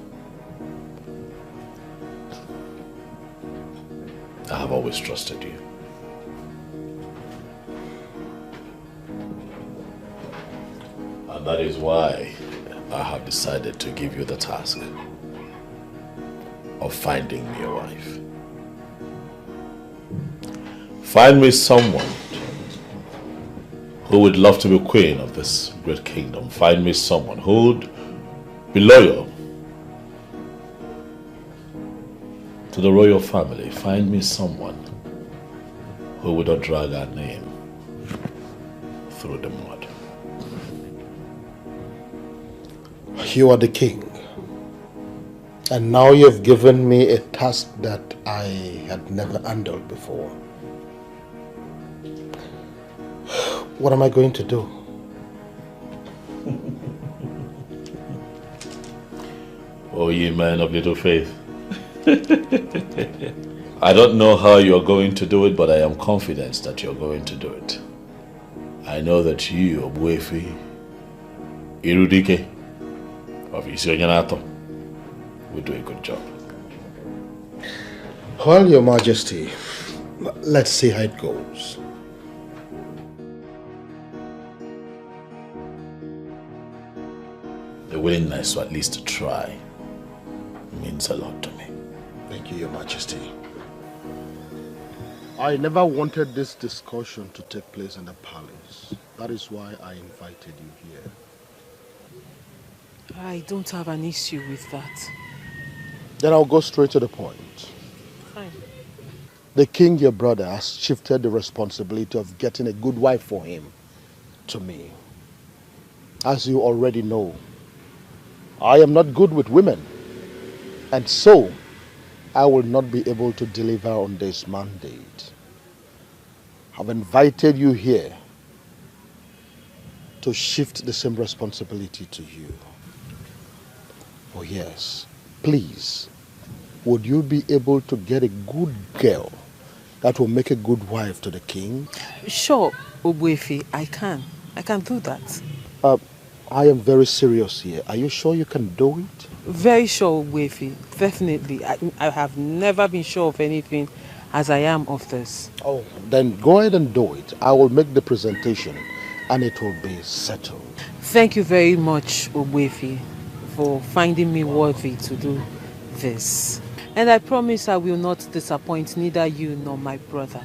S3: I have always trusted you. And that is why I have decided to give you the task of finding me a wife. Find me someone who would love to be queen of this great kingdom. Find me someone who would be loyal to the royal family. Find me someone who would not drag our name through the mud.
S13: You are the king. And now you've given me a task that I had never handled before. What am I going to do?
S3: Oh, ye men of little faith. I don't know how you're going to do it, but I am confident that you're going to do it. I know that you, Obuefi Irudike of Isionyanato, will do a good job.
S13: Well, Your Majesty, let's see how it goes.
S3: The willingness, or at least to try, means a lot to me.
S13: Thank you, Your Majesty. I never wanted this discussion to take place in the palace. That is why I invited you here.
S4: I don't have an issue with that.
S13: Then I'll go straight to the point.
S4: Fine.
S13: The king, your brother, has shifted the responsibility of getting a good wife for him to me. As you already know, I am not good with women, and so I will not be able to deliver on this mandate. I've invited you here to shift the same responsibility to you. Oh yes, please, would you be able to get a good girl that will make a good wife to the king?
S4: Sure, Obuefi, I can do that.
S13: I am very serious here. Are you sure you can do it?
S4: Very sure, Obuefi, definitely. I have never been sure of anything as I am of this.
S13: Oh, then go ahead and do it. I will make the presentation and it will be settled.
S4: Thank you very much, Obuefi, for finding me worthy to do this. And I promise I will not disappoint neither you nor my brother.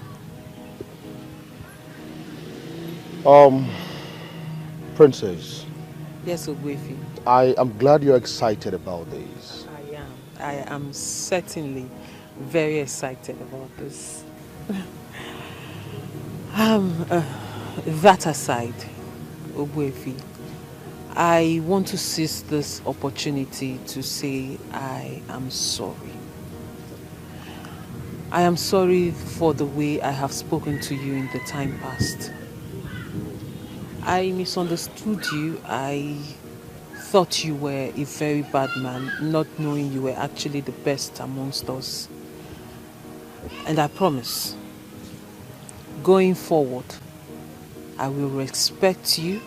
S13: Princess.
S4: Yes, Obuefi.
S13: I am glad you're excited about this.
S4: I am certainly very excited about this. That aside, Obuefi, I want to seize this opportunity to say I am sorry. I am sorry for the way I have spoken to you in the time past. I misunderstood you. I thought you were a very bad man, not knowing you were actually the best amongst us. And I promise, going forward, I will respect you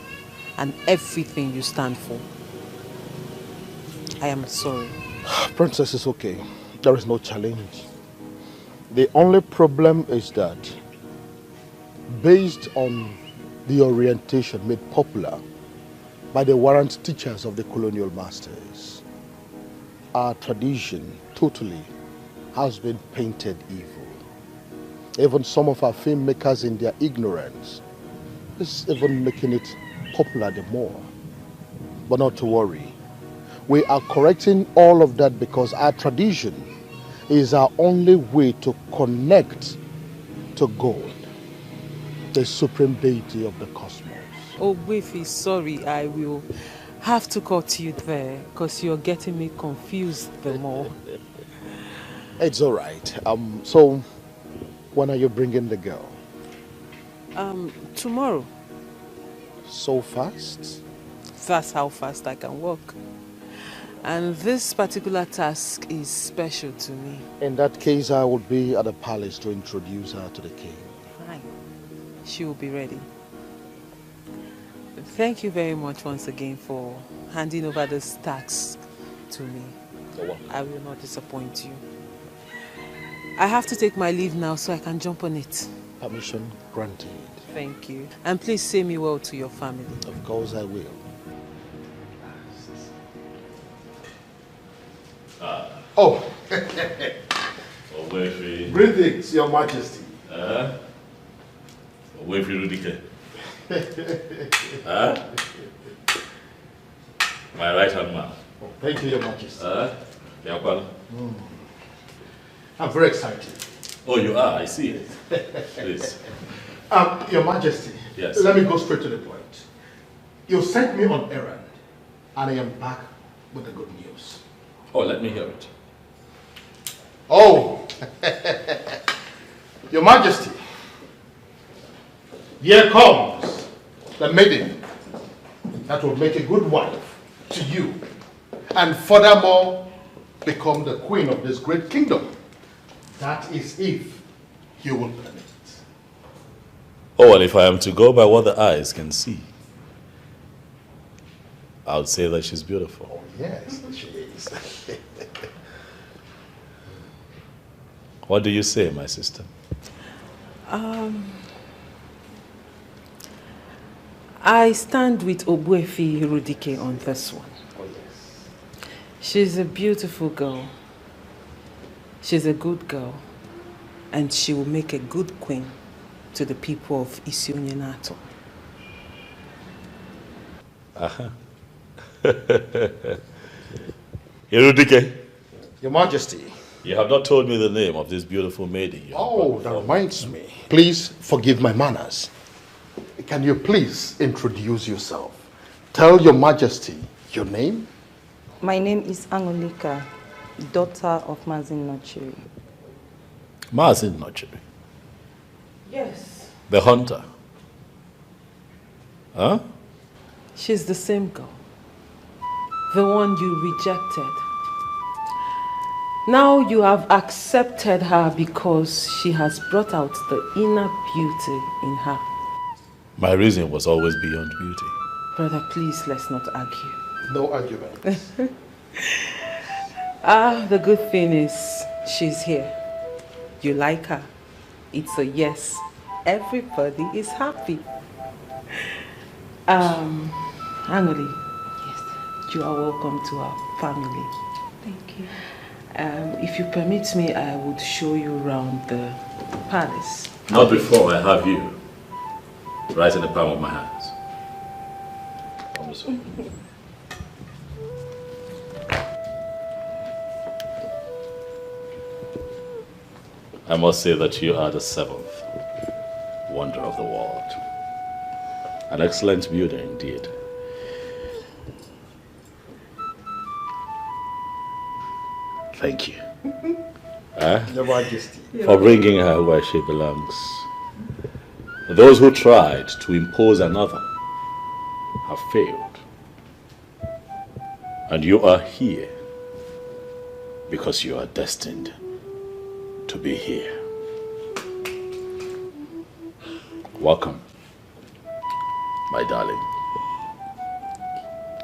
S4: and everything you stand for. I am sorry.
S13: Princess, it's okay. There is no challenge. The only problem is that, based on the orientation made popular by the warrant teachers of the colonial masters, our tradition totally has been painted evil. Even some of our filmmakers in their ignorance is even making it popular the more. But not to worry. We are correcting all of that because our tradition is our only way to connect to God, the supreme deity of the cosmos.
S4: Oh, Wifi, sorry, I will have to cut you there because you're getting me confused the more.
S13: It's all right. So, when are you bringing the girl?
S4: Tomorrow.
S13: So fast?
S4: That's how fast I can walk. And this particular task is special to me.
S13: In that case, I will be at the palace to introduce her to the king.
S4: Fine. She will be ready.
S7: Thank you very much once again for handing over this task to me. I will not disappoint you. I have to take my leave now so I can jump on it.
S13: Permission granted.
S7: Thank you. And please say me well to your family.
S13: Of course I will. Oh. Greetings, Your Majesty.
S3: My right hand man.
S13: Oh, thank you, Your Majesty.
S3: Mm.
S13: I'm very excited.
S3: Oh, you are? I see it. Please.
S13: Your Majesty.
S3: Yes.
S13: Let me go straight to the point. You sent me on errand, and I am back with the good news.
S3: Oh, let me hear it.
S13: Oh, Your Majesty, here comes the maiden that will make a good wife to you, and furthermore become the queen of this great kingdom. That is if you will permit it.
S3: Oh, and if I am to go by what the eyes can see, I would say that she's beautiful.
S13: Oh, yes, she is.
S3: What do you say, my sister?
S7: I stand with Obuefi Rudike on this one.
S13: Oh, yes.
S7: She's a beautiful girl. She's a good girl. And she will make a good queen to the people of Isionyanato.
S3: Aha. Irudike.
S13: Your Majesty.
S3: You have not told me the name of this beautiful maiden.
S13: Oh, that reminds me. Please forgive my manners. Can you please introduce yourself? Tell Your Majesty your name.
S2: My name is Angolika, daughter of Mazin Nochiri.
S3: Mazin Nochiri?
S7: Yes.
S3: The hunter? Huh?
S7: She's the same girl. The one you rejected. Now you have accepted her because she has brought out the inner beauty in her.
S3: My reason was always beyond beauty.
S7: Brother, please, let's not argue.
S13: No argument.
S7: The good thing is she's here. You like her. It's a yes. Everybody is happy. Angoli. Yes. You are welcome to our family.
S2: Thank you.
S7: If you permit me, I would show you around the palace.
S3: Not before I have you right in the palm of my hands. I must say that you are the seventh wonder of the world. An excellent builder indeed. Thank you.
S13: Your Majesty.
S3: For bringing her where she belongs. Those who tried to impose another have failed. And you are here because you are destined to be here. Welcome, my darling,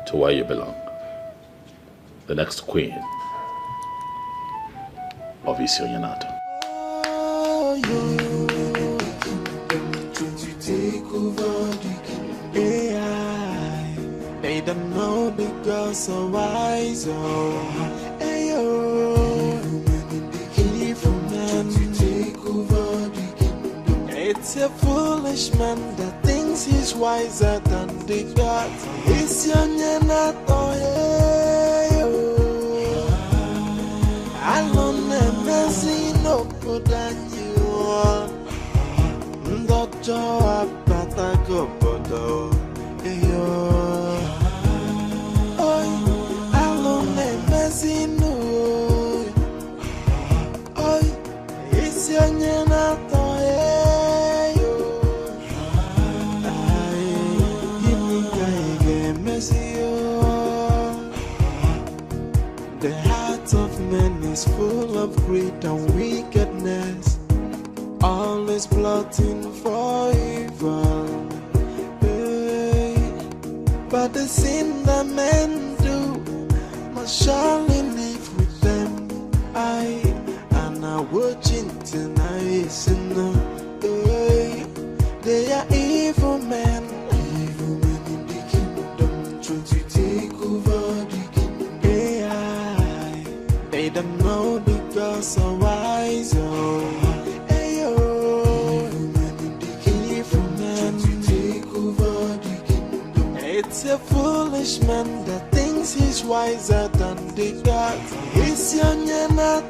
S3: to where you belong. The next queen of Isionyanato.
S5: They don't know the girls so wise. It's a foolish man that thinks he's wiser than the gods. Isionyanato. Alone and messy no good than you. Doctor, Patago Bodo. Alone and messy no. Isionyanato. The heart of man is full of greed and wickedness, always plotting for evil. Hey, the sin that men do must surely live with them. And I watching tonight, they are evil men in the kingdom, trying to take over the kingdom. They don't know the gods are wise. It's a foolish man that thinks he's wiser than the gods. It's your not